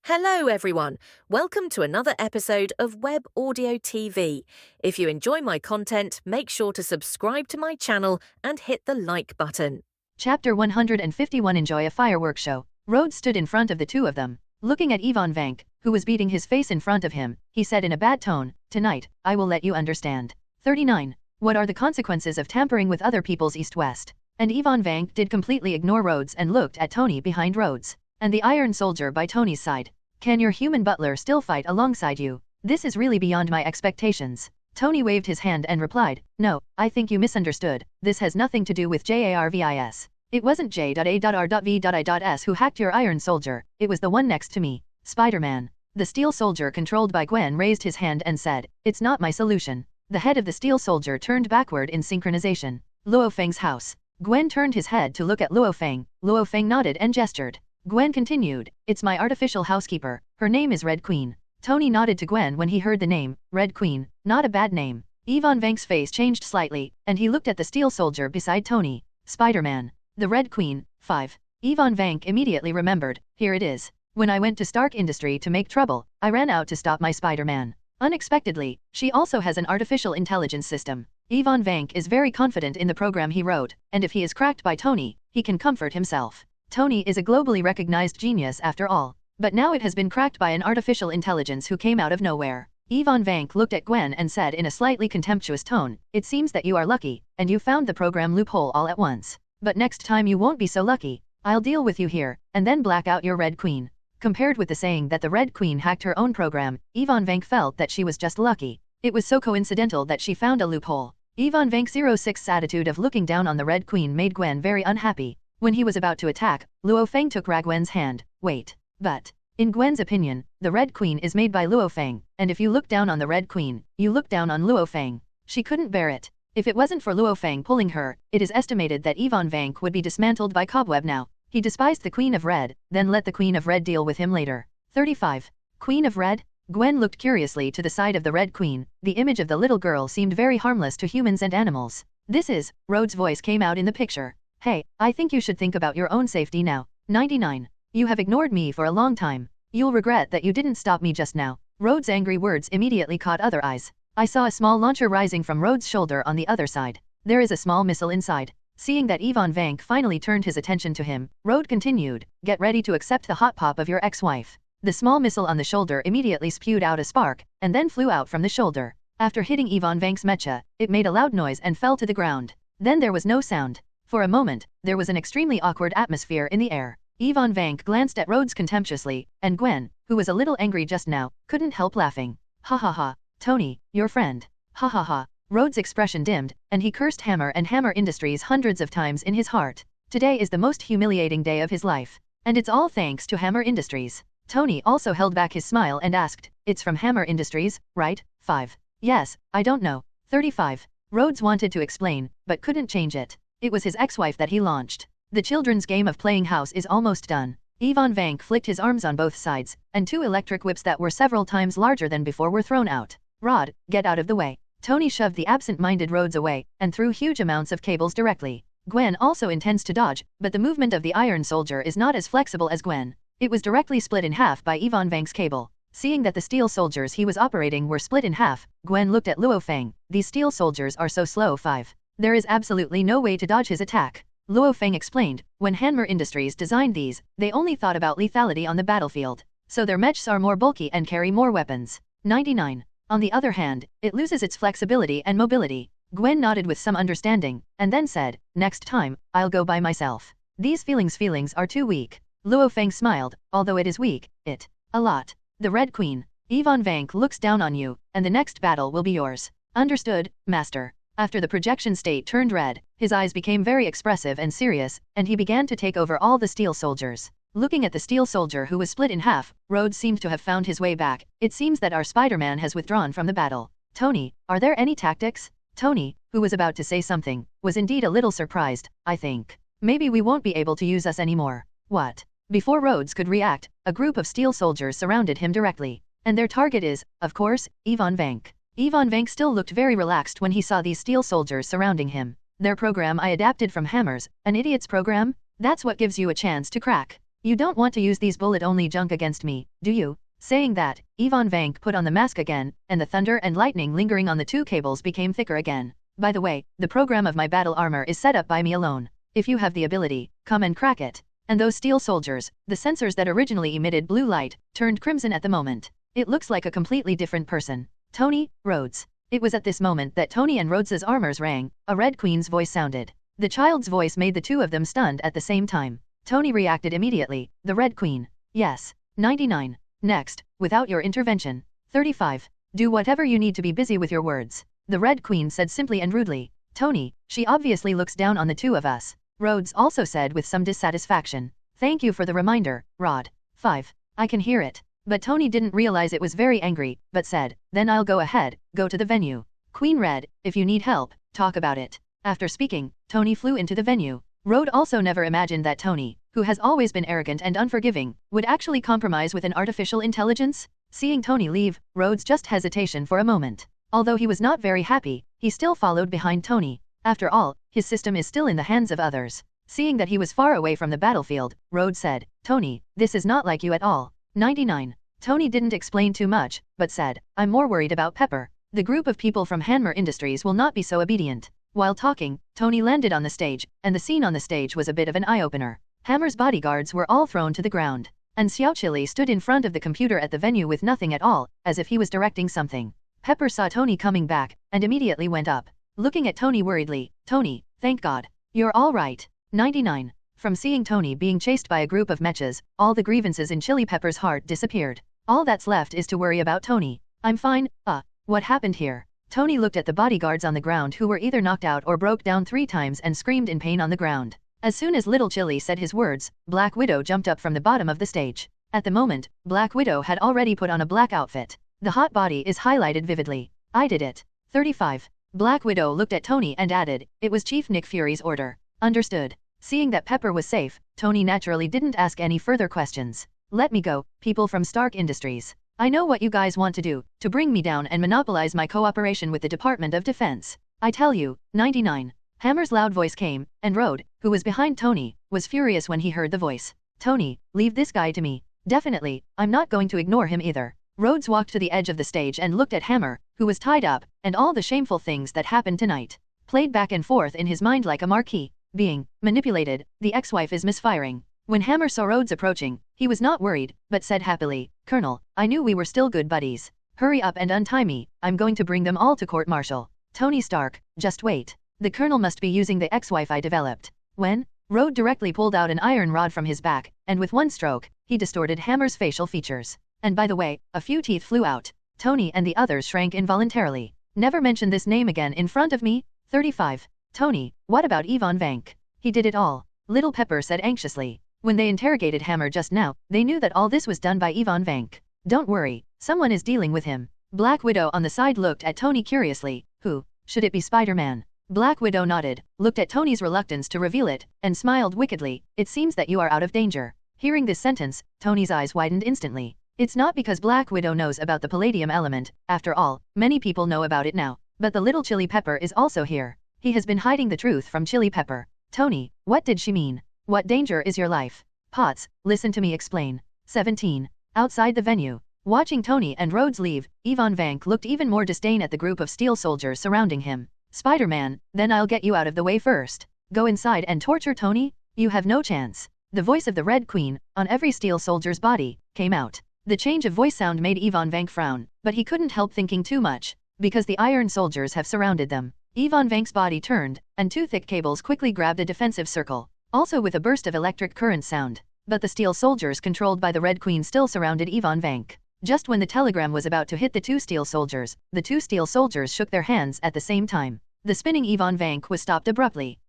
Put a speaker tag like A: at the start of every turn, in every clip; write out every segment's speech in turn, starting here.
A: Hello, everyone. Welcome to another episode of Web Audio TV. If you enjoy my content, make sure to subscribe to my channel and hit the like button.
B: Chapter 151. Enjoy a fireworks show. Rhodes stood in front of the two of them. Looking at Ivan Vank, who was beating his face in front of him, he said in a bad tone, "Tonight, I will let you understand." 39. What are the consequences of tampering with other people's east-west? And Ivan Vank did completely ignore Rhodes and looked at Tony behind Rhodes, and the Iron Soldier by Tony's side. "Can your human butler still fight alongside you? This is really beyond my expectations." Tony waved his hand and replied, "No, I think you misunderstood. This has nothing to do with JARVIS. It wasn't J.A.R.V.I.S who hacked your Iron Soldier, it was the one next to me, Spider-Man." The Steel Soldier controlled by Gwen raised his hand and said, "It's not my solution." The head of the Steel Soldier turned backward in synchronization. Luo Feng's house. Gwen turned his head to look at Luo Feng. Luo Feng nodded and gestured. Gwen continued, "It's my artificial housekeeper, her name is Red Queen." Tony nodded to Gwen when he heard the name, Red Queen, not a bad name. Ivan Vank's face changed slightly, and he looked at the Steel Soldier beside Tony. Spider-Man. The Red Queen. 5. Ivan Vank immediately remembered, here it is. When I went to Stark Industry to make trouble, I ran out to stop my Spider-Man. Unexpectedly, she also has an artificial intelligence system. Ivan Vank is very confident in the program he wrote, and if he is cracked by Tony, he can comfort himself. Tony is a globally recognized genius after all. But now it has been cracked by an artificial intelligence who came out of nowhere. Ivan Vank looked at Gwen and said in a slightly contemptuous tone, "It seems that you are lucky, and you found the program loophole all at once. But next time you won't be so lucky. I'll deal with you here, and then black out your Red Queen." Compared with the saying that the Red Queen hacked her own program, Ivan Vank felt that she was just lucky. It was so coincidental that she found a loophole. Ivan Vank's 06 attitude of looking down on the Red Queen made Gwen very unhappy. When he was about to attack, Luo Feng took Gwen's hand. Wait. But, in Gwen's opinion, the Red Queen is made by Luo Feng, and if you look down on the Red Queen, you look down on Luo Feng. She couldn't bear it. If it wasn't for Luo Feng pulling her, it is estimated that Ivan Vank would be dismantled by Cobweb now. He despised the Queen of Red, then let the Queen of Red deal with him later. 35. Queen of Red? Gwen looked curiously to the side of the Red Queen. The image of the little girl seemed very harmless to humans and animals. "This is," Rhodes' voice came out in the picture. "Hey, I think you should think about your own safety now." 99. You have ignored me for a long time. You'll regret that you didn't stop me just now. Rhodes' angry words immediately caught other eyes. I saw a small launcher rising from Rhodes' shoulder on the other side. There is a small missile inside. Seeing that Ivan Vank finally turned his attention to him, Rhodes continued, "Get ready to accept the hot pop of your ex-wife." The small missile on the shoulder immediately spewed out a spark, and then flew out from the shoulder. After hitting Ivan Vank's mecha, it made a loud noise and fell to the ground. Then there was no sound. For a moment, there was an extremely awkward atmosphere in the air. Ivan Vank glanced at Rhodes contemptuously, and Gwen, who was a little angry just now, couldn't help laughing. "Ha ha ha, Tony, your friend. Ha ha ha." Rhodes' expression dimmed, and he cursed Hammer and Hammer Industries hundreds of times in his heart. Today is the most humiliating day of his life. And it's all thanks to Hammer Industries. Tony also held back his smile and asked, "It's from Hammer Industries, right?" 5. "Yes, I don't know." 35. Rhodes wanted to explain, but couldn't change it. It was his ex-wife that he launched. The children's game of playing house is almost done. Ivan Vank flicked his arms on both sides, and two electric whips that were several times larger than before were thrown out. "Rod, get out of the way." Tony shoved the absent-minded Rhodes away, and threw huge amounts of cables directly. Gwen also intends to dodge, but the movement of the Iron Soldier is not as flexible as Gwen. It was directly split in half by Ivan Vank's cable. Seeing that the Steel Soldiers he was operating were split in half, Gwen looked at Luo Feng. "These Steel Soldiers are so slow." 5. There is absolutely no way to dodge his attack. Luo Feng explained, when Hammer Industries designed these, they only thought about lethality on the battlefield. So their mechs are more bulky and carry more weapons. 99. On the other hand, it loses its flexibility and mobility. Gwen nodded with some understanding, and then said, "Next time, I'll go by myself. These feelings are too weak." Luo Feng smiled, "Although it is weak, a lot." The Red Queen. Ivan Vank looks down on you, and the next battle will be yours. "Understood, Master." After the projection state turned red, his eyes became very expressive and serious, and he began to take over all the Steel Soldiers. Looking at the Steel Soldier who was split in half, Rhodes seemed to have found his way back. "It seems that our Spider-Man has withdrawn from the battle. Tony, are there any tactics?" Tony, who was about to say something, was indeed a little surprised. "I think maybe we won't be able to use us anymore." "What?" Before Rhodes could react, a group of Steel Soldiers surrounded him directly. And their target is, of course, Ivan Vank. Ivan Vank still looked very relaxed when he saw these Steel Soldiers surrounding him. "Their program I adapted from Hammer's, an idiot's program? That's what gives you a chance to crack." You don't want to use these bullet-only junk against me, do you? Saying that, Ivan Vank put on the mask again, and the thunder and lightning lingering on the two cables became thicker again. By the way, the program of my battle armor is set up by me alone. If you have the ability, come and crack it. And those steel soldiers, the sensors that originally emitted blue light, turned crimson at the moment. It looks like a completely different person. Tony, Rhodes. It was at this moment that Tony and Rhodes's armors rang. A Red Queen's voice sounded. The child's voice made the two of them stunned at the same time. Tony reacted immediately. The Red Queen. Yes. 99. Next, without your intervention. 35. Do whatever you need to be busy with your words. The Red Queen said simply and rudely. Tony, she obviously looks down on the two of us. Rhodes also said with some dissatisfaction. Thank you for the reminder, Rod. 5. I can hear it. But Tony didn't realize it was very angry, but said, then I'll go ahead, go to the venue. Queen Red, if you need help, talk about it. After speaking, Tony flew into the venue. Rhodes also never imagined that Tony, who has always been arrogant and unforgiving, would actually compromise with an artificial intelligence. Seeing Tony leave, Rhodes just hesitation for a moment. Although he was not very happy, he still followed behind Tony. After all, his system is still in the hands of others. Seeing that he was far away from the battlefield, Rhodes said, Tony, this is not like you at all. 99. Tony didn't explain too much, but said, I'm more worried about Pepper. The group of people from Hanmer Industries will not be so obedient. While talking, Tony landed on the stage, and the scene on the stage was a bit of an eye-opener. Hammer's bodyguards were all thrown to the ground, and Xiao Chili stood in front of the computer at the venue with nothing at all, as if he was directing something. Pepper saw Tony coming back, and immediately went up, looking at Tony worriedly. Tony, thank God. You're all right. 99. From seeing Tony being chased by a group of mechas, all the grievances in Chili Pepper's heart disappeared. All that's left is to worry about Tony. I'm fine. What happened here? Tony looked at the bodyguards on the ground who were either knocked out or broke down 3 times and screamed in pain on the ground. As soon as Little Chili said his words, Black Widow jumped up from the bottom of the stage. At the moment, Black Widow had already put on a black outfit. The hot body is highlighted vividly. I did it. 35. Black Widow looked at Tony and added, it was Chief Nick Fury's order. Understood. Seeing that Pepper was safe, Tony naturally didn't ask any further questions. Let me go, people from Stark Industries. I know what you guys want to do, to bring me down and monopolize my cooperation with the Department of Defense. I tell you, 99. Hammer's loud voice came, and Rhodes, who was behind Tony, was furious when he heard the voice. Tony, leave this guy to me. Definitely, I'm not going to ignore him either. Rhodes walked to the edge of the stage and looked at Hammer, who was tied up, and all the shameful things that happened tonight. Played back and forth in his mind like a marquee. Being manipulated, the ex-wife is misfiring. When Hammer saw Rhodes approaching, he was not worried, but said happily, Colonel, I knew we were still good buddies. Hurry up and untie me, I'm going to bring them all to court-martial. Tony Stark, just wait. The Colonel must be using the ex-wife I developed. When? Rhodes directly pulled out an iron rod from his back, and with one stroke, he distorted Hammer's facial features. And by the way, a few teeth flew out. Tony and the others shrank involuntarily. Never mention this name again in front of me. 35. Tony, what about Ivan Vank? He did it all. Little Pepper said anxiously. When they interrogated Hammer just now, they knew that all this was done by Ivan Vank. Don't worry, someone is dealing with him. Black Widow on the side looked at Tony curiously. Who? Should it be Spider-Man? Black Widow nodded, looked at Tony's reluctance to reveal it, and smiled wickedly. It seems that you are out of danger. Hearing this sentence, Tony's eyes widened instantly. It's not because Black Widow knows about the palladium element, after all, many people know about it now. But the little Chili Pepper is also here. He has been hiding the truth from Chili Pepper. Tony, what did she mean? What danger is your life? Potts, listen to me explain. 17. Outside the venue. Watching Tony and Rhodes leave, Ivan Vank looked even more disdain at the group of steel soldiers surrounding him. Spider-Man, then I'll get you out of the way first. Go inside and torture Tony? You have no chance. The voice of the Red Queen, on every steel soldier's body, came out. The change of voice sound made Ivan Vank frown, but he couldn't help thinking too much, because the iron soldiers have surrounded them. Ivan Vank's body turned, and 2 thick cables quickly grabbed a defensive circle, also with a burst of electric current sound. But the steel soldiers controlled by the Red Queen still surrounded Ivan Vank. Just when the telegram was about to hit the 2 steel soldiers, the 2 steel soldiers shook their hands at the same time. The spinning Ivan Vank was stopped abruptly.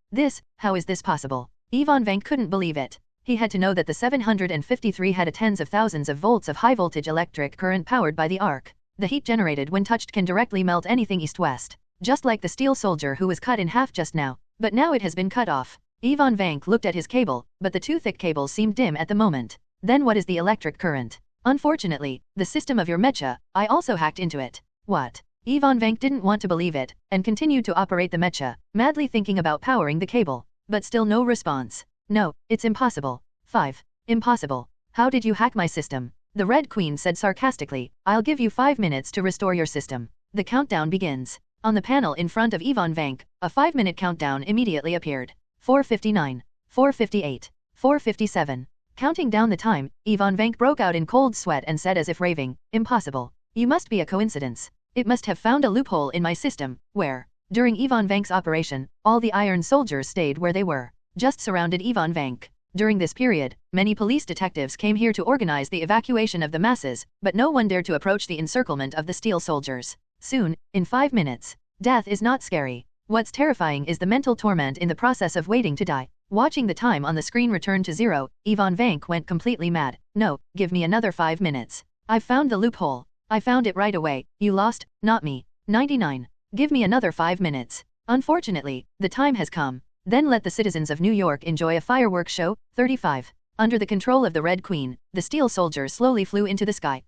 B: How is this possible? Ivan Vank couldn't believe it. He had to know that the 753 had a tens of thousands of volts of high-voltage electric current powered by the arc. The heat generated when touched can directly melt anything east-west. Just like the steel soldier who was cut in half just now, but now it has been cut off. Ivan Vank looked at his cable, but the 2 thick cables seemed dim at the moment. Then what is the electric current? Unfortunately, the system of your mecha, I also hacked into it. What? Ivan Vank didn't want to believe it, and continued to operate the mecha, madly thinking about powering the cable. But still no response. No, it's impossible. 5. Impossible. How did you hack my system? The Red Queen said sarcastically. I'll give you 5 minutes to restore your system. The countdown begins. On the panel in front of Yvonne Vank, a 5-minute countdown immediately appeared. 4:59, 4:58, 4:57. Counting down the time, Yvonne Vank broke out in cold sweat and said as if raving, impossible. You must be a coincidence. It must have found a loophole in my system, where, during Yvonne Vank's operation, all the Iron Soldiers stayed where they were, just surrounded Yvonne Vank. During this period, many police detectives came here to organize the evacuation of the masses, but no one dared to approach the encirclement of the Steel Soldiers. Soon, in 5 minutes. Death is not scary. What's terrifying is the mental torment in the process of waiting to die. Watching the time on the screen return to 0, Yvonne Vank went completely mad. No, give me another 5 minutes. I've found the loophole. I found it right away. You lost, not me. 99. Give me another 5 minutes. Unfortunately, the time has come. Then let the citizens of New York enjoy a fireworks show. 35. Under the control of the Red Queen, the Steel Soldiers slowly flew into the sky.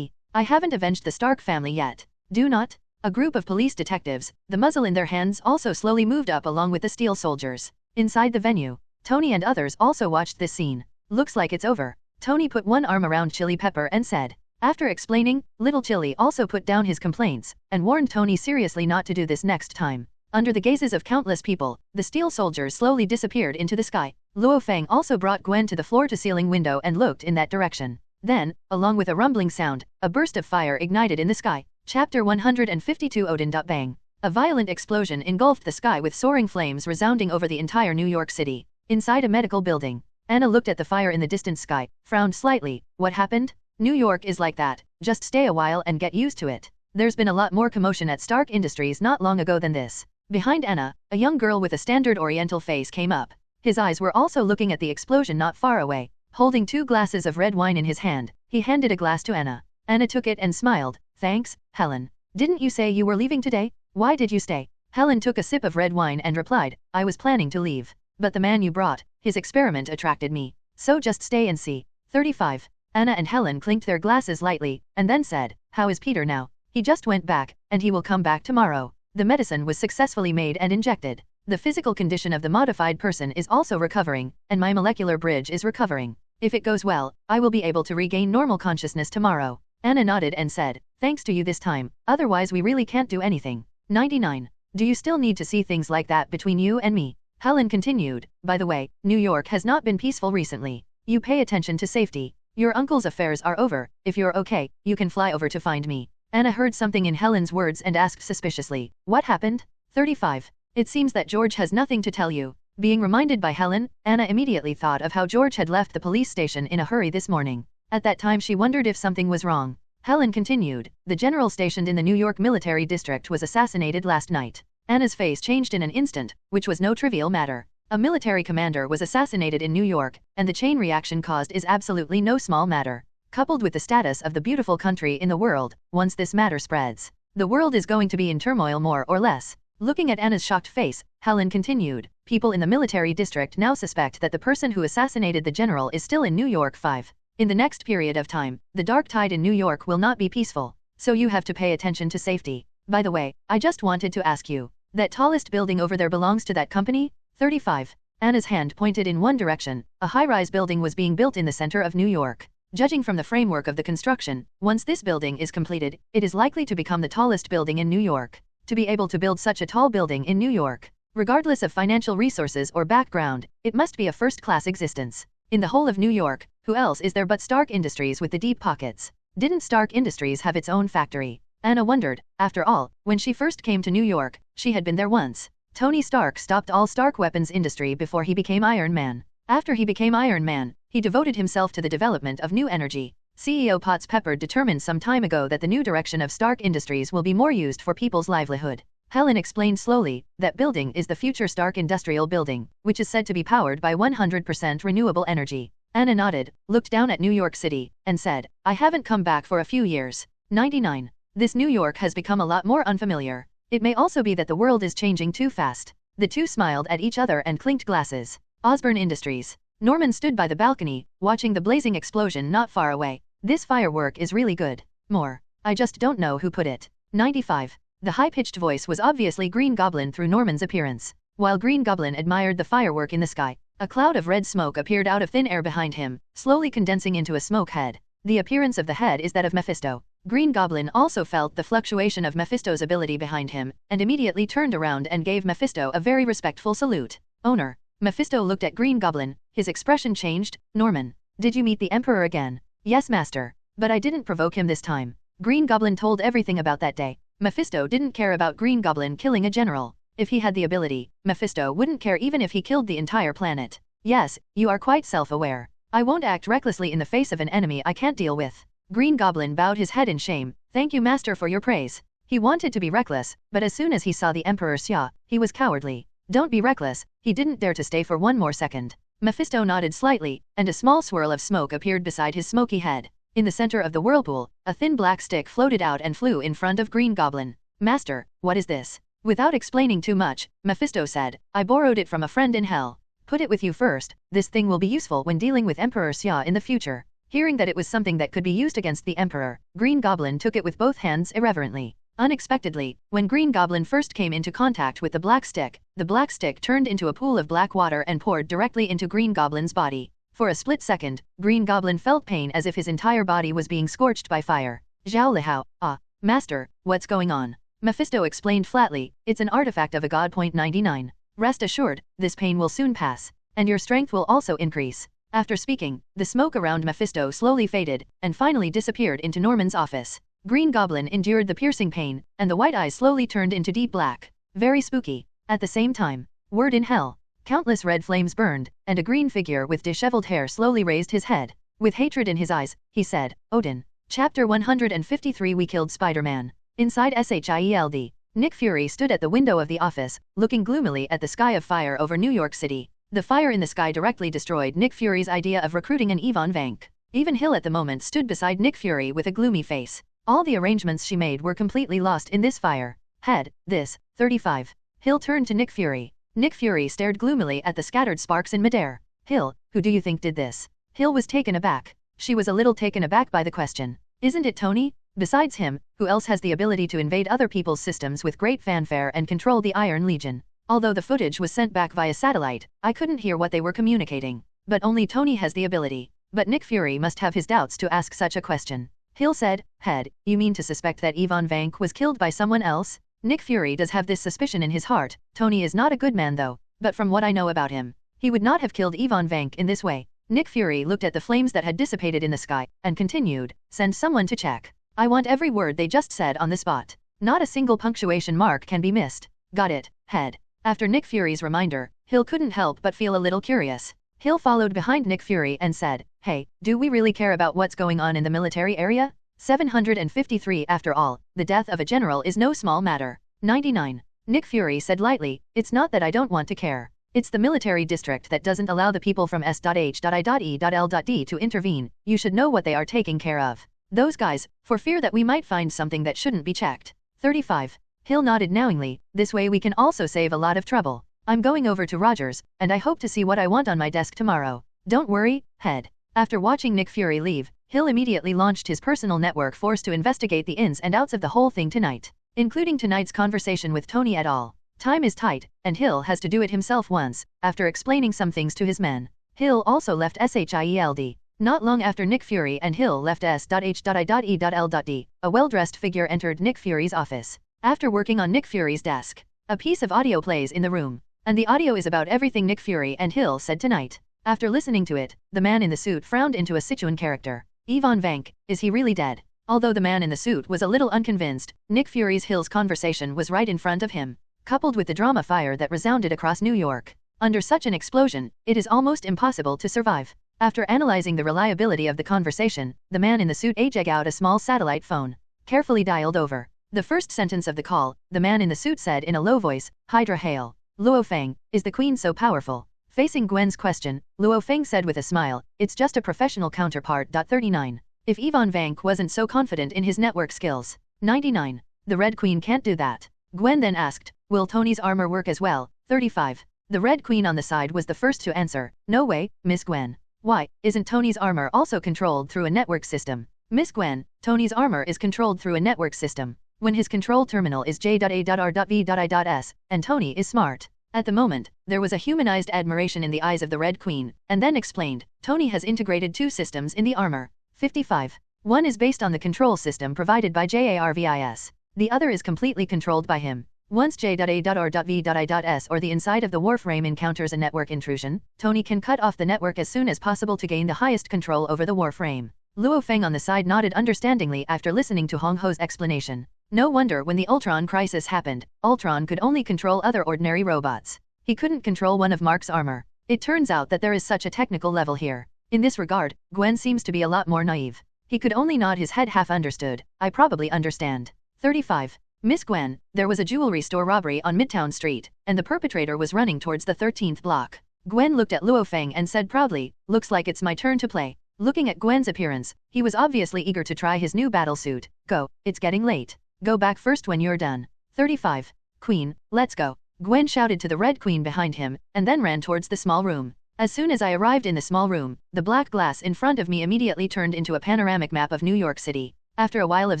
B: I haven't avenged the Stark family yet. Do not. A group of police detectives, the muzzle in their hands, also slowly moved up along with the Steel Soldiers. Inside the venue, Tony and others also watched this scene. Looks like it's over. Tony put one arm around Chili Pepper and said. After explaining, Little Chili also put down his complaints and warned Tony seriously not to do this next time. Under the gazes of countless people, the Steel Soldiers slowly disappeared into the sky. Luo Feng also brought Gwen to the floor-to-ceiling window and looked in that direction. Then, along with a rumbling sound, a burst of fire ignited in the sky. Chapter 152 Odin. Bang. A violent explosion engulfed the sky with soaring flames resounding over the entire New York City. Inside a medical building, Anna looked at the fire in the distant sky, frowned slightly. What happened? New York is like that. Just stay a while and get used to it. There's been a lot more commotion at Stark Industries not long ago than this. Behind Anna, a young girl with a standard Oriental face came up. His eyes were also looking at the explosion not far away. Holding 2 glasses of red wine in his hand, he handed a glass to Anna. Anna took it and smiled. Thanks, Helen. Didn't you say you were leaving today? Why did you stay? Helen took a sip of red wine and replied, I was planning to leave. But the man you brought, his experiment attracted me. So just stay and see. 35. Anna and Helen clinked their glasses lightly, and then said, how is Peter now? He just went back, and he will come back tomorrow. The medicine was successfully made and injected. The physical condition of the modified person is also recovering, and my molecular bridge is recovering. If it goes well, I will be able to regain normal consciousness tomorrow. Anna nodded and said, thanks to you this time, otherwise we really can't do anything. 99. Do you still need to see things like that between you and me? Helen continued, by the way, New York has not been peaceful recently. You pay attention to safety. Your uncle's affairs are over. If you're okay, you can fly over to find me. Anna heard something in Helen's words and asked suspiciously, what happened? 35. It seems that George has nothing to tell you. Being reminded by Helen, Anna immediately thought of how George had left the police station in a hurry this morning. At that time she wondered if something was wrong. Helen continued, the general stationed in the New York military district was assassinated last night. Anna's face changed in an instant, which was no trivial matter. A military commander was assassinated in New York, and the chain reaction caused is absolutely no small matter. Coupled with the status of the beautiful country in the world, once this matter spreads, the world is going to be in turmoil more or less. Looking at Anna's shocked face, Helen continued, people in the military district now suspect that the person who assassinated the general is still in New York 5. In the next period of time, the dark tide in New York will not be peaceful, so you have to pay attention to safety. By the way, I just wanted to ask you, that tallest building over there belongs to that company? 35. Anna's hand pointed in one direction. A high-rise building was being built in the center of New York. Judging from the framework of the construction, once this building is completed, it is likely to become the tallest building in New York. To be able to build such a tall building in New York, regardless of financial resources or background, it must be a first-class existence. In the whole of New York, who else is there but Stark Industries with the deep pockets? Didn't Stark Industries have its own factory? Anna wondered. After all, when she first came to New York, she had been there once. Tony Stark stopped all Stark weapons industry before he became Iron Man. After he became Iron Man, he devoted himself to the development of new energy. CEO Potts Pepper determined some time ago that the new direction of Stark Industries will be more used for people's livelihood. Helen explained slowly, that building is the future Stark Industrial Building, which is said to be powered by 100% renewable energy. Anna nodded, looked down at New York City, and said, I haven't come back for a few years. 99. This New York has become a lot more unfamiliar. It may also be that the world is changing too fast. The two smiled at each other and clinked glasses. Osborne Industries. Norman stood by the balcony, watching the blazing explosion not far away. This firework is really good. More. I just don't know who put it. 95. The high-pitched voice was obviously Green Goblin through Norman's appearance. While Green Goblin admired the firework in the sky, A cloud of red smoke appeared out of thin air behind him, slowly condensing into a smoke head. The appearance of the head is that of Mephisto. Green Goblin also felt the fluctuation of Mephisto's ability behind him, and immediately turned around and gave Mephisto a very respectful salute. Owner. Mephisto looked at Green Goblin, his expression changed. Norman. Did you meet the Emperor again? Yes, master. But I didn't provoke him this time. Green Goblin told everything about that day. Mephisto didn't care about Green Goblin killing a general. If he had the ability, Mephisto wouldn't care even if he killed the entire planet. Yes, you are quite self-aware. I won't act recklessly in the face of an enemy I can't deal with. Green Goblin bowed his head in shame. Thank you, master, for your praise. He wanted to be reckless, but as soon as he saw the Emperor Xia, he was cowardly. Don't be reckless. He didn't dare to stay for one more second. Mephisto nodded slightly, and a small swirl of smoke appeared beside his smoky head. In the center of the whirlpool, a thin black stick floated out and flew in front of Green Goblin. Master, what is this? Without explaining too much, Mephisto said, I borrowed it from a friend in hell. Put it with you first, this thing will be useful when dealing with Emperor Xia in the future. Hearing that it was something that could be used against the Emperor, Green Goblin took it with both hands irreverently. Unexpectedly, when Green Goblin first came into contact with the black stick turned into a pool of black water and poured directly into Green Goblin's body. For a split second, Green Goblin felt pain as if his entire body was being scorched by fire. Zhao Lihao, master, what's going on? Mephisto explained flatly, it's an artifact of a god. 99. Rest assured, this pain will soon pass, and your strength will also increase. After speaking, the smoke around Mephisto slowly faded, and finally disappeared into Norman's office. Green Goblin endured the piercing pain, and the white eyes slowly turned into deep black. Very spooky. At the same time, word in hell. Countless red flames burned, and a green figure with disheveled hair slowly raised his head. With hatred in his eyes, he said, Odin. Chapter 153 We killed Spider-Man. Inside SHIELD, Nick Fury stood at the window of the office, looking gloomily at the sky of fire over New York City. The fire in the sky directly destroyed Nick Fury's idea of recruiting an Yvonne Vank. Even Hill at the moment stood beside Nick Fury with a gloomy face. All the arrangements she made were completely lost in this fire. Head, this, 35. Hill turned to Nick Fury. Nick Fury stared gloomily at the scattered sparks in midair. Hill, who do you think did this? Hill was taken aback. She was a little taken aback by the question. Isn't it Tony? Besides him, who else has the ability to invade other people's systems with great fanfare and control the Iron Legion? Although the footage was sent back via satellite, I couldn't hear what they were communicating. But only Tony has the ability. But Nick Fury must have his doubts to ask such a question. Hill said, Head, you mean to suspect that Yvonne Vank was killed by someone else? Nick Fury does have this suspicion in his heart. Tony is not a good man though, but from what I know about him, he would not have killed Yvonne Vank in this way. Nick Fury looked at the flames that had dissipated in the sky, and continued, send someone to check. I want every word they just said on the spot. Not a single punctuation mark can be missed. Got it, Head. After Nick Fury's reminder, Hill couldn't help but feel a little curious. Hill followed behind Nick Fury and said, Hey, do we really care about what's going on in the military area? 753 After all, the death of a general is no small matter. 99. Nick Fury said lightly, it's not that I don't want to care. It's the military district that doesn't allow the people from S.H.I.E.L.D. to intervene. You should know what they are taking care of. Those guys, for fear that we might find something that shouldn't be checked. 35. Hill nodded knowingly, this way we can also save a lot of trouble. I'm going over to Rogers, and I hope to see what I want on my desk tomorrow. Don't worry, Head. After watching Nick Fury leave, Hill immediately launched his personal network force to investigate the ins and outs of the whole thing tonight, including tonight's conversation with Tony et al. Time is tight, and Hill has to do it himself once. After explaining some things to his men, Hill also left SHIELD. Not long after Nick Fury and Hill left S.H.I.E.L.D., a well-dressed figure entered Nick Fury's office. After working on Nick Fury's desk, a piece of audio plays in the room, and the audio is about everything Nick Fury and Hill said tonight. After listening to it, the man in the suit frowned into a Sichuan character. Yvonne Vank, is he really dead? Although the man in the suit was a little unconvinced, Nick Fury's Hill's conversation was right in front of him, coupled with the drama fire that resounded across New York. Under such an explosion, it is almost impossible to survive. After analyzing the reliability of the conversation, the man in the suit edged out a small satellite phone, carefully dialed over. The first sentence of the call, the man in the suit said in a low voice, Hydra hail. Luo Feng, is the queen so powerful? Facing Gwen's question, Luo Feng said with a smile, it's just a professional counterpart. 39. If Yvonne Vank wasn't so confident in his network skills. 99. The Red Queen can't do that. Gwen then asked, will Tony's armor work as well? 35. The Red Queen on the side was the first to answer, no way, Miss Gwen. Why, isn't Tony's armor also controlled through a network system? Miss Gwen, Tony's armor is controlled through a network system. When his control terminal is J.A.R.V.I.S, and Tony is smart. At the moment, there was a humanized admiration in the eyes of the Red Queen, and then explained, Tony has integrated two systems in the armor. 55. One is based on the control system provided by JARVIS. The other is completely controlled by him. Once J.A.R.V.I.S or the inside of the warframe encounters a network intrusion, Tony can cut off the network as soon as possible to gain the highest control over the warframe. Luo Feng on the side nodded understandingly after listening to Hong Ho's explanation. No wonder when the Ultron crisis happened, Ultron could only control other ordinary robots. He couldn't control one of Mark's armor. It turns out that there is such a technical level here. In this regard, Gwen seems to be a lot more naive. He could only nod his head half understood. I probably understand. 35. Miss Gwen, there was a jewelry store robbery on Midtown Street, and the perpetrator was running towards the 13th block. Gwen looked at Luo Feng and said proudly, looks like it's my turn to play. Looking at Gwen's appearance, he was obviously eager to try his new battle suit. Go, it's getting late. Go back first when you're done. 35. Queen, let's go. Gwen shouted to the Red Queen behind him, and then ran towards the small room. As soon as I arrived in the small room, the black glass in front of me immediately turned into a panoramic map of New York City. After a while of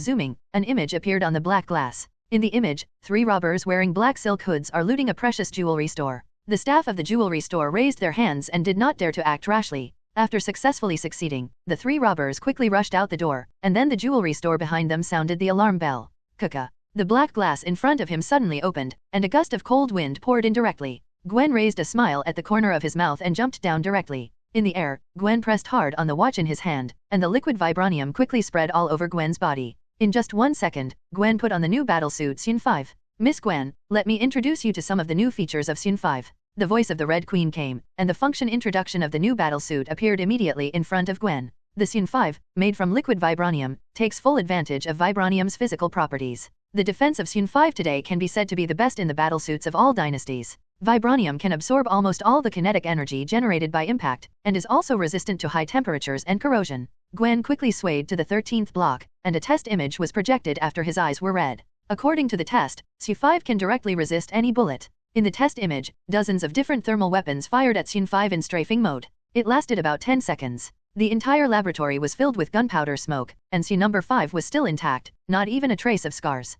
B: zooming, an image appeared on the black glass. In the image, 3 robbers wearing black silk hoods are looting a precious jewelry store. The staff of the jewelry store raised their hands and did not dare to act rashly. After successfully succeeding, the 3 robbers quickly rushed out the door, and then the jewelry store behind them sounded the alarm bell. Kaka. The black glass in front of him suddenly opened, and a gust of cold wind poured in directly. Gwen raised a smile at the corner of his mouth and jumped down directly. In the air, Gwen pressed hard on the watch in his hand, and the liquid vibranium quickly spread all over Gwen's body. In just 1 second, Gwen put on the new battlesuit Sun 5. Miss Gwen, let me introduce you to some of the new features of Sun 5. The voice of the Red Queen came, and the function introduction of the new battlesuit appeared immediately in front of Gwen. The Sun 5, made from liquid vibranium, takes full advantage of vibranium's physical properties. The defense of Sun 5 today can be said to be the best in the battlesuits of all dynasties. Vibranium can absorb almost all the kinetic energy generated by impact, and is also resistant to high temperatures and corrosion. Gwen quickly swayed to the 13th block, and a test image was projected after his eyes were red. According to the test, Sun 5 can directly resist any bullet. In the test image, dozens of different thermal weapons fired at Sun 5 in strafing mode. It lasted about 10 seconds. The entire laboratory was filled with gunpowder smoke, and Sun number 5 was still intact, not even a trace of scars.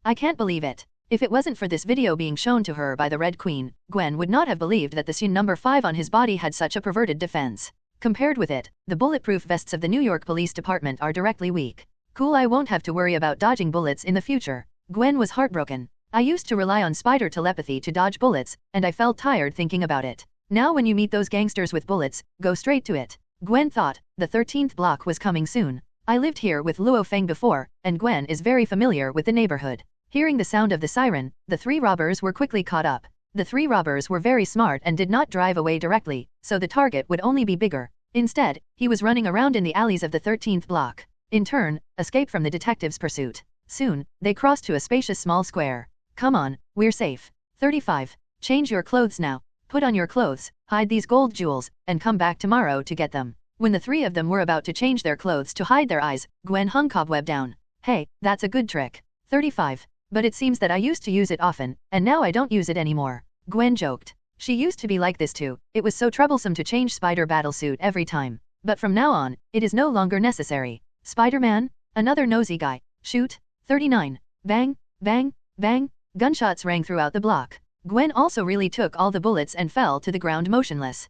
B: I can't believe it. If it wasn't for this video being shown to her by the Red Queen, Gwen would not have believed that the Sun number 5 on his body had such a perverted defense. Compared with it, the bulletproof vests of the New York Police Department are directly weak. Cool, I won't have to worry about dodging bullets in the future. Gwen was heartbroken. I used to rely on spider telepathy to dodge bullets, and I felt tired thinking about it. Now when you meet those gangsters with bullets, go straight to it. Gwen thought, the 13th block was coming soon. I lived here with Luo Feng before, and Gwen is very familiar with the neighborhood. Hearing the sound of the siren, the 3 robbers were quickly caught up. The 3 robbers were very smart and did not drive away directly, so the target would only be bigger. Instead, he was running around in the alleys of the 13th block. In turn, escape from the detective's pursuit. Soon, they crossed to a spacious small square. Come on, we're safe. 35. Change your clothes now. Put on your clothes, hide these gold jewels, and come back tomorrow to get them. When the 3 of them were about to change their clothes to hide their eyes, Gwen hung Cobweb down. Hey, that's a good trick. 35. But it seems that I used to use it often, and now I don't use it anymore. Gwen joked. She used to be like this too. It was so troublesome to change Spider battlesuit every time. But from now on, it is no longer necessary. Spider-Man? Another nosy guy. Shoot. 39. Bang, bang, bang. Gunshots rang throughout the block. Gwen also really took all the bullets and fell to the ground motionless.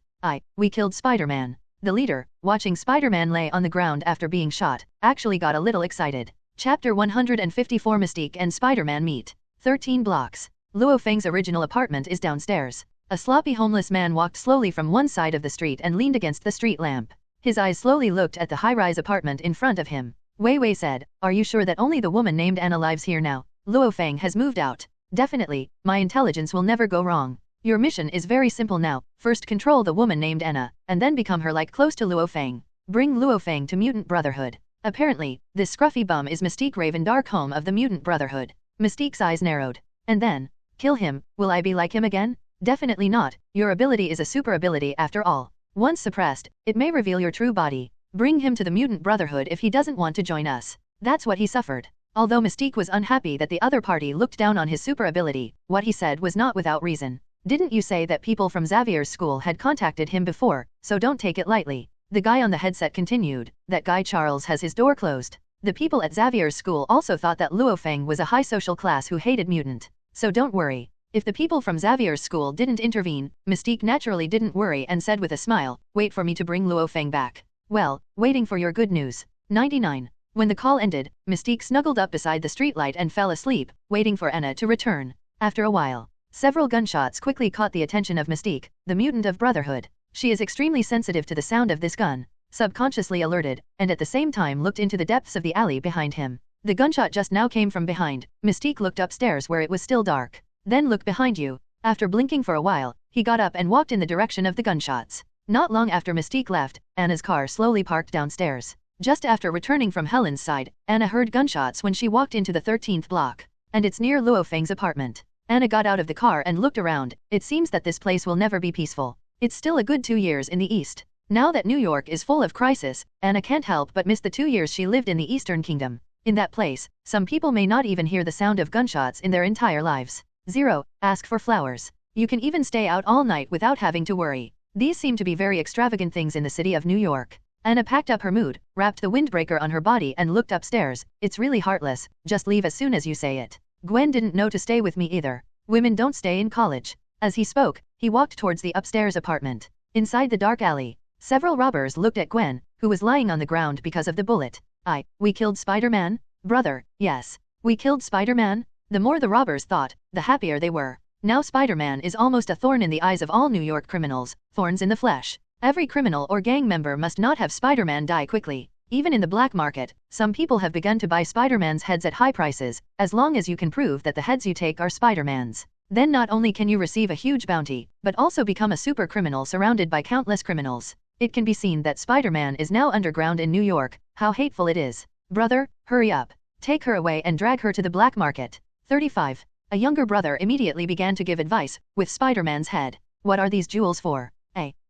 B: We killed Spider-Man. The leader, watching Spider-Man lay on the ground after being shot, actually got a little excited. Chapter 154 Mystique and Spider-Man meet. 13 blocks. Luo Feng's original apartment is downstairs. A sloppy homeless man walked slowly from one side of the street and leaned against the street lamp. His eyes slowly looked at the high-rise apartment in front of him. Wei Wei said, "Are you sure that only the woman named Anna lives here now? Luo Feng has moved out." "Definitely, my intelligence will never go wrong. Your mission is very simple now. First control the woman named Anna, and then become her like close to Luo Feng. Bring Luo Feng to Mutant Brotherhood." Apparently, this scruffy bum is Mystique Raven, dark home of the Mutant Brotherhood. Mystique's eyes narrowed. And then, kill him. Will I be like him again? Definitely not. Your ability is a super ability after all. Once suppressed, it may reveal your true body. Bring him to the Mutant Brotherhood if he doesn't want to join us. That's what he suffered. Although Mystique was unhappy that the other party looked down on his super ability, what he said was not without reason. Didn't you say that people from Xavier's school had contacted him before, so don't take it lightly. The guy on the headset continued, that guy Charles has his door closed. The people at Xavier's school also thought that Luo Feng was a high social class who hated mutant. So don't worry. If the people from Xavier's school didn't intervene, Mystique naturally didn't worry and said with a smile, "Wait for me to bring Luo Feng back." "Well, waiting for your good news." 99. When the call ended, Mystique snuggled up beside the streetlight and fell asleep, waiting for Anna to return. After a while, several gunshots quickly caught the attention of Mystique, the mutant of Brotherhood. She is extremely sensitive to the sound of this gun, subconsciously alerted, and at the same time looked into the depths of the alley behind him. The gunshot just now came from behind. Mystique looked upstairs where it was still dark. "Then look behind you." After blinking for a while, he got up and walked in the direction of the gunshots. Not long after Mystique left, Anna's car slowly parked downstairs. Just after returning from Helen's side, Anna heard gunshots when she walked into the 13th block. And it's near Luo Feng's apartment. Anna got out of the car and looked around. It seems that this place will never be peaceful. It's still a good 2 years in the East. Now that New York is full of crisis, Anna can't help but miss the 2 years she lived in the Eastern Kingdom. In that place, some people may not even hear the sound of gunshots in their entire lives. 0. Ask for flowers. You can even stay out all night without having to worry. These seem to be very extravagant things in the city of New York. Anna packed up her mood, wrapped the windbreaker on her body and looked upstairs. "It's really heartless, just leave as soon as you say it. Gwen didn't know to stay with me either. Women don't stay in college." As he spoke, he walked towards the upstairs apartment. Inside the dark alley, several robbers looked at Gwen, who was lying on the ground because of the bullet. We killed Spider-Man? Brother, yes. We killed Spider-Man? The more the robbers thought, the happier they were. Now Spider-Man is almost a thorn in the eyes of all New York criminals, thorns in the flesh. Every criminal or gang member must not have Spider-Man die quickly. Even in the black market, some people have begun to buy Spider-Man's heads at high prices, as long as you can prove that the heads you take are Spider-Man's. Then not only can you receive a huge bounty, but also become a super criminal surrounded by countless criminals. It can be seen that Spider-Man is now underground in New York. How hateful it is. Brother, hurry up. Take her away and drag her to the black market. 35. A younger brother immediately began to give advice, with Spider-Man's head. What are these jewels for?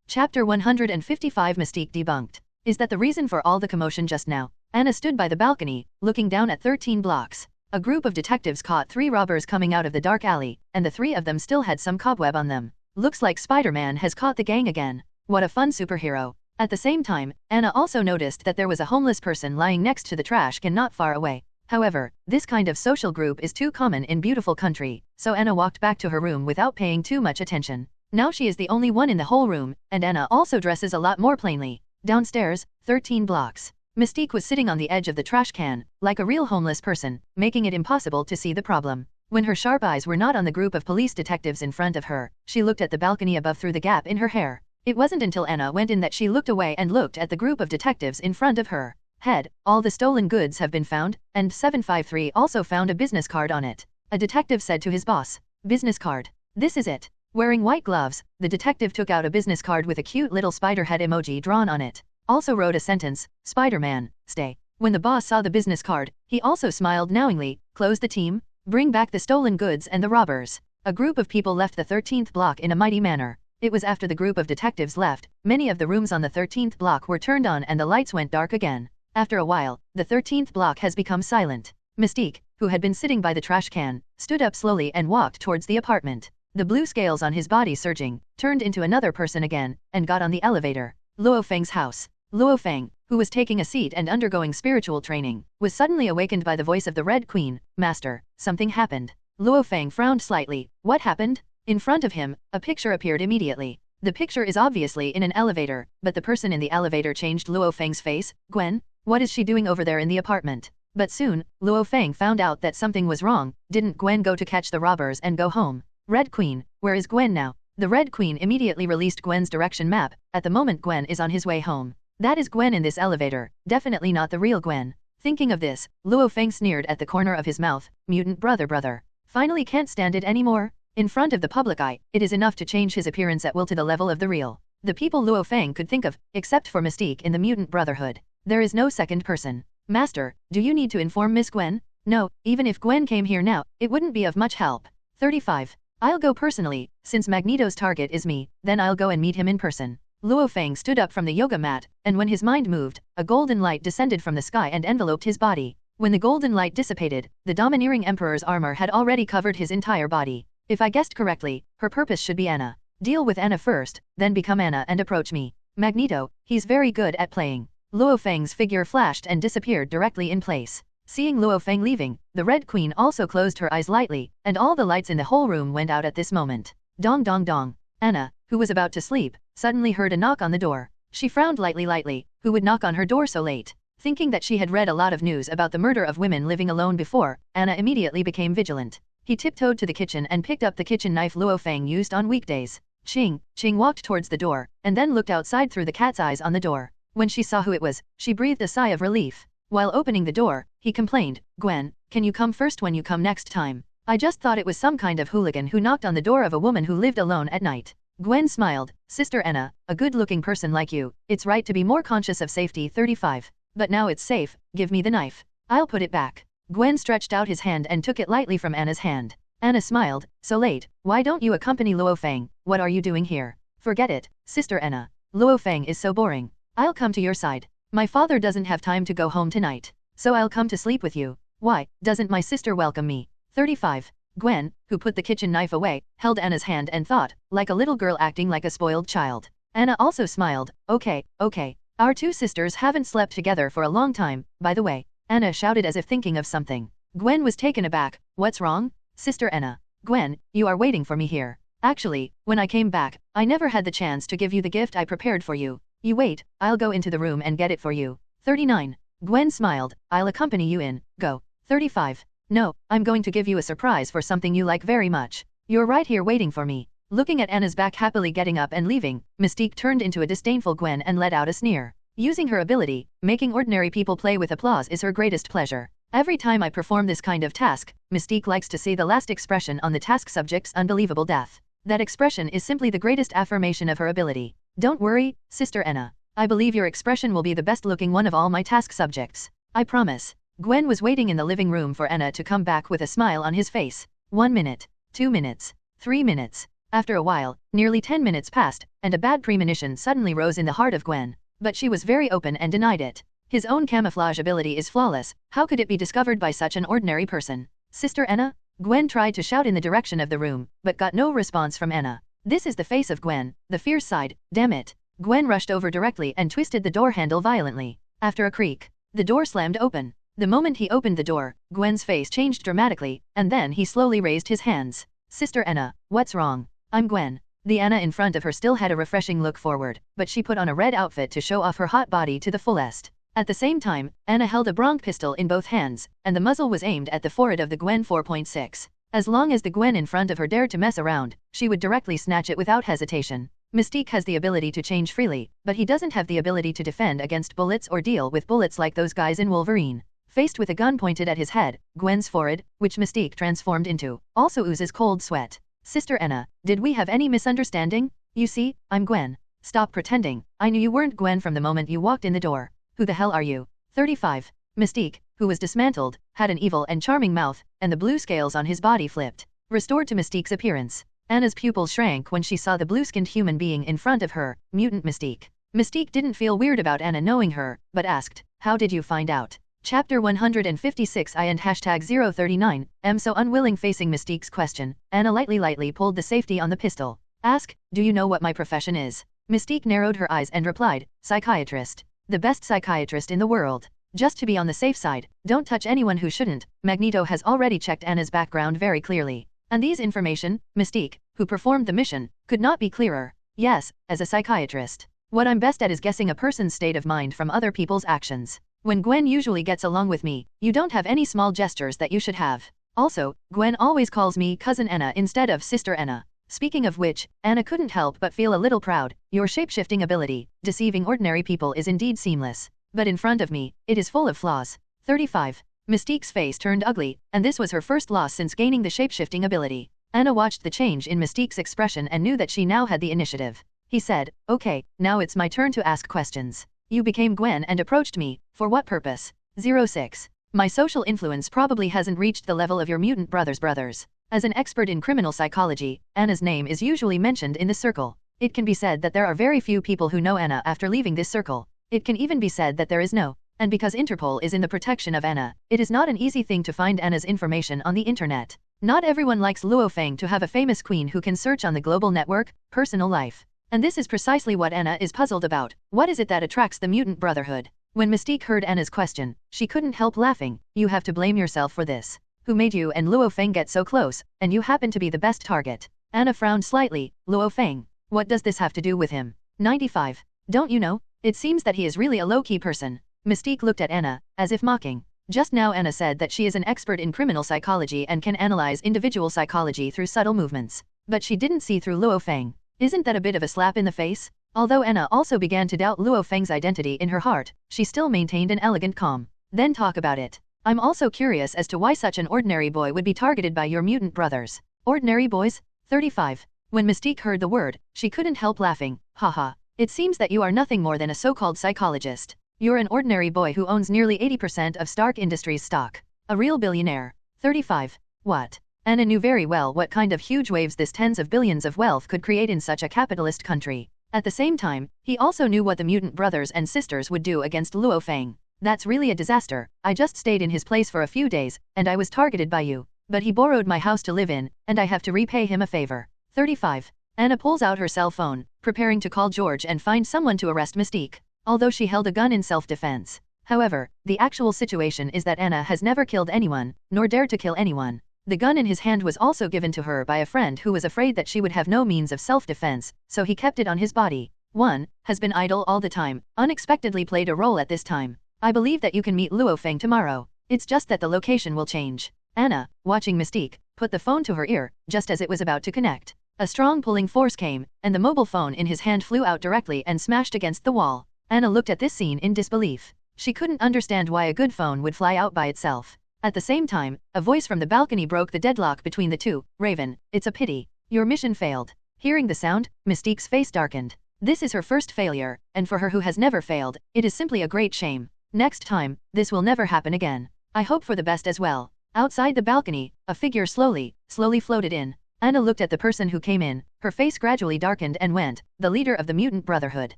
B: Chapter 155 Mystique debunked. Is that the reason for all the commotion just now? Anna stood by the balcony, looking down at 13 blocks. A group of detectives caught 3 robbers coming out of the dark alley, and the 3 of them still had some cobweb on them. Looks like Spider-Man has caught the gang again. What a fun superhero. At the same time, Anna also noticed that there was a homeless person lying next to the trash can not far away. However, this kind of social group is too common in beautiful country, so Anna walked back to her room without paying too much attention. Now she is the only one in the whole room, and Anna also dresses a lot more plainly. Downstairs, 13 blocks. Mystique was sitting on the edge of the trash can, like a real homeless person, making it impossible to see the problem. When her sharp eyes were not on the group of police detectives in front of her, she looked at the balcony above through the gap in her hair. It wasn't until Anna went in that she looked away and looked at the group of detectives in front of her. Head, all the stolen goods have been found, and 753 also found a business card on it. A detective said to his boss, "Business card. This is it." Wearing white gloves, the detective took out a business card with a cute little spider head emoji drawn on it. Also wrote a sentence, "Spider-Man, stay." When the boss saw the business card, he also smiled knowingly. "Close the team, bring back the stolen goods and the robbers." A group of people left the 13th block in a mighty manner. It was after the group of detectives left, many of the rooms on the 13th block were turned on and the lights went dark again. After a while, the 13th block has become silent. Mystique, who had been sitting by the trash can, stood up slowly and walked towards the apartment. The blue scales on his body surging, turned into another person again, and got on the elevator. Luo Feng's house. Luo Feng, who was taking a seat and undergoing spiritual training, was suddenly awakened by the voice of the Red Queen. "Master, something happened." Luo Feng frowned slightly. "What happened?" In front of him, a picture appeared immediately. The picture is obviously in an elevator, but the person in the elevator changed Luo Feng's face. "Gwen? What is she doing over there in the apartment?" But soon, Luo Feng found out that something was wrong. Didn't Gwen go to catch the robbers and go home? Red Queen, where is Gwen now? The Red Queen immediately released Gwen's direction map. At the moment Gwen is on his way home. That is Gwen in this elevator, definitely not the real Gwen. Thinking of this, Luo Feng sneered at the corner of his mouth. Mutant brother. Finally can't stand it anymore? In front of the public eye, it is enough to change his appearance at will to the level of the real. The people Luo Feng could think of, except for Mystique in the Mutant Brotherhood. There is no second person. "Master, do you need to inform Miss Gwen?" "No, even if Gwen came here now, it wouldn't be of much help." 35. "I'll go personally, since Magneto's target is me, then I'll go and meet him in person." Luo Feng stood up from the yoga mat, and when his mind moved, a golden light descended from the sky and enveloped his body. When the golden light dissipated, the domineering emperor's armor had already covered his entire body. If I guessed correctly, her purpose should be Anna. Deal with Anna first, then become Anna and approach me. Magneto, he's very good at playing. Luo Feng's figure flashed and disappeared directly in place. Seeing Luo Feng leaving, the Red Queen also closed her eyes lightly, and all the lights in the whole room went out at this moment. Dong dong dong. Anna, who was about to sleep, suddenly heard a knock on the door. She frowned lightly, who would knock on her door so late? Thinking that she had read a lot of news about the murder of women living alone before, Anna immediately became vigilant. He tiptoed to the kitchen and picked up the kitchen knife Luo Feng used on weekdays. Ching walked towards the door, and then looked outside through the cat's eyes on the door. When she saw who it was, she breathed a sigh of relief. While opening the door, he complained, "Gwen, can you come first when you come next time? I just thought it was some kind of hooligan who knocked on the door of a woman who lived alone at night." Gwen smiled, "Sister Anna, a good-looking person like you, it's right to be more conscious of safety. 35. But now it's safe, give me the knife. I'll put it back." Gwen stretched out his hand and took it lightly from Anna's hand. Anna smiled, "So late, why don't you accompany Luo Feng? What are you doing here?" "Forget it, Sister Anna. Luo Feng is so boring. I'll come to your side. My father doesn't have time to go home tonight, so I'll come to sleep with you. Why, doesn't my sister welcome me?" 35. Gwen, who put the kitchen knife away, held Anna's hand and thought, like a little girl acting like a spoiled child. Anna also smiled, Okay. Our two sisters haven't slept together for a long time, by the way," Anna shouted as if thinking of something. Gwen was taken aback. "What's wrong? Sister Anna." "Gwen, you are waiting for me here. Actually, when I came back, I never had the chance to give you the gift I prepared for you. You wait, I'll go into the room and get it for you." 39. Gwen smiled, "I'll accompany you in, go." 35. "No, I'm going to give you a surprise for something you like very much. You're right here waiting for me." Looking at Anna's back happily getting up and leaving, Mystique turned into a disdainful Gwen and let out a sneer. Using her ability, making ordinary people play with applause is her greatest pleasure. "Every time I perform this kind of task, Mystique likes to see the last expression on the task subject's unbelievable death. That expression is simply the greatest affirmation of her ability. Don't worry, Sister Anna. I believe your expression will be the best looking one of all my task subjects. I promise." Gwen was waiting in the living room for Anna to come back with a smile on his face. 1 minute, 2 minutes, 3 minutes. After a while, nearly 10 minutes passed, and a bad premonition suddenly rose in the heart of Gwen. But she was very open and denied it. His own camouflage ability is flawless, how could it be discovered by such an ordinary person? "Sister Anna?" Gwen tried to shout in the direction of the room, but got no response from Anna. This is the face of Gwen, the fierce side, damn it. Gwen rushed over directly and twisted the door handle violently. After a creak, the door slammed open. The moment he opened the door, Gwen's face changed dramatically, and then he slowly raised his hands. "Sister Anna, what's wrong? I'm Gwen." The Anna in front of her still had a refreshing look forward, but she put on a red outfit to show off her hot body to the fullest. At the same time, Anna held a bronc pistol in both hands, and the muzzle was aimed at the forehead of the Gwen 4.6. As long as the Gwen in front of her dared to mess around, she would directly snatch it without hesitation. Mystique has the ability to change freely, but he doesn't have the ability to defend against bullets or deal with bullets like those guys in Wolverine. Faced with a gun pointed at his head, Gwen's forehead, which Mystique transformed into, also oozes cold sweat. "Sister Anna, did we have any misunderstanding? You see, I'm Gwen. Stop pretending, I knew you weren't Gwen from the moment you walked in the door. Who the hell are you?" 35. Mystique, who was dismantled, had an evil and charming mouth, and the blue scales on his body flipped, restored to Mystique's appearance. Anna's pupils shrank when she saw the blue-skinned human being in front of her, mutant Mystique. Mystique didn't feel weird about Anna knowing her, but asked, "How did you find out?" Chapter 156 I and #039, am so unwilling. Facing Mystique's question, Anna lightly pulled the safety on the pistol. "Ask, do you know what my profession is?" Mystique narrowed her eyes and replied, "Psychiatrist. The best psychiatrist in the world. Just to be on the safe side, don't touch anyone who shouldn't." Magneto has already checked Anna's background very clearly. And these information, Mystique, who performed the mission, could not be clearer. "Yes, as a psychiatrist. What I'm best at is guessing a person's state of mind from other people's actions. When Gwen usually gets along with me, you don't have any small gestures that you should have. Also, Gwen always calls me Cousin Anna instead of Sister Anna." Speaking of which, Anna couldn't help but feel a little proud. "Your shape-shifting ability, deceiving ordinary people, is indeed seamless. But in front of me, it is full of flaws." 35. Mystique's face turned ugly, and this was her first loss since gaining the shape-shifting ability. Anna watched the change in Mystique's expression and knew that she now had the initiative. He said, "Okay, now it's my turn to ask questions. You became Gwen and approached me, for what purpose?" 06. My social influence probably hasn't reached the level of your mutant brothers. As an expert in criminal psychology, Anna's name is usually mentioned in the circle. It can be said that there are very few people who know Anna after leaving this circle. It can even be said that there is no. And because Interpol is in the protection of Anna, it is not an easy thing to find Anna's information on the internet. Not everyone likes Luo Feng to have a famous queen who can search on the global network, personal life. And this is precisely what Anna is puzzled about. What is it that attracts the mutant brotherhood? When Mystique heard Anna's question, she couldn't help laughing. You have to blame yourself for this. Who made you and Luo Feng get so close, and you happen to be the best target? Anna frowned slightly. Luo Feng. What does this have to do with him? 95. Don't you know? It seems that he is really a low-key person. Mystique looked at Anna, as if mocking. Just now Anna said that she is an expert in criminal psychology and can analyze individual psychology through subtle movements. But she didn't see through Luo Feng. Isn't that a bit of a slap in the face? Although Anna also began to doubt Luo Feng's identity in her heart, she still maintained an elegant calm. Then talk about it. I'm also curious as to why such an ordinary boy would be targeted by your mutant brothers. Ordinary boys? 35. When Mystique heard the word, she couldn't help laughing. Haha. It seems that you are nothing more than a so-called psychologist. You're an ordinary boy who owns nearly 80% of Stark Industries stock. A real billionaire. 35. What? Anna knew very well what kind of huge waves this tens of billions of wealth could create in such a capitalist country. At the same time, he also knew what the mutant brothers and sisters would do against Luo Feng. That's really a disaster. I just stayed in his place for a few days, and I was targeted by you. But he borrowed my house to live in, and I have to repay him a favor. 35. Anna pulls out her cell phone, preparing to call George and find someone to arrest Mystique. Although she held a gun in self-defense. However, the actual situation is that Anna has never killed anyone, nor dared to kill anyone. The gun in his hand was also given to her by a friend who was afraid that she would have no means of self-defense, so he kept it on his body. 1. Has been idle all the time, unexpectedly played a role at this time. I believe that you can meet Luo Feng tomorrow. It's just that the location will change. Anna, watching Mystique, put the phone to her ear, just as it was about to connect. A strong pulling force came, and the mobile phone in his hand flew out directly and smashed against the wall. Anna looked at this scene in disbelief. She couldn't understand why a good phone would fly out by itself. At the same time, a voice from the balcony broke the deadlock between the two. Raven, it's a pity. Your mission failed. Hearing the sound, Mystique's face darkened. This is her first failure, and for her who has never failed, it is simply a great shame. Next time, this will never happen again. I hope for the best as well. Outside the balcony, a figure slowly floated in. Anna looked at the person who came in, her face gradually darkened and went, the leader of the Mutant Brotherhood.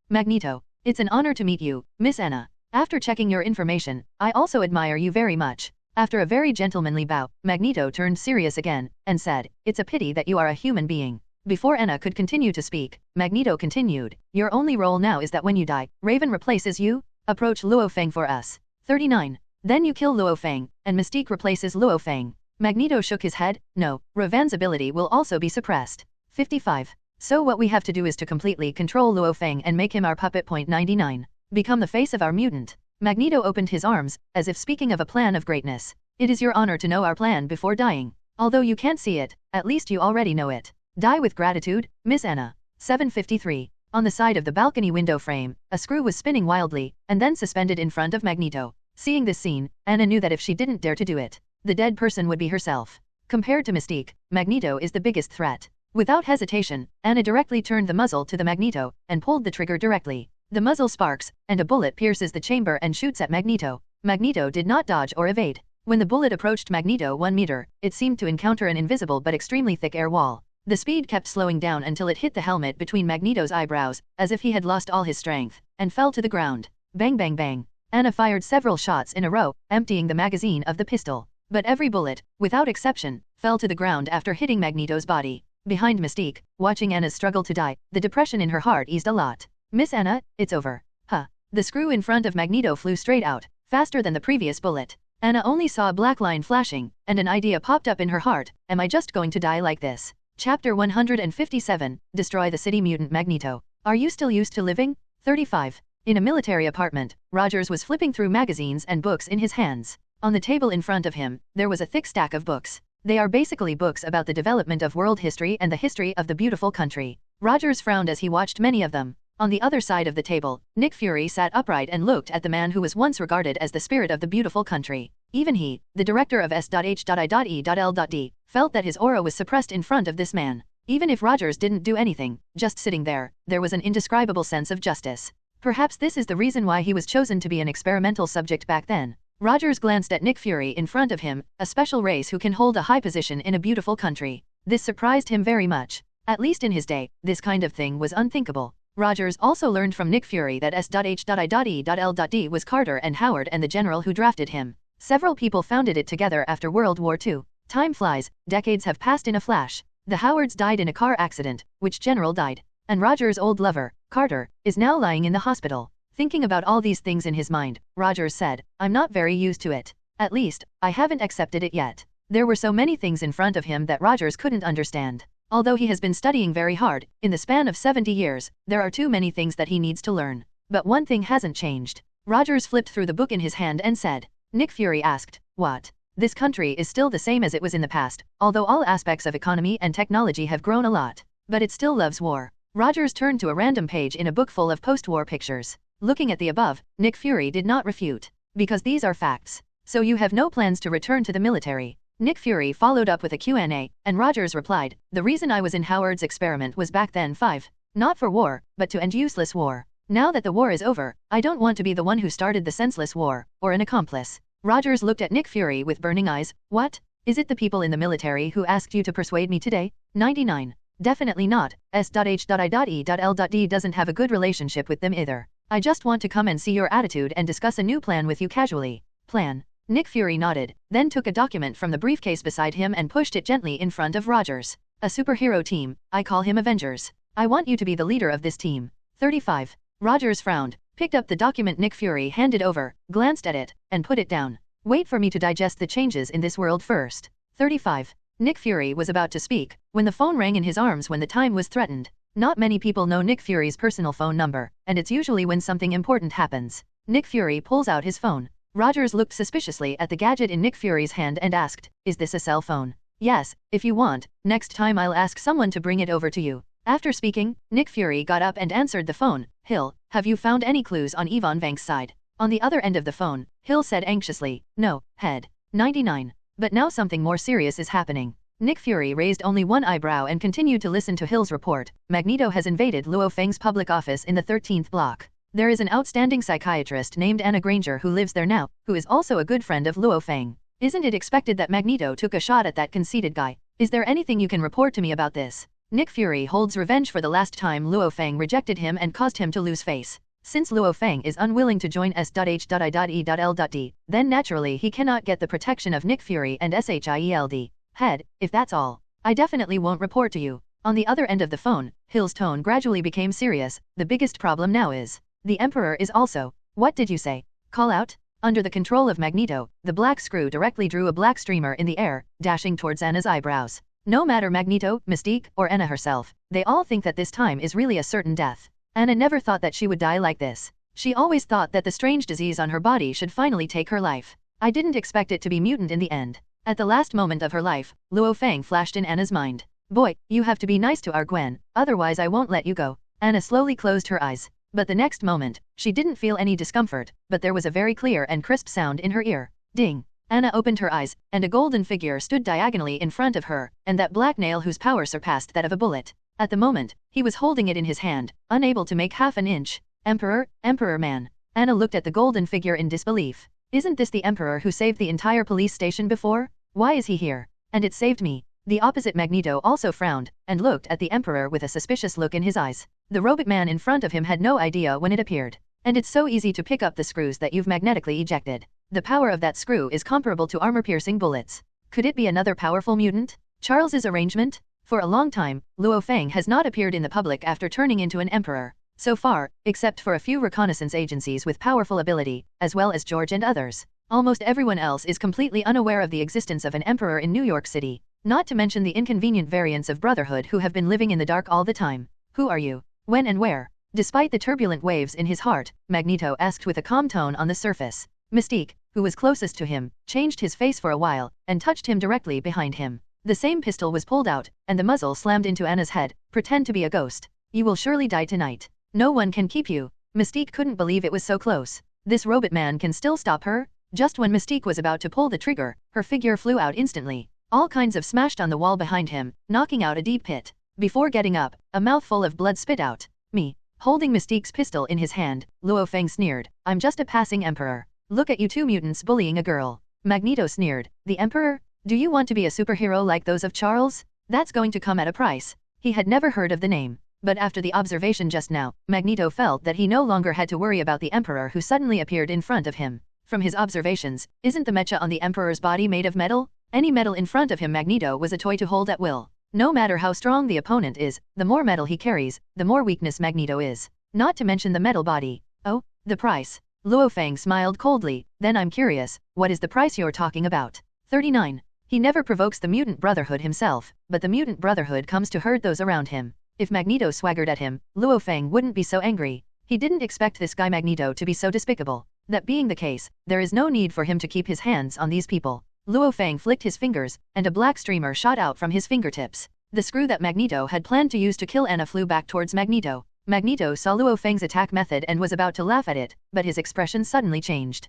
B: Magneto. It's an honor to meet you, Miss Anna. After checking your information, I also admire you very much. After a very gentlemanly bow, Magneto turned serious again, and said, it's a pity that you are a human being. Before Anna could continue to speak, Magneto continued, your only role now is that when you die, Raven replaces you? Approach Luo Feng for us. 39. Then you kill Luo Feng, and Mystique replaces Luo Feng. Magneto shook his head, no, Raven's ability will also be suppressed. 55. So what we have to do is to completely control Luo Feng and make him our puppet. 99. Become the face of our mutant. Magneto opened his arms, as if speaking of a plan of greatness. It is your honor to know our plan before dying. Although you can't see it, at least you already know it. Die with gratitude, Miss Anna. 753. On the side of the balcony window frame, a screw was spinning wildly, and then suspended in front of Magneto. Seeing this scene, Anna knew that if she didn't dare to do it, the dead person would be herself. Compared to Mystique, Magneto is the biggest threat. Without hesitation, Anna directly turned the muzzle to the Magneto, and pulled the trigger directly. The muzzle sparks, and a bullet pierces the chamber and shoots at Magneto. Magneto did not dodge or evade. When the bullet approached Magneto 1 meter, it seemed to encounter an invisible but extremely thick air wall. The speed kept slowing down until it hit the helmet between Magneto's eyebrows, as if he had lost all his strength, and fell to the ground. Bang bang bang. Anna fired several shots in a row, emptying the magazine of the pistol. But every bullet, without exception, fell to the ground after hitting Magneto's body. Behind Mystique, watching Anna's struggle to die, the depression in her heart eased a lot. Miss Anna, it's over. Huh. The screw in front of Magneto flew straight out, faster than the previous bullet. Anna only saw a black line flashing, and an idea popped up in her heart, am I just going to die like this? Chapter 157, Destroy the City. Mutant Magneto. Are you still used to living? 35. In a military apartment, Rogers was flipping through magazines and books in his hands. On the table in front of him, there was a thick stack of books. They are basically books about the development of world history and the history of the beautiful country. Rogers frowned as he watched many of them. On the other side of the table, Nick Fury sat upright and looked at the man who was once regarded as the spirit of the beautiful country. Even he, the director of S.H.I.E.L.D., felt that his aura was suppressed in front of this man. Even if Rogers didn't do anything, just sitting there was an indescribable sense of justice. Perhaps this is the reason why he was chosen to be an experimental subject back then. Rogers glanced at Nick Fury in front of him, a special race who can hold a high position in a beautiful country. This surprised him very much. At least in his day, this kind of thing was unthinkable. Rogers also learned from Nick Fury that S.H.I.E.L.D. was Carter and Howard and the general who drafted him. Several people founded it together after World War II. Time flies, decades have passed in a flash. The Howards died in a car accident, which general died. And Rogers' old lover, Carter, is now lying in the hospital. Thinking about all these things in his mind, Rogers said, I'm not very used to it. At least, I haven't accepted it yet. There were so many things in front of him that Rogers couldn't understand. Although he has been studying very hard, in the span of 70 years, there are too many things that he needs to learn. But one thing hasn't changed. Rogers flipped through the book in his hand and said. Nick Fury asked, what? This country is still the same as it was in the past, although all aspects of economy and technology have grown a lot. But it still loves war. Rogers turned to a random page in a book full of post-war pictures. Looking at the above, Nick Fury did not refute. Because these are facts. So you have no plans to return to the military? Nick Fury followed up with a Q&A, and Rogers replied, the reason I was in Howard's experiment was back then 5. Not for war, but to end useless war. Now that the war is over, I don't want to be the one who started the senseless war, or an accomplice. Rogers looked at Nick Fury with burning eyes. What? Is it the people in the military who asked you to persuade me today? 99. Definitely not. S.H.I.E.L.D. doesn't have a good relationship with them either. I just want to come and see your attitude and discuss a new plan with you casually. Plan. Nick Fury nodded, then took a document from the briefcase beside him and pushed it gently in front of Rogers. A superhero team, I call him Avengers. I want you to be the leader of this team. 35. Rogers frowned, picked up the document Nick Fury handed over, glanced at it, and put it down. Wait for me to digest the changes in this world first. 35. Nick Fury was about to speak, when the phone rang in his arms when the time was threatened. Not many people know Nick Fury's personal phone number, and it's usually when something important happens. Nick Fury pulls out his phone. Rogers looked suspiciously at the gadget in Nick Fury's hand and asked, is this a cell phone? Yes, if you want, next time I'll ask someone to bring it over to you. After speaking, Nick Fury got up and answered the phone. Hill, have you found any clues on Yvonne Vank's side? On the other end of the phone, Hill said anxiously, no, head. 99. But now something more serious is happening. Nick Fury raised only one eyebrow and continued to listen to Hill's report. Magneto has invaded Luo Feng's public office in the 13th block. There is an outstanding psychiatrist named Anna Granger who lives there now, who is also a good friend of Luo Feng. Isn't it expected that Magneto took a shot at that conceited guy? Is there anything you can report to me about this? Nick Fury holds revenge for the last time Luo Feng rejected him and caused him to lose face. Since Luo Feng is unwilling to join S.H.I.E.L.D., then naturally he cannot get the protection of Nick Fury and SHIELD. Head, if that's all, I definitely won't report to you. On the other end of the phone, Hill's tone gradually became serious. The biggest problem now is, the Emperor is also, what did you say? Call out? Under the control of Magneto, the black screw directly drew a black streamer in the air, dashing towards Anna's eyebrows. No matter Magneto, Mystique, or Anna herself, they all think that this time is really a certain death. Anna never thought that she would die like this. She always thought that the strange disease on her body should finally take her life. I didn't expect it to be mutant in the end. At the last moment of her life, Luo Feng flashed in Anna's mind. Boy, you have to be nice to our Gwen, otherwise I won't let you go. Anna slowly closed her eyes. But the next moment, she didn't feel any discomfort, but there was a very clear and crisp sound in her ear. Ding! Anna opened her eyes, and a golden figure stood diagonally in front of her, and that black nail whose power surpassed that of a bullet. At the moment, he was holding it in his hand, unable to make half an inch. Emperor, Emperor man. Anna looked at the golden figure in disbelief. Isn't this the Emperor who saved the entire police station before? Why is he here? And it saved me. The opposite Magneto also frowned, and looked at the Emperor with a suspicious look in his eyes. The robot man in front of him had no idea when it appeared. And it's so easy to pick up the screws that you've magnetically ejected. The power of that screw is comparable to armor-piercing bullets. Could it be another powerful mutant? Charles's arrangement? For a long time, Luo Feng has not appeared in the public after turning into an emperor. So far, except for a few reconnaissance agencies with powerful ability, as well as George and others. Almost everyone else is completely unaware of the existence of an emperor in New York City. Not to mention the inconvenient variants of Brotherhood who have been living in the dark all the time. Who are you? When and where? Despite the turbulent waves in his heart, Magneto asked with a calm tone on the surface. Mystique, who was closest to him, changed his face for a while, and touched him directly behind him. The same pistol was pulled out, and the muzzle slammed into Anna's head. Pretend to be a ghost. You will surely die tonight. No one can keep you. Mystique couldn't believe it was so close. This robot man can still stop her? Just when Mystique was about to pull the trigger, her figure flew out instantly. All kinds of smashed on the wall behind him, knocking out a deep pit. Before getting up, a mouthful of blood spit out. Me. Holding Mystique's pistol in his hand, Luo Feng sneered. I'm just a passing emperor. Look at you two mutants bullying a girl. Magneto sneered. The Emperor? Do you want to be a superhero like those of Charles? That's going to come at a price. He had never heard of the name. But after the observation just now, Magneto felt that he no longer had to worry about the Emperor who suddenly appeared in front of him. From his observations, isn't the mecha on the Emperor's body made of metal? Any metal in front of him Magneto was a toy to hold at will. No matter how strong the opponent is, the more metal he carries, the more weakness Magneto is. Not to mention the metal body. Oh, The price. Luo Feng smiled coldly, then I'm curious, what is the price you're talking about? 39. He never provokes the Mutant Brotherhood himself, but the Mutant Brotherhood comes to hurt those around him. If Magneto swaggered at him, Luo Feng wouldn't be so angry. He didn't expect this guy Magneto to be so despicable. That being the case, there is no need for him to keep his hands on these people. Luo Feng flicked his fingers, and a black streamer shot out from his fingertips. The screw that Magneto had planned to use to kill Anna flew back towards Magneto. Magneto saw Luo Feng's attack method and was about to laugh at it, but his expression suddenly changed.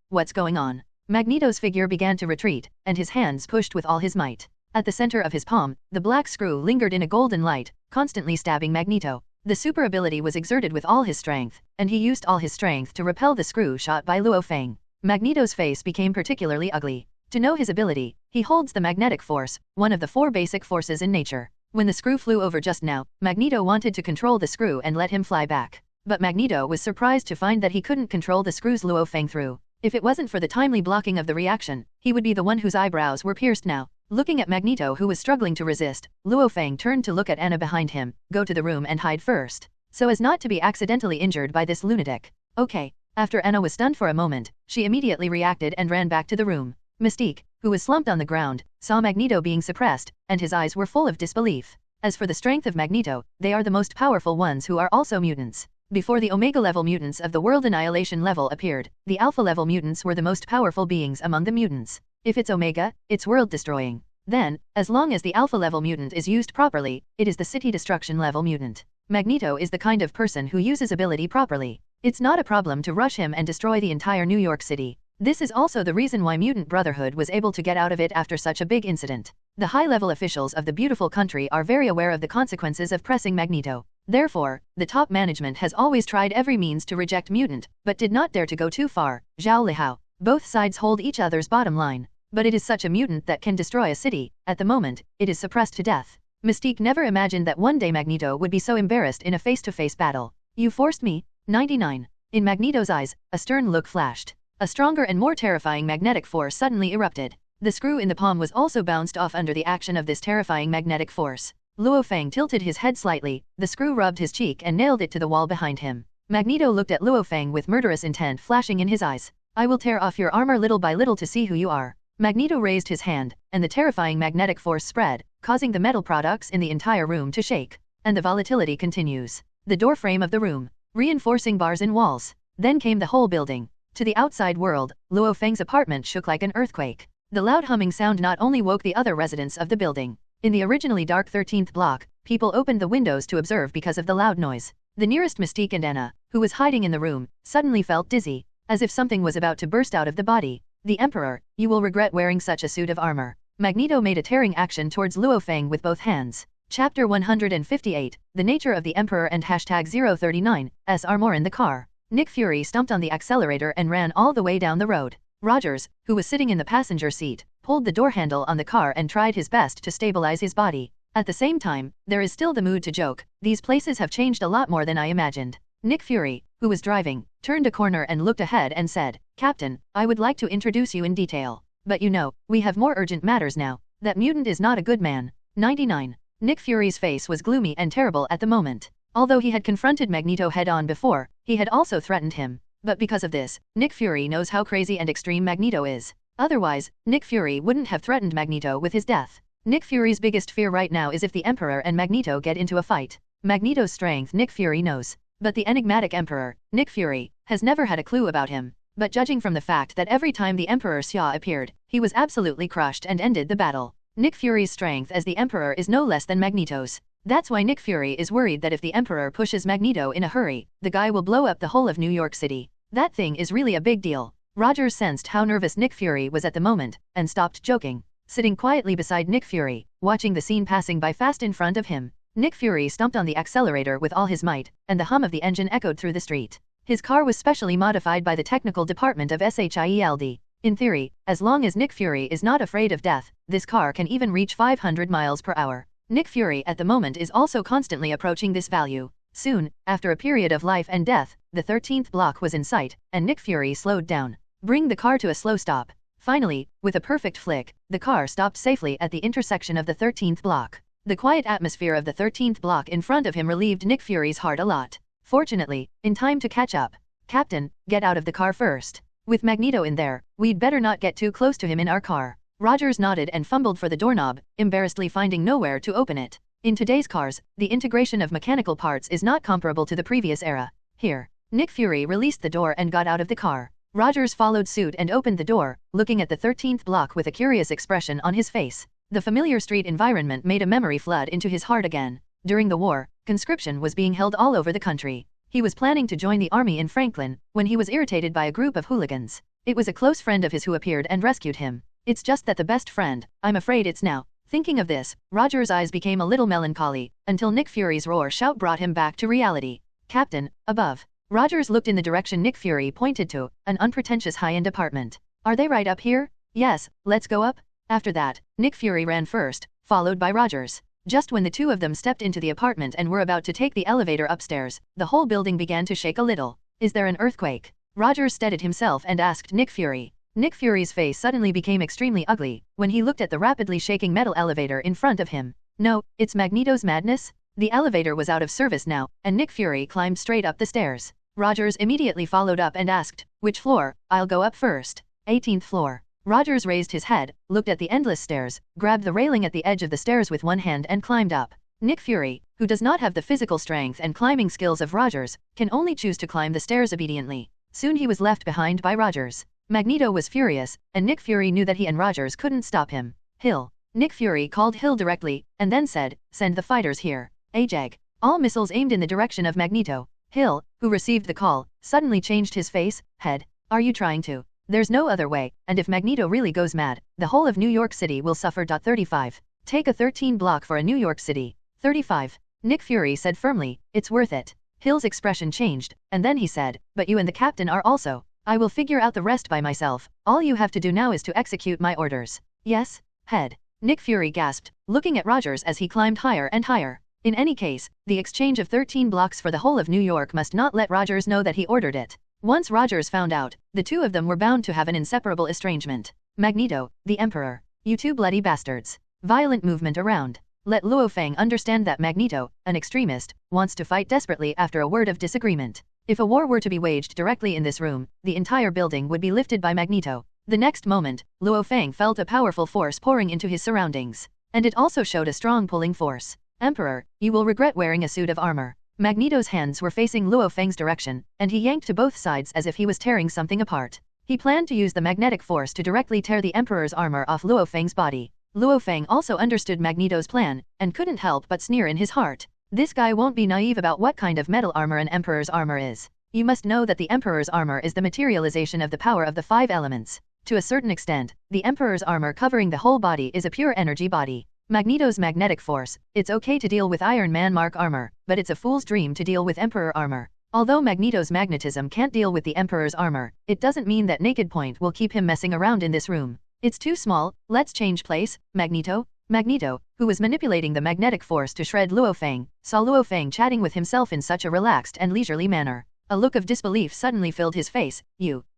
B: What's going on? Magneto's figure began to retreat, and his hands pushed with all his might. At the center of his palm, the black screw lingered in a golden light, constantly stabbing Magneto. The super ability was exerted with all his strength, and he used all his strength to repel the screw shot by Luo Feng. Magneto's face became particularly ugly. To know his ability, he holds the magnetic force, one of the 4 basic forces in nature. When the screw flew over just now, Magneto wanted to control the screw and let him fly back. But Magneto was surprised to find that he couldn't control the screws Luo Feng threw. If it wasn't for the timely blocking of the reaction, he would be the one whose eyebrows were pierced now. Looking at Magneto who was struggling to resist, Luo Feng turned to look at Anna behind him, go to the room and hide first, so as not to be accidentally injured by this lunatic. Okay. After Anna was stunned for a moment, she immediately reacted and ran back to the room. Mystique, who was slumped on the ground, saw Magneto being suppressed, and his eyes were full of disbelief. As for the strength of Magneto, they are the most powerful ones who are also mutants. Before the Omega-level mutants of the World Annihilation level appeared, the Alpha-level mutants were the most powerful beings among the mutants. If it's Omega, it's world-destroying. Then, as long as the Alpha-level mutant is used properly, it is the city destruction-level mutant. Magneto is the kind of person who uses ability properly. It's not a problem to rush him and destroy the entire New York City. This is also the reason why Mutant Brotherhood was able to get out of it after such a big incident. The high-level officials of the beautiful country are very aware of the consequences of pressing Magneto. Therefore, the top management has always tried every means to reject Mutant, but did not dare to go too far. Zhao Lihao. Both sides hold each other's bottom line. But it is such a mutant that can destroy a city. At the moment, it is suppressed to death. Mystique never imagined that one day Magneto would be so embarrassed in a face-to-face battle. You forced me? 99. In Magneto's eyes, a stern look flashed. A stronger and more terrifying magnetic force suddenly erupted. The screw in the palm was also bounced off under the action of this terrifying magnetic force. Luo Feng tilted his head slightly, the screw rubbed his cheek and nailed it to the wall behind him. Magneto looked at Luo Feng with murderous intent flashing in his eyes. I will tear off your armor little by little to see who you are. Magneto raised his hand, and the terrifying magnetic force spread, causing the metal products in the entire room to shake. And the volatility continues. The door frame of the room, reinforcing bars in walls. Then came the whole building. To the outside world, Luo Feng's apartment shook like an earthquake. The loud humming sound not only woke the other residents of the building. In the originally dark 13th block, people opened the windows to observe because of the loud noise. The nearest Mystique and Anna, who was hiding in the room, suddenly felt dizzy, as if something was about to burst out of the body. The Emperor, you will regret wearing such a suit of armor. Magneto made a tearing action towards Luo Feng with both hands. Chapter 158, The Nature of the Emperor and #039, are more in the car. Nick Fury stumped on the accelerator and ran all the way down the road. Rogers, who was sitting in the passenger seat, pulled the door handle on the car and tried his best to stabilize his body. At the same time, there is still the mood to joke. These places have changed a lot more than I imagined. Nick Fury, who was driving, turned a corner and looked ahead and said, Captain, I would like to introduce you in detail. But you know, we have more urgent matters now. That mutant is not a good man. 99. Nick Fury's face was gloomy and terrible at the moment. Although he had confronted Magneto head-on before, he had also threatened him. But because of this, Nick Fury knows how crazy and extreme Magneto is. Otherwise, Nick Fury wouldn't have threatened Magneto with his death. Nick Fury's biggest fear right now is if the Emperor and Magneto get into a fight. Magneto's strength Nick Fury knows. But the enigmatic Emperor, Nick Fury, has never had a clue about him. But judging from the fact that every time the Emperor Xia appeared, he was absolutely crushed and ended the battle. Nick Fury's strength as the Emperor is no less than Magneto's. That's why Nick Fury is worried that if the Emperor pushes Magneto in a hurry, the guy will blow up the whole of New York City. That thing is really a big deal. Rogers sensed how nervous Nick Fury was at the moment, and stopped joking. Sitting quietly beside Nick Fury, watching the scene passing by fast in front of him, Nick Fury stomped on the accelerator with all his might, and the hum of the engine echoed through the street. His car was specially modified by the technical department of SHIELD. In theory, as long as Nick Fury is not afraid of death, this car can even reach 500 miles per hour. Nick Fury at the moment is also constantly approaching this value. Soon, after a period of life and death, the 13th block was in sight, and Nick Fury slowed down. Bring the car to a slow stop. Finally, with a perfect flick, the car stopped safely at the intersection of the 13th block. The quiet atmosphere of the 13th block in front of him relieved Nick Fury's heart a lot. Fortunately, in time to catch up. Captain, get out of the car first. With Magneto in there, we'd better not get too close to him in our car. Rogers nodded and fumbled for the doorknob, embarrassedly finding nowhere to open it. In today's cars, the integration of mechanical parts is not comparable to the previous era. Here. Nick Fury released the door and got out of the car. Rogers followed suit and opened the door, looking at the 13th block with a curious expression on his face. The familiar street environment made a memory flood into his heart again. During the war, conscription was being held all over the country. He was planning to join the army in Franklin, when he was irritated by a group of hooligans. It was a close friend of his who appeared and rescued him. It's just that the best friend, I'm afraid it's now. Thinking of this, Rogers' eyes became a little melancholy, until Nick Fury's roar shout brought him back to reality. Captain, above. Rogers looked in the direction Nick Fury pointed to, an unpretentious high-end apartment. Are they right up here? Yes, let's go up. After that, Nick Fury ran first, followed by Rogers. Just when the two of them stepped into the apartment and were about to take the elevator upstairs, the whole building began to shake a little. Is there an earthquake? Rogers steadied himself and asked Nick Fury. Nick Fury's face suddenly became extremely ugly when he looked at the rapidly shaking metal elevator in front of him. No, it's Magneto's madness? The elevator was out of service now, and Nick Fury climbed straight up the stairs. Rogers immediately followed up and asked, which floor? I'll go up first. 18th floor. Rogers raised his head, looked at the endless stairs, grabbed the railing at the edge of the stairs with one hand and climbed up. Nick Fury, who does not have the physical strength and climbing skills of Rogers, can only choose to climb the stairs obediently. Soon he was left behind by Rogers. Magneto was furious, and Nick Fury knew that he and Rogers couldn't stop him. Hill. Nick Fury called Hill directly, and then said, send the fighters here. Ajag. All missiles aimed in the direction of Magneto. Hill, who received the call, suddenly changed his face. Head. Are you trying to? There's no other way, and if Magneto really goes mad, the whole of New York City will suffer. 35. Take a 13 block for a New York City. 35. Nick Fury said firmly, it's worth it. Hill's expression changed, and then he said, but you and the captain are also. I will figure out the rest by myself. All you have to do now is to execute my orders. Yes? Head. Nick Fury gasped, looking at Rogers as he climbed higher and higher. In any case, the exchange of 13 blocks for the whole of New York must not let Rogers know that he ordered it. Once Rogers found out, the two of them were bound to have an inseparable estrangement. Magneto, the Emperor. You two bloody bastards. Violent movement around. Let Luo Feng understand that Magneto, an extremist, wants to fight desperately after a word of disagreement. If a war were to be waged directly in this room, the entire building would be lifted by Magneto. The next moment, Luo Feng felt a powerful force pouring into his surroundings. And it also showed a strong pulling force. Emperor, you will regret wearing a suit of armor. Magneto's hands were facing Luo Feng's direction, and he yanked to both sides as if he was tearing something apart. He planned to use the magnetic force to directly tear the Emperor's armor off Luo Feng's body. Luo Feng also understood Magneto's plan, and couldn't help but sneer in his heart. This guy won't be naive about what kind of metal armor an Emperor's armor is. You must know that the Emperor's armor is the materialization of the power of the 5 elements. To a certain extent, the Emperor's armor covering the whole body is a pure energy body. Magneto's magnetic force, it's okay to deal with Iron Man Mark armor, but it's a fool's dream to deal with Emperor armor. Although Magneto's magnetism can't deal with the Emperor's armor, it doesn't mean that Naked Point will keep him messing around in this room. It's too small, let's change place, Magneto. Magneto, who was manipulating the magnetic force to shred Luo Feng, saw Luo Feng chatting with himself in such a relaxed and leisurely manner. A look of disbelief suddenly filled his face.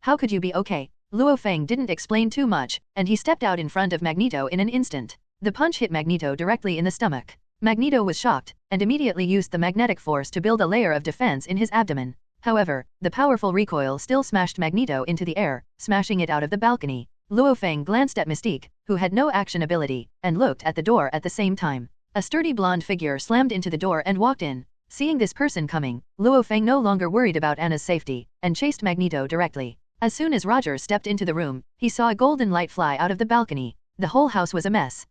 B: How could you be okay? Luo Feng didn't explain too much, and he stepped out in front of Magneto in an instant. The punch hit Magneto directly in the stomach. Magneto was shocked, and immediately used the magnetic force to build a layer of defense in his abdomen. However, the powerful recoil still smashed Magneto into the air, smashing it out of the balcony. Luo Feng glanced at Mystique, who had no action ability, and looked at the door at the same time. A sturdy blonde figure slammed into the door and walked in. Seeing this person coming, Luo Feng no longer worried about Anna's safety, and chased Magneto directly. As soon as Rogers stepped into the room, he saw a golden light fly out of the balcony. The whole house was a mess.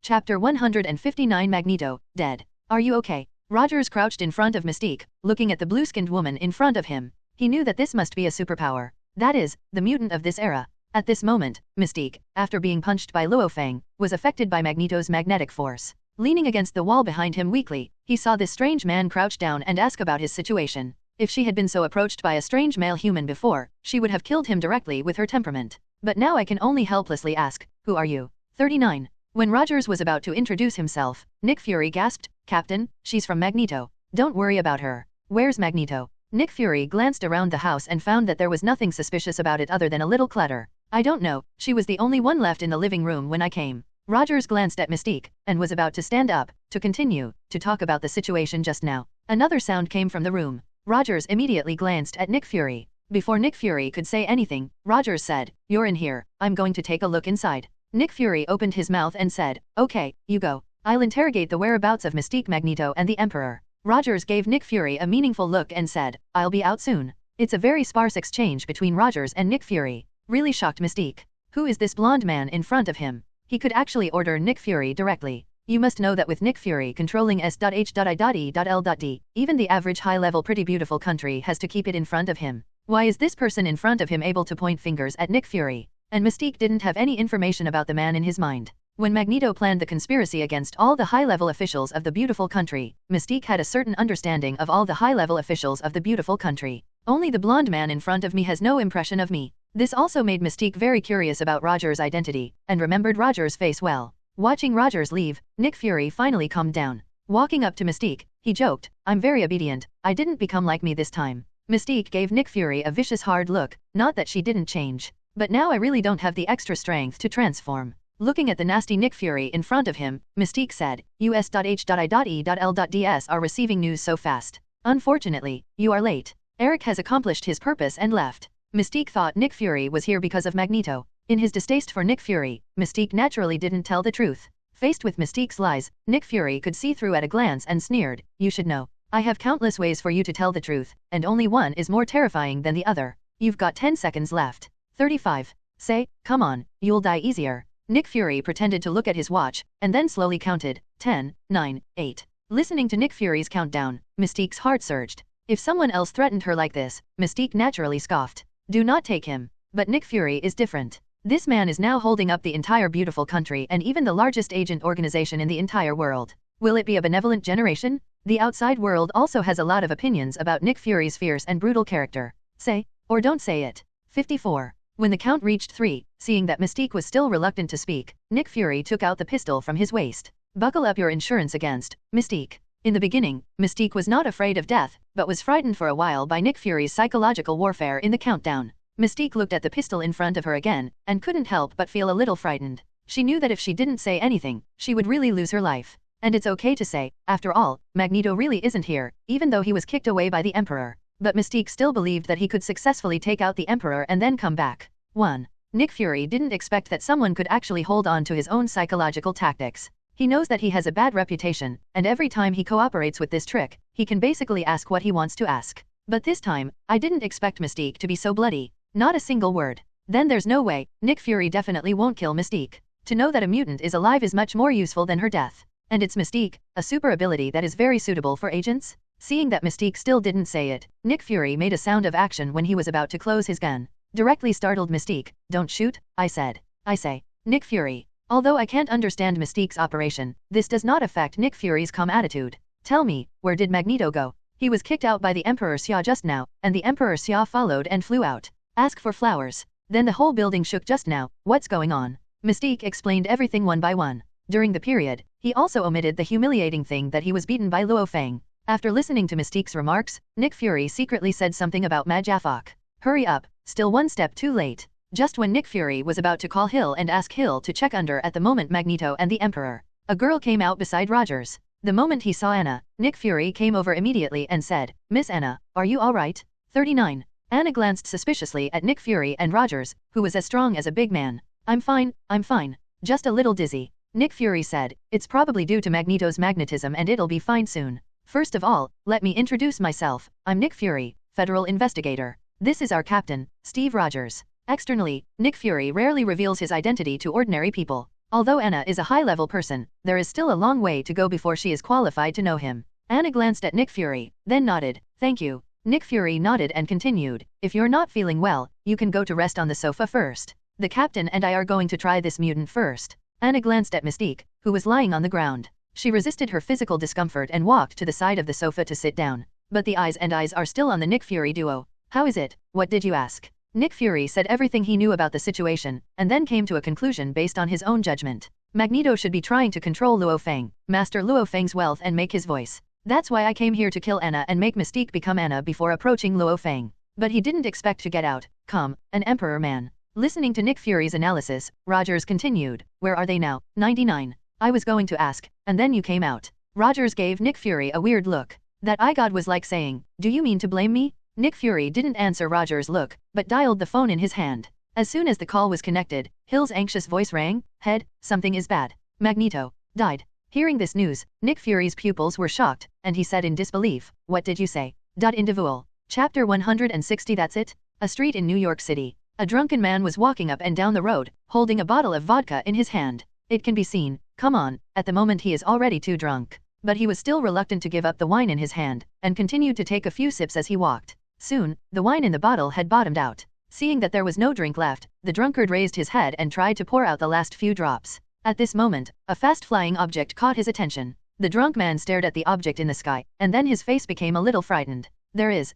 B: Chapter 159 Magneto, dead. Are you okay? Rogers crouched in front of Mystique, looking at the blue-skinned woman in front of him. He knew that this must be a superpower. That is, the mutant of this era. At this moment, Mystique, after being punched by Luo Feng, was affected by Magneto's magnetic force. Leaning against the wall behind him weakly, he saw this strange man crouch down and ask about his situation. If she had been so approached by a strange male human before, she would have killed him directly with her temperament. But now I can only helplessly ask, who are you? 39. When Rogers was about to introduce himself, Nick Fury gasped, Captain, she's from Magneto. Don't worry about her. Where's Magneto? Nick Fury glanced around the house and found that there was nothing suspicious about it other than a little clutter. I don't know, she was the only one left in the living room when I came. Rogers glanced at Mystique, and was about to stand up, to continue, to talk about the situation just now. Another sound came from the room. Rogers immediately glanced at Nick Fury. Before Nick Fury could say anything, Rogers said, "You're in here, I'm going to take a look inside." Nick Fury opened his mouth and said, "Okay, you go. I'll interrogate the whereabouts of Mystique, Magneto and the Emperor." Rogers gave Nick Fury a meaningful look and said, "I'll be out soon." It's a very sparse exchange between Rogers and Nick Fury. Really shocked Mystique. Who is this blonde man in front of him? He could actually order Nick Fury directly. You must know that with Nick Fury controlling S.H.I.E.L.D, even the average high-level pretty beautiful country has to keep it in front of him. Why is this person in front of him able to point fingers at Nick Fury? And Mystique didn't have any information about the man in his mind. When Magneto planned the conspiracy against all the high-level officials of the beautiful country, Mystique had a certain understanding of all the high-level officials of the beautiful country. Only the blonde man in front of me has no impression of me. This also made Mystique very curious about Rogers' identity, and remembered Rogers' face well. Watching Rogers leave, Nick Fury finally calmed down. Walking up to Mystique, he joked, "I'm very obedient, I didn't become like me this time." Mystique gave Nick Fury a vicious hard look, not that she didn't change. But now I really don't have the extra strength to transform. Looking at the nasty Nick Fury in front of him, Mystique said, US.H.I.E.L.Ds are receiving news so fast. Unfortunately, you are late. Eric has accomplished his purpose and left. Mystique thought Nick Fury was here because of Magneto. In his distaste for Nick Fury, Mystique naturally didn't tell the truth. Faced with Mystique's lies, Nick Fury could see through at a glance and sneered, "You should know. I have countless ways for you to tell the truth, and only one is more terrifying than the other. You've got 10 seconds left. 35. Say, come on, you'll die easier." Nick Fury pretended to look at his watch, and then slowly counted, 10, 9, 8. Listening to Nick Fury's countdown, Mystique's heart surged. If someone else threatened her like this, Mystique naturally scoffed. Do not take him. But Nick Fury is different. This man is now holding up the entire beautiful country and even the largest agent organization in the entire world. Will it be a benevolent generation? The outside world also has a lot of opinions about Nick Fury's fierce and brutal character. Say, or don't say it. 54. When the count reached 3, seeing that Mystique was still reluctant to speak, Nick Fury took out the pistol from his waist. Buckle up your insurance against Mystique. In the beginning, Mystique was not afraid of death, but was frightened for a while by Nick Fury's psychological warfare in the countdown. Mystique looked at the pistol in front of her again, and couldn't help but feel a little frightened. She knew that if she didn't say anything, she would really lose her life. And it's okay to say, after all, Magneto really isn't here, even though he was kicked away by the Emperor. But Mystique still believed that he could successfully take out the Emperor and then come back. 1. Nick Fury didn't expect that someone could actually hold on to his own psychological tactics. He knows that he has a bad reputation, and every time he cooperates with this trick, he can basically ask what he wants to ask. But this time, I didn't expect Mystique to be so bloody. Not a single word. Then there's no way, Nick Fury definitely won't kill Mystique. To know that a mutant is alive is much more useful than her death. And it's Mystique, a super ability that is very suitable for agents. Seeing that Mystique still didn't say it, Nick Fury made a sound of action when he was about to close his gun. Directly startled Mystique, "Don't shoot," I said. I say. Nick Fury. Although I can't understand Mystique's operation, this does not affect Nick Fury's calm attitude. Tell me, where did Magneto go? He was kicked out by the Emperor Xia just now, and the Emperor Xia followed and flew out. Ask for flowers. Then the whole building shook just now. What's going on? Mystique explained everything one by one. During the period, he also omitted the humiliating thing that he was beaten by Luo Feng. After listening to Mystique's remarks, Nick Fury secretly said something about Majafok. Hurry up, still one step too late. Just when Nick Fury was about to call Hill and ask Hill to check under at the moment Magneto and the Emperor, a girl came out beside Rogers. The moment he saw Anna, Nick Fury came over immediately and said, "Miss Anna, are you alright?" 39. Anna glanced suspiciously at Nick Fury and Rogers, who was as strong as a big man. I'm fine, just a little dizzy." Nick Fury said, "It's probably due to Magneto's magnetism and it'll be fine soon. First of all, let me introduce myself. I'm Nick Fury, federal investigator. This is our captain, Steve Rogers." Externally, Nick Fury rarely reveals his identity to ordinary people. Although Anna is a high-level person, there is still a long way to go before she is qualified to know him. Anna glanced at Nick Fury, then nodded. "Thank you." Nick Fury nodded and continued, "If you're not feeling well, you can go to rest on the sofa first. The captain and I are going to try this mutant first." Anna glanced at Mystique, who was lying on the ground. She resisted her physical discomfort and walked to the side of the sofa to sit down. But the eyes are still on the Nick Fury duo. "How is it? What did you ask?" Nick Fury said everything he knew about the situation, and then came to a conclusion based on his own judgment. Magneto should be trying to control Luo Feng, master Luo Feng's wealth and make his voice. That's why I came here to kill Anna and make Mystique become Anna before approaching Luo Feng. But he didn't expect to get out, an Emperor man. Listening to Nick Fury's analysis, Rogers continued, "Where are they now?" 99. I was going to ask, and then you came out. Rogers gave Nick Fury a weird look. That eye god was like saying, "Do you mean to blame me?" Nick Fury didn't answer Roger's look, but dialed the phone in his hand. As soon as the call was connected, Hill's anxious voice rang. "Head, something is bad. Magneto died." Hearing this news, Nick Fury's pupils were shocked, and he said in disbelief, "What did you say?" Individual. Chapter 160. That's it? A street in New York City. A drunken man was walking up and down the road, holding a bottle of vodka in his hand. It can be seen, come on, at the moment he is already too drunk. But he was still reluctant to give up the wine in his hand, and continued to take a few sips as he walked. Soon, the wine in the bottle had bottomed out. Seeing that there was no drink left, the drunkard raised his head and tried to pour out the last few drops. At this moment, a fast-flying object caught his attention. The drunk man stared at the object in the sky, and then his face became a little frightened. There is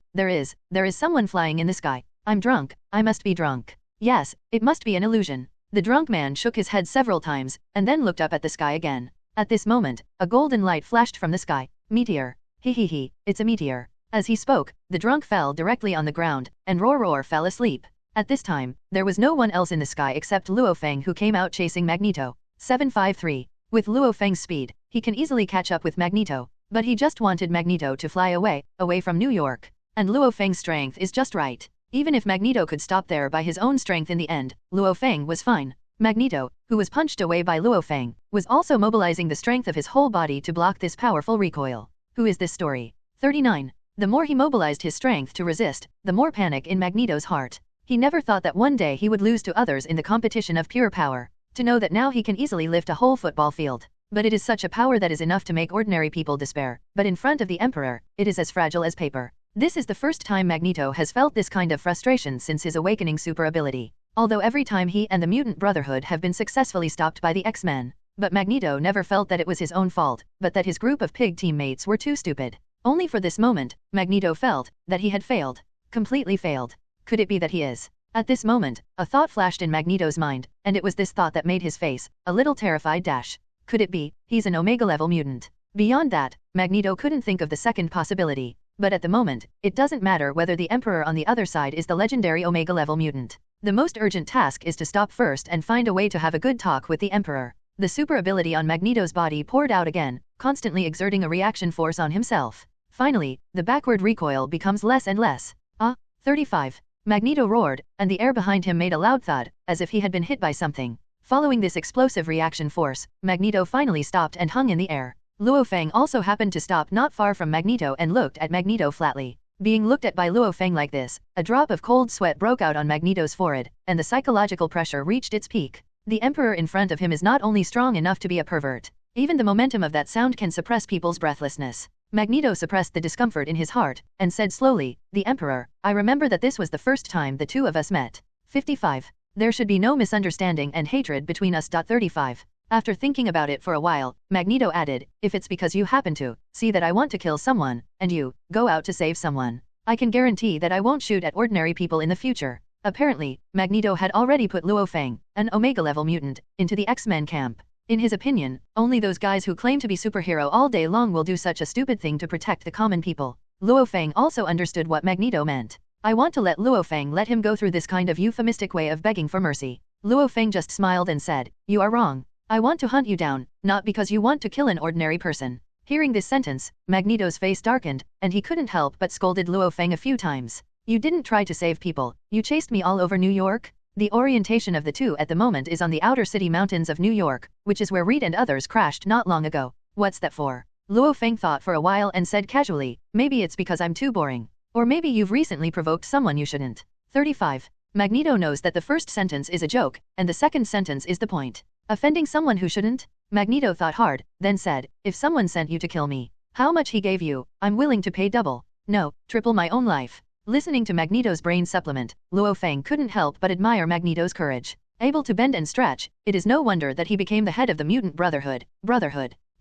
B: someone flying in the sky. I'm drunk, I must be drunk. Yes, it must be an illusion. The drunk man shook his head several times, and then looked up at the sky again. At this moment, a golden light flashed from the sky. Meteor. He, it's a meteor. As he spoke, the drunk fell directly on the ground, and Roar fell asleep. At this time, there was no one else in the sky except Luo Feng, who came out chasing Magneto. 753. With Luo Feng's speed, he can easily catch up with Magneto, but he just wanted Magneto to fly away from New York. And Luo Feng's strength is just right. Even if Magneto could stop there by his own strength in the end, Luo Feng was fine. Magneto, who was punched away by Luo Feng, was also mobilizing the strength of his whole body to block this powerful recoil. Who is this story? 39. The more he mobilized his strength to resist, the more panic in Magneto's heart. He never thought that one day he would lose to others in the competition of pure power. To know that now he can easily lift a whole football field. But it is such a power that is enough to make ordinary people despair, but in front of the Emperor, it is as fragile as paper. This is the first time Magneto has felt this kind of frustration since his awakening super ability. Although every time he and the Mutant Brotherhood have been successfully stopped by the X-Men. But Magneto never felt that it was his own fault, but that his group of pig teammates were too stupid. Only for this moment, Magneto felt that he had failed. Completely failed. Could it be that he is? At this moment, a thought flashed in Magneto's mind, and it was this thought that made his face a little terrified. Could it be, he's an Omega-level mutant? Beyond that, Magneto couldn't think of the second possibility. But at the moment, it doesn't matter whether the Emperor on the other side is the legendary Omega-level mutant. The most urgent task is to stop first and find a way to have a good talk with the Emperor. The super ability on Magneto's body poured out again, constantly exerting a reaction force on himself. Finally, the backward recoil becomes less and less. 35. Magneto roared, and the air behind him made a loud thud, as if he had been hit by something. Following this explosive reaction force, Magneto finally stopped and hung in the air. Luo Feng also happened to stop not far from Magneto and looked at Magneto flatly. Being looked at by Luo Feng like this, a drop of cold sweat broke out on Magneto's forehead, and the psychological pressure reached its peak. The Emperor in front of him is not only strong enough to be a pervert. Even the momentum of that sound can suppress people's breathlessness. Magneto suppressed the discomfort in his heart, and said slowly, "The Emperor, I remember that this was the first time the two of us met." 55. There should be no misunderstanding and hatred between us. 35. After thinking about it for a while, Magneto added, "If it's because you happen to see that I want to kill someone, and you go out to save someone, I can guarantee that I won't shoot at ordinary people in the future." Apparently, Magneto had already put Luo Feng, an Omega-level mutant, into the X-Men camp. In his opinion, only those guys who claim to be superhero all day long will do such a stupid thing to protect the common people. Luo Feng also understood what Magneto meant. I want to let Luo Feng let him go through this kind of euphemistic way of begging for mercy. Luo Feng just smiled and said, "You are wrong. I want to hunt you down, not because you want to kill an ordinary person." Hearing this sentence, Magneto's face darkened, and he couldn't help but scolded Luo Feng a few times. "You didn't try to save people, you chased me all over New York?" The orientation of the two at the moment is on the outer city mountains of New York, which is where Reed and others crashed not long ago. "What's that for?" Luo Feng thought for a while and said casually, "Maybe it's because I'm too boring. Or maybe you've recently provoked someone you shouldn't." 35. Magneto knows that the first sentence is a joke, and the second sentence is the point. Offending someone who shouldn't? Magneto thought hard, then said, "If someone sent you to kill me, how much he gave you, I'm willing to pay double. No, triple my own life." Listening to Magneto's brain supplement, Luo Feng couldn't help but admire Magneto's courage. Able to bend and stretch, it is no wonder that he became the head of the Mutant Brotherhood.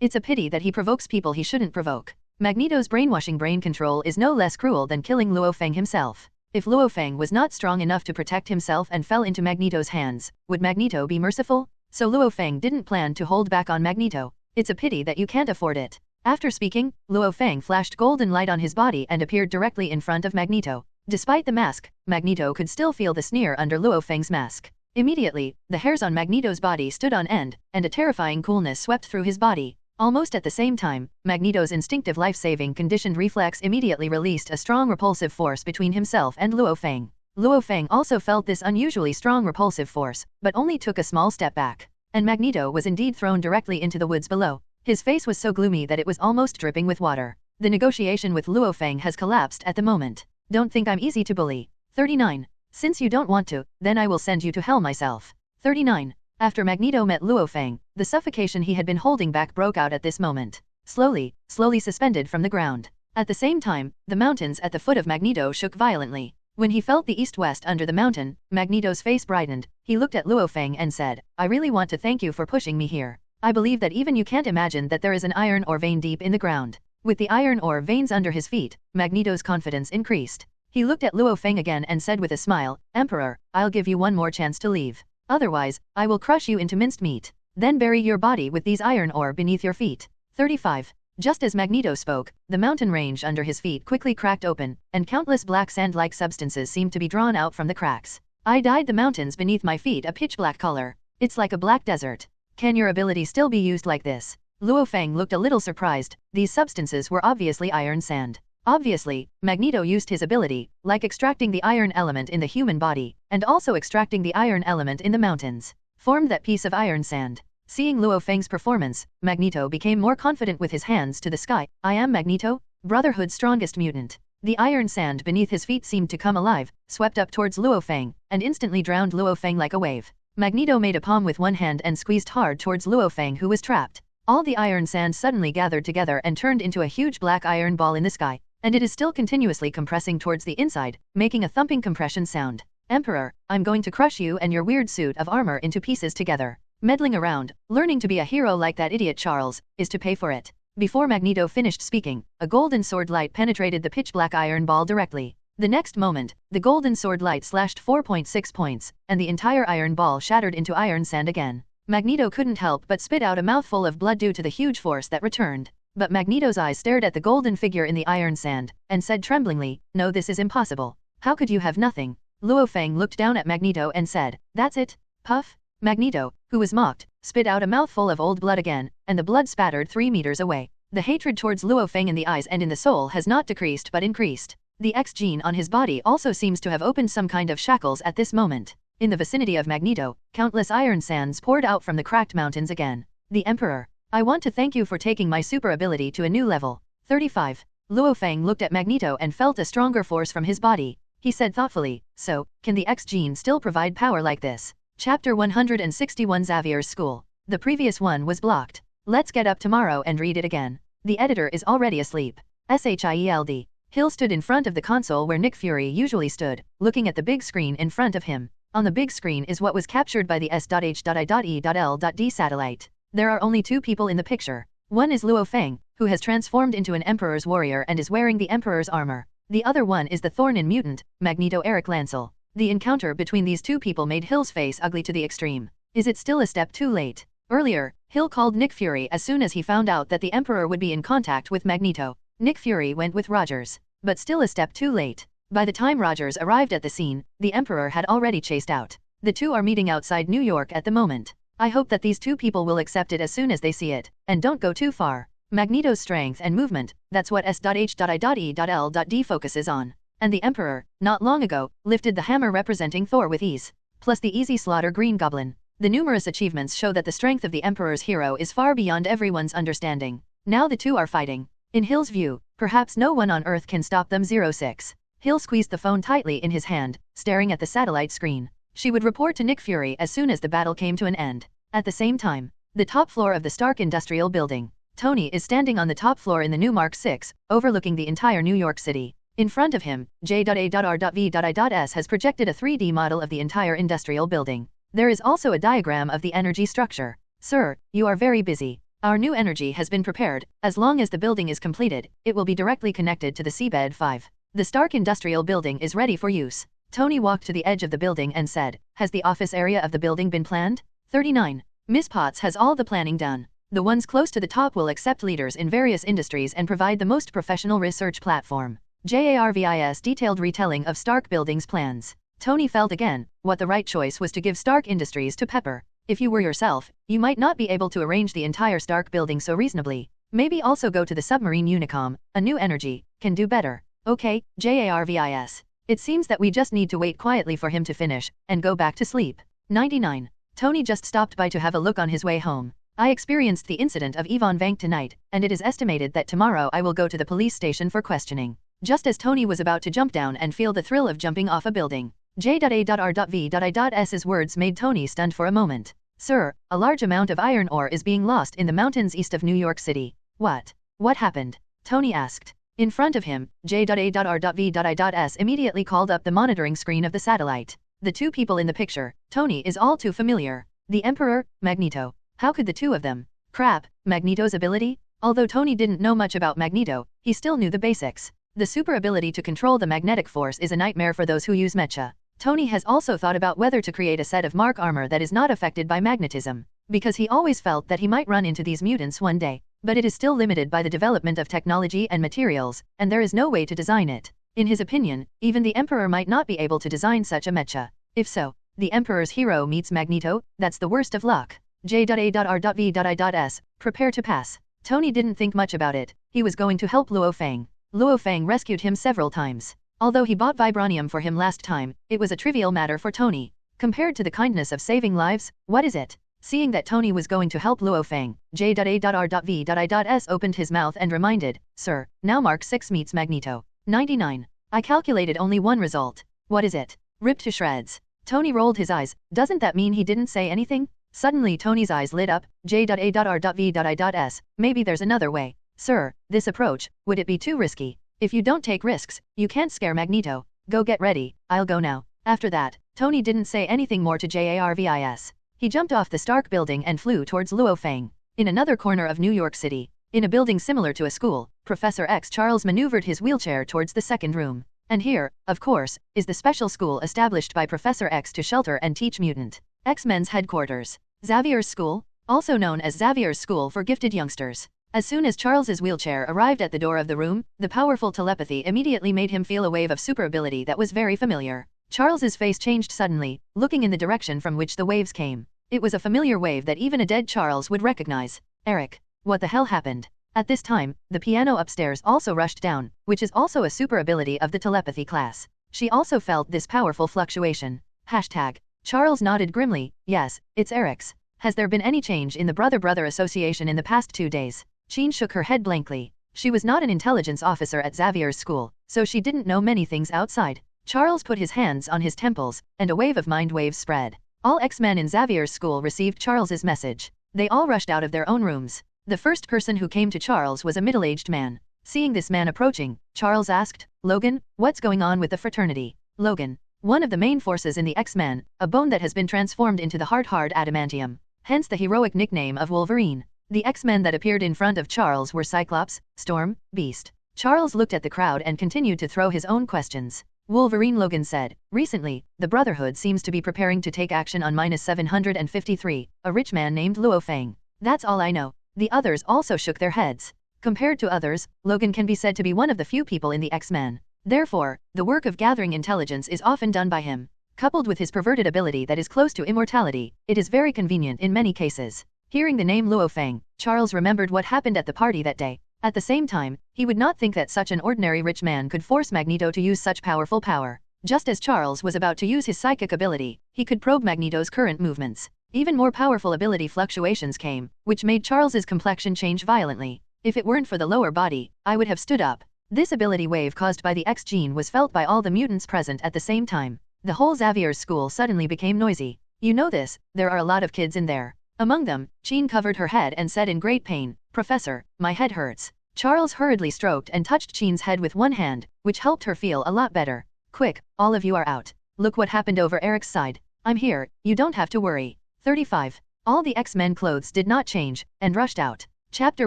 B: It's a pity that he provokes people he shouldn't provoke. Magneto's brainwashing brain control is no less cruel than killing Luo Feng himself. If Luo Feng was not strong enough to protect himself and fell into Magneto's hands, would Magneto be merciful? So Luo Feng didn't plan to hold back on Magneto. It's a pity that you can't afford it. After speaking, Luo Feng flashed golden light on his body and appeared directly in front of Magneto. Despite the mask, Magneto could still feel the sneer under Luo Feng's mask. Immediately, the hairs on Magneto's body stood on end, and a terrifying coolness swept through his body. Almost at the same time, Magneto's instinctive life-saving conditioned reflex immediately released a strong repulsive force between himself and Luo Feng. Luo Feng also felt this unusually strong repulsive force, but only took a small step back. And Magneto was indeed thrown directly into the woods below. His face was so gloomy that it was almost dripping with water. The negotiation with Luo Feng has collapsed at the moment. Don't think I'm easy to bully. 39. Since you don't want to, then I will send you to hell myself. 39. After Magneto met Luo Feng, the suffocation he had been holding back broke out at this moment. Slowly suspended from the ground. At the same time, the mountains at the foot of Magneto shook violently. When he felt the east-west under the mountain, Magneto's face brightened. He looked at Luo Feng and said, I really want to thank you for pushing me here. I believe that even you can't imagine that there is an iron ore vein deep in the ground. With the iron ore veins under his feet, Magneto's confidence increased. He looked at Luo Feng again and said with a smile, Emperor, I'll give you one more chance to leave. Otherwise, I will crush you into minced meat. Then bury your body with these iron ore beneath your feet. 35. Just as Magneto spoke, the mountain range under his feet quickly cracked open, and countless black sand-like substances seemed to be drawn out from the cracks. I dyed the mountains beneath my feet a pitch-black color. It's like a black desert. Can your ability still be used like this? Luo Feng looked a little surprised. These substances were obviously iron sand. Obviously, Magneto used his ability, like extracting the iron element in the human body, and also extracting the iron element in the mountains, formed that piece of iron sand. Seeing Luo Feng's performance, Magneto became more confident with his hands to the sky. I am Magneto, Brotherhood's strongest mutant. The iron sand beneath his feet seemed to come alive, swept up towards Luo Feng, and instantly drowned Luo Feng like a wave. Magneto made a palm with one hand and squeezed hard towards Luo Feng, who was trapped. All the iron sand suddenly gathered together and turned into a huge black iron ball in the sky, and it is still continuously compressing towards the inside, making a thumping compression sound. Emperor, I'm going to crush you and your weird suit of armor into pieces together. Meddling around, learning to be a hero like that idiot Charles, is to pay for it. Before Magneto finished speaking, a golden sword light penetrated the pitch-black iron ball directly. The next moment, the golden sword light slashed 4.6 points, and the entire iron ball shattered into iron sand again. Magneto couldn't help but spit out a mouthful of blood due to the huge force that returned. But Magneto's eyes stared at the golden figure in the iron sand, and said tremblingly, No, this is impossible. How could you have nothing? Luo Feng looked down at Magneto and said, That's it? Puff? Magneto, who was mocked, spit out a mouthful of old blood again, and the blood spattered 3 meters away. The hatred towards Luo Feng in the eyes and in the soul has not decreased but increased. The X gene on his body also seems to have opened some kind of shackles at this moment. In the vicinity of Magneto, countless iron sands poured out from the cracked mountains again. The Emperor. I want to thank you for taking my super ability to a new level. 35. Luo Feng looked at Magneto and felt a stronger force from his body. He said thoughtfully, So, can the X gene still provide power like this? Chapter 161 Xavier's School. The previous one was blocked. Let's get up tomorrow and read it again. The editor is already asleep. SHIELD. Hill stood in front of the console where Nick Fury usually stood, looking at the big screen in front of him. On the big screen is what was captured by the S.H.I.E.L.D satellite. There are only 2 people in the picture. One is Luo Feng, who has transformed into an Emperor's warrior and is wearing the Emperor's armor. The other one is the Thorn in mutant, Magneto Eric Lancel. The encounter between these 2 people made Hill's face ugly to the extreme. Is it still a step too late? Earlier, Hill called Nick Fury as soon as he found out that the Emperor would be in contact with Magneto. Nick Fury went with Rogers. But still a step too late. By the time Rogers arrived at the scene, the Emperor had already chased out. The 2 are meeting outside New York at the moment. I hope that these 2 people will accept it as soon as they see it, and don't go too far. Magneto's strength and movement, that's what S.H.I.E.L.D focuses on. And the Emperor, not long ago, lifted the hammer representing Thor with ease. Plus the easy slaughter Green Goblin. The numerous achievements show that the strength of the Emperor's hero is far beyond everyone's understanding. Now the 2 are fighting. In Hill's view, perhaps no one on Earth can stop them. 06. Hill squeezed the phone tightly in his hand, staring at the satellite screen. She would report to Nick Fury as soon as the battle came to an end. At the same time, the top floor of the Stark Industrial Building. Tony is standing on the top floor in the new Mark 6, overlooking the entire New York City. In front of him, J.A.R.V.I.S has projected a 3D model of the entire industrial building. There is also a diagram of the energy structure. Sir, you are very busy. Our new energy has been prepared. As long as the building is completed, it will be directly connected to the seabed 5. The Stark Industrial Building is ready for use. Tony walked to the edge of the building and said, Has the office area of the building been planned? 39. Miss Potts has all the planning done. The ones close to the top will accept leaders in various industries and provide the most professional research platform. JARVIS detailed retelling of Stark Building's plans. Tony felt again, what the right choice was to give Stark Industries to Pepper. If you were yourself, you might not be able to arrange the entire Stark building so reasonably. Maybe also go to the submarine Unicom, a new energy, can do better. Okay, JARVIS. It seems that we just need to wait quietly for him to finish, and go back to sleep. 99. Tony just stopped by to have a look on his way home. I experienced the incident of Yvonne Vank tonight, and it is estimated that tomorrow I will go to the police station for questioning. Just as Tony was about to jump down and feel the thrill of jumping off a building, J.A.R.V.I.'s words made Tony stunned for a moment. Sir, a large amount of iron ore is being lost in the mountains east of New York City. What? What happened? Tony asked. In front of him, J.A.R.V.I.'s immediately called up the monitoring screen of the satellite. The two people in the picture, Tony is all too familiar. The Emperor, Magneto. How could the two of them? Crap, Magneto's ability? Although Tony didn't know much about Magneto, he still knew the basics. The super ability to control the magnetic force is a nightmare for those who use mecha. Tony has also thought about whether to create a set of mark armor that is not affected by magnetism, because he always felt that he might run into these mutants one day, but it is still limited by the development of technology and materials, and there is no way to design it. In his opinion, even the Emperor might not be able to design such a mecha. If so, the Emperor's hero meets Magneto, that's the worst of luck. J.A.R.V.I.S. Prepare to pass. Tony didn't think much about it. He was going to help Luo Feng. Luo Feng rescued him several times. Although he bought vibranium for him last time, it was a trivial matter for Tony. Compared to the kindness of saving lives, what is it? Seeing that Tony was going to help Luo Feng, J.A.R.V.I.S. opened his mouth and reminded, Sir, now Mark 6 meets Magneto. 99. I calculated only one result. What is it? Ripped to shreds. Tony rolled his eyes. Doesn't that mean he didn't say anything? Suddenly Tony's eyes lit up. J.A.R.V.I.S. Maybe there's another way. Sir, this approach, would it be too risky? If you don't take risks, you can't scare Magneto. Go get ready, I'll go now. After that, Tony didn't say anything more to JARVIS. He jumped off the Stark building and flew towards Luo Feng. In another corner of New York City, in a building similar to a school, Professor X Charles maneuvered his wheelchair towards the second room. And here, of course, is the special school established by Professor X to shelter and teach mutant X-Men's headquarters. Xavier's School, also known as Xavier's School for Gifted Youngsters. As soon as Charles's wheelchair arrived at the door of the room, the powerful telepathy immediately made him feel a wave of super ability that was very familiar. Charles's face changed suddenly, looking in the direction from which the waves came. It was a familiar wave that even a dead Charles would recognize. Eric. What the hell happened? At this time, the piano upstairs also rushed down, which is also a super ability of the telepathy class. She also felt this powerful fluctuation. Hashtag. Charles nodded grimly. Yes, it's Eric's. Has there been any change in the brother-brother association in the past 2 days? Jean shook her head blankly. She was not an intelligence officer at Xavier's school, so she didn't know many things outside. Charles put his hands on his temples, and a wave of mind waves spread. All X-Men in Xavier's school received Charles's message. They all rushed out of their own rooms. The first person who came to Charles was a middle-aged man. Seeing this man approaching, Charles asked, Logan, what's going on with the fraternity? Logan, one of the main forces in the X-Men, a bone that has been transformed into the hard adamantium, hence the heroic nickname of Wolverine. The X-Men that appeared in front of Charles were Cyclops, Storm, Beast. Charles looked at the crowd and continued to throw his own questions. Wolverine. Logan said, recently, the Brotherhood seems to be preparing to take action on -753, a rich man named Luo Feng. That's all I know. The others also shook their heads. Compared to others, Logan can be said to be one of the few people in the X-Men. Therefore, the work of gathering intelligence is often done by him. Coupled with his perverted ability that is close to immortality, it is very convenient in many cases. Hearing the name Luo Feng, Charles remembered what happened at the party that day. At the same time, he would not think that such an ordinary rich man could force Magneto to use such powerful power. Just as Charles was about to use his psychic ability, he could probe Magneto's current movements. Even more powerful ability fluctuations came, which made Charles's complexion change violently. If it weren't for the lower body, I would have stood up. This ability wave caused by the X gene was felt by all the mutants present at the same time. The whole Xavier's school suddenly became noisy. You know this, there are a lot of kids in there. Among them, Jean covered her head and said in great pain, Professor, my head hurts. Charles hurriedly stroked and touched Jean's head with one hand, which helped her feel a lot better. Quick, all of you are out. Look what happened over Eric's side. I'm here, you don't have to worry. 35. All the X-Men clothes did not change, and rushed out. Chapter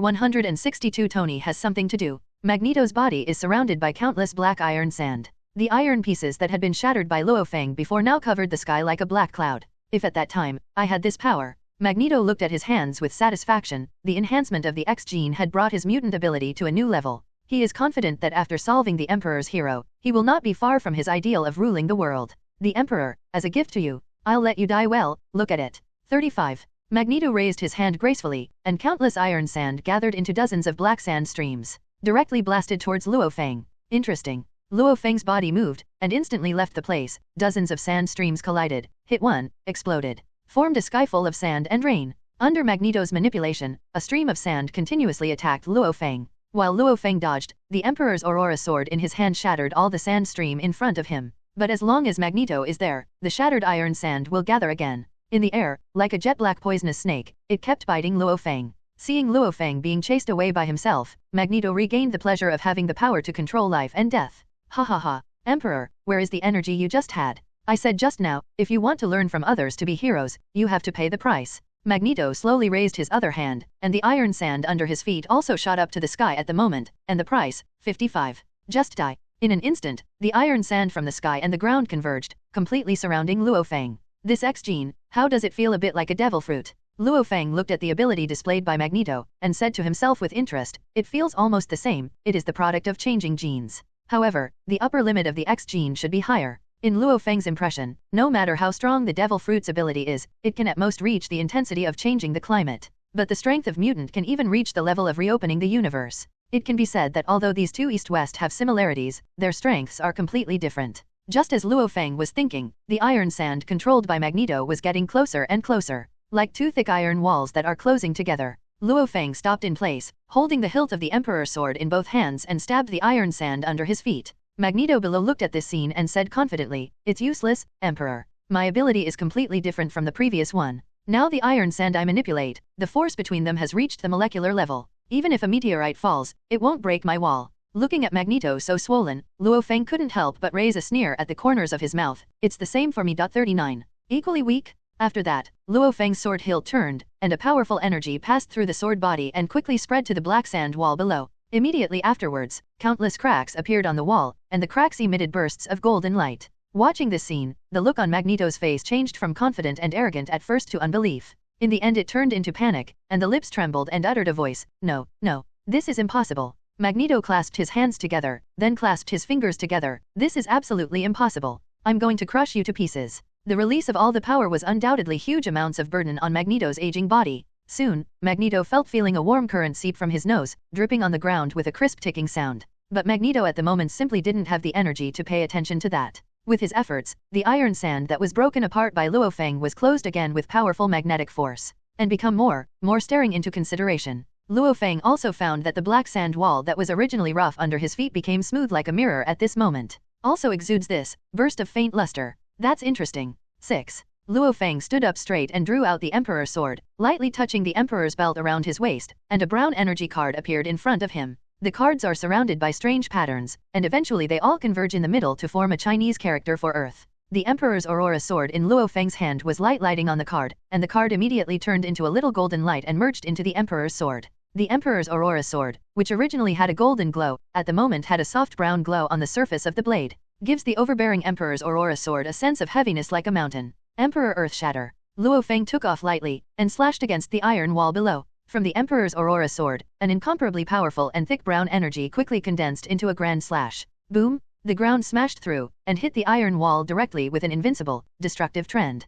B: 162. Tony has something to do. Magneto's body is surrounded by countless black iron sand. The iron pieces that had been shattered by Luo Feng before now covered the sky like a black cloud. If at that time, I had this power. Magneto looked at his hands with satisfaction. The enhancement of the X gene had brought his mutant ability to a new level. He is confident that after solving the Emperor's hero, he will not be far from his ideal of ruling the world. The Emperor, as a gift to you, I'll let you die well, look at it. 35. Magneto raised his hand gracefully, and countless iron sand gathered into dozens of black sand streams, directly blasted towards Luo Feng. Interesting. Luo Feng's body moved, and instantly left the place. Dozens of sand streams collided, hit one, exploded, formed a sky full of sand and rain. Under Magneto's manipulation, a stream of sand continuously attacked Luo Feng. While Luo Feng dodged, the Emperor's Aurora sword in his hand shattered all the sand stream in front of him. But as long as Magneto is there, the shattered iron sand will gather again. In the air, like a jet-black poisonous snake, it kept biting Luo Feng. Seeing Luo Feng being chased away by himself, Magneto regained the pleasure of having the power to control life and death. Ha ha ha, Emperor, where is the energy you just had? I said just now, if you want to learn from others to be heroes, you have to pay the price. Magneto slowly raised his other hand, and the iron sand under his feet also shot up to the sky at the moment, and the price, 55. Just die. In an instant, the iron sand from the sky and the ground converged, completely surrounding Luo Feng. This X-gene, how does it feel? A bit like a devil fruit. Luo Feng looked at the ability displayed by Magneto, and said to himself with interest, it feels almost the same, it is the product of changing genes. However, the upper limit of the X-gene should be higher. In Luo Feng's impression, no matter how strong the devil fruit's ability is, it can at most reach the intensity of changing the climate. But the strength of mutant can even reach the level of reopening the universe. It can be said that although these two East-West have similarities, their strengths are completely different. Just as Luo Feng was thinking, the iron sand controlled by Magneto was getting closer and closer, like two thick iron walls that are closing together. Luo Feng stopped in place, holding the hilt of the Emperor's sword in both hands and stabbed the iron sand under his feet. Magneto below looked at this scene and said confidently, it's useless, Emperor. My ability is completely different from the previous one. Now the iron sand I manipulate, the force between them has reached the molecular level. Even if a meteorite falls, it won't break my wall. Looking at Magneto so swollen, Luo Feng couldn't help but raise a sneer at the corners of his mouth. It's the same for me. 39. Equally weak? After that, Luo Feng's sword hilt turned, and a powerful energy passed through the sword body and quickly spread to the black sand wall below. Immediately afterwards, countless cracks appeared on the wall, and the cracks emitted bursts of golden light. Watching this scene, the look on Magneto's face changed from confident and arrogant at first to unbelief. In the end it turned into panic, and the lips trembled and uttered a voice, no, no, this is impossible. Magneto clasped his hands together, then clasped his fingers together. This is absolutely impossible. I'm going to crush you to pieces. The release of all the power was undoubtedly huge amounts of burden on Magneto's aging body. Soon, Magneto felt feeling a warm current seep from his nose, dripping on the ground with a crisp ticking sound. But Magneto at the moment simply didn't have the energy to pay attention to that. With his efforts, the iron sand that was broken apart by Luo Feng was closed again with powerful magnetic force, and become more staring into consideration. Luo Feng also found that the black sand wall that was originally rough under his feet became smooth like a mirror at this moment. Also exudes this burst of faint luster. That's interesting. 6. Luo Feng stood up straight and drew out the Emperor's sword, lightly touching the Emperor's belt around his waist, and a brown energy card appeared in front of him. The cards are surrounded by strange patterns, and eventually they all converge in the middle to form a Chinese character for Earth. The Emperor's Aurora sword in Luo Feng's hand was lighting on the card, and the card immediately turned into a little golden light and merged into the Emperor's sword. The Emperor's Aurora sword, which originally had a golden glow, at the moment had a soft brown glow on the surface of the blade. Gives the overbearing Emperor's Aurora sword a sense of heaviness like a mountain. Emperor Earth Shatter. Luo Feng took off lightly, and slashed against the iron wall below. From the Emperor's Aurora sword, an incomparably powerful and thick brown energy quickly condensed into a grand slash. Boom! The ground smashed through, and hit the iron wall directly with an invincible, destructive trend.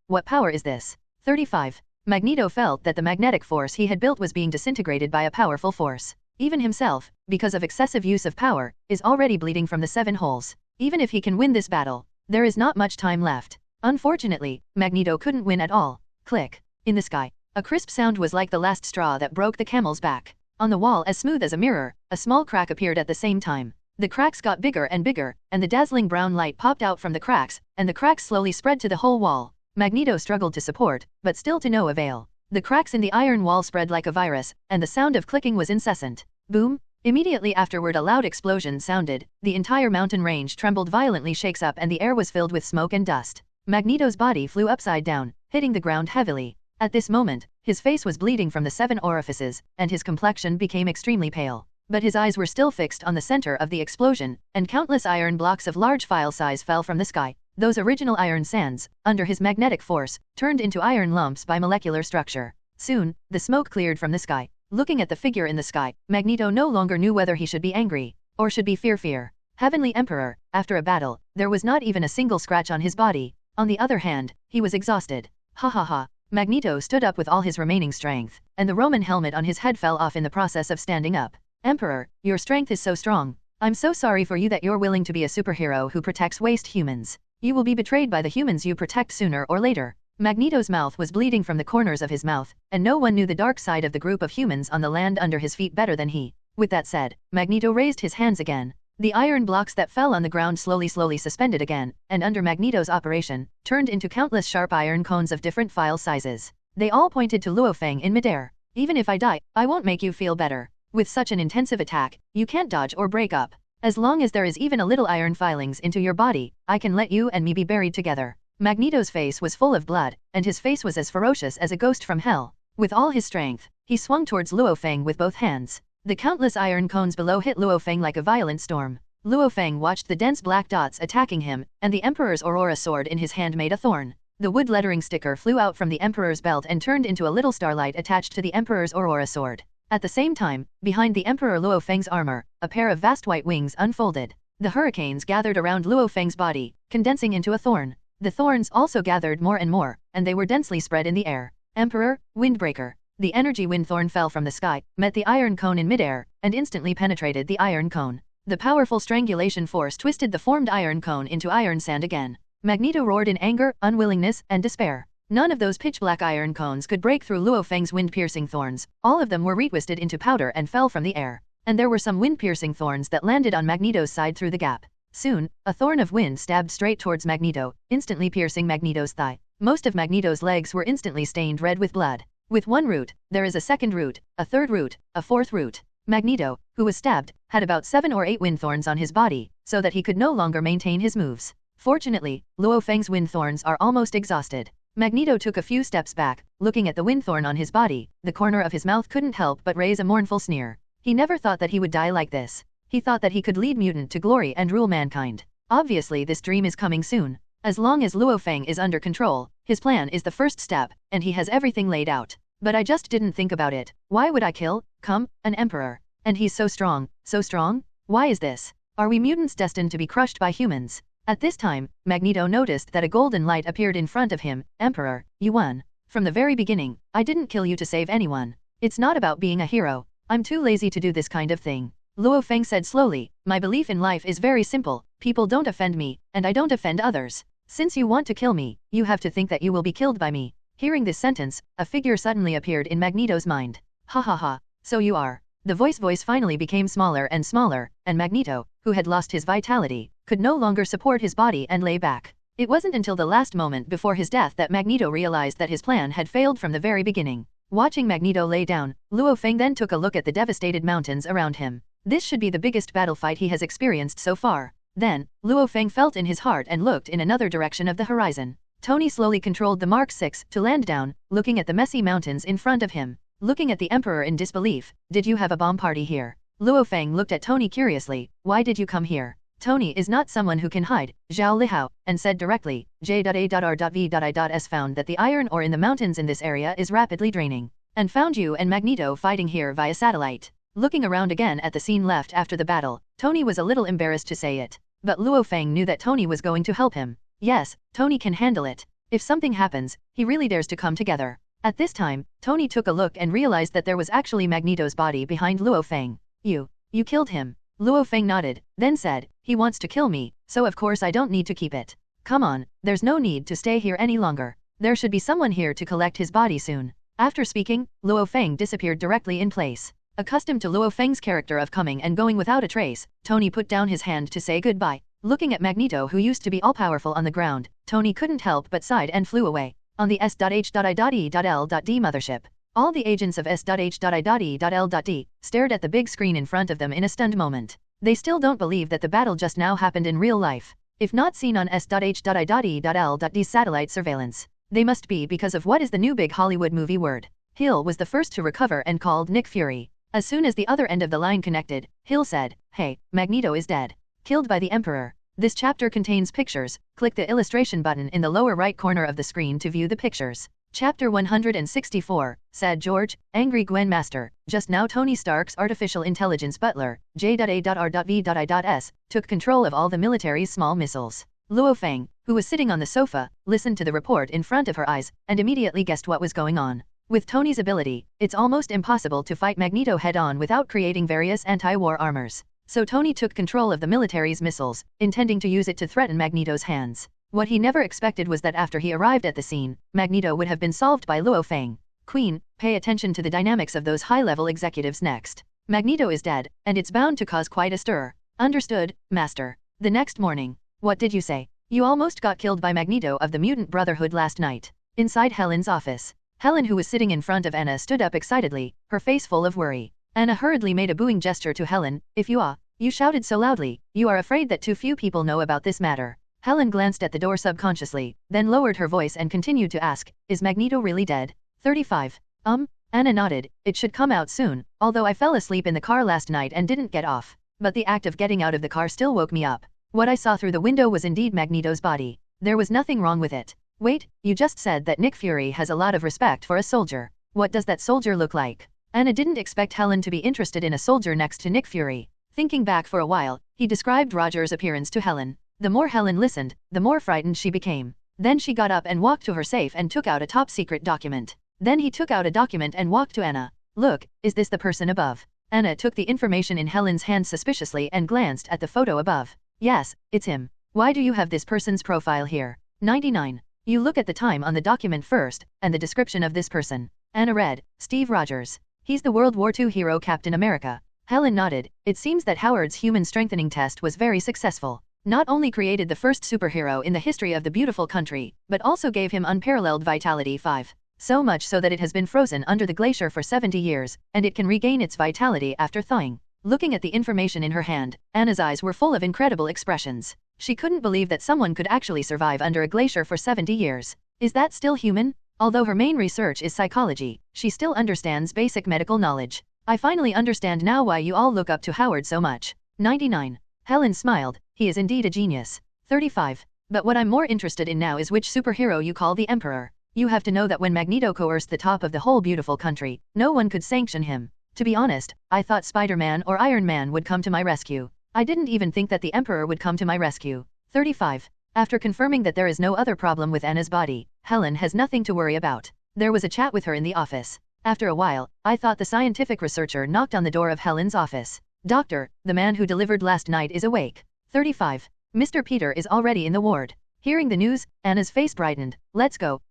B: What power is this? 35. Magneto felt that the magnetic force he had built was being disintegrated by a powerful force. Even himself, because of excessive use of power, is already bleeding from the 7 holes. Even if he can win this battle, there is not much time left. Unfortunately, Magneto couldn't win at all. Click. In the sky, a crisp sound was like the last straw that broke the camel's back. On the wall as smooth as a mirror, a small crack appeared at the same time. The cracks got bigger and bigger, and the dazzling brown light popped out from the cracks, and the cracks slowly spread to the whole wall. Magneto struggled to support, but still to no avail. The cracks in the iron wall spread like a virus, and the sound of clicking was incessant. Boom! Immediately afterward a loud explosion sounded, the entire mountain range trembled violently shakes up and the air was filled with smoke and dust. Magneto's body flew upside down, hitting the ground heavily. At this moment, his face was bleeding from the 7 orifices, and his complexion became extremely pale. But his eyes were still fixed on the center of the explosion, and countless iron blocks of large file size fell from the sky. Those original iron sands, under his magnetic force, turned into iron lumps by molecular structure. Soon, the smoke cleared from the sky. Looking at the figure in the sky, Magneto no longer knew whether he should be angry, or should be fear. Heavenly Emperor, after a battle, there was not even a single scratch on his body. On the other hand, he was exhausted. Ha ha ha, Magneto stood up with all his remaining strength, and the Roman helmet on his head fell off in the process of standing up. Emperor, your strength is so strong. I'm so sorry for you that you're willing to be a superhero who protects waste humans. You will be betrayed by the humans you protect sooner or later. Magneto's mouth was bleeding from the corners of his mouth, and no one knew the dark side of the group of humans on the land under his feet better than he. With that said, Magneto raised his hands again. The iron blocks that fell on the ground slowly suspended again, and under Magneto's operation, turned into countless sharp iron cones of different file sizes. They all pointed to Luo Feng in midair. Even if I die, I won't make you feel better. With such an intensive attack, you can't dodge or break up. As long as there is even a little iron filings into your body, I can let you and me be buried together. Magneto's face was full of blood, and his face was as ferocious as a ghost from hell. With all his strength, he swung towards Luo Feng with both hands. The countless iron cones below hit Luo Feng like a violent storm. Luo Feng watched the dense black dots attacking him, and the Emperor's Aurora sword in his hand made a thorn. The wood lettering sticker flew out from the Emperor's belt and turned into a little starlight attached to the Emperor's Aurora sword. At the same time, behind the Emperor Luo Feng's armor, a pair of vast white wings unfolded. The hurricanes gathered around Luo Feng's body, condensing into a thorn. The thorns also gathered more and more, and they were densely spread in the air. Emperor, Windbreaker. The energy wind thorn fell from the sky, met the iron cone in midair, and instantly penetrated the iron cone. The powerful strangulation force twisted the formed iron cone into iron sand again. Magneto roared in anger, unwillingness, and despair. None of those pitch-black iron cones could break through Luo Feng's wind-piercing thorns. All of them were retwisted into powder and fell from the air. And there were some wind-piercing thorns that landed on Magneto's side through the gap. Soon, a thorn of wind stabbed straight towards Magneto, instantly piercing Magneto's thigh. Most of Magneto's legs were instantly stained red with blood. With one root, there is a second root, a third root, a fourth root. Magneto, who was stabbed, had about 7 or 8 wind thorns on his body, so that he could no longer maintain his moves. Fortunately, Luo Feng's wind thorns are almost exhausted. Magneto took a few steps back, looking at the wind thorn on his body. The corner of his mouth couldn't help but raise a mournful sneer. He never thought that he would die like this. He thought that he could lead mutant to glory and rule mankind. Obviously this dream is coming soon. As long as Luo Feng is under control, his plan is the first step, and he has everything laid out. But I just didn't think about it. Why would I kill, an emperor? And he's so strong, so strong? Why is this? Are we mutants destined to be crushed by humans? At this time, Magneto noticed that a golden light appeared in front of him. Emperor, you won. From the very beginning, I didn't kill you to save anyone. It's not about being a hero. I'm too lazy to do this kind of thing. Luo Feng said slowly, my belief in life is very simple. People don't offend me, and I don't offend others. Since you want to kill me, you have to think that you will be killed by me. Hearing this sentence, a figure suddenly appeared in Magneto's mind. Ha ha ha, so you are. The voice finally became smaller, and Magneto, who had lost his vitality, could no longer support his body and lay back. It wasn't until the last moment before his death that Magneto realized that his plan had failed from the very beginning. Watching Magneto lay down, Luo Feng then took a look at the devastated mountains around him. This should be the biggest battle fight he has experienced so far. Then, Luo Feng felt in his heart and looked in another direction of the horizon. Tony slowly controlled the Mark 6 to land down, looking at the messy mountains in front of him. Looking at the Emperor in disbelief, did you have a bomb party here? Luo Feng looked at Tony curiously, why did you come here? Tony is not someone who can hide, Zhao Lihao, and said directly, J.A.R.V.I.S found that the iron ore in the mountains in this area is rapidly draining, and found you and Magneto fighting here via satellite. Looking around again at the scene left after the battle, Tony was a little embarrassed to say it. But Luo Feng knew that Tony was going to help him. Yes, Tony can handle it. If something happens, he really dares to come together. At this time, Tony took a look and realized that there was actually Magneto's body behind Luo Feng. You killed him. Luo Feng nodded, then said, he wants to kill me, so of course I don't need to keep it. Come on, there's no need to stay here any longer. There should be someone here to collect his body soon. After speaking, Luo Feng disappeared directly in place. Accustomed to Luo Feng's character of coming and going without a trace, Tony put down his hand to say goodbye. Looking at Magneto, who used to be all-powerful on the ground, Tony couldn't help but sighed and flew away. On the S.H.I.E.L.D. mothership, all the agents of S.H.I.E.L.D. stared at the big screen in front of them in a stunned moment. They still don't believe that the battle just now happened in real life. If not seen on S.H.I.E.L.D.'s satellite surveillance, they must be because of what is the new big Hollywood movie word. Hill was the first to recover and called Nick Fury. As soon as the other end of the line connected, Hill said, hey, Magneto is dead. Killed by the Emperor. This chapter contains pictures. Click the illustration button in the lower right corner of the screen to view the pictures. Chapter 164, said George, angry Gwen Master. Just now Tony Stark's artificial intelligence butler, J.A.R.V.I.S, took control of all the military's small missiles. Luo Feng, who was sitting on the sofa, listened to the report in front of her eyes, and immediately guessed what was going on. With Tony's ability, it's almost impossible to fight Magneto head-on without creating various anti-war armors. So Tony took control of the military's missiles, intending to use it to threaten Magneto's hands. What he never expected was that after he arrived at the scene, Magneto would have been solved by Luo Feng. Queen, pay attention to the dynamics of those high-level executives next. Magneto is dead, and it's bound to cause quite a stir. Understood, Master. The next morning. What did you say? You almost got killed by Magneto of the Mutant Brotherhood last night. Inside Helen's office. Helen, who was sitting in front of Anna, stood up excitedly, her face full of worry. Anna hurriedly made a booing gesture to Helen. If you are, you shouted so loudly, you are afraid that too few people know about this matter. Helen glanced at the door subconsciously, then lowered her voice and continued to ask, is Magneto really dead? 35. Anna nodded, it should come out soon, although I fell asleep in the car last night and didn't get off. But the act of getting out of the car still woke me up. What I saw through the window was indeed Magneto's body. There was nothing wrong with it. Wait, you just said that Nick Fury has a lot of respect for a soldier. What does that soldier look like? Anna didn't expect Helen to be interested in a soldier next to Nick Fury. Thinking back for a while, he described Roger's appearance to Helen. The more Helen listened, the more frightened she became. Then she got up and walked to her safe and took out a top-secret document. Then he took out a document and walked to Anna. Look, is this the person above? Anna took the information in Helen's hand suspiciously and glanced at the photo above. Yes, it's him. Why do you have this person's profile here? 99. You look at the time on the document first, and the description of this person. Anna read, Steve Rogers. He's the World War II hero Captain America. Helen nodded. It seems that Howard's human strengthening test was very successful. Not only created the first superhero in the history of the beautiful country, but also gave him unparalleled vitality 5. So much so that it has been frozen under the glacier for 70 years, and it can regain its vitality after thawing. Looking at the information in her hand, Anna's eyes were full of incredible expressions. She couldn't believe that someone could actually survive under a glacier for 70 years. Is that still human? Although her main research is psychology, she still understands basic medical knowledge. I finally understand now why you all look up to Howard so much. 99. Helen smiled. He is indeed a genius. 35. But what I'm more interested in now is which superhero you call the Emperor. You have to know that when Magneto coerced the top of the whole beautiful country, no one could sanction him. To be honest, I thought Spider-Man or Iron Man would come to my rescue. I didn't even think that the Emperor would come to my rescue. 35. After confirming that there is no other problem with Anna's body, Helen has nothing to worry about. There was a chat with her in the office. After a while, I thought the scientific researcher knocked on the door of Helen's office. Doctor, the man who delivered last night is awake. 35. Mr. Peter is already in the ward. Hearing the news, Anna's face brightened. Let's go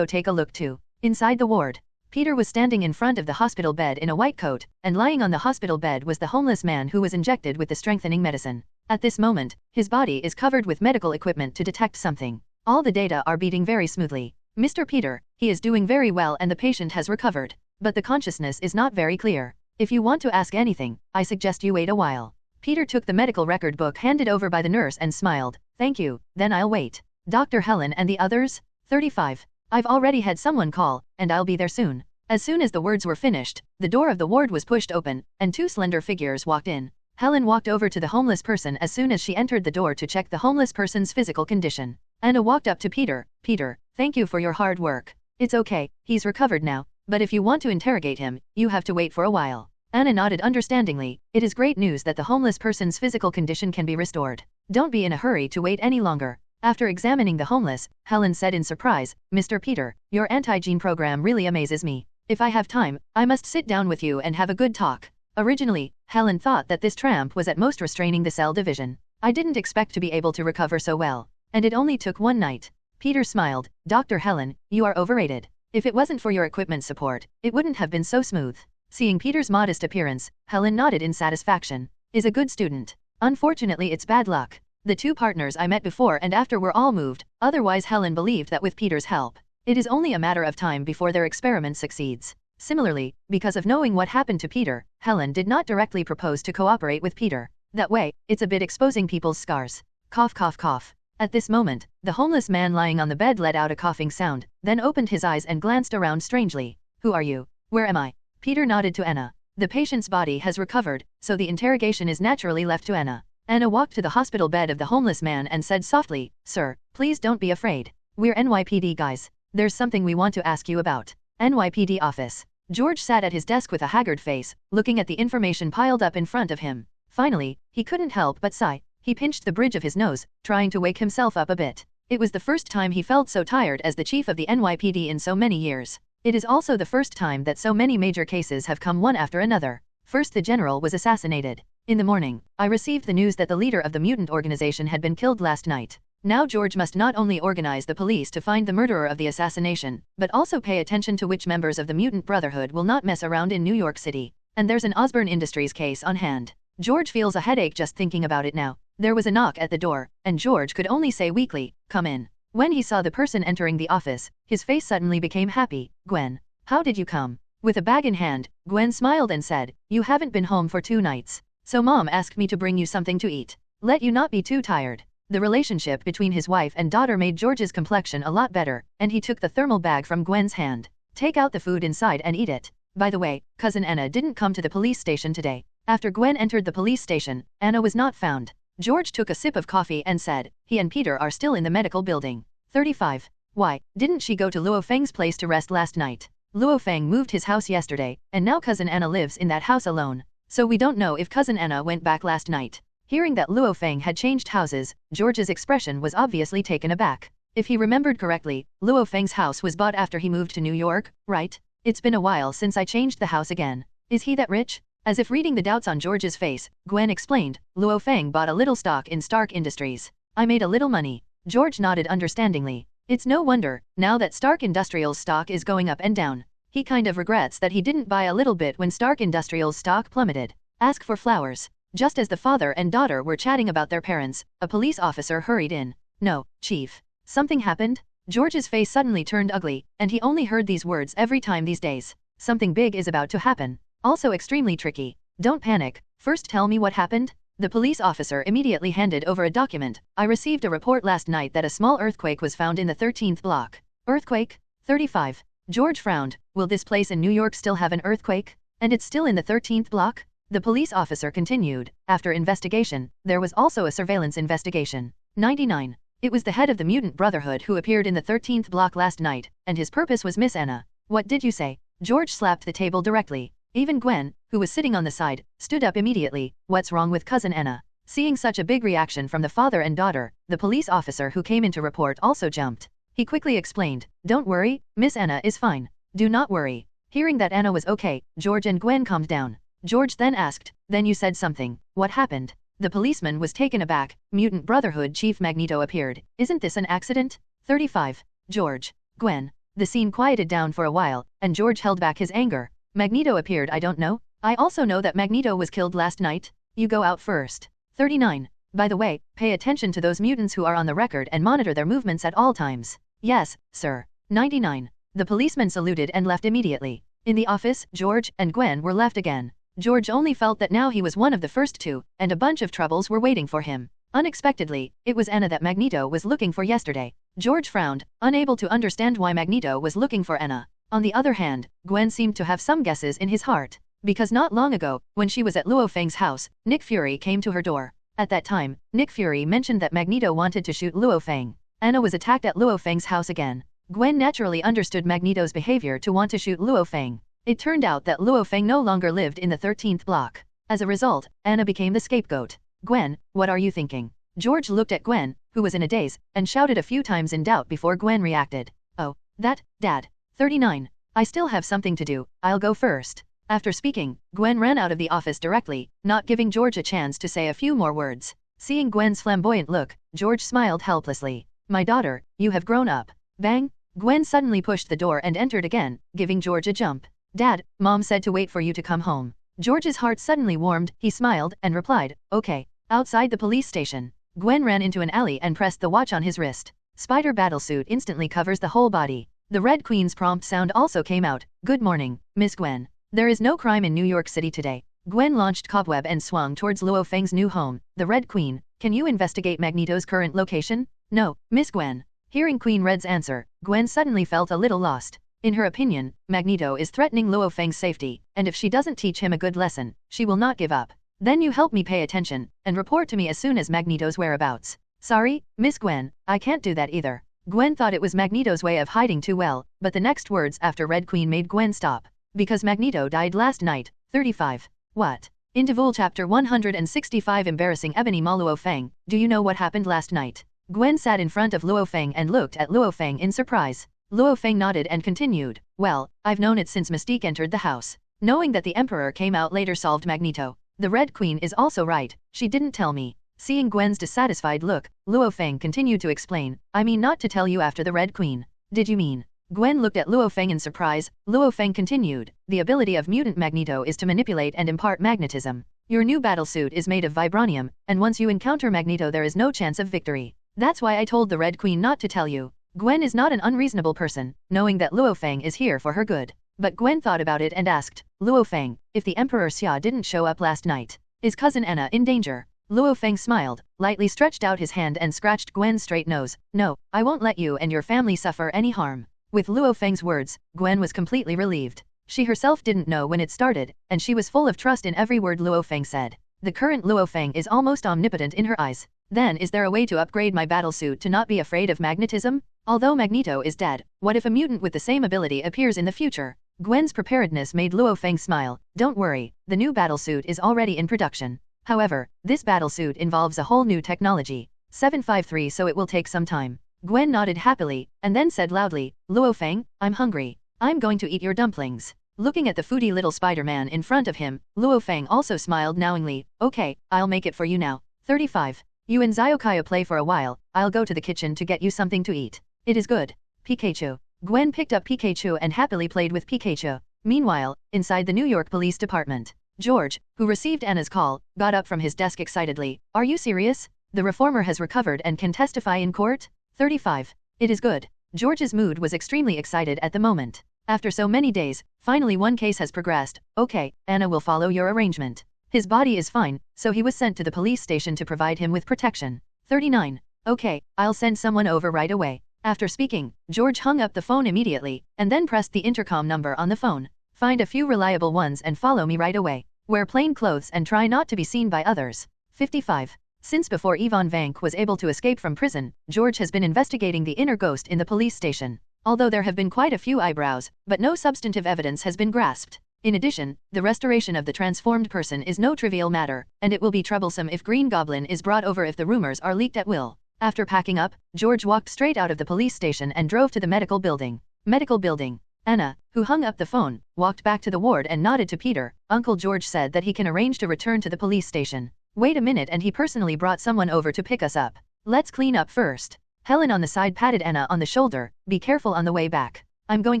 B: take a look too. Inside the ward, Peter was standing in front of the hospital bed in a white coat, and lying on the hospital bed was the homeless man who was injected with the strengthening medicine. At this moment, his body is covered with medical equipment to detect something. All the data are beating very smoothly. Mr. Peter, he is doing very well and the patient has recovered. But the consciousness is not very clear. If you want to ask anything, I suggest you wait a while. Peter took the medical record book handed over by the nurse and smiled. Thank you, then I'll wait. Dr. Helen and the others? 35. I've already had someone call, and I'll be there soon. As soon as the words were finished, the door of the ward was pushed open, and two slender figures walked in. Helen walked over to the homeless person as soon as she entered the door to check the homeless person's physical condition. Anna walked up to Peter. Peter, thank you for your hard work. It's okay, he's recovered now, but if you want to interrogate him, you have to wait for a while. Anna nodded understandingly. It is great news that the homeless person's physical condition can be restored. Don't be in a hurry to wait any longer. After examining the homeless, Helen said in surprise, Mr. Peter, your anti-gene program really amazes me. If I have time, I must sit down with you and have a good talk. Originally, Helen thought that this tramp was at most restraining the cell division. I didn't expect to be able to recover so well. And it only took one night. Peter smiled. Dr. Helen, you are overrated. If it wasn't for your equipment support, it wouldn't have been so smooth. Seeing Peter's modest appearance, Helen nodded in satisfaction. Is a good student. Unfortunately, it's bad luck. The two partners I met before and after were all moved, otherwise Helen believed that with Peter's help, it is only a matter of time before their experiment succeeds. Similarly, because of knowing what happened to Peter, Helen did not directly propose to cooperate with Peter. That way, it's a bit exposing people's scars. Cough cough cough. At this moment, the homeless man lying on the bed let out a coughing sound, then opened his eyes and glanced around strangely. Who are you? Where am I? Peter nodded to Anna. The patient's body has recovered, so the interrogation is naturally left to Anna. Anna walked to the hospital bed of the homeless man and said softly, Sir, please don't be afraid. We're NYPD guys. There's something we want to ask you about. NYPD office. George sat at his desk with a haggard face, looking at the information piled up in front of him. Finally, he couldn't help but sigh. He pinched the bridge of his nose, trying to wake himself up a bit. It was the first time he felt so tired as the chief of the NYPD in so many years. It is also the first time that so many major cases have come one after another. First, the general was assassinated. In the morning, I received the news that the leader of the mutant organization had been killed last night. Now George must not only organize the police to find the murderer of the assassination, but also pay attention to which members of the mutant brotherhood will not mess around in New York City. And there's an Osborne Industries case on hand. George feels a headache just thinking about it now. There was a knock at the door, and George could only say weakly, "Come in." When he saw the person entering the office, his face suddenly became happy. "Gwen, how did you come?" With a bag in hand, Gwen smiled and said, "You haven't been home for 2 nights. So Mom asked me to bring you something to eat. Let you not be too tired." The relationship between his wife and daughter made George's complexion a lot better, and he took the thermal bag from Gwen's hand. "Take out the food inside and eat it. By the way, Cousin Anna didn't come to the police station today." After Gwen entered the police station, Anna was not found. George took a sip of coffee and said, he and Peter are still in the medical building. 35. Why, didn't she go to Luo Feng's place to rest last night? Luo Feng moved his house yesterday, and now Cousin Anna lives in that house alone. So we don't know if Cousin Anna went back last night. Hearing that Luo Feng had changed houses, George's expression was obviously taken aback. If he remembered correctly, Luo Feng's house was bought after he moved to New York, right? "It's been a while since I changed the house again. Is he that rich?" As if reading the doubts on George's face, Gwen explained, "Luo Feng bought a little stock in Stark Industries. I made a little money." George nodded understandingly. It's no wonder, now that Stark Industrial's stock is going up and down. He kind of regrets that he didn't buy a little bit when Stark Industrial's stock plummeted. "Ask for flowers." Just as the father and daughter were chatting about their parents, a police officer hurried in. "No, Chief. Something happened?" George's face suddenly turned ugly, and he only heard these words every time these days. Something big is about to happen. Also extremely tricky. Don't panic. First tell me what happened? The police officer immediately handed over a document. "I received a report last night that a small earthquake was found in the 13th block. Earthquake? 35. George frowned. Will this place in New York still have an earthquake? And it's still in the 13th block? The police officer continued. After investigation, there was also a surveillance investigation. 99. It was the head of the Mutant Brotherhood who appeared in the 13th block last night, and his purpose was Miss Anna. What did you say? George slapped the table directly. Even Gwen, who was sitting on the side, stood up immediately. What's wrong with Cousin Anna? Seeing such a big reaction from the father and daughter, the police officer who came in to report also jumped. He quickly explained, "Don't worry, Miss Anna is fine. Do not worry." Hearing that Anna was okay, George and Gwen calmed down. George then asked, "Then you said something. What happened?" The policeman was taken aback. Mutant Brotherhood Chief Magneto appeared. "Isn't this an accident?" 35. George. Gwen. The scene quieted down for a while, and George held back his anger. Magneto appeared. "I don't know. I also know that Magneto was killed last night. You go out first." 39. By the way, pay attention to those mutants who are on the record and monitor their movements at all times. "Yes, sir." 99. The policeman saluted and left immediately. In the office, George and Gwen were left again. George only felt that now he was one of the first two, and a bunch of troubles were waiting for him. Unexpectedly, it was Anna that Magneto was looking for yesterday. George frowned, unable to understand why Magneto was looking for Anna. On the other hand, Gwen seemed to have some guesses in his heart. Because not long ago, when she was at Luo Feng's house, Nick Fury came to her door. At that time, Nick Fury mentioned that Magneto wanted to shoot Luo Feng. Anna was attacked at Luo Feng's house again. Gwen naturally understood Magneto's behavior to want to shoot Luo Feng. It turned out that Luo Feng no longer lived in the 13th block. As a result, Anna became the scapegoat. "Gwen, what are you thinking?" George looked at Gwen, who was in a daze, and shouted a few times in doubt before Gwen reacted. "Oh, that, Dad." 39. "I still have something to do. I'll go first." After speaking, Gwen ran out of the office directly, not giving George a chance to say a few more words. Seeing Gwen's flamboyant look, George smiled helplessly. "My daughter, you have grown up." Bang! Gwen suddenly pushed the door and entered again, giving George a jump. "Dad, Mom said to wait for you to come home." George's heart suddenly warmed. He smiled and replied, "Okay." Outside the police station, Gwen ran into an alley and pressed the watch on his wrist. Spider battlesuit instantly covers the whole body. The Red Queen's prompt sound also came out. "Good morning, Miss Gwen. There is no crime in New York City today." Gwen launched Cobweb and swung towards Luo Feng's new home. "The Red Queen, can you investigate Magneto's current location?" "No, Miss Gwen." Hearing Queen Red's answer, Gwen suddenly felt a little lost. In her opinion, Magneto is threatening Luo Feng's safety, and if she doesn't teach him a good lesson, she will not give up. "Then you help me pay attention, and report to me as soon as Magneto's whereabouts." "Sorry, Miss Gwen, I can't do that either." Gwen thought it was Magneto's way of hiding too well, but the next words after Red Queen made Gwen stop. "Because Magneto died last night." 35. "What? Interval Chapter 165 Embarrassing Ebony Ma. Luo Feng, do you know what happened last night? Gwen sat in front of Luo Feng and looked at Luo Feng in surprise. Luo Feng nodded and continued, well, I've known it since Mystique entered the house. Knowing that the Emperor came out later solved Magneto. The Red Queen is also right, she didn't tell me. Seeing Gwen's dissatisfied look, Luo Feng continued to explain, I mean not to tell you after the Red Queen. Did you mean? Gwen looked at Luo Feng in surprise. Luo Feng continued, the ability of mutant Magneto is to manipulate and impart magnetism. Your new battlesuit is made of vibranium, and once you encounter Magneto there is no chance of victory. That's why I told the Red Queen not to tell you. Gwen is not an unreasonable person, knowing that Luo Feng is here for her good. But Gwen thought about it and asked, Luo Feng, if the Emperor Xia didn't show up last night, is cousin Anna in danger? Luo Feng smiled, lightly stretched out his hand and scratched Gwen's straight nose. No, I won't let you and your family suffer any harm. With Luo Feng's words, Gwen was completely relieved. She herself didn't know when it started, and she was full of trust in every word Luo Feng said. The current Luo Feng is almost omnipotent in her eyes. Then is there a way to upgrade my battlesuit to not be afraid of magnetism? Although Magneto is dead, what if a mutant with the same ability appears in the future? Gwen's preparedness made Luo Feng smile. Don't worry, the new battlesuit is already in production. However, this battlesuit involves a whole new technology. 753 so it will take some time. Gwen nodded happily, and then said loudly, Luo Feng, I'm hungry. I'm going to eat your dumplings. Looking at the foodie little Spider-Man in front of him, Luo Feng also smiled knowingly, okay, I'll make it for you now. 35. You and Xiaokaya play for a while, I'll go to the kitchen to get you something to eat. It is good. Pikachu. Gwen picked up Pikachu and happily played with Pikachu. Meanwhile, inside the New York Police Department, George, who received Anna's call, got up from his desk excitedly. Are you serious? The reformer has recovered and can testify in court? 35. It is good. George's mood was extremely excited at the moment. After so many days, finally one case has progressed. Okay, Anna will follow your arrangement. His body is fine, so he was sent to the police station to provide him with protection. 39. Okay, I'll send someone over right away. After speaking, George hung up the phone immediately, and then pressed the intercom number on the phone. Find a few reliable ones and follow me right away. Wear plain clothes and try not to be seen by others. 55. Since before Ivan Vank was able to escape from prison, George has been investigating the inner ghost in the police station. Although there have been quite a few eyebrows, but no substantive evidence has been grasped. In addition, the restoration of the transformed person is no trivial matter, and it will be troublesome if Green Goblin is brought over if the rumors are leaked at will. After packing up, George walked straight out of the police station and drove to the medical building. Medical building. Anna, who hung up the phone, walked back to the ward and nodded to Peter. Uncle George said that he can arrange to return to the police station. Wait a minute, and he personally brought someone over to pick us up. Let's clean up first. Helen on the side patted Anna on the shoulder. Be careful on the way back. I'm going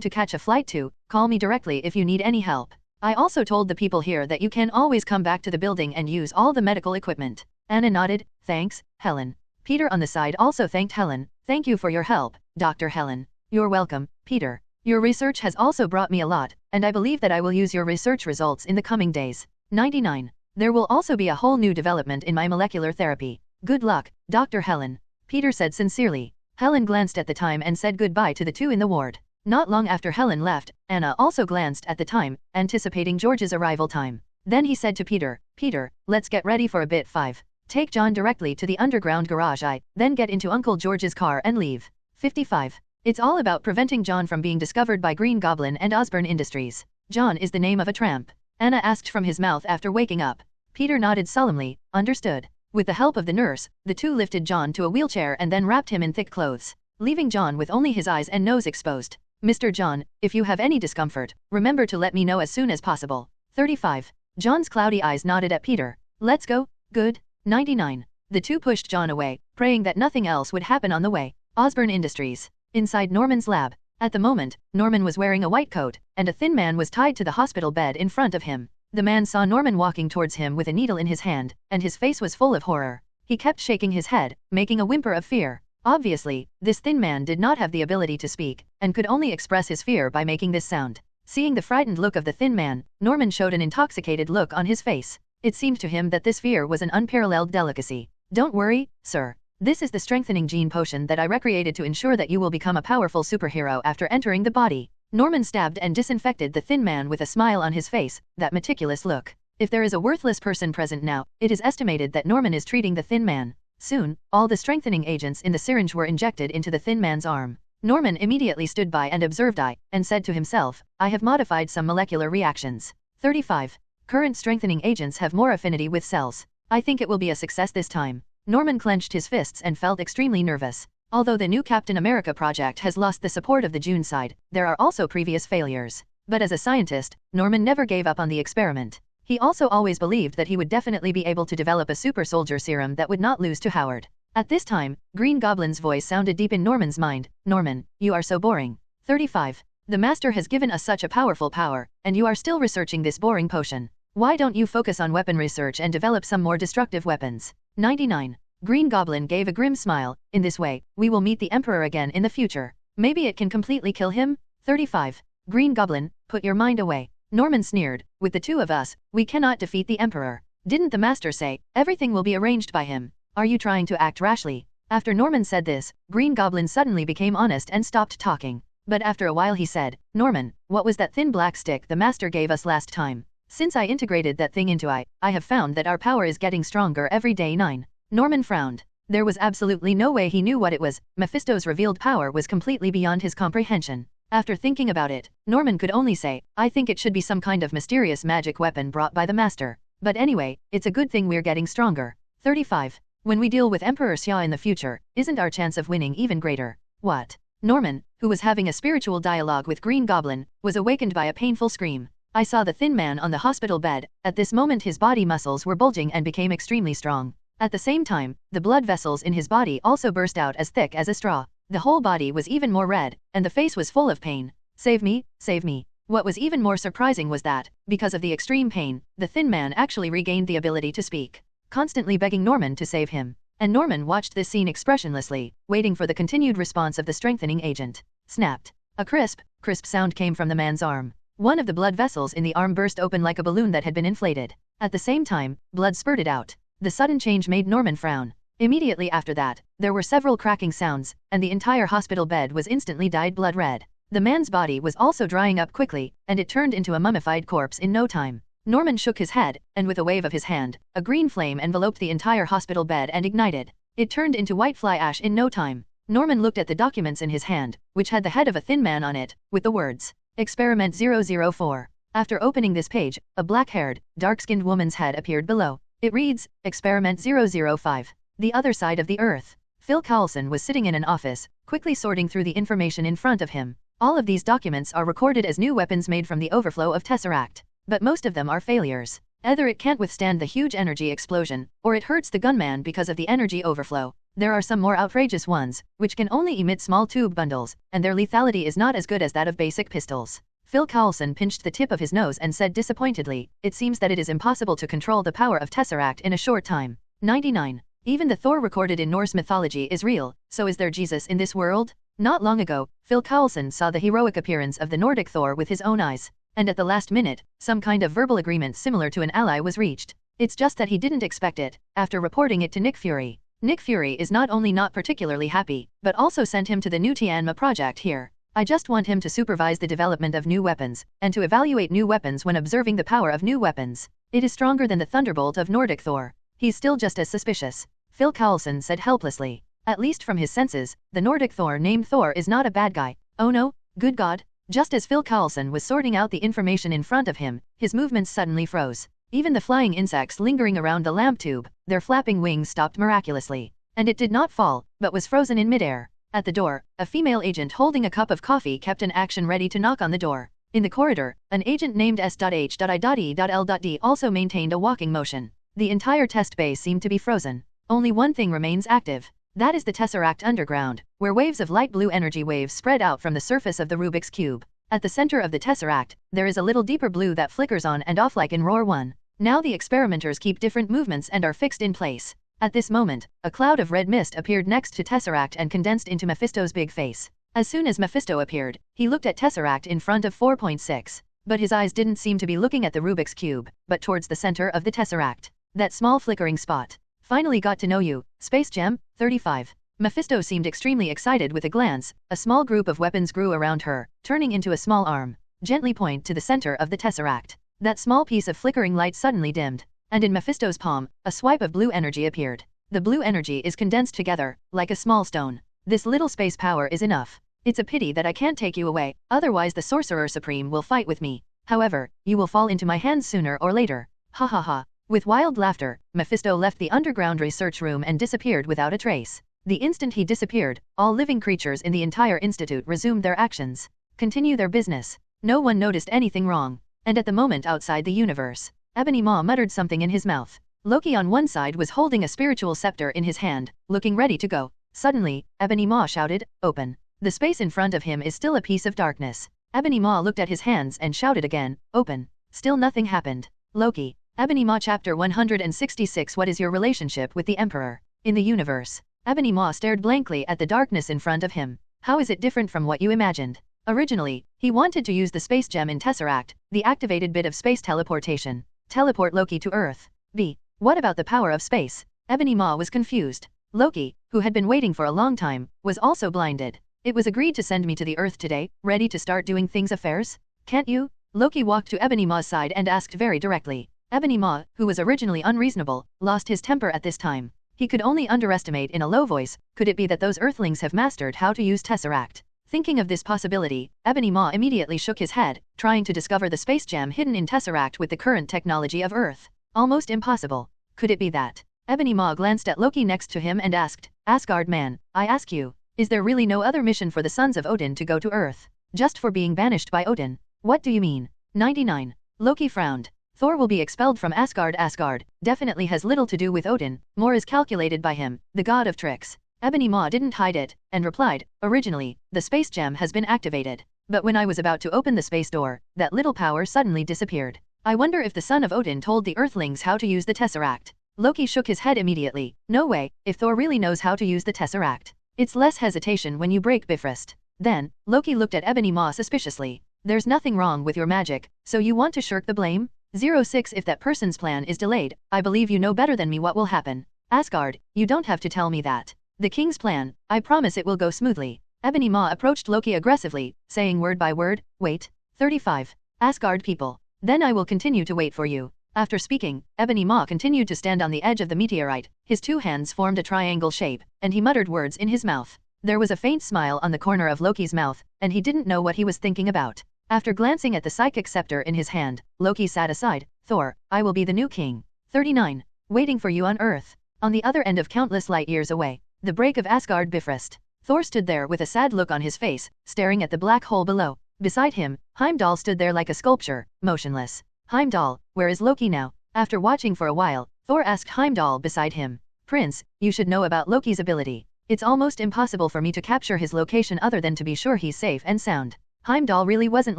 B: to catch a flight too. Call me directly if you need any help. I also told the people here that you can always come back to the building and use all the medical equipment. Anna nodded. Thanks, Helen. Peter on the side also thanked Helen. Thank you for your help, Dr. Helen. You're welcome, Peter. Your research has also brought me a lot, and I believe that I will use your research results in the coming days. 99. There will also be a whole new development in my molecular therapy. Good luck, Dr. Helen. Peter said sincerely. Helen glanced at the time and said goodbye to the two in the ward. Not long after Helen left, Anna also glanced at the time, anticipating George's arrival time. Then he said to Peter, Peter, let's get ready for a bit 5. Take John directly to the underground garage then get into Uncle George's car and leave. 55. It's all about preventing John from being discovered by Green Goblin and Osborn Industries. John is the name of a tramp. Anna asked from his mouth after waking up. Peter nodded solemnly, understood. With the help of the nurse, the two lifted John to a wheelchair and then wrapped him in thick clothes, leaving John with only his eyes and nose exposed. Mr. John, if you have any discomfort, remember to let me know as soon as possible. 35. John's cloudy eyes nodded at Peter. Let's go. Good. 99. The two pushed John away, praying that nothing else would happen on the way. Osborn Industries. Inside Norman's lab. At the moment, Norman was wearing a white coat, and a thin man was tied to the hospital bed in front of him. The man saw Norman walking towards him with a needle in his hand, and his face was full of horror. He kept shaking his head, making a whimper of fear. Obviously, this thin man did not have the ability to speak, and could only express his fear by making this sound. Seeing the frightened look of the thin man, Norman showed an intoxicated look on his face. It seemed to him that this fear was an unparalleled delicacy. Don't worry, sir. This is the strengthening gene potion that I recreated to ensure that you will become a powerful superhero after entering the body. Norman stabbed and disinfected the thin man with a smile on his face, that meticulous look. If there is a worthless person present now, it is estimated that Norman is treating the thin man. Soon, all the strengthening agents in the syringe were injected into the thin man's arm. Norman immediately stood by and observed and said to himself, I have modified some molecular reactions. 35. Current strengthening agents have more affinity with cells. I think it will be a success this time. Norman clenched his fists and felt extremely nervous. Although the new Captain America project has lost the support of the June side, there are also previous failures. But as a scientist, Norman never gave up on the experiment. He also always believed that he would definitely be able to develop a super soldier serum that would not lose to Howard. At this time, Green Goblin's voice sounded deep in Norman's mind. Norman, you are so boring. 35. The Master has given us such a powerful power, and you are still researching this boring potion. Why don't you focus on weapon research and develop some more destructive weapons? 99. Green Goblin gave a grim smile. In this way, we will meet the Emperor again in the future. Maybe it can completely kill him? 35. Green Goblin, put your mind away. Norman sneered. With the two of us, we cannot defeat the Emperor. Didn't the Master say, everything will be arranged by him? Are you trying to act rashly? After Norman said this, Green Goblin suddenly became honest and stopped talking. But after a while he said, Norman, what was that thin black stick the Master gave us last time? Since I integrated that thing into I have found that our power is getting stronger every day. 9. Norman frowned. There was absolutely no way he knew what it was. Mephisto's revealed power was completely beyond his comprehension. After thinking about it, Norman could only say, I think it should be some kind of mysterious magic weapon brought by the Master. But anyway, it's a good thing we're getting stronger. 35. When we deal with Emperor Xia in the future, isn't our chance of winning even greater? What? Norman, who was having a spiritual dialogue with Green Goblin, was awakened by a painful scream. I saw the thin man on the hospital bed. At this moment his body muscles were bulging and became extremely strong. At the same time, the blood vessels in his body also burst out as thick as a straw. The whole body was even more red, and the face was full of pain. Save me, save me. What was even more surprising was that, because of the extreme pain, the thin man actually regained the ability to speak, constantly begging Norman to save him. And Norman watched this scene expressionlessly, waiting for the continued response of the strengthening agent. Snapped. A crisp sound came from the man's arm. One of the blood vessels in the arm burst open like a balloon that had been inflated. At the same time, blood spurted out. The sudden change made Norman frown. Immediately after that, there were several cracking sounds, and the entire hospital bed was instantly dyed blood red. The man's body was also drying up quickly, and it turned into a mummified corpse in no time. Norman shook his head, and with a wave of his hand, a green flame enveloped the entire hospital bed and ignited. It turned into white fly ash in no time. Norman looked at the documents in his hand, which had the head of a thin man on it, with the words, Experiment 004. After opening this page, a black-haired, dark-skinned woman's head appeared below. It reads, Experiment 005. The other side of the Earth. Phil Coulson was sitting in an office, quickly sorting through the information in front of him. All of these documents are recorded as new weapons made from the overflow of Tesseract. But most of them are failures. Either it can't withstand the huge energy explosion, or it hurts the gunman because of the energy overflow. There are some more outrageous ones, which can only emit small tube bundles, and their lethality is not as good as that of basic pistols. Phil Coulson pinched the tip of his nose and said disappointedly, it seems that it is impossible to control the power of Tesseract in a short time. 99. Even the Thor recorded in Norse mythology is real, so is there Jesus in this world? Not long ago, Phil Coulson saw the heroic appearance of the Nordic Thor with his own eyes. And at the last minute, some kind of verbal agreement similar to an ally was reached. It's just that he didn't expect it. After reporting it to Nick Fury, Nick Fury is not only not particularly happy, but also sent him to the new Tianma project here. I just want him to supervise the development of new weapons, and to evaluate new weapons when observing the power of new weapons. It is stronger than the Thunderbolt of Nordic Thor. He's still just as suspicious. Phil Coulson said helplessly. At least from his senses, the Nordic Thor named Thor is not a bad guy. Oh no, good God. Just as Phil Coulson was sorting out the information in front of him, his movements suddenly froze. Even the flying insects lingering around the lamp tube, their flapping wings stopped miraculously. And it did not fall, but was frozen in midair. At the door, a female agent holding a cup of coffee kept an action ready to knock on the door. In the corridor, an agent named S.H.I.E.L.D. also maintained a walking motion. The entire test base seemed to be frozen. Only one thing remains active. That is the Tesseract underground, where waves of light blue energy waves spread out from the surface of the Rubik's Cube. At the center of the Tesseract, there is a little deeper blue that flickers on and off like in Roar 1. Now the experimenters keep different movements and are fixed in place. At this moment, a cloud of red mist appeared next to Tesseract and condensed into Mephisto's big face. As soon as Mephisto appeared, he looked at Tesseract in front of 4.6. But his eyes didn't seem to be looking at the Rubik's Cube, but towards the center of the Tesseract. That small flickering spot. Finally got to know you, Space Gem, 35. Mephisto seemed extremely excited with a glance. A small group of weapons grew around her, turning into a small arm. Gently point to the center of the Tesseract. That small piece of flickering light suddenly dimmed, and in Mephisto's palm, a swipe of blue energy appeared. The blue energy is condensed together, like a small stone. This little space power is enough. It's a pity that I can't take you away, otherwise the Sorcerer Supreme will fight with me. However, you will fall into my hands sooner or later. Ha ha ha. With wild laughter, Mephisto left the underground research room and disappeared without a trace. The instant he disappeared, all living creatures in the entire institute resumed their actions. Continue their business. No one noticed anything wrong. And at the moment outside the universe, Ebony Maw muttered something in his mouth. Loki on one side was holding a spiritual scepter in his hand, looking ready to go. Suddenly, Ebony Maw shouted, "Open." The space in front of him is still a piece of darkness. Ebony Maw looked at his hands and shouted again, "Open." Still nothing happened. Loki. Ebony Maw Chapter 166 What is your relationship with the Emperor? In the universe, Ebony Maw stared blankly at the darkness in front of him. How is it different from what you imagined? Originally, he wanted to use the space gem in Tesseract, the activated bit of space teleportation. Teleport Loki to Earth. B. What about the power of space? Ebony Maw was confused. Loki, who had been waiting for a long time, was also blinded. It was agreed to send me to the Earth today, ready to start doing things affairs? Can't you? Loki walked to Ebony Maw's side and asked very directly. Ebony Maw, who was originally unreasonable, lost his temper at this time. He could only underestimate in a low voice, could it be that those Earthlings have mastered how to use Tesseract? Thinking of this possibility, Ebony Maw immediately shook his head, trying to discover the space gem hidden in Tesseract with the current technology of Earth. Almost impossible. Could it be that? Ebony Maw glanced at Loki next to him and asked, "Asgard man, I ask you, is there really no other mission for the sons of Odin to go to Earth? Just for being banished by Odin? What do you mean?" 99. Loki frowned. Thor will be expelled from Asgard. Asgard definitely has little to do with Odin, more is calculated by him, the god of tricks. Ebony Maw didn't hide it, and replied, "Originally, the space gem has been activated. But when I was about to open the space door, that little power suddenly disappeared. I wonder if the son of Odin told the Earthlings how to use the Tesseract." Loki shook his head immediately. No way, if Thor really knows how to use the Tesseract. It's less hesitation when you break Bifrost. Then, Loki looked at Ebony Maw suspiciously. "There's nothing wrong with your magic, so you want to shirk the blame? 06 If that person's plan is delayed, I believe you know better than me what will happen. Asgard, you don't have to tell me that. The king's plan, I promise it will go smoothly." Ebony Maw approached Loki aggressively, saying word by word, "Wait." 35. Asgard people. Then I will continue to wait for you. After speaking, Ebony Maw continued to stand on the edge of the meteorite. His two hands formed a triangle shape, and he muttered words in his mouth. There was a faint smile on the corner of Loki's mouth, and he didn't know what he was thinking about. After glancing at the psychic scepter in his hand, Loki sat aside. "Thor, I will be the new king." 39. Waiting for you on Earth. On the other end of countless light years away, the break of Asgard Bifrost. Thor stood there with a sad look on his face, staring at the black hole below. Beside him, Heimdall stood there like a sculpture, motionless. "Heimdall, where is Loki now?" After watching for a while, Thor asked Heimdall beside him. "Prince, you should know about Loki's ability. It's almost impossible for me to capture his location other than to be sure he's safe and sound." Heimdall really wasn't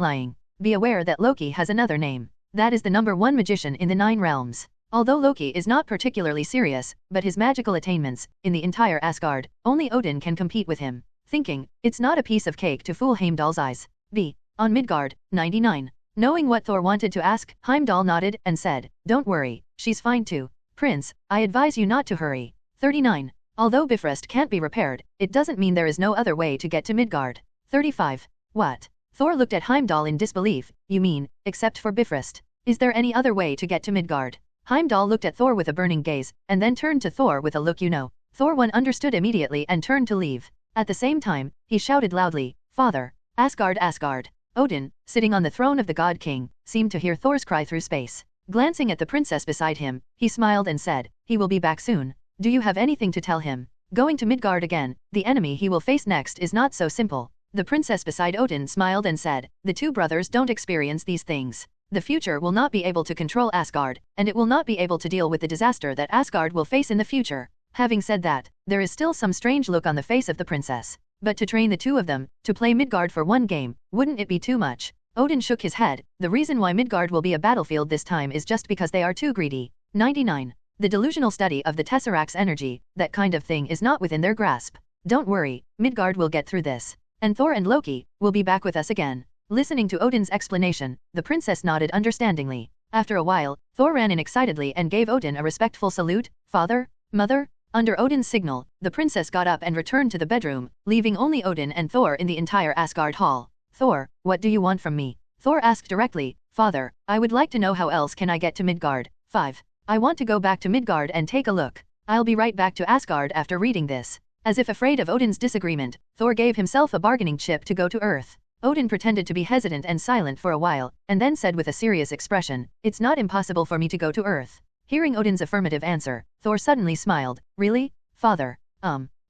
B: lying. Be aware that Loki has another name. That is the #1 magician in the 9 realms. Although Loki is not particularly serious, but his magical attainments, in the entire Asgard, only Odin can compete with him. Thinking, it's not a piece of cake to fool Heimdall's eyes. B. On Midgard, 99. Knowing what Thor wanted to ask, Heimdall nodded and said, "Don't worry, she's fine too. Prince, I advise you not to hurry." 39. Although Bifrost can't be repaired, it doesn't mean there is no other way to get to Midgard. 35. What? Thor looked at Heimdall in disbelief. "You mean, except for Bifrost? Is there any other way to get to Midgard?" Heimdall looked at Thor with a burning gaze, and then turned to Thor with a look you know. Thor 1 understood immediately and turned to leave. At the same time, he shouted loudly, "Father! Asgard, Asgard!" Odin, sitting on the throne of the God King, seemed to hear Thor's cry through space. Glancing at the princess beside him, he smiled and said, "He will be back soon. Do you have anything to tell him?" Going to Midgard again, the enemy he will face next is not so simple. The princess beside Odin smiled and said, "The two brothers don't experience these things. The future will not be able to control Asgard, and it will not be able to deal with the disaster that Asgard will face in the future." Having said that, there is still some strange look on the face of the princess. But to train the two of them, to play Midgard for one game, wouldn't it be too much? Odin shook his head. The reason why Midgard will be a battlefield this time is just because they are too greedy. 99. The delusional study of the Tesseract's energy, that kind of thing is not within their grasp. Don't worry, Midgard will get through this. And Thor and Loki will be back with us again. Listening to Odin's explanation, the princess nodded understandingly. After a while, Thor ran in excitedly and gave Odin a respectful salute. "Father? Mother?" Under Odin's signal, the princess got up and returned to the bedroom, leaving only Odin and Thor in the entire Asgard hall. "Thor, what do you want from me?" Thor asked directly. "Father, I would like to know how else can I get to Midgard." 5. I want to go back to Midgard and take a look. I'll be right back to Asgard after reading this. As if afraid of Odin's disagreement, Thor gave himself a bargaining chip to go to Earth. Odin pretended to be hesitant and silent for a while, and then said with a serious expression, "It's not impossible for me to go to Earth." Hearing Odin's affirmative answer, Thor suddenly smiled. "Really, father?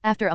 B: After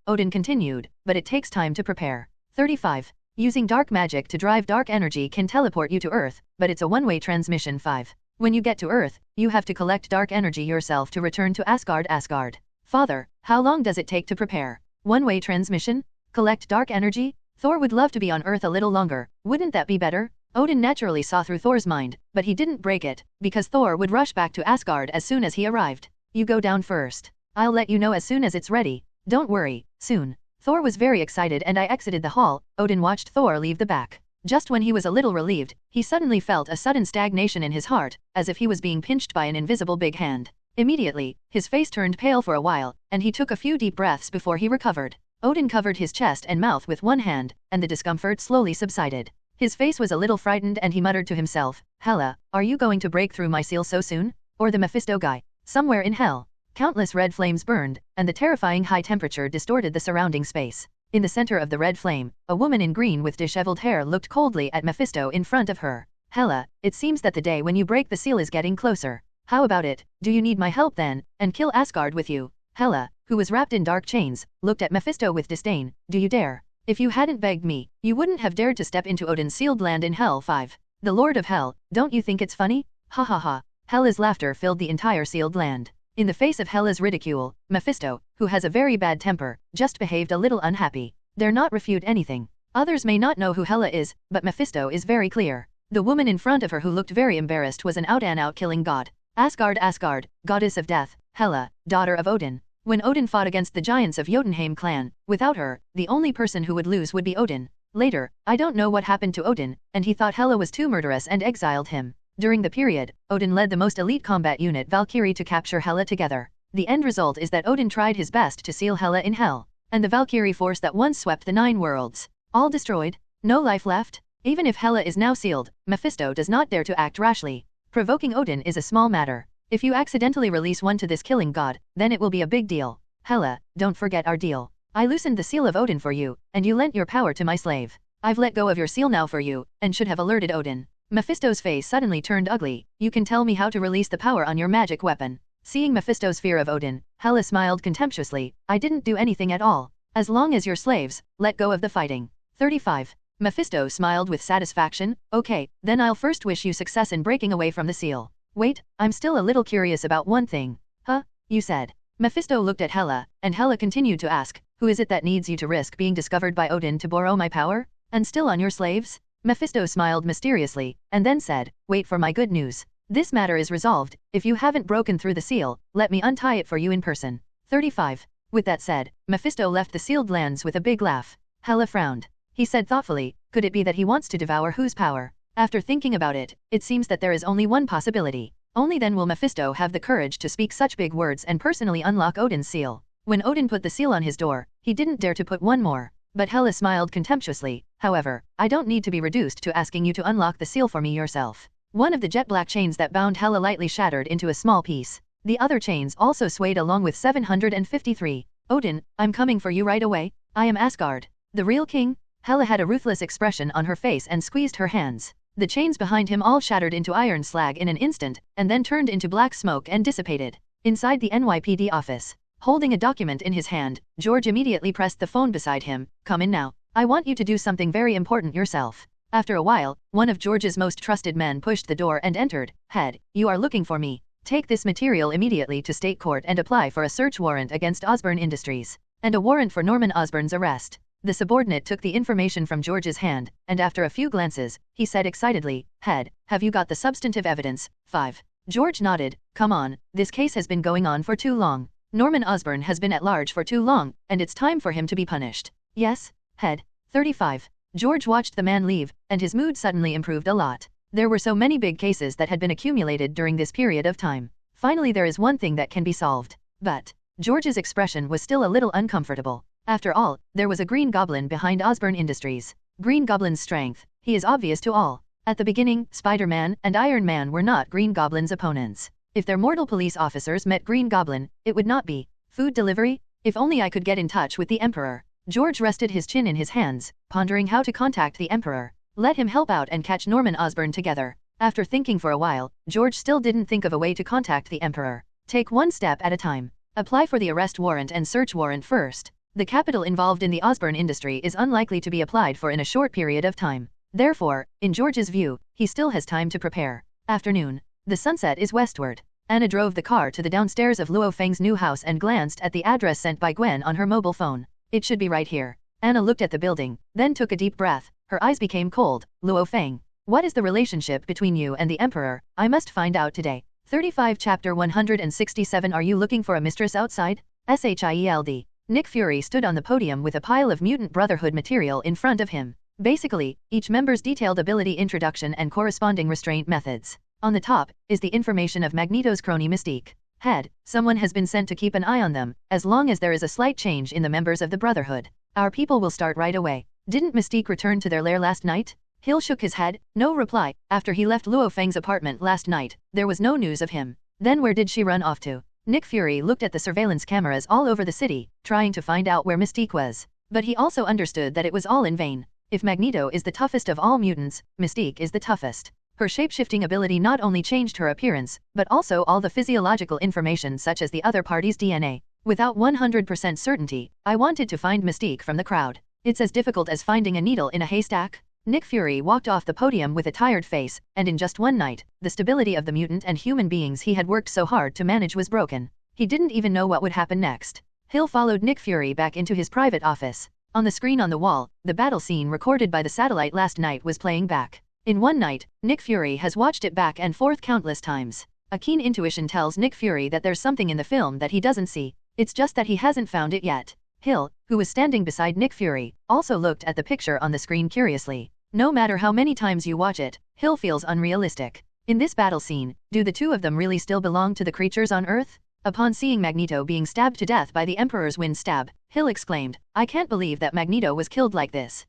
B: Odin continued, "But it takes time to prepare." 35. Using dark magic to drive dark energy can teleport you to Earth, but it's a one-way transmission. 5. When you get to Earth, you have to collect dark energy yourself to return to Asgard. Father, how long does it take to prepare? One-way transmission? Collect dark energy? Thor would love to be on Earth a little longer, wouldn't that be better? Odin naturally saw through Thor's mind, but he didn't break it, because Thor would rush back to Asgard as soon as he arrived. "You go down first. I'll let you know as soon as it's ready. Don't worry, soon." Thor was very excited and I exited the hall. Odin watched Thor leave the back. Just when he was a little relieved, he suddenly felt a sudden stagnation in his heart, as if he was being pinched by an invisible big hand. Immediately, his face turned pale for a while, and he took a few deep breaths before he recovered. Odin covered his chest and mouth with one hand, and the discomfort slowly subsided. His face was a little frightened and he muttered to himself, "Hela, are you going to break through my seal so soon? Or the Mephisto guy? Somewhere in hell?" Countless red flames burned, and the terrifying high temperature distorted the surrounding space. In the center of the red flame, a woman in green with disheveled hair looked coldly at Mephisto in front of her. "Hela, it seems that the day when you break the seal is getting closer. How about it? Do you need my help then, and kill Asgard with you?" Hela, who was wrapped in dark chains, looked at Mephisto with disdain. "Do you dare? If you hadn't begged me, you wouldn't have dared to step into Odin's sealed land in Hell. 5. The Lord of Hell, don't you think it's funny? Ha ha ha." Hela's laughter filled the entire sealed land. In the face of Hela's ridicule, Mephisto, who has a very bad temper, just behaved a little unhappy. Dare not refute anything. Others may not know who Hela is, but Mephisto is very clear. The woman in front of her who looked very embarrassed was an out-and-out killing god. Asgard, goddess of death, Hela, daughter of Odin. When Odin fought against the giants of Jotunheim clan, without her, the only person who would lose would be Odin. Later, I don't know what happened to Odin, and he thought Hela was too murderous and exiled him. During the period, Odin led the most elite combat unit Valkyrie to capture Hela together. The end result is that Odin tried his best to seal Hela in hell, and the Valkyrie force that once swept the 9 worlds. All destroyed? No life left? Even if Hela is now sealed, Mephisto does not dare to act rashly. Provoking Odin is a small matter. If you accidentally release one to this killing god, then it will be a big deal. Hela, don't forget our deal. I loosened the seal of Odin for you, and you lent your power to my slave. I've let go of your seal now for you, and should have alerted Odin. Mephisto's face suddenly turned ugly. "You can tell me how to release the power on your magic weapon." Seeing Mephisto's fear of Odin, Hela smiled contemptuously. "I didn't do anything at all. As long as you're slaves, let go of the fighting." 35. Mephisto smiled with satisfaction. "Okay, then I'll first wish you success in breaking away from the seal. Wait, I'm still a little curious about one thing." "Huh? You said?" Mephisto looked at Hela, and Hela continued to ask, "Who is it that needs you to risk being discovered by Odin to borrow my power? And still on your slaves?" Mephisto smiled mysteriously, and then said, "Wait for my good news. This matter is resolved. If you haven't broken through the seal, let me untie it for you in person." 35. With that said, Mephisto left the sealed lands with a big laugh. Hela frowned. He said thoughtfully, "Could it be that he wants to devour whose power?" After thinking about it, it seems that there is only one possibility. Only then will Mephisto have the courage to speak such big words and personally unlock Odin's seal. When Odin put the seal on his door, he didn't dare to put one more. But Hela smiled contemptuously. "However, I don't need to be reduced to asking you to unlock the seal for me yourself." One of the jet black chains that bound Hela lightly shattered into a small piece. The other chains also swayed along with 753. "Odin, I'm coming for you right away. I am Asgard, the real king." Hela had a ruthless expression on her face and squeezed her hands. The chains behind him all shattered into iron slag in an instant, and then turned into black smoke and dissipated. Inside the NYPD office, holding a document in his hand, George immediately pressed the phone beside him. "Come in now. I want you to do something very important yourself." After a while, one of George's most trusted men pushed the door and entered. "Head, you are looking for me. Take this material immediately to state court and apply for a search warrant against Osborne Industries, and a warrant for Norman Osborne's arrest." The subordinate took the information from George's hand, and after a few glances, he said excitedly, "Head, have you got the substantive evidence?" 5. George nodded. "Come on, this case has been going on for too long. Norman Osborne has been at large for too long, and it's time for him to be punished." "Yes, Head." 35. George watched the man leave, and his mood suddenly improved a lot. There were so many big cases that had been accumulated during this period of time. Finally there is one thing that can be solved. But George's expression was still a little uncomfortable. After all, there was a Green Goblin behind Osborne Industries. Green Goblin's strength, he is obvious to all. At the beginning, Spider-Man and Iron Man were not Green Goblin's opponents. If their mortal police officers met Green Goblin, it would not be food delivery. If only I could get in touch with the Emperor. George rested his chin in his hands, pondering how to contact the Emperor. Let him help out and catch Norman Osborn together. After thinking for a while, George still didn't think of a way to contact the Emperor. Take one step at a time. Apply for the arrest warrant and search warrant first. The capital involved in the Osborn industry is unlikely to be applied for in a short period of time. Therefore, in George's view, he still has time to prepare. Afternoon. The sunset is westward. Anna drove the car to the downstairs of Luo Feng's new house and glanced at the address sent by Gwen on her mobile phone. It should be right here. Anna looked at the building, then took a deep breath. Her eyes became cold. Luo Feng. What is the relationship between you and the Emperor? I must find out today. 35 Chapter 167 Are you looking for a mistress outside? SHIELD. Nick Fury stood on the podium with a pile of Mutant Brotherhood material in front of him. Basically, each member's detailed ability introduction and corresponding restraint methods. On the top is the information of Magneto's crony Mystique. Head, someone has been sent to keep an eye on them, as long as there is a slight change in the members of the Brotherhood. Our people will start right away. Didn't Mystique return to their lair last night? Hill shook his head, no reply. After he left Luo Feng's apartment last night, there was no news of him. Then where did she run off to? Nick Fury looked at the surveillance cameras all over the city, trying to find out where Mystique was. But he also understood that it was all in vain. If Magneto is the toughest of all mutants, Mystique is the toughest. Her shape-shifting ability not only changed her appearance, but also all the physiological information such as the other party's DNA. Without 100% certainty, I wanted to find Mystique from the crowd. It's as difficult as finding a needle in a haystack. Nick Fury walked off the podium with a tired face, and in just one night, the stability of the mutant and human beings he had worked so hard to manage was broken. He didn't even know what would happen next. Hill followed Nick Fury back into his private office. On the screen on the wall, the battle scene recorded by the satellite last night was playing back. In one night, Nick Fury has watched it back and forth countless times. A keen intuition tells Nick Fury that there's something in the film that he doesn't see. It's just that he hasn't found it yet. Hill, who was standing beside Nick Fury, also looked at the picture on the screen curiously. No matter how many times you watch it, Hill feels unrealistic. In this battle scene, do the two of them really still belong to the creatures on Earth? Upon seeing Magneto being stabbed to death by the Emperor's wind stab, Hill exclaimed, I can't believe that Magneto was killed like this.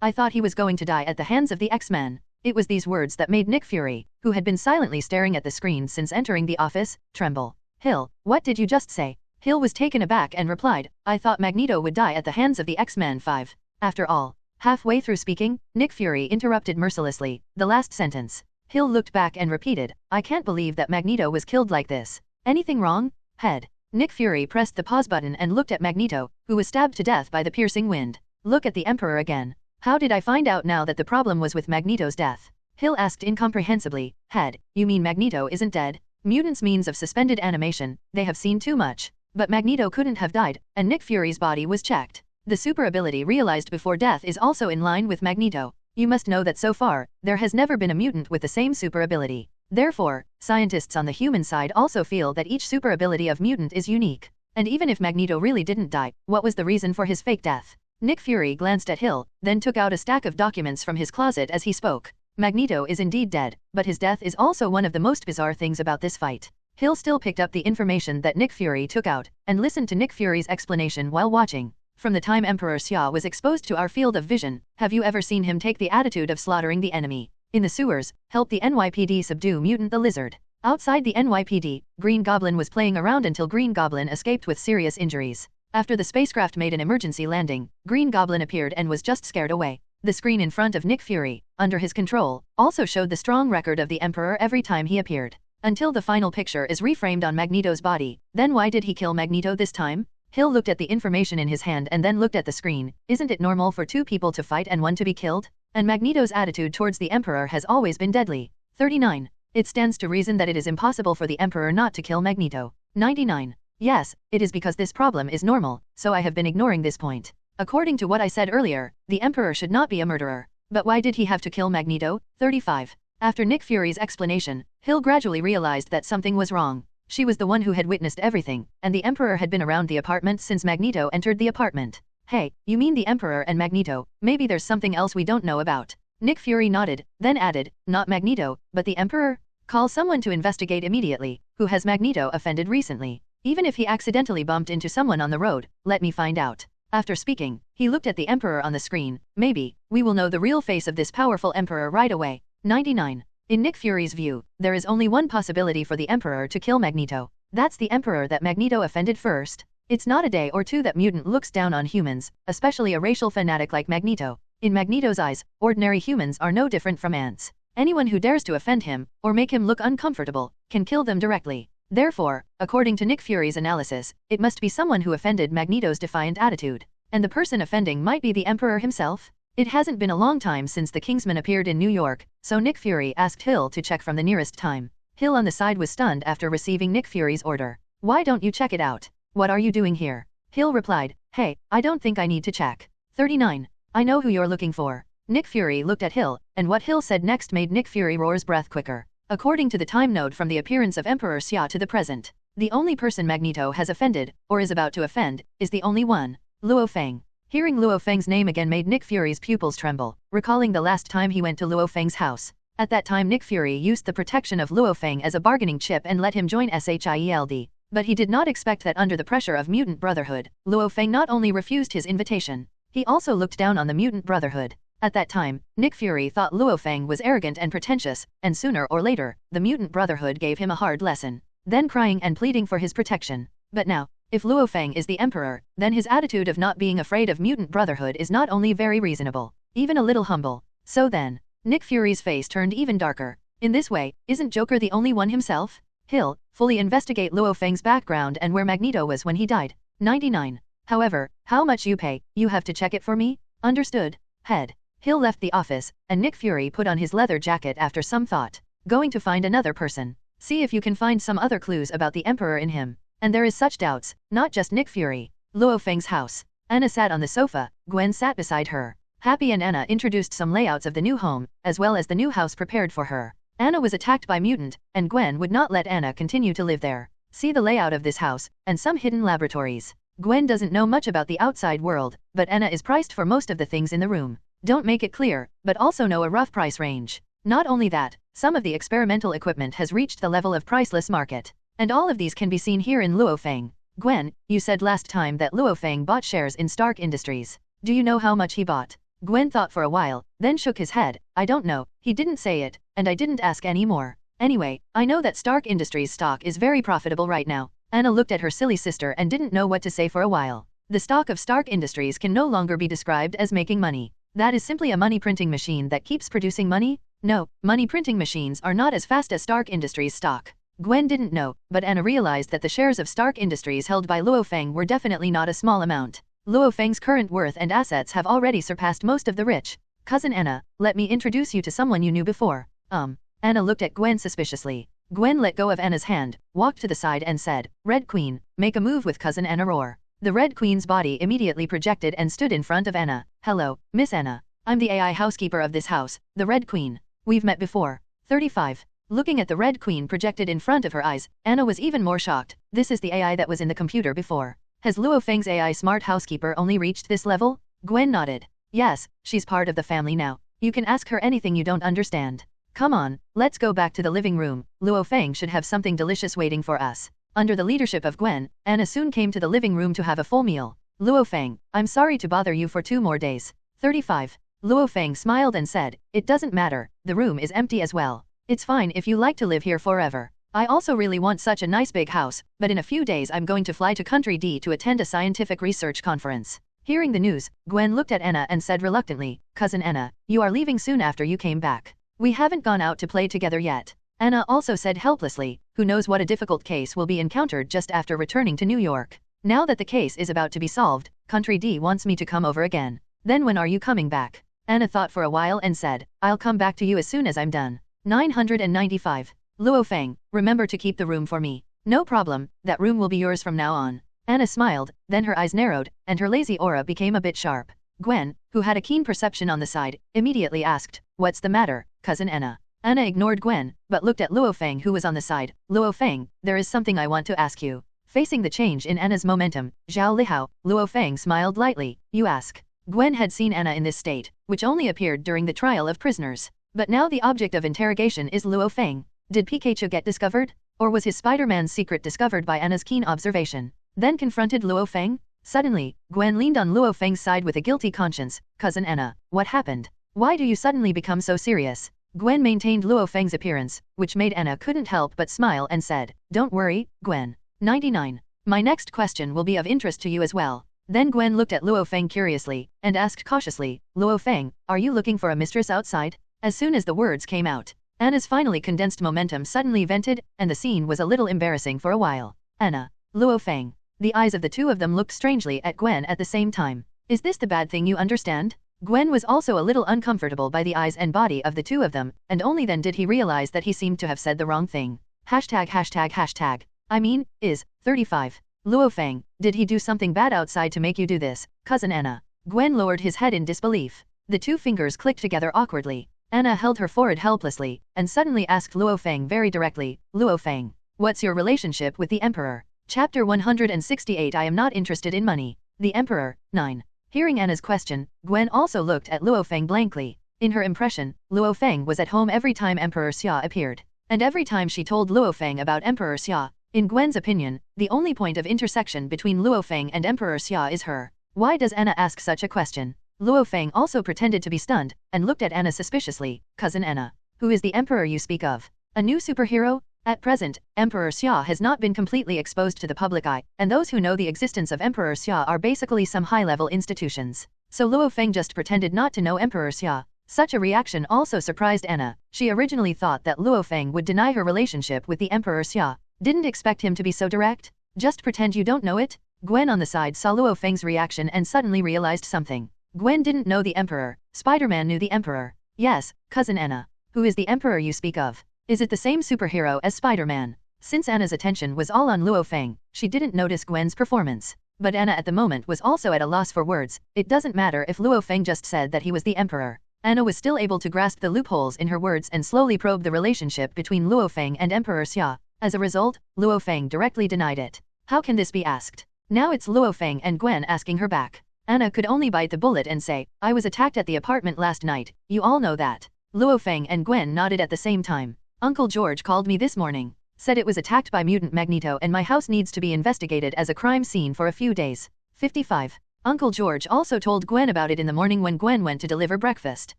B: I thought he was going to die at the hands of the X-Men. It was these words that made Nick Fury, who had been silently staring at the screen since entering the office, tremble. Hill, what did you just say? Hill was taken aback and replied, I thought Magneto would die at the hands of the X-Men 5. After all. Halfway through speaking, Nick Fury interrupted mercilessly, the last sentence. Hill looked back and repeated, I can't believe that Magneto was killed like this. Anything wrong? Head. Nick Fury pressed the pause button and looked at Magneto, who was stabbed to death by the piercing wind. Look at the Emperor again. How did I find out now that the problem was with Magneto's death? Hill asked incomprehensibly. Head, you mean Magneto isn't dead? Mutants' means of suspended animation, they have seen too much. But Magneto couldn't have died, and Nick Fury's body was checked. The super ability realized before death is also in line with Magneto. You must know that so far, there has never been a mutant with the same super ability. Therefore, scientists on the human side also feel that each super ability of mutant is unique. And even if Magneto really didn't die, what was the reason for his fake death? Nick Fury glanced at Hill, then took out a stack of documents from his closet as he spoke. Magneto is indeed dead, but his death is also one of the most bizarre things about this fight. Hill still picked up the information that Nick Fury took out, and listened to Nick Fury's explanation while watching. From the time Emperor Xia was exposed to our field of vision, have you ever seen him take the attitude of slaughtering the enemy? In the sewers, help the NYPD subdue Mutant the Lizard. Outside the NYPD, Green Goblin was playing around until Green Goblin escaped with serious injuries. After the spacecraft made an emergency landing, Green Goblin appeared and was just scared away. The screen in front of Nick Fury, under his control, also showed the strong record of the Emperor every time he appeared. Until the final picture is reframed on Magneto's body. Then why did he kill Magneto this time? Hill looked at the information in his hand and then looked at the screen. Isn't it normal for two people to fight and one to be killed? And Magneto's attitude towards the Emperor has always been deadly. 39. It stands to reason that it is impossible for the Emperor not to kill Magneto. 99. Yes, it is because this problem is normal, so I have been ignoring this point. According to what I said earlier, the Emperor should not be a murderer. But why did he have to kill Magneto? 35. After Nick Fury's explanation, Hill gradually realized that something was wrong. She was the one who had witnessed everything, and the Emperor had been around the apartment since Magneto entered the apartment. Hey, you mean the Emperor and Magneto? Maybe there's something else we don't know about. Nick Fury nodded, then added, not Magneto, but the Emperor? Call someone to investigate immediately. Who has Magneto offended recently? Even if he accidentally bumped into someone on the road, let me find out. After speaking, he looked at the Emperor on the screen. Maybe, we will know the real face of this powerful Emperor right away. 99. In Nick Fury's view, there is only one possibility for the Emperor to kill Magneto. That's the Emperor that Magneto offended first. It's not a day or two that mutant looks down on humans, especially a racial fanatic like Magneto. In Magneto's eyes, ordinary humans are no different from ants. Anyone who dares to offend him, or make him look uncomfortable, can kill them directly. Therefore, according to Nick Fury's analysis, it must be someone who offended Magneto's defiant attitude. And the person offending might be the Emperor himself? It hasn't been a long time since the Kingsman appeared in New York, so Nick Fury asked Hill to check from the nearest time. Hill on the side was stunned after receiving Nick Fury's order. Why don't you check it out? What are you doing here? Hill replied, hey, I don't think I need to check. 39. I know who you're looking for. Nick Fury looked at Hill, and what Hill said next made Nick Fury roar's breath quicker. According to the time node from the appearance of Emperor Xia to the present, the only person Magneto has offended, or is about to offend, is the only one, Luo Feng. Hearing Luo Feng's name again made Nick Fury's pupils tremble, recalling the last time he went to Luo Feng's house. At that time Nick Fury used the protection of Luo Feng as a bargaining chip and let him join SHIELD. But he did not expect that under the pressure of Mutant Brotherhood, Luo Feng not only refused his invitation, he also looked down on the Mutant Brotherhood. At that time, Nick Fury thought Luo Feng was arrogant and pretentious, and sooner or later, the Mutant Brotherhood gave him a hard lesson, then crying and pleading for his protection. But now, if Luo Feng is the Emperor, then his attitude of not being afraid of Mutant Brotherhood is not only very reasonable, even a little humble. So then, Nick Fury's face turned even darker. In this way, isn't Joker the only one himself? Hill, fully investigate Luo Feng's background and where Magneto was when he died. 99. However, how much you pay, you have to check it for me? Understood. Head. Hill left the office, and Nick Fury put on his leather jacket after some thought. Going to find another person. See if you can find some other clues about the Emperor in him. And there is such doubts, not just Nick Fury. Luo Feng's house. Anna sat on the sofa, Gwen sat beside her. Happy and Anna introduced some layouts of the new home, as well as the new house prepared for her. Anna was attacked by mutant, and Gwen would not let Anna continue to live there. See the layout of this house, and some hidden laboratories. Gwen doesn't know much about the outside world, but Anna is priced for most of the things in the room. Don't make it clear, but also know a rough price range. Not only that, some of the experimental equipment has reached the level of priceless market. And all of these can be seen here in Luo Feng. Gwen, you said last time that Luo Feng bought shares in Stark Industries. Do you know how much he bought? Gwen thought for a while, then shook his head. I don't know, he didn't say it, and I didn't ask any more. Anyway, I know that Stark Industries stock is very profitable right now. Anna looked at her silly sister and didn't know what to say for a while. The stock of Stark Industries can no longer be described as making money. That is simply a money printing machine that keeps producing money? No, money printing machines are not as fast as Stark Industries stock. Gwen didn't know, but Anna realized that the shares of Stark Industries held by Luo Feng were definitely not a small amount. Luo Feng's current worth and assets have already surpassed most of the rich. Cousin Anna, let me introduce you to someone you knew before. Anna looked at Gwen suspiciously. Gwen let go of Anna's hand, walked to the side and said, Red Queen, make a move with Cousin Anna roar. The Red Queen's body immediately projected and stood in front of Anna. Hello, Miss Anna. I'm the AI housekeeper of this house, the Red Queen. We've met before. 35. Looking at the Red Queen projected in front of her eyes, Anna was even more shocked. This is the AI that was in the computer before. Has Luo Feng's AI smart housekeeper only reached this level? Gwen nodded. Yes, she's part of the family now. You can ask her anything you don't understand. Come on, let's go back to the living room. Luo Feng should have something delicious waiting for us. Under the leadership of Gwen, Anna soon came to the living room to have a full meal. Luo Feng, I'm sorry to bother you for 2 more days. 35. Luo Feng smiled and said, it doesn't matter, the room is empty as well. It's fine if you like to live here forever. I also really want such a nice big house, but in a few days I'm going to fly to Country D to attend a scientific research conference. Hearing the news, Gwen looked at Anna and said reluctantly, Cousin Anna, you are leaving soon after you came back. We haven't gone out to play together yet. Anna also said helplessly, who knows what a difficult case will be encountered just after returning to New York. Now that the case is about to be solved, Country D wants me to come over again. Then when are you coming back? Anna thought for a while and said, I'll come back to you as soon as I'm done. 995. Luo Feng, remember to keep the room for me. No problem, that room will be yours from now on. Anna smiled, then her eyes narrowed, and her lazy aura became a bit sharp. Gwen, who had a keen perception on the side, immediately asked, What's the matter, Cousin Anna? Anna ignored Gwen, but looked at Luo Feng who was on the side. Luo Feng, there is something I want to ask you. Facing the change in Anna's momentum, Zhao Lihao, Luo Feng smiled lightly. You ask. Gwen had seen Anna in this state, which only appeared during the trial of prisoners. But now the object of interrogation is Luo Feng. Did Pikachu get discovered? Or was his Spider-Man's secret discovered by Anna's keen observation? Then confronted Luo Feng? Suddenly, Gwen leaned on Luo Feng's side with a guilty conscience. Cousin Anna, what happened? Why do you suddenly become so serious? Gwen maintained Luo Feng's appearance, which made Anna couldn't help but smile and said, Don't worry, Gwen. 99. My next question will be of interest to you as well. Then Gwen looked at Luo Feng curiously, and asked cautiously, Luo Feng, are you looking for a mistress outside? As soon as the words came out, Anna's finely condensed momentum suddenly vented, and the scene was a little embarrassing for a while. Anna. Luo Feng. The eyes of the two of them looked strangely at Gwen at the same time. Is this the bad thing you understand? Gwen was also a little uncomfortable by the eyes and body of the two of them, and only then did he realize that he seemed to have said the wrong thing. ####. I mean, is 35. Luo Feng, did he do something bad outside to make you do this, Cousin Anna? Gwen lowered his head in disbelief. The two fingers clicked together awkwardly. Anna held her forehead helplessly, and suddenly asked Luo Feng very directly, Luo Feng, what's your relationship with the Emperor? Chapter 168 I am not interested in money. The Emperor, 9. Hearing Anna's question, Gwen also looked at Luo Feng blankly. In her impression, Luo Feng was at home every time Emperor Xia appeared. And every time she told Luo Feng about Emperor Xia, in Gwen's opinion, the only point of intersection between Luo Feng and Emperor Xia is her. Why does Anna ask such a question? Luo Feng also pretended to be stunned, and looked at Anna suspiciously. Cousin Anna. Who is the Emperor you speak of? A new superhero? At present, Emperor Xia has not been completely exposed to the public eye, and those who know the existence of Emperor Xia are basically some high-level institutions. So Luo Feng just pretended not to know Emperor Xia. Such a reaction also surprised Anna. She originally thought that Luo Feng would deny her relationship with the Emperor Xia. Didn't expect him to be so direct. Just pretend you don't know it? Gwen on the side saw Luo Feng's reaction and suddenly realized something. Gwen didn't know the Emperor. Spider-Man knew the Emperor. Yes, Cousin Anna. Who is the Emperor you speak of? Is it the same superhero as Spider-Man? Since Anna's attention was all on Luo Feng, she didn't notice Gwen's performance. But Anna at the moment was also at a loss for words. It doesn't matter if Luo Feng just said that he was the Emperor. Anna was still able to grasp the loopholes in her words and slowly probe the relationship between Luo Feng and Emperor Xia. As a result, Luo Feng directly denied it. How can this be asked? Now it's Luo Feng and Gwen asking her back. Anna could only bite the bullet and say, I was attacked at the apartment last night, you all know that. Luo Feng and Gwen nodded at the same time. Uncle George called me this morning. Said it was attacked by mutant Magneto and my house needs to be investigated as a crime scene for a few days. 55. Uncle George also told Gwen about it in the morning when Gwen went to deliver breakfast.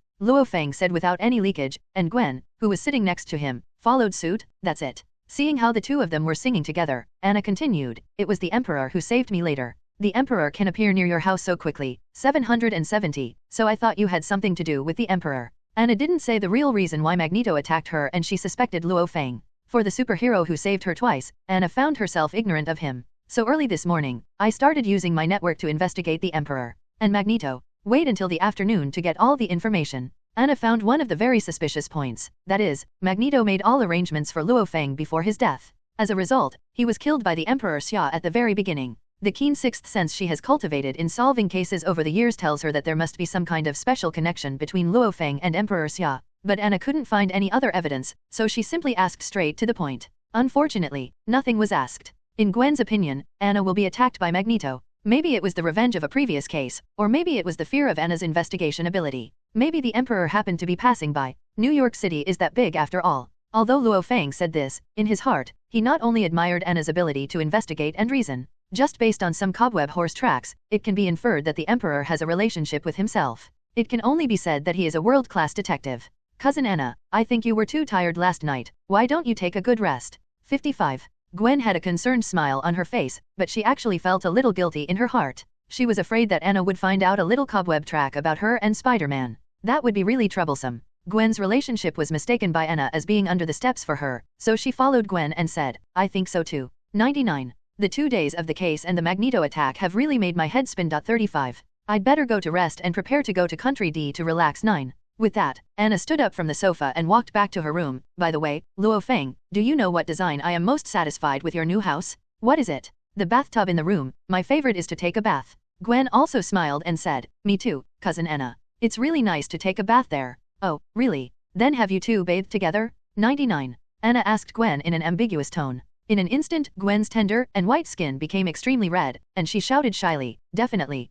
B: Luo Feng said without any leakage, and Gwen, who was sitting next to him, followed suit. That's it. Seeing how the two of them were singing together, Anna continued, it was the Emperor who saved me later. The Emperor can appear near your house so quickly. 770. So I thought you had something to do with the Emperor. Anna didn't say the real reason why Magneto attacked her and she suspected Luo Feng. For the superhero who saved her twice, Anna found herself ignorant of him. So early this morning, I started using my network to investigate the Emperor. And Magneto. Wait until the afternoon to get all the information. Anna found one of the very suspicious points, that is, Magneto made all arrangements for Luo Feng before his death. As a result, he was killed by the Emperor Xia at the very beginning. The keen sixth sense she has cultivated in solving cases over the years tells her that there must be some kind of special connection between Luo Feng and Emperor Xia, but Anna couldn't find any other evidence, so she simply asked straight to the point. Unfortunately, nothing was asked. In Gwen's opinion, Anna will be attacked by Magneto. Maybe it was the revenge of a previous case, or maybe it was the fear of Anna's investigation ability. Maybe the Emperor happened to be passing by. New York City is that big after all. Although Luo Feng said this, in his heart, he not only admired Anna's ability to investigate and reason. Just based on some cobweb horse tracks, it can be inferred that the Emperor has a relationship with himself. It can only be said that he is a world-class detective. Cousin Anna, I think you were too tired last night. Why don't you take a good rest? 55. Gwen had a concerned smile on her face, but she actually felt a little guilty in her heart. She was afraid that Anna would find out a little cobweb track about her and Spider-Man. That would be really troublesome. Gwen's relationship was mistaken by Anna as being under the steps for her, so she followed Gwen and said, I think so too. 99. The 2 days of the case and the Magneto attack have really made my head spin. 35. I'd better go to rest and prepare to go to Country D to relax. 9. With that, Anna stood up from the sofa and walked back to her room. By the way, Luo Feng, do you know what design I am most satisfied with your new house? What is it? The bathtub in the room. My favorite is to take a bath. Gwen also smiled and said, me too, Cousin Anna. It's really nice to take a bath there. Oh, really? Then have you two bathed together? 99. Anna asked Gwen in an ambiguous tone. In an instant, Gwen's tender and white skin became extremely red, and she shouted shyly, definitely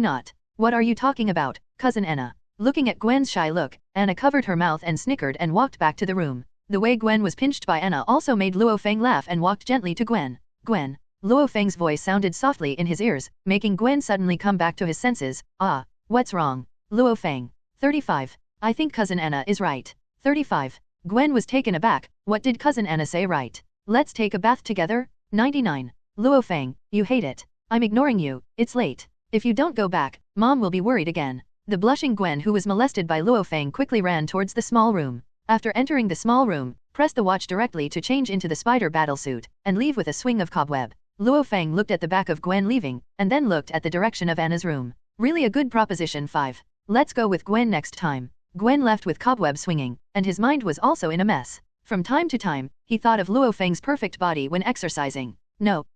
B: not. What are you talking about, Cousin Anna? Looking at Gwen's shy look, Anna covered her mouth and snickered and walked back to the room. The way Gwen was pinched by Anna also made Luo Feng laugh and walked gently to Gwen. Gwen. Luo Feng's voice sounded softly in his ears, making Gwen suddenly come back to his senses. Ah, what's wrong? Luo Feng. 35. I think Cousin Anna is right. 35. Gwen was taken aback. What did Cousin Anna say right? Let's take a bath together? 99. Luo Feng, you hate it. I'm ignoring you, it's late. If you don't go back, Mom will be worried again. The blushing Gwen, who was molested by Luo Feng, quickly ran towards the small room. After entering the small room, press the watch directly to change into the spider battlesuit, and leave with a swing of cobweb. Luo Feng looked at the back of Gwen leaving, and then looked at the direction of Anna's room. Really a good proposition 5. Let's go with Gwen next time. Gwen left with cobweb swinging, and his mind was also in a mess. From time to time, he thought of Luo Feng's perfect body when exercising. No,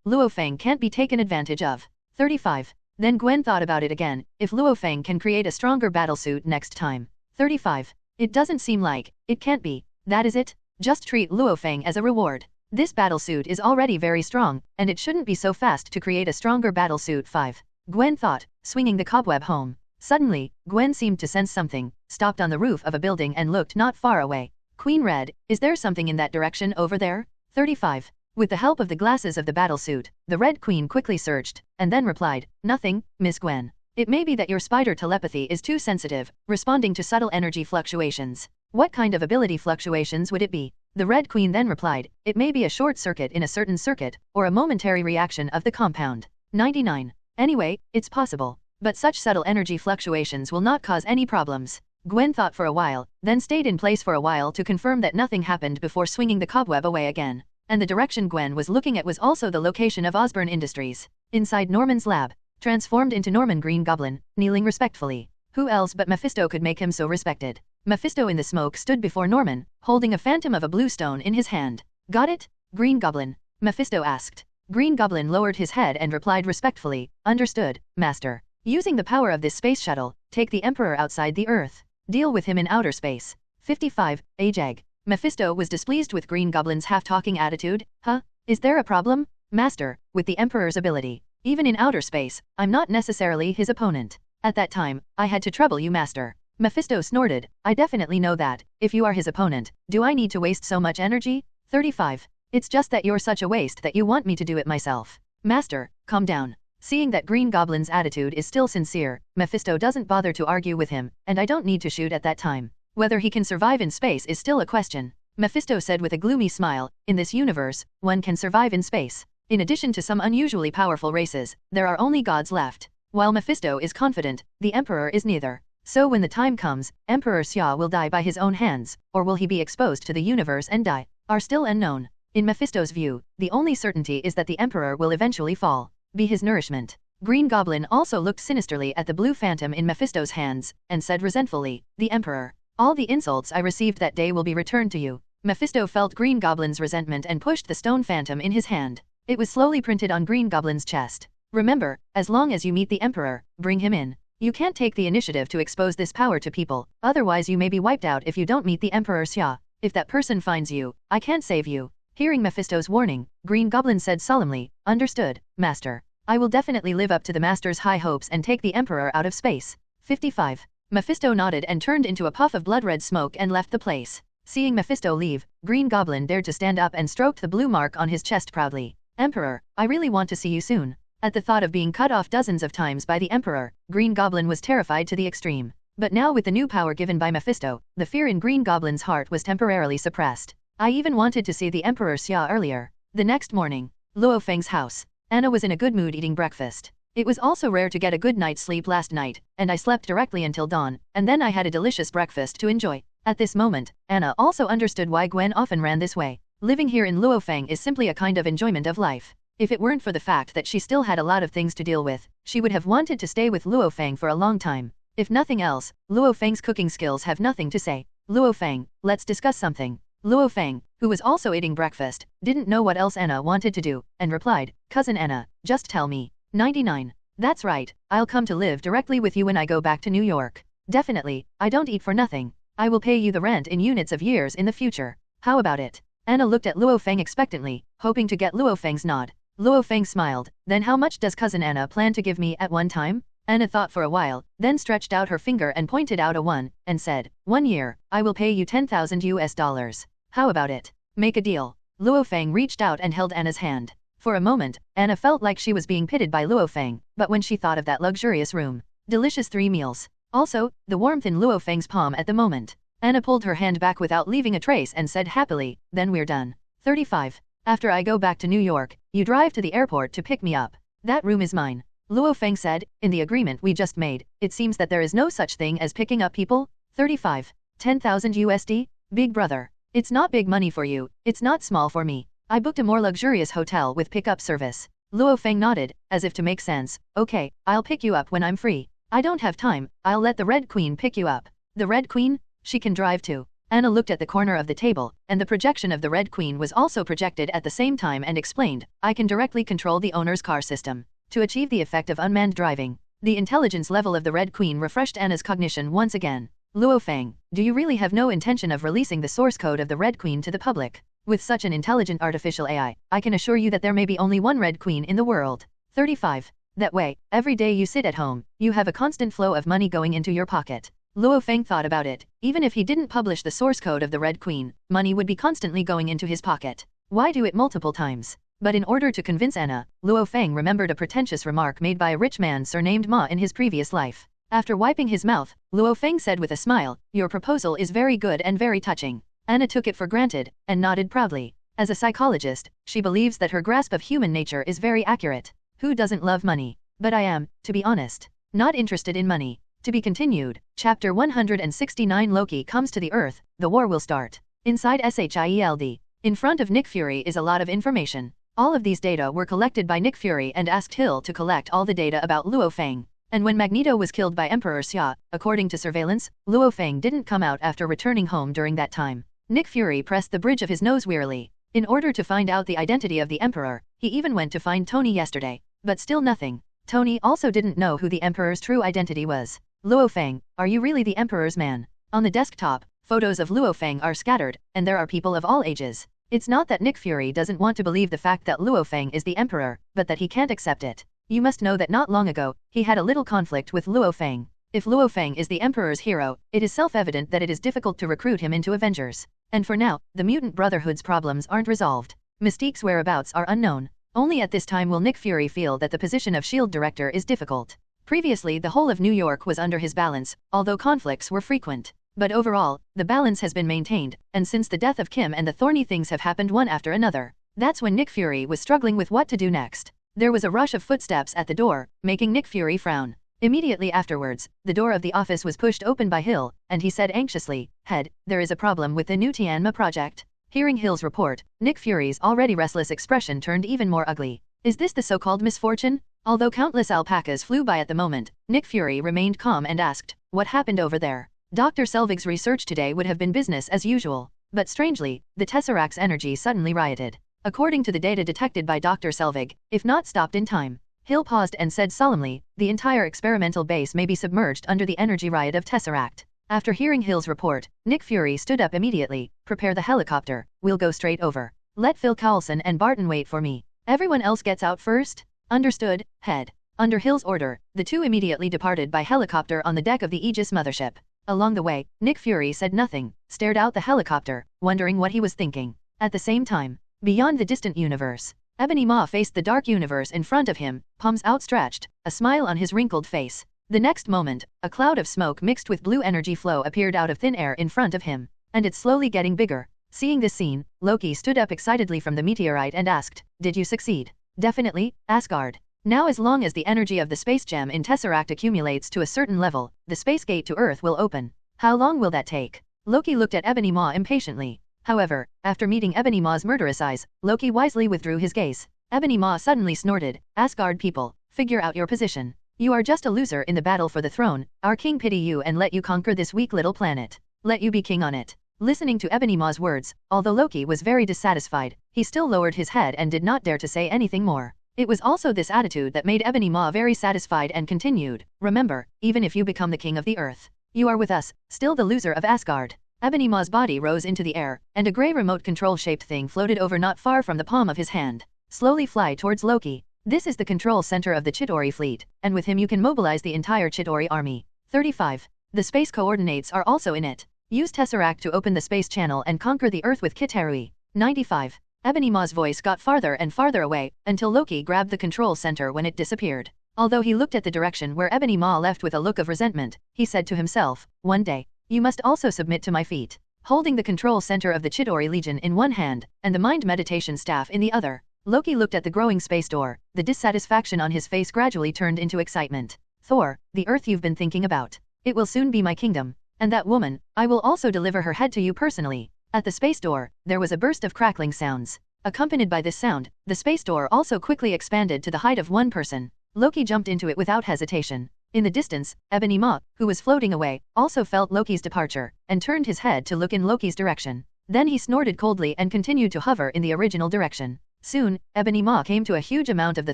B: Luo Feng can't be taken advantage of. 35. Then Gwen thought about it again, if Luo Feng can create a stronger battlesuit next time. 35. It doesn't seem like, it can't be. That is it? Just treat Luo Feng as a reward. This battlesuit is already very strong, and it shouldn't be so fast to create a stronger battlesuit 5. Gwen thought, swinging the cobweb home. Suddenly, Gwen seemed to sense something, stopped on the roof of a building and looked not far away. Queen Red, is there something in that direction over there? 35. With the help of the glasses of the battlesuit, the Red Queen quickly searched, and then replied, nothing, Miss Gwen. It may be that your spider telepathy is too sensitive, responding to subtle energy fluctuations. What kind of ability fluctuations would it be? The Red Queen then replied, it may be a short circuit in a certain circuit, or a momentary reaction of the compound. 99. Anyway, it's possible. But such subtle energy fluctuations will not cause any problems. Gwen thought for a while, then stayed in place for a while to confirm that nothing happened before swinging the cobweb away again. And the direction Gwen was looking at was also the location of Osborne Industries. Inside Norman's lab, transformed into Norman Green Goblin, kneeling respectfully. Who else but Mephisto could make him so respected? Mephisto in the smoke stood before Norman, holding a phantom of a blue stone in his hand. Got it? Green Goblin? Mephisto asked. Green Goblin lowered his head and replied respectfully, understood, Master. Using the power of this space shuttle, take the Emperor outside the Earth. Deal with him in outer space. 55. Ajag. Mephisto was displeased with Green Goblin's half-talking attitude. Huh? Is there a problem? Master, with the Emperor's ability, even in outer space, I'm not necessarily his opponent. At that time, I had to trouble you, Master. Mephisto snorted, I definitely know that. If you are his opponent, do I need to waste so much energy? 35. It's just that you're such a waste that you want me to do it myself. Master, calm down. Seeing that Green Goblin's attitude is still sincere, Mephisto doesn't bother to argue with him, and I don't need to shoot at that time. Whether he can survive in space is still a question. Mephisto said with a gloomy smile, in this universe, one can survive in space. In addition to some unusually powerful races, there are only gods left. While Mephisto is confident, the Emperor is neither. So when the time comes, Emperor Xia will die by his own hands, or will he be exposed to the universe and die, are still unknown. In Mephisto's view, the only certainty is that the Emperor will eventually fall. Be his nourishment. Green Goblin also looked sinisterly at the blue phantom in Mephisto's hands, and said resentfully, the Emperor. All the insults I received that day will be returned to you. Mephisto felt Green Goblin's resentment and pushed the stone phantom in his hand. It was slowly printed on Green Goblin's chest. Remember, as long as you meet the Emperor, bring him in. You can't take the initiative to expose this power to people, otherwise you may be wiped out if you don't meet the Emperor Xia. If that person finds you, I can't save you. Hearing Mephisto's warning, Green Goblin said solemnly, understood, Master. I will definitely live up to the Master's high hopes and take the Emperor out of space. 55. Mephisto nodded and turned into a puff of blood-red smoke and left the place. Seeing Mephisto leave, Green Goblin dared to stand up and stroked the blue mark on his chest proudly. Emperor, I really want to see you soon. At the thought of being cut off dozens of times by the Emperor, Green Goblin was terrified to the extreme. But now with the new power given by Mephisto, the fear in Green Goblin's heart was temporarily suppressed. I even wanted to see the Emperor Xia earlier. The next morning, Luo Feng's house. Anna was in a good mood eating breakfast. It was also rare to get a good night's sleep last night, and I slept directly until dawn, and then I had a delicious breakfast to enjoy. At this moment, Anna also understood why Gwen often ran this way. Living here in Luo Feng is simply a kind of enjoyment of life. If it weren't for the fact that she still had a lot of things to deal with, she would have wanted to stay with Luo Feng for a long time. If nothing else, Luo Feng's cooking skills have nothing to say. Luo Feng, let's discuss something. Luo Feng, who was also eating breakfast, didn't know what else Anna wanted to do, and replied, Cousin Anna, just tell me. 99. That's right, I'll come to live directly with you when I go back to New York. Definitely, I don't eat for nothing. I will pay you the rent in units of years in the future. How about it? Anna looked at Luo Feng expectantly, hoping to get Luo Feng's nod. Luo Feng smiled, then how much does Cousin Anna plan to give me at one time? Anna thought for a while, then stretched out her finger and pointed out a 1, and said, 1 year, I will pay you $10,000. How about it? Make a deal. Luo Feng reached out and held Anna's hand. For a moment, Anna felt like she was being pitied by Luo Feng, but when she thought of that luxurious room, delicious 3 meals, also, the warmth in Luo Feng's palm at the moment, Anna pulled her hand back without leaving a trace and said happily, then we're done. 35. After I go back to New York, you drive to the airport to pick me up. That room is mine. Luo Feng said, in the agreement we just made, it seems that there is no such thing as picking up people. 35. 10,000 USD? Big brother. It's not big money for you, it's not small for me. I booked a more luxurious hotel with pickup service. Luo Feng nodded, as if to make sense. Okay, I'll pick you up when I'm free. I don't have time, I'll let the Red Queen pick you up. The Red Queen? She can drive too. Anna looked at the corner of the table, and the projection of the Red Queen was also projected at the same time and explained, I can directly control the owner's car system to achieve the effect of unmanned driving. The intelligence level of the Red Queen refreshed Anna's cognition once again. Luo Feng, do you really have no intention of releasing the source code of the Red Queen to the public? With such an intelligent artificial AI, I can assure you that there may be only one Red Queen in the world. 35. That way, every day you sit at home, you have a constant flow of money going into your pocket. Luo Feng thought about it. Even if he didn't publish the source code of the Red Queen, money would be constantly going into his pocket. Why do it multiple times? But in order to convince Anna, Luo Feng remembered a pretentious remark made by a rich man surnamed Ma in his previous life. After wiping his mouth, Luo Feng said with a smile, your proposal is very good and very touching. Anna took it for granted, and nodded proudly. As a psychologist, she believes that her grasp of human nature is very accurate. Who doesn't love money? But I am, to be honest, not interested in money. To be continued. Chapter 169 Loki comes to the Earth, the war will start. Inside SHIELD. In front of Nick Fury is a lot of information. All of these data were collected by Nick Fury and asked Hill to collect all the data about Luo Feng. And when Magneto was killed by Emperor Xia, according to surveillance, Luo Feng didn't come out after returning home during that time. Nick Fury pressed the bridge of his nose wearily. In order to find out the identity of the Emperor, he even went to find Tony yesterday. But still nothing. Tony also didn't know who the Emperor's true identity was. Luo Feng, are you really the Emperor's man? On the desktop, photos of Luo Feng are scattered, and there are people of all ages. It's not that Nick Fury doesn't want to believe the fact that Luo Feng is the Emperor, but that he can't accept it. You must know that not long ago, he had a little conflict with Luo Feng. If Luo Feng is the Emperor's hero, it is self-evident that it is difficult to recruit him into Avengers. And for now, the Mutant Brotherhood's problems aren't resolved. Mystique's whereabouts are unknown. Only at this time will Nick Fury feel that the position of S.H.I.E.L.D. director is difficult. Previously the whole of New York was under his balance, although conflicts were frequent. But overall, the balance has been maintained, and since the death of Kim and the thorny things have happened one after another, that's when Nick Fury was struggling with what to do next. There was a rush of footsteps at the door, making Nick Fury frown. Immediately afterwards, the door of the office was pushed open by Hill, and he said anxiously, Head, there is a problem with the new Tianma project. Hearing Hill's report, Nick Fury's already restless expression turned even more ugly. Is this the so-called misfortune? Although countless alpacas flew by at the moment, Nick Fury remained calm and asked, what happened over there? Dr. Selvig's research today would have been business as usual. But strangely, the Tesseract's energy suddenly rioted. According to the data detected by Dr. Selvig, if not stopped in time. Hill paused and said solemnly, the entire experimental base may be submerged under the energy riot of Tesseract. After hearing Hill's report, Nick Fury stood up immediately. Prepare the helicopter, we'll go straight over. Let Phil Coulson and Barton wait for me. Everyone else gets out first? Understood, Head. Under Hill's order, the two immediately departed by helicopter on the deck of the Aegis mothership. Along the way, Nick Fury said nothing, stared out the helicopter, wondering what he was thinking. At the same time, beyond the distant universe, Ebony Maw faced the dark universe in front of him, palms outstretched, a smile on his wrinkled face. The next moment, a cloud of smoke mixed with blue energy flow appeared out of thin air in front of him, and it's slowly getting bigger. Seeing this scene, Loki stood up excitedly from the meteorite and asked, did you succeed? Definitely, Asgard. Now as long as the energy of the space gem in Tesseract accumulates to a certain level, the space gate to Earth will open. How long will that take? Loki looked at Ebony Maw impatiently. However, after meeting Ebony Maw's murderous eyes, Loki wisely withdrew his gaze. Ebony Maw suddenly snorted, Asgard people, figure out your position. You are just a loser in the battle for the throne, our king pity you and let you conquer this weak little planet. Let you be king on it. Listening to Ebony Maw's words, although Loki was very dissatisfied, he still lowered his head and did not dare to say anything more. It was also this attitude that made Ebony Maw very satisfied and continued, remember, even if you become the king of the earth, you are with us, still the loser of Asgard. Ebony Maw's body rose into the air, and a grey remote control-shaped thing floated over not far from the palm of his hand. Slowly fly towards Loki. This is the control center of the Chitauri fleet, and with him you can mobilize the entire Chitauri army. 35. The space coordinates are also in it. Use Tesseract to open the space channel and conquer the Earth with Kitarui. 95. Ebony Maw's voice got farther and farther away, until Loki grabbed the control center when it disappeared. Although he looked at the direction where Ebony Maw left with a look of resentment, he said to himself, one day, you must also submit to my feet. holding the control center of the Chidori Legion in one hand, and the mind meditation staff in the other. Loki looked at the growing space door. The dissatisfaction on his face gradually turned into excitement. Thor, the Earth you've been thinking about. It will soon be my kingdom. And that woman, I will also deliver her head to you personally. At the space door, there was a burst of crackling sounds. Accompanied by this sound, the space door also quickly expanded to the height of one person. Loki jumped into it without hesitation. In the distance, Ebony Maw, who was floating away, also felt Loki's departure, and turned his head to look in Loki's direction. Then he snorted coldly and continued to hover in the original direction. Soon, Ebony Maw came to a huge amount of the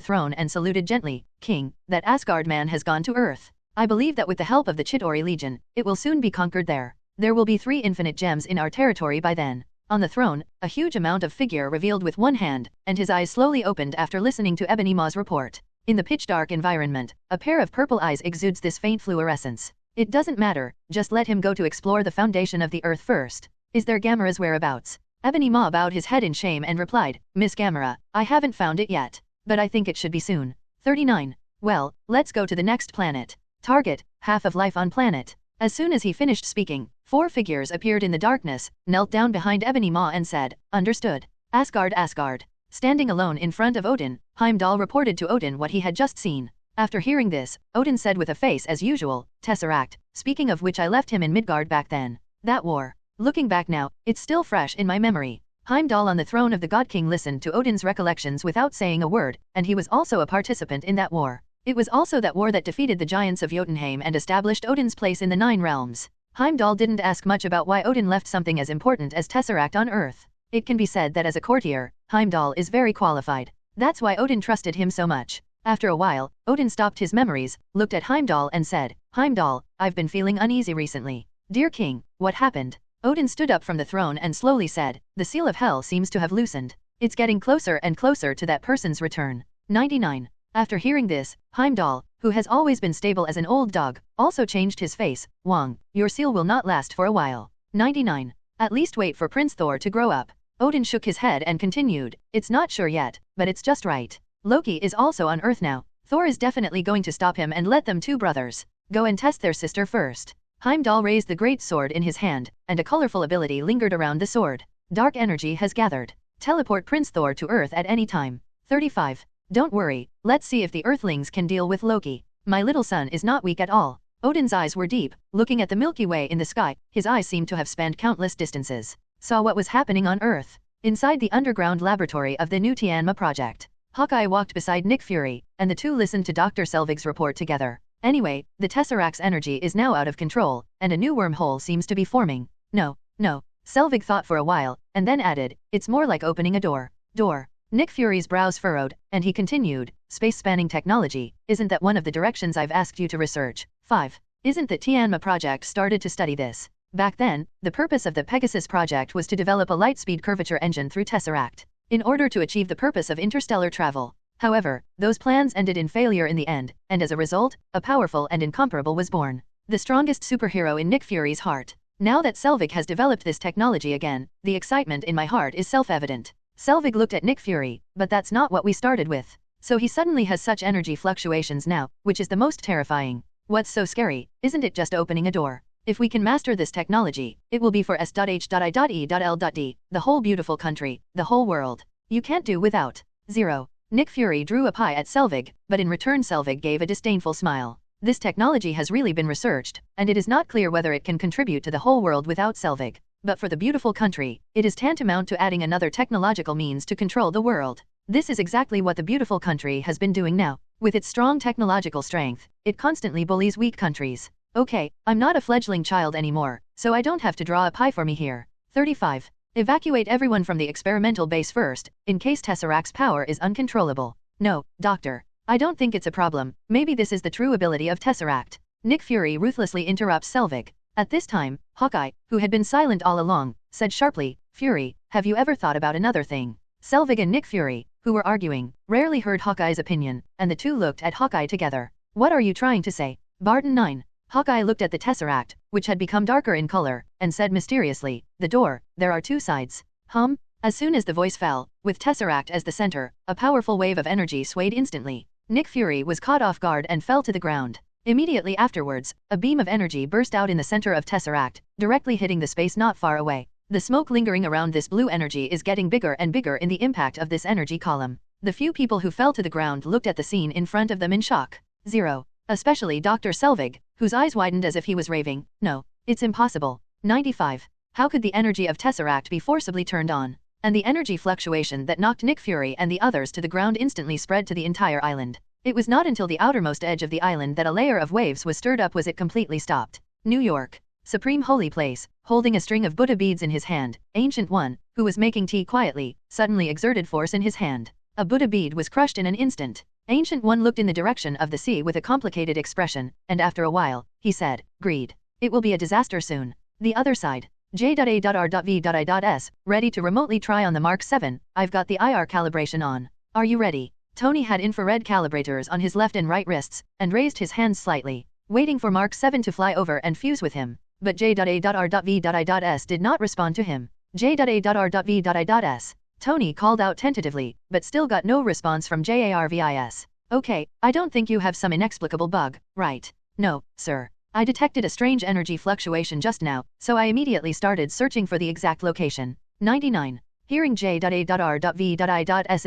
B: throne and saluted gently. King, that Asgard man has gone to Earth. I believe that with the help of the Chidori Legion, it will soon be conquered there. There will be 3 infinite gems in our territory by then. On the throne, a huge amount of figure revealed with one hand, and his eyes slowly opened after listening to Ebony Maw's report. In the pitch-dark environment, a pair of purple eyes exudes this faint fluorescence. It doesn't matter, just let him go to explore the foundation of the Earth first. Is there Gamera's whereabouts? Ebony Maw bowed his head in shame and replied, Miss Gamera, I haven't found it yet. But I think it should be soon. 39. Well, let's go to the next planet. Target, half of life on planet. As soon as he finished speaking, 4 figures appeared in the darkness, knelt down behind Ebony Maw and said, Understood. Asgard, Asgard. Standing alone in front of Odin, Heimdall reported to Odin what he had just seen. After hearing this, Odin said with a face as usual, Tesseract, speaking of which I left him in Midgard back then. That war. Looking back now, it's still fresh in my memory. Heimdall on the throne of the God King listened to Odin's recollections without saying a word, and he was also a participant in that war. It was also that war that defeated the giants of Jotunheim and established Odin's place in the 9 realms. Heimdall didn't ask much about why Odin left something as important as Tesseract on Earth. It can be said that as a courtier, Heimdall is very qualified. That's why Odin trusted him so much. After a while, Odin stopped his memories, looked at Heimdall and said, Heimdall, I've been feeling uneasy recently. Dear King, what happened? Odin stood up from the throne and slowly said, the seal of hell seems to have loosened. It's getting closer and closer to that person's return. 99. After hearing this, Heimdall, who has always been stable as an old dog, also changed his face. Wang, your seal will not last for a while. 99. At least wait for Prince Thor to grow up. Odin shook his head and continued, it's not sure yet, but it's just right. Loki is also on Earth now. Thor is definitely going to stop him and let them 2 brothers go and test their sister first. Heimdall raised the great sword in his hand, and a colorful ability lingered around the sword. Dark energy has gathered. Teleport Prince Thor to Earth at any time. 35. Don't worry, let's see if the Earthlings can deal with Loki. My little son is not weak at all. Odin's eyes were deep, looking at the Milky Way in the sky. His eyes seemed to have spanned countless distances. Saw what was happening on Earth. Inside the underground laboratory of the new Tianma project. Hawkeye walked beside Nick Fury, and the 2 listened to Dr. Selvig's report together. Anyway, the Tesseract's energy is now out of control, and a new wormhole seems to be forming. No. Selvig thought for a while, and then added, it's more like opening a door. Door. Nick Fury's brows furrowed, and he continued, space-spanning technology, isn't that one of the directions I've asked you to research? 5. Isn't the Tianma project started to study this? Back then, the purpose of the Pegasus project was to develop a light-speed curvature engine through Tesseract, in order to achieve the purpose of interstellar travel. However, those plans ended in failure in the end, and as a result, a powerful and incomparable was born. The strongest superhero in Nick Fury's heart. Now that Selvig has developed this technology again, the excitement in my heart is self-evident. Selvig looked at Nick Fury, but that's not what we started with. So he suddenly has such energy fluctuations now, which is the most terrifying. What's so scary, isn't it just opening a door? If we can master this technology, it will be for S.H.I.E.L.D, the whole beautiful country, the whole world. You can't do without. 0. Nick Fury drew a pie at Selvig, but in return Selvig gave a disdainful smile. This technology has really been researched, and it is not clear whether it can contribute to the whole world without Selvig. But for the beautiful country, it is tantamount to adding another technological means to control the world. This is exactly what the beautiful country has been doing now. With its strong technological strength, it constantly bullies weak countries. Okay, I'm not a fledgling child anymore, so I don't have to draw a pie for me here. 35. Evacuate everyone from the experimental base first, in case Tesseract's power is uncontrollable. No, doctor. I don't think it's a problem, maybe this is the true ability of Tesseract. Nick Fury ruthlessly interrupts Selvig. At this time, Hawkeye, who had been silent all along, said sharply, Fury, have you ever thought about another thing? Selvig and Nick Fury, who were arguing, rarely heard Hawkeye's opinion, and the 2 looked at Hawkeye together. What are you trying to say? Barton 9. Hawkeye looked at the Tesseract, which had become darker in color, and said mysteriously, the door, there are 2 sides. As soon as the voice fell, with Tesseract as the center, a powerful wave of energy swayed instantly. Nick Fury was caught off guard and fell to the ground. Immediately afterwards, a beam of energy burst out in the center of Tesseract, directly hitting the space not far away. The smoke lingering around this blue energy is getting bigger and bigger in the impact of this energy column. The few people who fell to the ground looked at the scene in front of them in shock. 0. Especially Dr. Selvig, whose eyes widened as if he was raving. No, it's impossible. 95. How could the energy of Tesseract be forcibly turned on? And the energy fluctuation that knocked Nick Fury and the others to the ground instantly spread to the entire island. It was not until the outermost edge of the island that a layer of waves was stirred up was it completely stopped. New York. Supreme holy place, holding a string of Buddha beads in his hand, Ancient One, who was making tea quietly, suddenly exerted force in his hand. A Buddha bead was crushed in an instant. Ancient One looked in the direction of the sea with a complicated expression, and after a while, he said, "Greed. It will be a disaster soon." The other side. J.A.R.V.I.S, ready to remotely try on the Mark 7, I've got the IR calibration on. Are you ready? Tony had infrared calibrators on his left and right wrists, and raised his hands slightly, waiting for Mark 7 to fly over and fuse with him. But J.A.R.V.I.S did not respond to him. J.A.R.V.I.S. Tony called out tentatively, but still got no response from JARVIS. Okay, I don't think you have some inexplicable bug, right? No, sir. I detected a strange energy fluctuation just now, so I immediately started searching for the exact location. 99. Hearing J.A.R.V.I.'s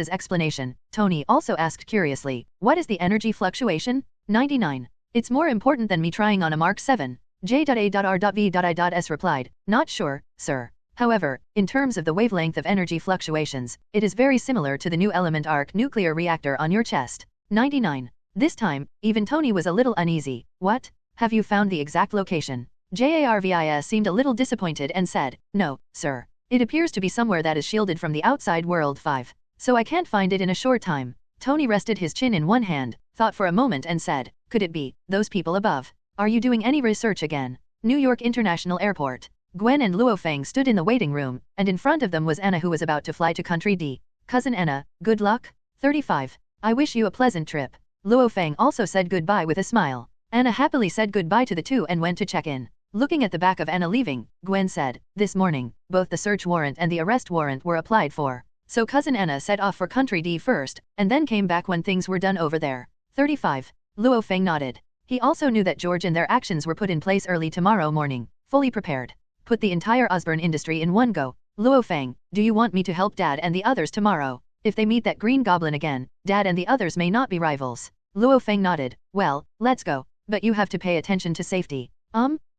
B: explanation, Tony also asked curiously, what is the energy fluctuation? 99. It's more important than me trying on a Mark 7. J.A.R.V.I.'s replied, not sure, sir. However, in terms of the wavelength of energy fluctuations, it is very similar to the new element arc nuclear reactor on your chest. 99. This time, even Tony was a little uneasy. What? Have you found the exact location? JARVIS seemed a little disappointed and said, no, sir. It appears to be somewhere that is shielded from the outside world 5. So I can't find it in a short time. Tony rested his chin in one hand, thought for a moment and said, could it be those people above? Are you doing any research again? New York International Airport. Gwen and Luo Feng stood in the waiting room, and in front of them was Anna who was about to fly to Country D. Cousin Anna, good luck? 35. I wish you a pleasant trip. Luo Feng also said goodbye with a smile. Anna happily said goodbye to the two and went to check in. Looking at the back of Anna leaving, Gwen said, this morning, both the search warrant and the arrest warrant were applied for. So Cousin Anna set off for Country D first, and then came back when things were done over there. 35. Luo Feng nodded. He also knew that George and their actions were put in place early tomorrow morning, fully prepared. Put the entire Osborne industry in one go. Luo Feng, do you want me to help Dad and the others tomorrow? If they meet that green goblin again, Dad and the others may not be rivals. Luo Feng nodded. Well, let's go. But you have to pay attention to safety.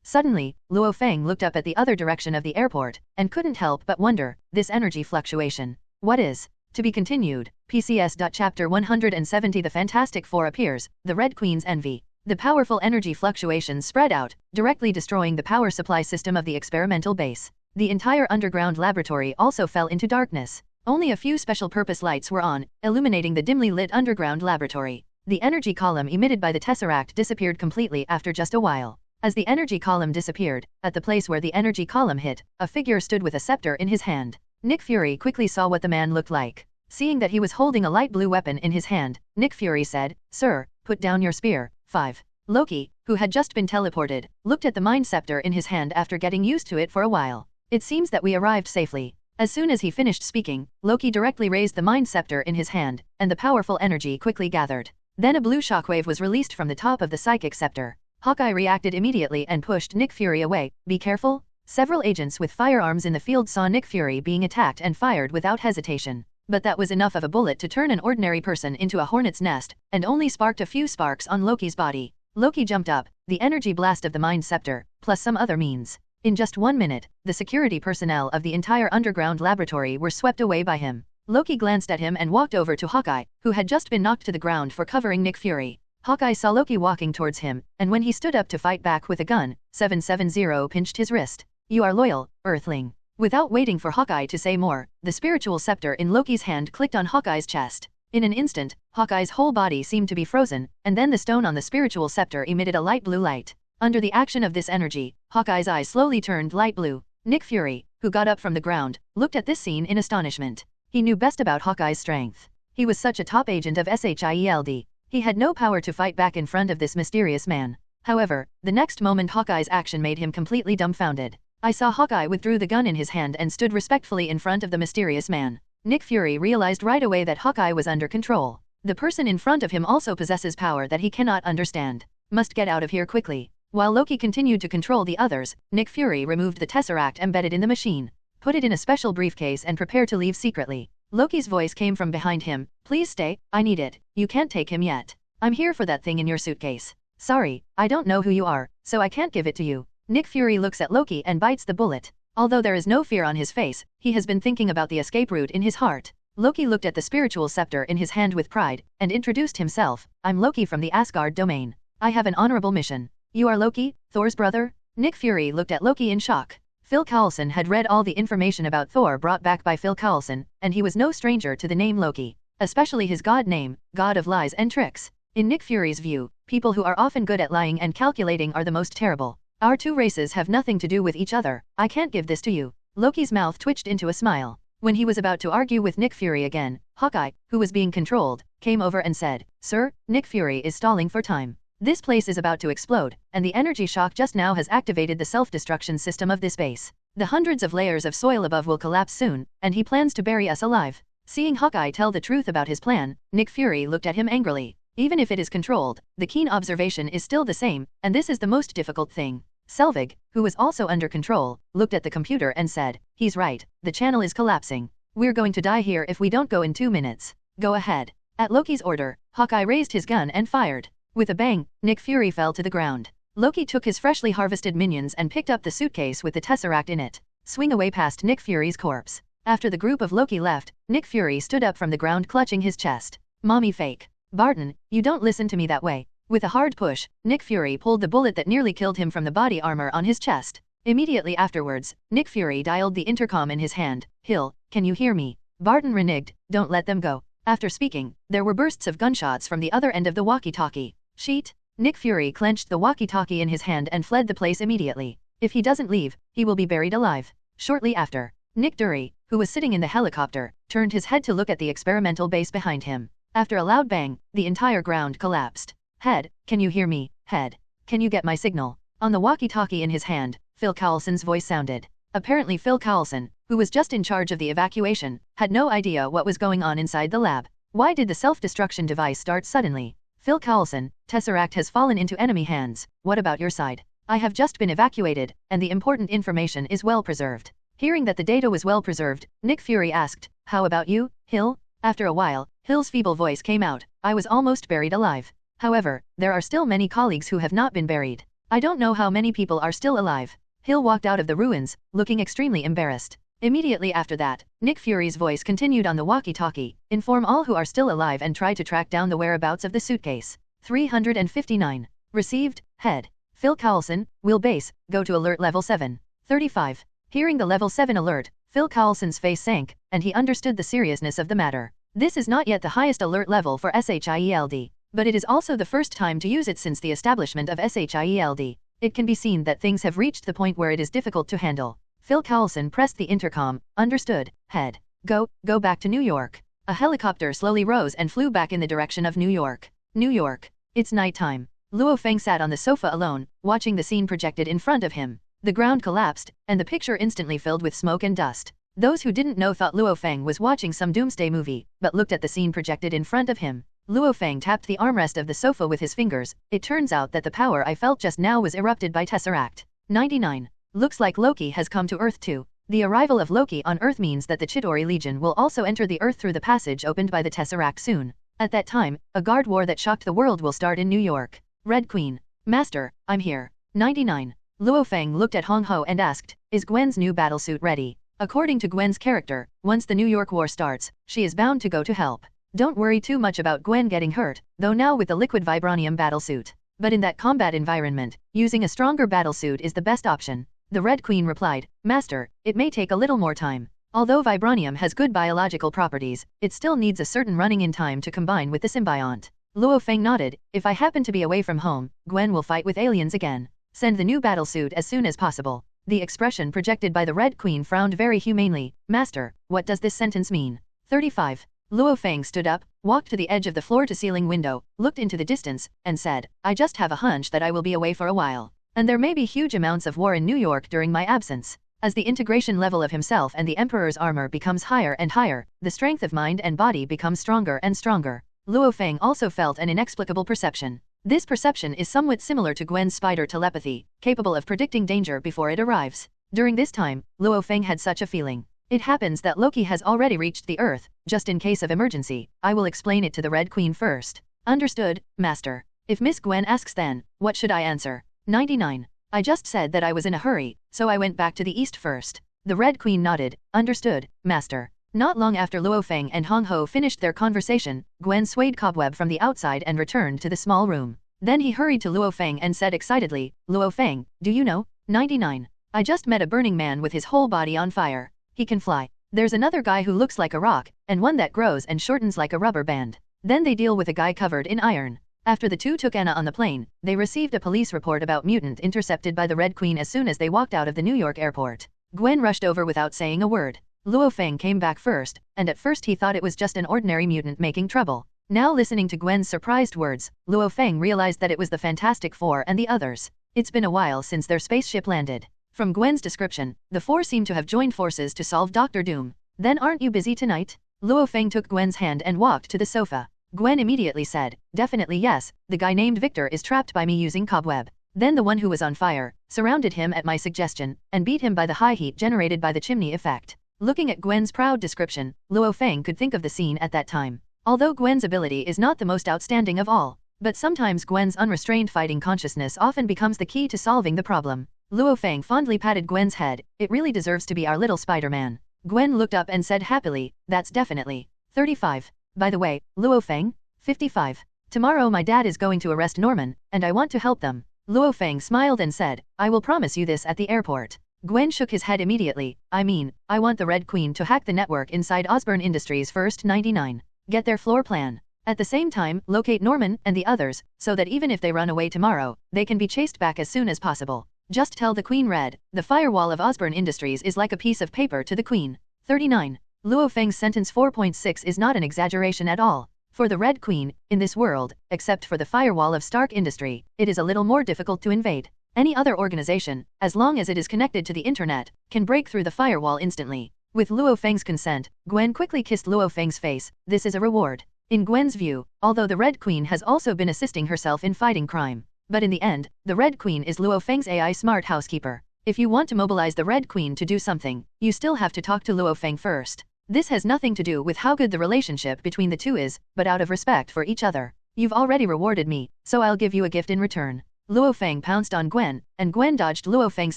B: Suddenly, Luo Feng looked up at the other direction of the airport, and couldn't help but wonder, this energy fluctuation. What is? To be continued. PCS. Chapter 170 The Fantastic Four appears, the Red Queen's envy. The powerful energy fluctuations spread out, directly destroying the power supply system of the experimental base. The entire underground laboratory also fell into darkness. Only a few special-purpose lights were on, illuminating the dimly lit underground laboratory. The energy column emitted by the Tesseract disappeared completely after just a while. As the energy column disappeared, at the place where the energy column hit, a figure stood with a scepter in his hand. Nick Fury quickly saw what the man looked like. Seeing that he was holding a light blue weapon in his hand, Nick Fury said, Sir, put down your spear. 5. Loki, who had just been teleported, looked at the mind scepter in his hand after getting used to it for a while. It seems that we arrived safely. As soon as he finished speaking, Loki directly raised the mind scepter in his hand, and the powerful energy quickly gathered. Then a blue shockwave was released from the top of the psychic scepter. Hawkeye reacted immediately and pushed Nick Fury away. Be careful. Several agents with firearms in the field saw Nick Fury being attacked and fired without hesitation. But that was enough of a bullet to turn an ordinary person into a hornet's nest, and only sparked a few sparks on Loki's body. Loki jumped up, the energy blast of the mind scepter, plus some other means. In just 1 minute, the security personnel of the entire underground laboratory were swept away by him. Loki glanced at him and walked over to Hawkeye, who had just been knocked to the ground for covering Nick Fury. Hawkeye saw Loki walking towards him, and when he stood up to fight back with a gun, 770 pinched his wrist. You are loyal, Earthling. Without waiting for Hawkeye to say more, the spiritual scepter in Loki's hand clicked on Hawkeye's chest. In an instant, Hawkeye's whole body seemed to be frozen, and then the stone on the spiritual scepter emitted a light blue light. Under the action of this energy, Hawkeye's eyes slowly turned light blue. Nick Fury, who got up from the ground, looked at this scene in astonishment. He knew best about Hawkeye's strength. He was such a top agent of SHIELD. He had no power to fight back in front of this mysterious man. However, the next moment Hawkeye's action made him completely dumbfounded. I saw Hawkeye withdrew the gun in his hand and stood respectfully in front of the mysterious man. Nick Fury realized right away that Hawkeye was under control. The person in front of him also possesses power that he cannot understand. Must get out of here quickly. While Loki continued to control the others, Nick Fury removed the Tesseract embedded in the machine, put it in a special briefcase and prepared to leave secretly. Loki's voice came from behind him. Please stay, I need it. You can't take him yet. I'm here for that thing in your suitcase. Sorry, I don't know who you are, so I can't give it to you. Nick Fury looks at Loki and bites the bullet. Although there is no fear on his face, he has been thinking about the escape route in his heart. Loki looked at the spiritual scepter in his hand with pride, and introduced himself. I'm Loki from the Asgard domain. I have an honorable mission. You are Loki, Thor's brother? Nick Fury looked at Loki in shock. Phil Coulson had read all the information about Thor brought back by Phil Coulson, and he was no stranger to the name Loki, especially his god name, god of lies and tricks. In Nick Fury's view, people who are often good at lying and calculating are the most terrible. Our two races have nothing to do with each other. I can't give this to you. Loki's mouth twitched into a smile. When he was about to argue with Nick Fury again, Hawkeye, who was being controlled, came over and said, Sir, Nick Fury is stalling for time. This place is about to explode, and the energy shock just now has activated the self-destruction system of this base. The hundreds of layers of soil above will collapse soon, and he plans to bury us alive. Seeing Hawkeye tell the truth about his plan, Nick Fury looked at him angrily. Even if it is controlled, the keen observation is still the same, and this is the most difficult thing. Selvig, who was also under control, looked at the computer and said, He's right, the channel is collapsing. We're going to die here if we don't go in 2 minutes. Go ahead. At Loki's order, Hawkeye raised his gun and fired. With a bang, Nick Fury fell to the ground. Loki took his freshly harvested minions and picked up the suitcase with the Tesseract in it. Swing away past Nick Fury's corpse. After the group of Loki left, Nick Fury stood up from the ground clutching his chest. Mommy fake. Barton, you don't listen to me that way. With a hard push, Nick Fury pulled the bullet that nearly killed him from the body armor on his chest. Immediately afterwards, Nick Fury dialed the intercom in his hand. Hill, can you hear me? Barton reneged, don't let them go. After speaking, there were bursts of gunshots from the other end of the walkie-talkie. Sheet. Nick Fury clenched the walkie-talkie in his hand and fled the place immediately. If he doesn't leave, he will be buried alive. Shortly after, Nick Fury, who was sitting in the helicopter, turned his head to look at the experimental base behind him. After a loud bang, the entire ground collapsed. Head, can you hear me? Head, can you get my signal? On the walkie-talkie in his hand, Phil Coulson's voice sounded. Apparently Phil Coulson, who was just in charge of the evacuation, had no idea what was going on inside the lab. Why did the self-destruction device start suddenly? Phil Coulson, Tesseract has fallen into enemy hands. What about your side? I have just been evacuated, and the important information is well preserved. Hearing that the data was well preserved, Nick Fury asked, How about you, Hill? After a while, Hill's feeble voice came out. I was almost buried alive. However, there are still many colleagues who have not been buried. I don't know how many people are still alive. Hill walked out of the ruins, looking extremely embarrassed. Immediately after that, Nick Fury's voice continued on the walkie-talkie. Inform all who are still alive and try to track down the whereabouts of the suitcase. 359. Received, head. Phil Coulson, wheel base, go to alert level 7. 35. Hearing the level 7 alert, Phil Coulson's face sank, and he understood the seriousness of the matter. This is not yet the highest alert level for SHIELD, but it is also the first time to use it since the establishment of SHIELD. It can be seen that things have reached the point where it is difficult to handle. Phil Coulson pressed the intercom. Understood, head. Go back to New York. A helicopter slowly rose and flew back in the direction of New York. New York. It's nighttime. Luo Feng sat on the sofa alone, watching the scene projected in front of him. The ground collapsed, and the picture instantly filled with smoke and dust. Those who didn't know thought Luo Feng was watching some doomsday movie, but looked at the scene projected in front of him. Luo Feng tapped the armrest of the sofa with his fingers. It turns out that the power I felt just now was erupted by Tesseract. 99. Looks like Loki has come to Earth too. The arrival of Loki on Earth means that the Chidori Legion will also enter the Earth through the passage opened by the Tesseract soon. At that time, a guard war that shocked the world will start in New York. Red Queen. Master, I'm here. 99. Luo Feng looked at Hong Ho and asked, Is Gwen's new battlesuit ready? According to Gwen's character, once the New York war starts, she is bound to go to help. Don't worry too much about Gwen getting hurt, though now with the liquid vibranium battlesuit. But in that combat environment, using a stronger battlesuit is the best option. The Red Queen replied, Master, it may take a little more time. Although vibranium has good biological properties, it still needs a certain running-in time to combine with the symbiont. Luo Feng nodded. If I happen to be away from home, Gwen will fight with aliens again. Send the new battlesuit as soon as possible. The expression projected by the Red Queen frowned very humanely. Master, what does this sentence mean? 35. Luo Feng stood up, walked to the edge of the floor-to-ceiling window, looked into the distance, and said, I just have a hunch that I will be away for a while. And there may be huge amounts of war in New York during my absence. As the integration level of himself and the Emperor's armor becomes higher and higher, the strength of mind and body becomes stronger and stronger. Luo Feng also felt an inexplicable perception. This perception is somewhat similar to Gwen's spider telepathy, capable of predicting danger before it arrives. During this time, Luo Feng had such a feeling. It happens that Loki has already reached the Earth. Just in case of emergency, I will explain it to the Red Queen first. Understood, Master. If Miss Gwen asks then, what should I answer? 99. I just said that I was in a hurry, so I went back to the east first. The Red Queen nodded. Understood, Master. Not long after Luo Feng and Hong Ho finished their conversation, Gwen swayed Cobweb from the outside and returned to the small room. Then he hurried to Luo Feng and said excitedly, Luo Feng, do you know? 99. I just met a burning man with his whole body on fire. He can fly. There's another guy who looks like a rock, and one that grows and shortens like a rubber band. Then they deal with a guy covered in iron. After the two took Anna on the plane, they received a police report about mutant intercepted by the Red Queen as soon as they walked out of the New York airport. Gwen rushed over without saying a word. Luo Feng came back first, and at first he thought it was just an ordinary mutant making trouble. Now listening to Gwen's surprised words, Luo Feng realized that it was the Fantastic Four and the others. It's been a while since their spaceship landed. From Gwen's description, the four seem to have joined forces to solve Dr. Doom. Then aren't you busy tonight? Luo Feng took Gwen's hand and walked to the sofa. Gwen immediately said, definitely yes, the guy named Victor is trapped by me using Cobweb. Then the one who was on fire, surrounded him at my suggestion, and beat him by the high heat generated by the chimney effect. Looking at Gwen's proud description, Luo Feng could think of the scene at that time. Although Gwen's ability is not the most outstanding of all, but sometimes Gwen's unrestrained fighting consciousness often becomes the key to solving the problem. Luo Feng fondly patted Gwen's head, it really deserves to be our little Spider-Man. Gwen looked up and said happily, that's definitely. 35. By the way, Luo Feng? 55. Tomorrow my dad is going to arrest Norman, and I want to help them. Luo Feng smiled and said, I will promise you this at the airport. Gwen shook his head immediately, I mean, I want the Red Queen to hack the network inside Osborn Industries first. 99. Get their floor plan. At the same time, locate Norman and the others, so that even if they run away tomorrow, they can be chased back as soon as possible. Just tell the Queen Red, the firewall of Osborn Industries is like a piece of paper to the Queen. 39. Luo Feng's sentence 4.6 is not an exaggeration at all. For the Red Queen, in this world, except for the firewall of Stark Industry, it is a little more difficult to invade. Any other organization, as long as it is connected to the internet, can break through the firewall instantly. With Luo Feng's consent, Gwen quickly kissed Luo Feng's face. This is a reward. In Gwen's view, although the Red Queen has also been assisting herself in fighting crime, but in the end, the Red Queen is Luo Feng's AI smart housekeeper. If you want to mobilize the Red Queen to do something, you still have to talk to Luo Feng first. This has nothing to do with how good the relationship between the two is, but out of respect for each other. You've already rewarded me, so I'll give you a gift in return. Luo Feng pounced on Gwen, and Gwen dodged Luo Feng's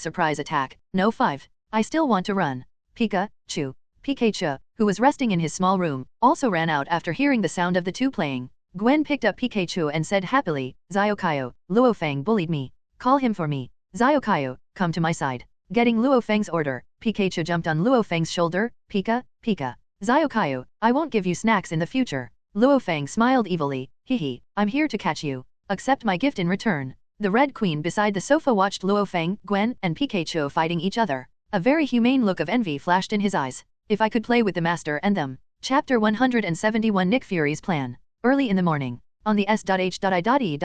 B: surprise attack. No 5. I still want to run. Pikachu. Pikachu, who was resting in his small room, also ran out after hearing the sound of the two playing. Gwen picked up Pikachu and said happily, Xiaokaio, Luo Feng bullied me. Call him for me. Xiaokaio, come to my side. Getting Luo Feng's order, Pikachu jumped on Luo Feng's shoulder. Pika. Xiaokaio, I won't give you snacks in the future. Luo Feng smiled evilly. Hehe, I'm here to catch you. Accept my gift in return. The Red Queen beside the sofa watched Luo Feng, Gwen, and Pikachu fighting each other. A very humane look of envy flashed in his eyes. If I could play with the master and them. Chapter 171 Nick Fury's Plan. Early in the morning. On the S.H.I.E.L.D.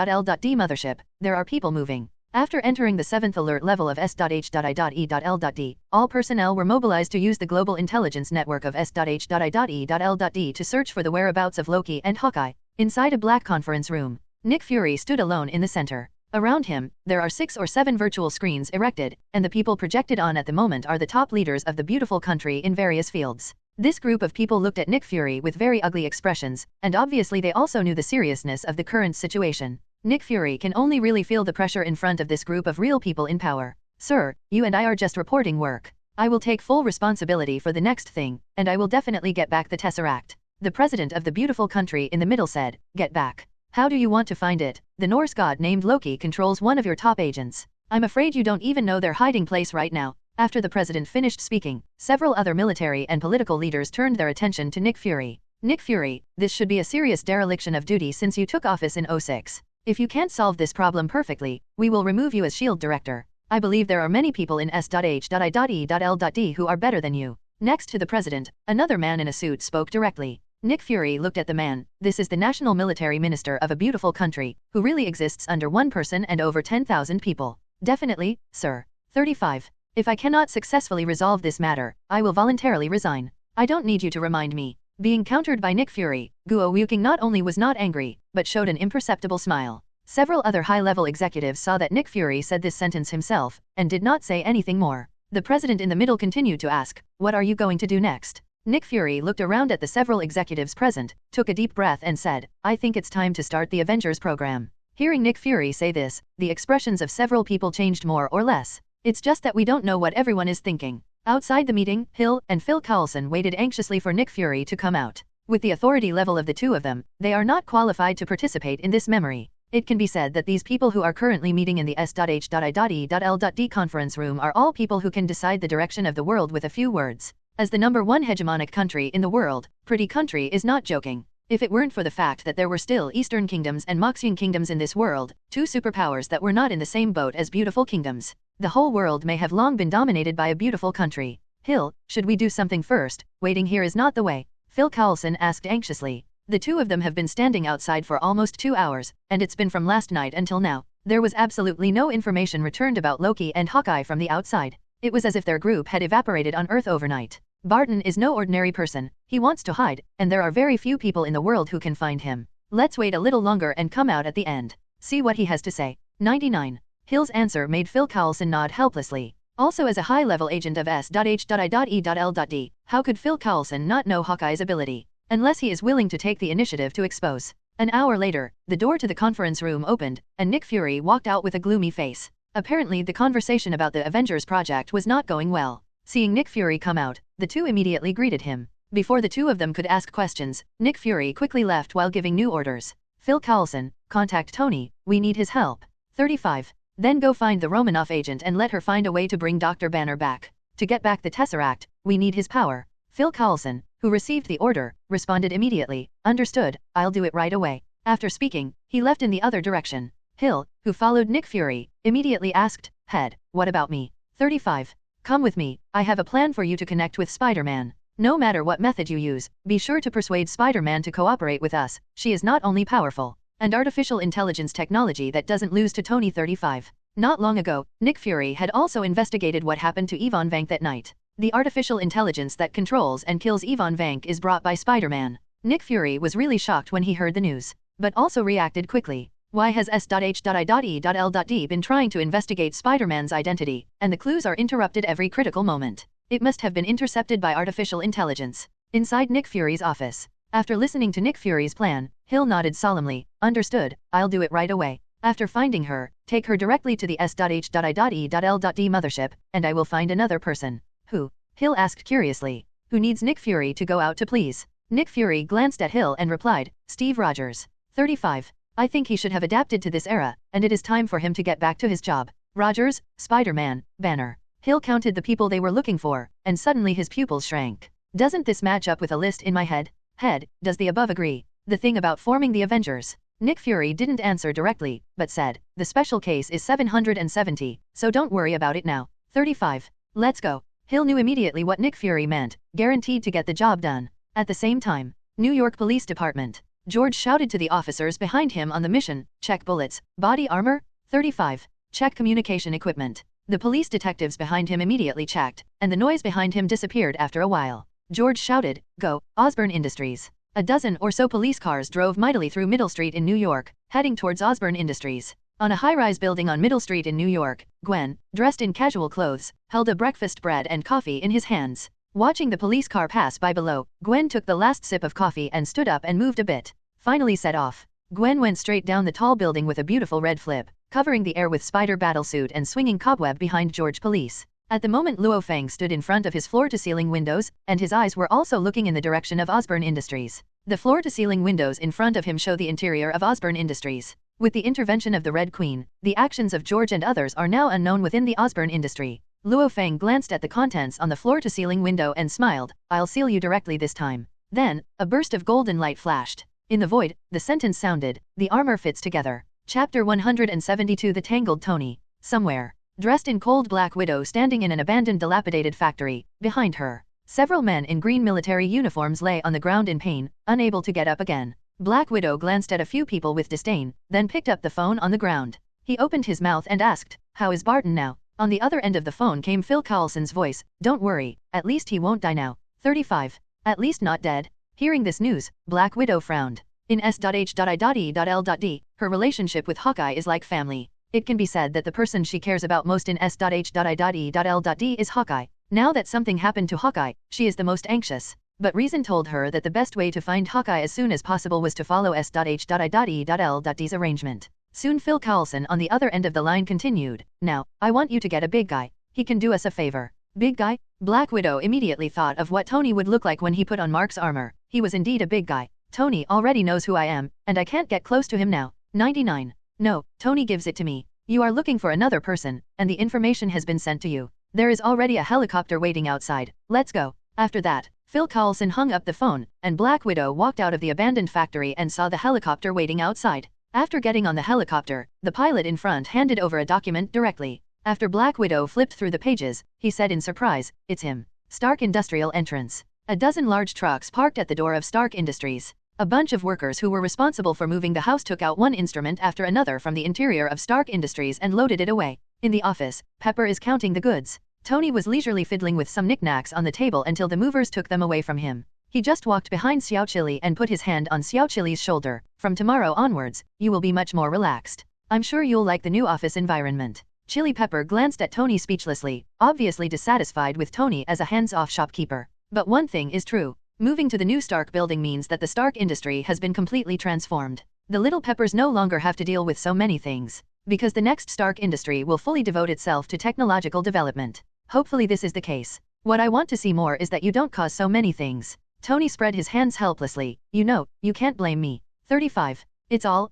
B: mothership, there are people moving. After entering the 7th alert level of S.H.I.E.L.D., all personnel were mobilized to use the global intelligence network of S.H.I.E.L.D. to search for the whereabouts of Loki and Hawkeye. Inside a black conference room, Nick Fury stood alone in the center. Around him, there are 6 or 7 virtual screens erected, and the people projected on at the moment are the top leaders of the beautiful country in various fields. This group of people looked at Nick Fury with very ugly expressions, and obviously they also knew the seriousness of the current situation. Nick Fury can only really feel the pressure in front of this group of real people in power. Sir, you and I are just reporting work. I will take full responsibility for the next thing, and I will definitely get back the Tesseract. The president of the beautiful country in the middle said, get back. How do you want to find it? The Norse god named Loki controls one of your top agents. I'm afraid you don't even know their hiding place right now. After the president finished speaking, several other military and political leaders turned their attention to Nick Fury. Nick Fury, this should be a serious dereliction of duty since you took office in 06. If you can't solve this problem perfectly, we will remove you as SHIELD director. I believe there are many people in S.H.I.E.L.D. who are better than you. Next to the president, another man in a suit spoke directly. Nick Fury looked at the man. This is the national military minister of a beautiful country, who really exists under one person and over 10,000 people. Definitely, sir. 35. If I cannot successfully resolve this matter, I will voluntarily resign. I don't need you to remind me. Being countered by Nick Fury, Guo Wuking not only was not angry, but showed an imperceptible smile. Several other high-level executives saw that Nick Fury said this sentence himself, and did not say anything more. The president in the middle continued to ask, "What are you going to do next?" Nick Fury looked around at the several executives present, took a deep breath and said, "I think it's time to start the Avengers program." Hearing Nick Fury say this, the expressions of several people changed more or less. It's just that we don't know what everyone is thinking. Outside the meeting, Hill and Phil Coulson waited anxiously for Nick Fury to come out. With the authority level of the two of them, they are not qualified to participate in this memory. It can be said that these people who are currently meeting in the S.H.I.E.L.D. conference room are all people who can decide the direction of the world with a few words. As the number one hegemonic country in the world, Pretty Country is not joking. If it weren't for the fact that there were still Eastern kingdoms and Moxian kingdoms in this world, two superpowers that were not in the same boat as beautiful kingdoms, the whole world may have long been dominated by a beautiful country. Hill, should we do something first? Waiting here is not the way, Phil Coulson asked anxiously. The two of them have been standing outside for almost 2 hours, and it's been from last night until now. There was absolutely no information returned about Loki and Hawkeye from the outside. It was as if their group had evaporated on Earth overnight. Barton is no ordinary person. He wants to hide, and there are very few people in the world who can find him. Let's wait a little longer and come out at the end. See what he has to say. 99. Hill's answer made Phil Coulson nod helplessly. Also as a high-level agent of S.H.I.E.L.D., how could Phil Coulson not know Hawkeye's ability? Unless he is willing to take the initiative to expose. An hour later, the door to the conference room opened, and Nick Fury walked out with a gloomy face. Apparently the conversation about the Avengers project was not going well. Seeing Nick Fury come out, the two immediately greeted him. Before the two of them could ask questions, Nick Fury quickly left while giving new orders. Phil Coulson, contact Tony, we need his help. 35. Then go find the Romanoff agent and let her find a way to bring Dr. Banner back. To get back the Tesseract, we need his power. Phil Coulson, who received the order, responded immediately, understood, I'll do it right away. After speaking, he left in the other direction. Hill, who followed Nick Fury, immediately asked, Head, what about me? 35. Come with me, I have a plan for you to connect with Spider-Man. No matter what method you use, be sure to persuade Spider-Man to cooperate with us. She is not only powerful, and artificial intelligence technology that doesn't lose to Tony. 35. Not long ago, Nick Fury had also investigated what happened to Yvonne Vank that night. The artificial intelligence that controls and kills Yvonne Vank is brought by Spider-Man. Nick Fury was really shocked when he heard the news, but also reacted quickly. Why has S.H.I.E.L.D. been trying to investigate Spider-Man's identity, and the clues are interrupted every critical moment? It must have been intercepted by artificial intelligence. Inside Nick Fury's office. After listening to Nick Fury's plan, Hill nodded solemnly, understood, I'll do it right away. After finding her, take her directly to the S.H.I.E.L.D. mothership, and I will find another person. Who? Hill asked curiously. Who needs Nick Fury to go out to please? Nick Fury glanced at Hill and replied, Steve Rogers. 35. I think he should have adapted to this era, and it is time for him to get back to his job. Rogers, Spider-Man, Banner. Hill counted the people they were looking for, and suddenly his pupils shrank. Doesn't this match up with a list in my head? Head, does the above agree? The thing about forming the Avengers. Nick Fury didn't answer directly, but said, the special case is 770, so don't worry about it now. 35. Let's go. Hill knew immediately what Nick Fury meant, guaranteed to get the job done. At the same time, New York Police Department. George shouted to the officers behind him on the mission, check bullets, body armor, 35. Check communication equipment. The police detectives behind him immediately checked, and the noise behind him disappeared after a while. George shouted, go, Osborne Industries. A dozen or so police cars drove mightily through Middle Street in New York, heading towards Osborne Industries. On a high-rise building on Middle Street in New York, Gwen, dressed in casual clothes, held a breakfast bread and coffee in his hands. Watching the police car pass by below, Gwen took the last sip of coffee and stood up and moved a bit. Finally set off. Gwen went straight down the tall building with a beautiful red flip, covering the air with spider battlesuit and swinging cobweb behind George Police. At the moment Luo Feng stood in front of his floor-to-ceiling windows, and his eyes were also looking in the direction of Osborne Industries. The floor-to-ceiling windows in front of him show the interior of Osborne Industries. With the intervention of the Red Queen, the actions of George and others are now unknown within the Osborne industry. Luo Feng glanced at the contents on the floor-to-ceiling window and smiled, I'll seal you directly this time. Then, a burst of golden light flashed. In the void, the sentence sounded, the armor fits together. Chapter 172 The Tangled Tony. Somewhere, dressed in cold Black Widow standing in an abandoned dilapidated factory, behind her, several men in green military uniforms lay on the ground in pain, unable to get up again. Black Widow glanced at a few people with disdain, then picked up the phone on the ground. He opened his mouth and asked, how is Barton now? On the other end of the phone came Phil Coulson's voice, don't worry, at least he won't die now. 35. At least not dead. Hearing this news, Black Widow frowned. In S.H.I.E.L.D., her relationship with Hawkeye is like family. It can be said that the person she cares about most in S.H.I.E.L.D. is Hawkeye. Now that something happened to Hawkeye, she is the most anxious. But reason told her that the best way to find Hawkeye as soon as possible was to follow S.H.I.E.L.D.'s arrangement. Soon Phil Coulson on the other end of the line continued, "Now, I want you to get a big guy. He can do us a favor." Big guy? Black Widow immediately thought of what Tony would look like when he put on Mark's armor. He was indeed a big guy. Tony already knows who I am, and I can't get close to him now. 99. No, Tony gives it to me. You are looking for another person, and the information has been sent to you. There is already a helicopter waiting outside. Let's go. After that, Phil Coulson hung up the phone, and Black Widow walked out of the abandoned factory and saw the helicopter waiting outside. After getting on the helicopter, the pilot in front handed over a document directly. After Black Widow flipped through the pages, he said in surprise, "It's him." Stark Industrial entrance. A dozen large trucks parked at the door of Stark Industries. A bunch of workers who were responsible for moving the house took out one instrument after another from the interior of Stark Industries and loaded it away. In the office, Pepper is counting the goods. Tony was leisurely fiddling with some knickknacks on the table until the movers took them away from him. He just walked behind Xiao Chili and put his hand on Xiao Chili's shoulder. "From tomorrow onwards, you will be much more relaxed. I'm sure you'll like the new office environment." Chili Pepper glanced at Tony speechlessly, obviously dissatisfied with Tony as a hands-off shopkeeper. But one thing is true. Moving to the new Stark building means that the Stark industry has been completely transformed. The little Peppers no longer have to deal with so many things, because the next Stark industry will fully devote itself to technological development. Hopefully this is the case. What I want to see more is that you don't cause so many things. Tony spread his hands helplessly. "You know, you can't blame me." 35. It's all.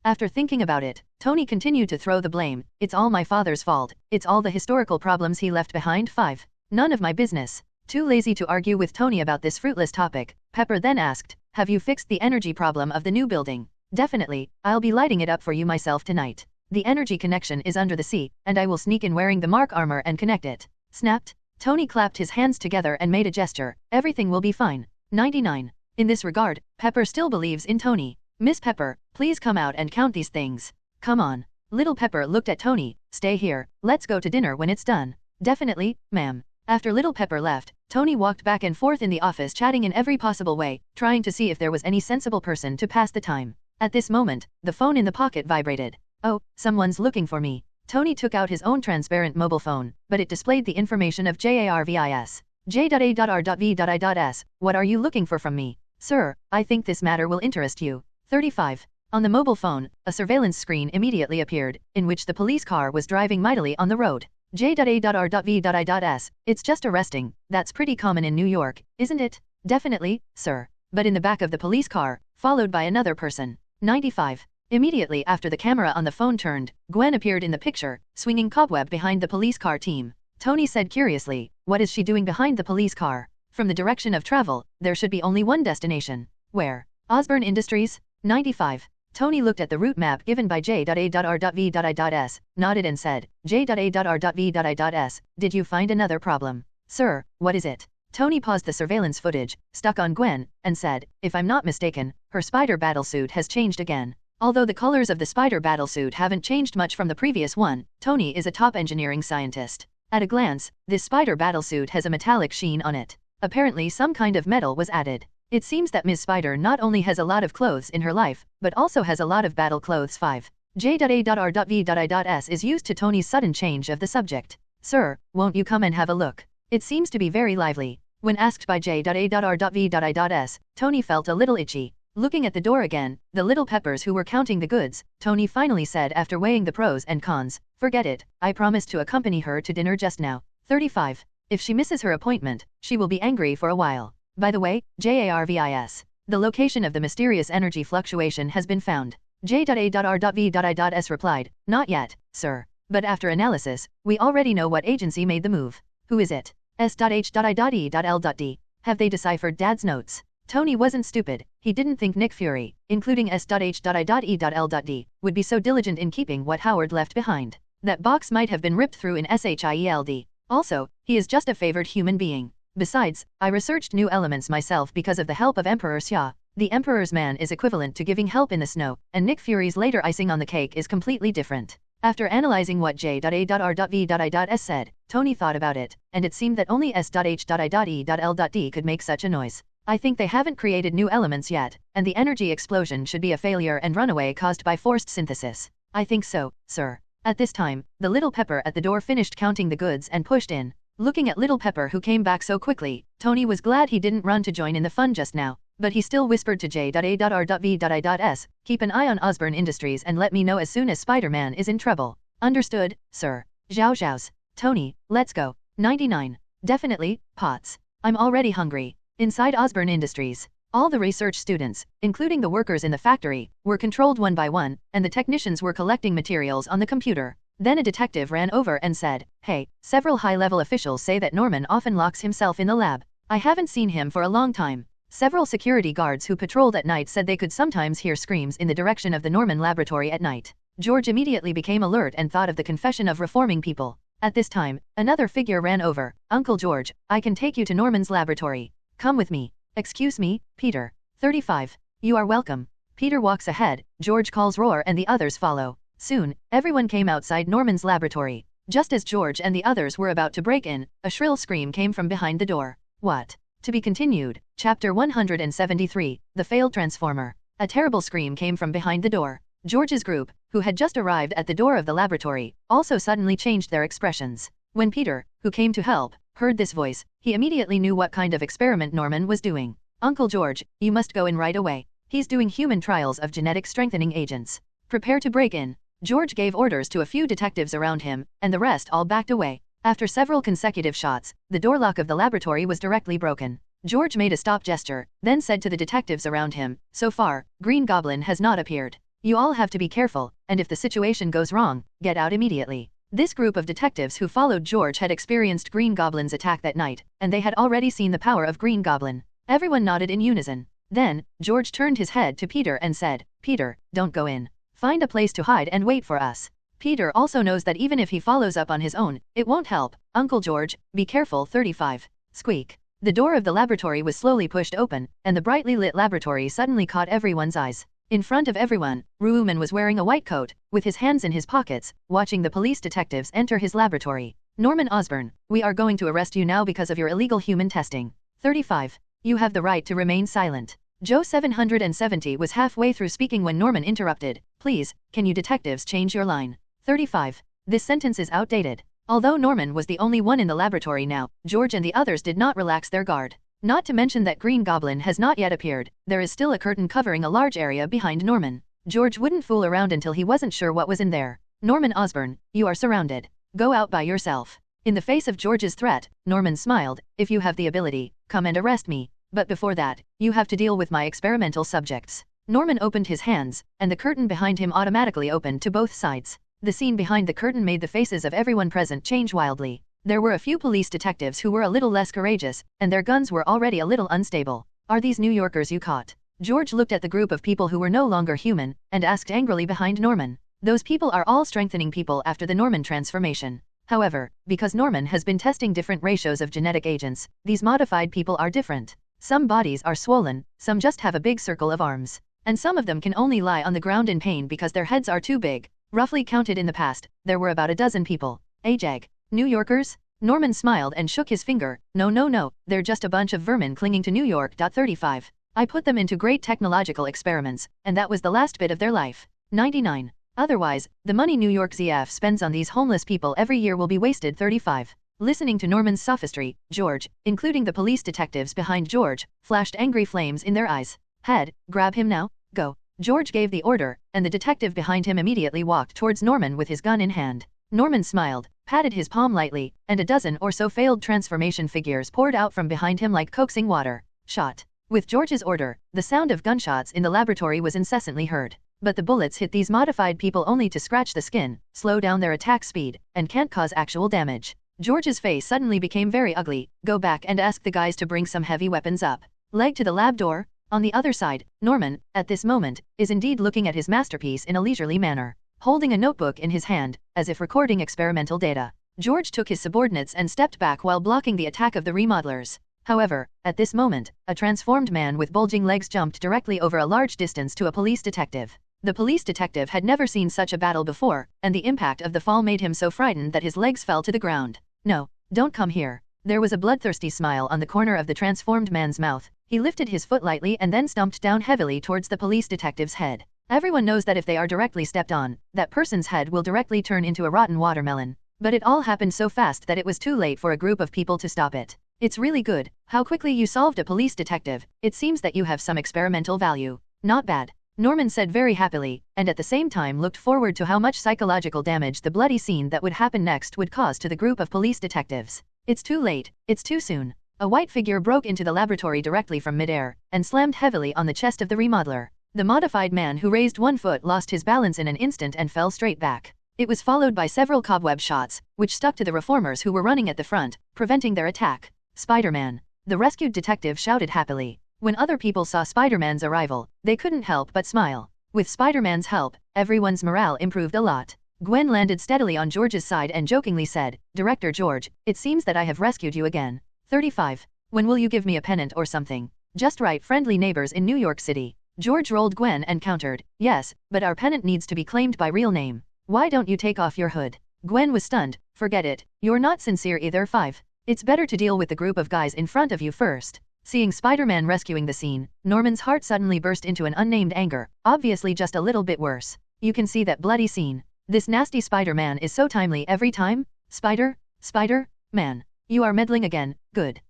B: After thinking about it, Tony continued to throw the blame. "It's all my father's fault. It's all the historical problems he left behind." 5. None of my business. Too lazy to argue with Tony about this fruitless topic, Pepper then asked, "Have you fixed the energy problem of the new building?" "Definitely, I'll be lighting it up for you myself tonight. The energy connection is under the sea, and I will sneak in wearing the Mark armor and connect it." Snapped. Tony clapped his hands together and made a gesture. "Everything will be fine." 99. In this regard, Pepper still believes in Tony. "Miss Pepper, please come out and count these things." "Come on." Little Pepper looked at Tony. "Stay here. Let's go to dinner when it's done." "Definitely, ma'am." After Little Pepper left, Tony walked back and forth in the office chatting in every possible way, trying to see if there was any sensible person to pass the time. At this moment, the phone in the pocket vibrated. "Oh, someone's looking for me." Tony took out his own transparent mobile phone, but it displayed the information of JARVIS. J.A.R.V.I.S. "What are you looking for from me?" "Sir, I think this matter will interest you." 35. On the mobile phone, a surveillance screen immediately appeared, in which the police car was driving mightily on the road. J.A.R.V.I.S. "It's just arresting. That's pretty common in New York, isn't it?" "Definitely, sir." But in the back of the police car, followed by another person. 95. Immediately after the camera on the phone turned, Gwen appeared in the picture, swinging cobweb behind the police car team. Tony said curiously, "What is she doing behind the police car?" From the direction of travel, there should be only one destination. Where? Osborne Industries? 95. Tony looked at the route map given by J.A.R.V.I.S, nodded and said, J.A.R.V.I.S, "Did you find another problem?" "Sir, what is it?" Tony paused the surveillance footage, stuck on Gwen, and said, "If I'm not mistaken, her spider battlesuit has changed again." Although the colors of the spider battlesuit haven't changed much from the previous one, Tony is a top engineering scientist. At a glance, this spider battlesuit has a metallic sheen on it. Apparently some kind of metal was added. It seems that Ms. Spider not only has a lot of clothes in her life, but also has a lot of battle clothes. 5. J.A.R.V.I.S is used to Tony's sudden change of the subject. "Sir, won't you come and have a look? It seems to be very lively." When asked by J.A.R.V.I.S, Tony felt a little itchy. Looking at the door again, the little Peppers who were counting the goods, Tony finally said after weighing the pros and cons, "Forget it, I promised to accompany her to dinner just now." 35. If she misses her appointment, she will be angry for a while. By the way, JARVIS. The location of the mysterious energy fluctuation has been found. J.A.R.V.I.S replied, "Not yet, sir. But after analysis, we already know what agency made the move." "Who is it?" S.H.I.E.L.D. "Have they deciphered Dad's notes?" Tony wasn't stupid. He didn't think Nick Fury, including S.H.I.E.L.D, would be so diligent in keeping what Howard left behind. That box might have been ripped through in SHIELD. Also, he is just a favored human being. Besides, I researched new elements myself because of the help of Emperor Xia. The Emperor's man is equivalent to giving help in the snow, and Nick Fury's later icing on the cake is completely different. After analyzing what J.A.R.V.I.S said, Tony thought about it, and it seemed that only S.H.I.E.L.D could make such a noise. I think they haven't created new elements yet, and the energy explosion should be a failure and runaway caused by forced synthesis. I think so, sir. At this time, the little Pepper at the door finished counting the goods and pushed in. Looking at little Pepper who came back so quickly, Tony was glad he didn't run to join in the fun just now, but he still whispered to J.A.R.V.I.S, keep an eye on Osborne Industries and let me know as soon as Spider-Man is in trouble. Understood, sir. Zhao Zhao's. Tony, let's go. 99. Definitely, Potts. I'm already hungry. Inside Osborne Industries, all the research students, including the workers in the factory, were controlled one by one, and the technicians were collecting materials on the computer. Then a detective ran over and said, "Hey, several high-level officials say that Norman often locks himself in the lab. I haven't seen him for a long time." Several security guards who patrolled at night said they could sometimes hear screams in the direction of the Norman laboratory at night. George immediately became alert and thought of the confession of reforming people. At this time, another figure ran over. "Uncle George, I can take you to Norman's laboratory. Come with me." "Excuse me, Peter." 35. "You are welcome." Peter walks ahead, George calls roar and the others follow. Soon, everyone came outside Norman's laboratory. Just as George and the others were about to break in, a shrill scream came from behind the door. What? To be continued. Chapter 173, The Failed Transformer. A terrible scream came from behind the door. George's group, who had just arrived at the door of the laboratory, also suddenly changed their expressions. When Peter, who came to help, heard this voice, he immediately knew what kind of experiment Norman was doing. "Uncle George, you must go in right away. He's doing human trials of genetic strengthening agents. Prepare to break in." George gave orders to a few detectives around him, and the rest all backed away. After several consecutive shots, the door lock of the laboratory was directly broken. George made a stop gesture, then said to the detectives around him, "So far, Green Goblin has not appeared. You all have to be careful, and if the situation goes wrong, get out immediately." This group of detectives who followed George had experienced Green Goblin's attack that night, and they had already seen the power of Green Goblin. Everyone nodded in unison. Then, George turned his head to Peter and said, "Peter, don't go in. Find a place to hide and wait for us." Peter also knows that even if he follows up on his own, it won't help. "Uncle George, be careful." 35. Squeak. The door of the laboratory was slowly pushed open, and the brightly lit laboratory suddenly caught everyone's eyes. In front of everyone, Ruuman was wearing a white coat, with his hands in his pockets, watching the police detectives enter his laboratory. "Norman Osborne, we are going to arrest you now because of your illegal human testing." 35. You have the right to remain silent. Joe 770 was halfway through speaking when Norman interrupted. "Please, can you detectives change your line?" 35. This sentence is outdated. Although Norman was the only one in the laboratory now, George and the others did not relax their guard. Not to mention that Green Goblin has not yet appeared, there is still a curtain covering a large area behind Norman. George wouldn't fool around until he wasn't sure what was in there. "Norman Osborne, you are surrounded. Go out by yourself." In the face of George's threat, Norman smiled. "If you have the ability, come and arrest me. But before that, you have to deal with my experimental subjects." Norman opened his hands, and the curtain behind him automatically opened to both sides. The scene behind the curtain made the faces of everyone present change wildly. There were a few police detectives who were a little less courageous, and their guns were already a little unstable. "Are these New Yorkers you caught?" George looked at the group of people who were no longer human, and asked angrily behind Norman. "Those people are all strengthening people after the Norman transformation. However, because Norman has been testing different ratios of genetic agents, these modified people are different. Some bodies are swollen, some just have a big circle of arms, and some of them can only lie on the ground in pain because their heads are too big." Roughly counted in the past, there were about a dozen people. "Ajag. New Yorkers?" Norman smiled and shook his finger. No, they're just a bunch of vermin clinging to New York." 35. I put them into great technological experiments, and that was the last bit of their life. 99. Otherwise, the money New York ZF spends on these homeless people every year will be wasted. 35. Listening to Norman's sophistry, George, including the police detectives behind George, flashed angry flames in their eyes. "Head, grab him now, go." George gave the order, and the detective behind him immediately walked towards Norman with his gun in hand. Norman smiled, patted his palm lightly, and a dozen or so failed transformation figures poured out from behind him like coaxing water. Shot. With George's order, the sound of gunshots in the laboratory was incessantly heard. But the bullets hit these modified people only to scratch the skin, slow down their attack speed, and can't cause actual damage. George's face suddenly became very ugly. "Go back and ask the guys to bring some heavy weapons up." Leg to the lab door. On the other side, Norman, at this moment, is indeed looking at his masterpiece in a leisurely manner, holding a notebook in his hand, as if recording experimental data. George took his subordinates and stepped back while blocking the attack of the remodelers. However, at this moment, a transformed man with bulging legs jumped directly over a large distance to a police detective. The police detective had never seen such a battle before, and the impact of the fall made him so frightened that his legs fell to the ground. "No, don't come here." There was a bloodthirsty smile on the corner of the transformed man's mouth. He lifted his foot lightly and then stomped down heavily towards the police detective's head. Everyone knows that if they are directly stepped on, that person's head will directly turn into a rotten watermelon. But it all happened so fast that it was too late for a group of people to stop it. It's really good how quickly you solved a police detective. It seems that you have some experimental value. Not bad, Norman said very happily, and at the same time looked forward to how much psychological damage the bloody scene that would happen next would cause to the group of police detectives. It's too late, it's too soon. A white figure broke into the laboratory directly from midair, and slammed heavily on the chest of the remodeler. The modified man who raised one foot lost his balance in an instant and fell straight back. It was followed by several cobweb shots, which stuck to the reformers who were running at the front, preventing their attack. Spider-Man! The rescued detective shouted happily. When other people saw Spider-Man's arrival, they couldn't help but smile. With Spider-Man's help, everyone's morale improved a lot. Gwen landed steadily on George's side and jokingly said, "Director George, it seems that I have rescued you again." 35. When will you give me a pennant or something? Just right, friendly neighbors in New York City. George rolled Gwen and countered, "Yes, but our pennant needs to be claimed by real name. Why don't you take off your hood?" Gwen was stunned. "Forget it. You're not sincere either." 5. It's better to deal with the group of guys in front of you first. Seeing Spider-Man rescuing the scene, Norman's heart suddenly burst into an unnamed anger, obviously just a little bit worse. You can see that bloody scene. This nasty Spider-Man is so timely every time. Spider-Man. You are meddling again. Good.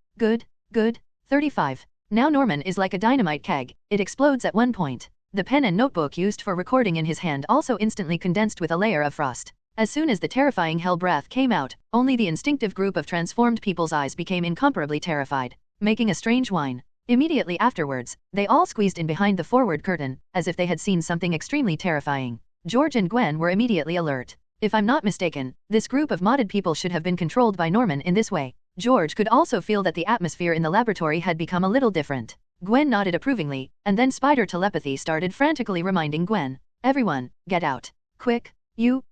B: 35. Now Norman is like a dynamite keg. It explodes at one point. The pen and notebook used for recording in his hand also instantly condensed with a layer of frost. As soon as the terrifying hell breath came out, only the instinctive group of transformed people's eyes became incomparably terrified, making a strange whine. Immediately afterwards, they all squeezed in behind the forward curtain, as if they had seen something extremely terrifying. George and Gwen were immediately alert. If I'm not mistaken, this group of modded people should have been controlled by Norman in this way. George could also feel that the atmosphere in the laboratory had become a little different. Gwen nodded approvingly, and then spider telepathy started frantically reminding Gwen, "Everyone, get out. Quick, you,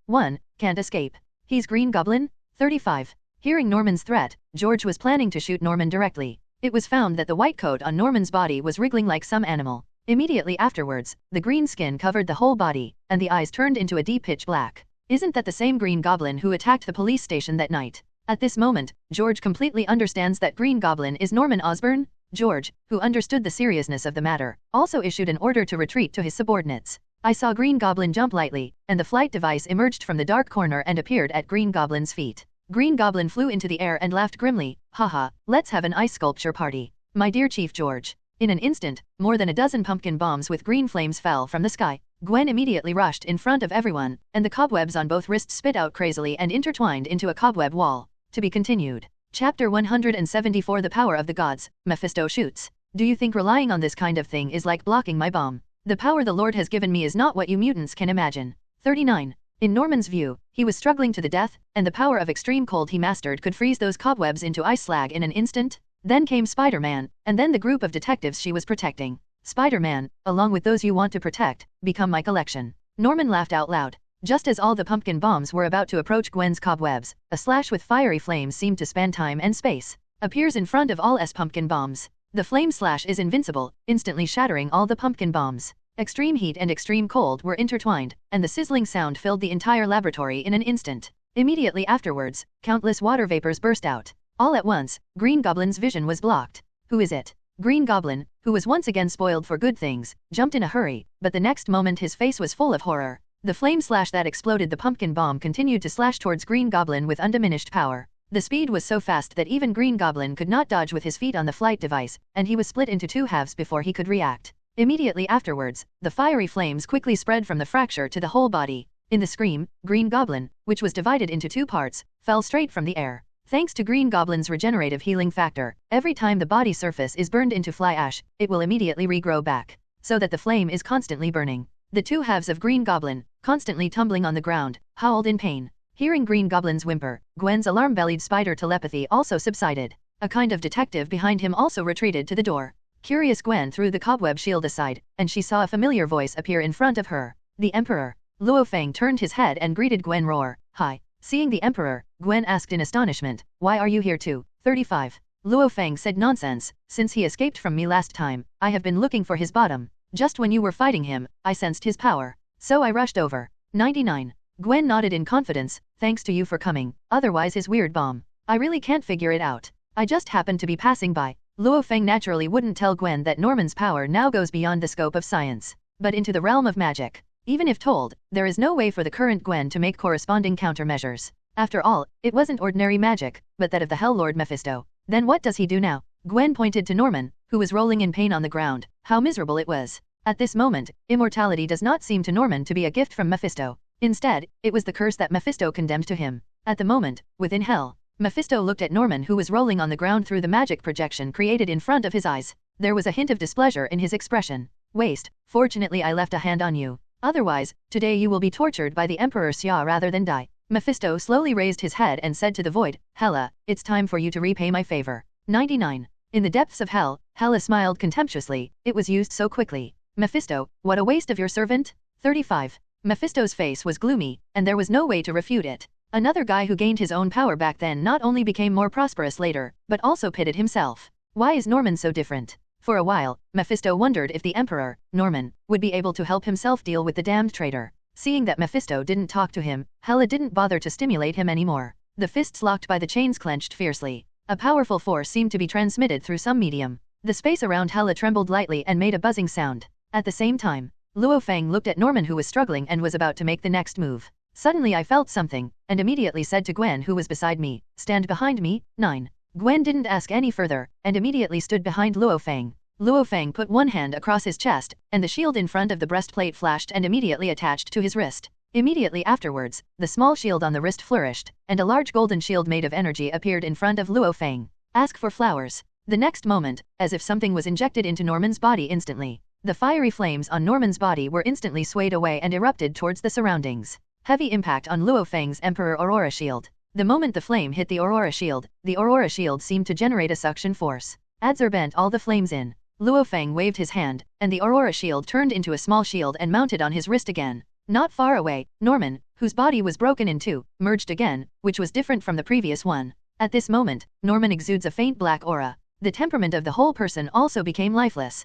B: can't escape. He's Green Goblin." 35. Hearing Norman's threat, George was planning to shoot Norman directly. It was found that the white coat on Norman's body was wriggling like some animal. Immediately afterwards, the green skin covered the whole body, and the eyes turned into a deep pitch black. Isn't that the same Green Goblin who attacked the police station that night? At this moment, George completely understands that Green Goblin is Norman Osborn. George, who understood the seriousness of the matter, also issued an order to retreat to his subordinates. I saw Green Goblin jump lightly, and the flight device emerged from the dark corner and appeared at Green Goblin's feet. Green Goblin flew into the air and laughed grimly. "Haha, let's have an ice sculpture party. My dear Chief George." In an instant, more than a dozen pumpkin bombs with green flames fell from the sky. Gwen immediately rushed in front of everyone, and the cobwebs on both wrists spit out crazily and intertwined into a cobweb wall. To be continued. Chapter 174 The Power of the Gods, Mephisto shoots. Do you think relying on this kind of thing is like blocking my bomb? The power the Lord has given me is not what you mutants can imagine. 39. In Norman's view, he was struggling to the death, and the power of extreme cold he mastered could freeze those cobwebs into ice slag in an instant. Then came Spider-Man, and then the group of detectives she was protecting. Spider-Man, along with those you want to protect, become my collection. Norman laughed out loud. Just as all the pumpkin bombs were about to approach Gwen's cobwebs, a slash with fiery flames seemed to span time and space. Appears in front of all pumpkin bombs. The flame slash is invincible, instantly shattering all the pumpkin bombs. Extreme heat and extreme cold were intertwined, and the sizzling sound filled the entire laboratory in an instant. Immediately afterwards, countless water vapors burst out. All at once, Green Goblin's vision was blocked. Who is it? Green Goblin, who was once again spoiled for good things, jumped in a hurry, but the next moment his face was full of horror. The flame slash that exploded the pumpkin bomb continued to slash towards Green Goblin with undiminished power. The speed was so fast that even Green Goblin could not dodge with his feet on the flight device, and he was split into two halves before he could react. Immediately afterwards, the fiery flames quickly spread from the fracture to the whole body. In the scream, Green Goblin, which was divided into two parts, fell straight from the air. Thanks to Green Goblin's regenerative healing factor, every time the body surface is burned into fly ash, it will immediately regrow back, so that the flame is constantly burning. The two halves of Green Goblin, constantly tumbling on the ground, howled in pain. Hearing Green Goblin's whimper, Gwen's alarm-bellied spider telepathy also subsided. A kind of detective behind him also retreated to the door. Curious Gwen threw the cobweb shield aside, and she saw a familiar voice appear in front of her. The Emperor. Luo Feng turned his head and greeted Gwen roar. "Hi." Seeing the Emperor, Gwen asked in astonishment, "Why are you here too?" 35. Luo Feng said, "Nonsense, since he escaped from me last time, I have been looking for his bottom. Just when you were fighting him, I sensed his power. So I rushed over." 99. Gwen nodded in confidence, "Thanks to you for coming, otherwise his weird bomb. I really can't figure it out. I just happened to be passing by. Luo Feng naturally wouldn't tell Gwen that Norman's power now goes beyond the scope of science, but into the realm of magic. Even if told, there is no way for the current Gwen to make corresponding countermeasures. After all, it wasn't ordinary magic, but that of the Hell Lord Mephisto. Then what does he do now? Gwen pointed to Norman, who was rolling in pain on the ground. How miserable it was. At this moment, immortality does not seem to Norman to be a gift from Mephisto. Instead, it was the curse that Mephisto condemned to him. At the moment, within hell, Mephisto looked at Norman, who was rolling on the ground through the magic projection created in front of his eyes. There was a hint of displeasure in his expression. Waste, fortunately I left a hand on you. Otherwise, today you will be tortured by the Emperor Xia rather than die. Mephisto slowly raised his head and said to the void, Hela, it's time for you to repay my favor. 99. In the depths of hell, Hela smiled contemptuously, it was used so quickly. Mephisto, what a waste of your servant? 35. Mephisto's face was gloomy, and there was no way to refute it. Another guy who gained his own power back then not only became more prosperous later, but also pitted himself. Why is Norman so different? For a while, Mephisto wondered if the Emperor, Norman, would be able to help himself deal with the damned traitor. Seeing that Mephisto didn't talk to him, Hela didn't bother to stimulate him anymore. The fists locked by the chains clenched fiercely. A powerful force seemed to be transmitted through some medium. The space around Hela trembled lightly and made a buzzing sound. At the same time, Luo Feng looked at Norman, who was struggling and was about to make the next move. Suddenly I felt something, and immediately said to Gwen, who was beside me, stand behind me. 9. Gwen didn't ask any further, and immediately stood behind Luo Feng. Luo Feng put one hand across his chest, and the shield in front of the breastplate flashed and immediately attached to his wrist. Immediately afterwards, the small shield on the wrist flourished, and a large golden shield made of energy appeared in front of Luo Feng. Ask for flowers. The next moment, as if something was injected into Norman's body instantly, the fiery flames on Norman's body were instantly swayed away and erupted towards the surroundings. Heavy impact on Luo Feng's Emperor Aurora Shield. The moment the flame hit the Aurora Shield seemed to generate a suction force. Adsorbent all the flames in. Luo Feng waved his hand, and the Aurora Shield turned into a small shield and mounted on his wrist again. Not far away, Norman, whose body was broken in two, merged again, which was different from the previous one. At this moment, Norman exudes a faint black aura. The temperament of the whole person also became lifeless.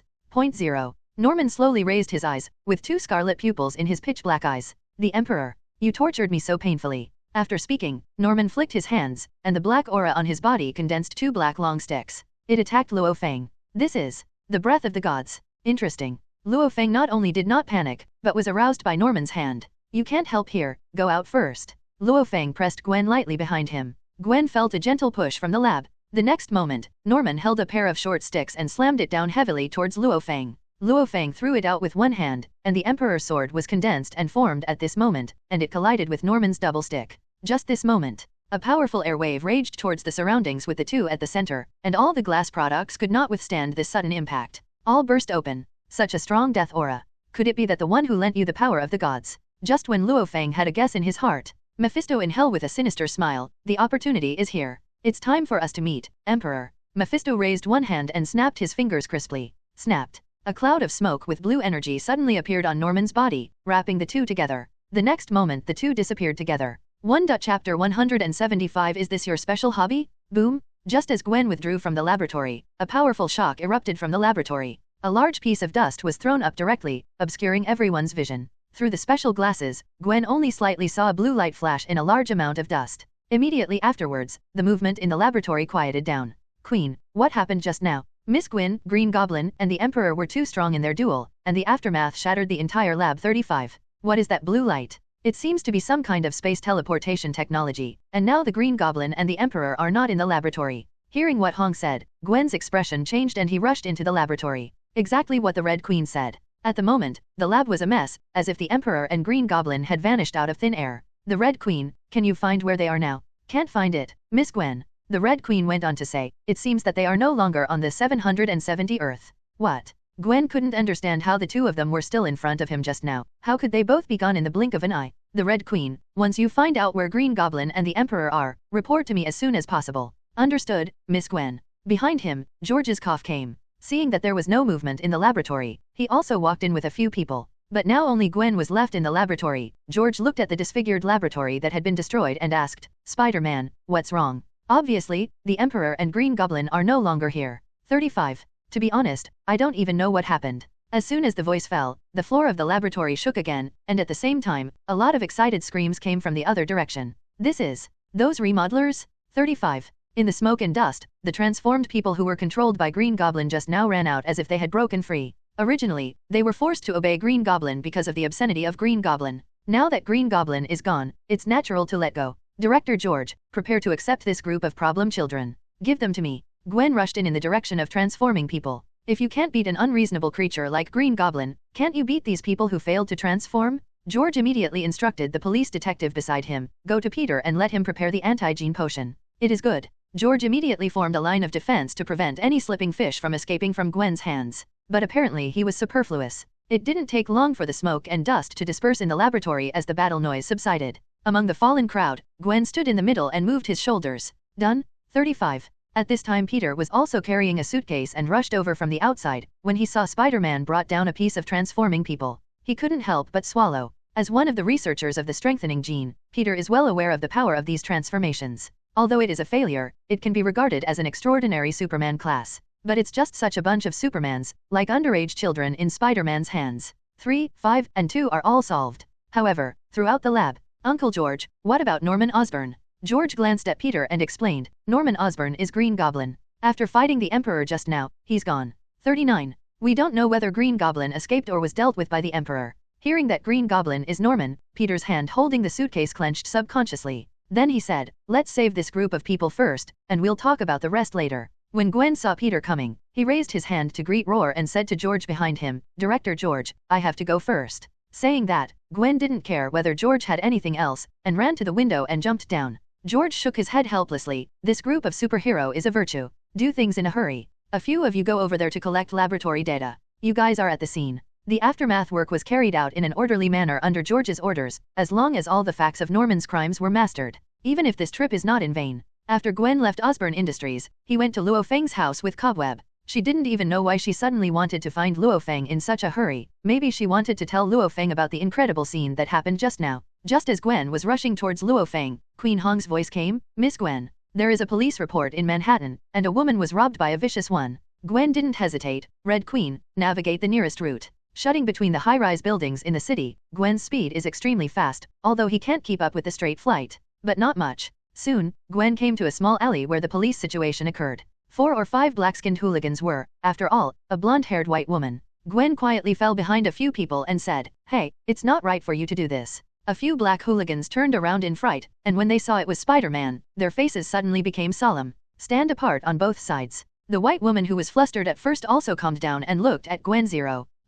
B: 0. Norman slowly raised his eyes, with two scarlet pupils in his pitch-black eyes. The Emperor. You tortured me so painfully. After speaking, Norman flicked his hands, and the black aura on his body condensed two black long sticks. It attacked Luo Feng. This is the breath of the gods. Interesting. Luo Feng not only did not panic, but was aroused by Norman's hand. You can't help here, go out first. Luo Feng pressed Gwen lightly behind him. Gwen felt a gentle push from the lab. The next moment, Norman held a pair of short sticks and slammed it down heavily towards Luo Feng. Luo Feng threw it out with one hand, and the Emperor's sword was condensed and formed at this moment, and it collided with Norman's double stick. Just this moment, a powerful air wave raged towards the surroundings with the two at the center, and all the glass products could not withstand this sudden impact. All burst open. Such a strong death aura. Could it be that the one who lent you the power of the gods? Just when Luo Feng had a guess in his heart, Mephisto in hell with a sinister smile, the opportunity is here. It's time for us to meet, Emperor. Mephisto raised one hand and snapped his fingers crisply. Snapped. A cloud of smoke with blue energy suddenly appeared on Norman's body, wrapping the two together. The next moment the two disappeared together. 1. Chapter 175. Is this your special hobby? Boom! Just as Gwen withdrew from the laboratory, a powerful shock erupted from the laboratory. A large piece of dust was thrown up directly, obscuring everyone's vision. Through the special glasses, Gwen only slightly saw a blue light flash in a large amount of dust. Immediately afterwards, the movement in the laboratory quieted down. Queen, what happened just now? Miss Gwen, Green Goblin, and the Emperor were too strong in their duel, and the aftermath shattered the entire lab. 35. What is that blue light? It seems to be some kind of space teleportation technology, and now the Green Goblin and the Emperor are not in the laboratory. Hearing what Hong said, Gwen's expression changed and he rushed into the laboratory. Exactly what the Red Queen said. At the moment, the lab was a mess, as if the Emperor and Green Goblin had vanished out of thin air. The Red Queen, can you find where they are now? Can't find it, Miss Gwen. The Red Queen went on to say, it seems that they are no longer on the 770 Earth. What? Gwen couldn't understand how the two of them were still in front of him just now. How could they both be gone in the blink of an eye? The Red Queen, once you find out where Green Goblin and the Emperor are, report to me as soon as possible. Understood, Miss Gwen. Behind him, George's cough came. Seeing that there was no movement in the laboratory, he also walked in with a few people. But now only Gwen was left in the laboratory. George looked at the disfigured laboratory that had been destroyed and asked, Spider-Man, what's wrong? Obviously, the Emperor and Green Goblin are no longer here. 35. To be honest, I don't even know what happened. As soon as the voice fell, the floor of the laboratory shook again, and at the same time, a lot of excited screams came from the other direction. This is those remodelers? 35. In the smoke and dust, the transformed people who were controlled by Green Goblin just now ran out as if they had broken free. Originally, they were forced to obey Green Goblin because of the obscenity of Green Goblin. Now that Green Goblin is gone, it's natural to let go. Director George, prepare to accept this group of problem children. Give them to me. Gwen rushed in the direction of transforming people. If you can't beat an unreasonable creature like Green Goblin, can't you beat these people who failed to transform? George immediately instructed the police detective beside him, go to Peter and let him prepare the anti-gene potion. It is good. George immediately formed a line of defense to prevent any slipping fish from escaping from Gwen's hands. But apparently he was superfluous. It didn't take long for the smoke and dust to disperse in the laboratory as the battle noise subsided. Among the fallen crowd, Gwen stood in the middle and moved his shoulders. Done? 35. At this time Peter was also carrying a suitcase and rushed over from the outside. When he saw Spider-Man brought down a piece of transforming people, he couldn't help but swallow. As one of the researchers of the strengthening gene, Peter is well aware of the power of these transformations. Although it is a failure, it can be regarded as an extraordinary Superman class. But it's just such a bunch of Supermans, like underage children in Spider-Man's hands. 3, 5, and 2 are all solved. However, throughout the lab, Uncle George, what about Norman Osborn? George glanced at Peter and explained, Norman Osborn is Green Goblin. After fighting the Emperor just now, he's gone. 39. We don't know whether Green Goblin escaped or was dealt with by the Emperor. Hearing that Green Goblin is Norman, Peter's hand holding the suitcase clenched subconsciously. Then he said, let's save this group of people first, and we'll talk about the rest later. When Gwen saw Peter coming, he raised his hand to greet Roar and said to George behind him, Director George, I have to go first. Saying that, Gwen didn't care whether George had anything else, and ran to the window and jumped down. George shook his head helplessly. This group of superhero is a virtue. Do things in a hurry. A few of you go over there to collect laboratory data. You guys are at the scene. The aftermath work was carried out in an orderly manner under George's orders, as long as all the facts of Norman's crimes were mastered. Even if this trip is not in vain. After Gwen left Osborn Industries, he went to Luo Feng's house with Cobweb. She didn't even know why she suddenly wanted to find Luo Feng in such a hurry. Maybe she wanted to tell Luo Feng about the incredible scene that happened just now. Just as Gwen was rushing towards Luo Feng, Queen Hong's voice came, Miss Gwen. There is a police report in Manhattan, and a woman was robbed by a vicious one. Gwen didn't hesitate. Red Queen, navigate the nearest route. Shutting between the high-rise buildings in the city, Gwen's speed is extremely fast, although he can't keep up with the straight flight. But not much. Soon, Gwen came to a small alley where the police situation occurred. 4 or 5 black-skinned hooligans were, after all, a blonde-haired white woman. Gwen quietly fell behind a few people and said, Hey, it's not right for you to do this. A few black hooligans turned around in fright, and when they saw it was Spider-Man, their faces suddenly became solemn. Stand apart on both sides. The white woman who was flustered at first also calmed down and looked at Gwen.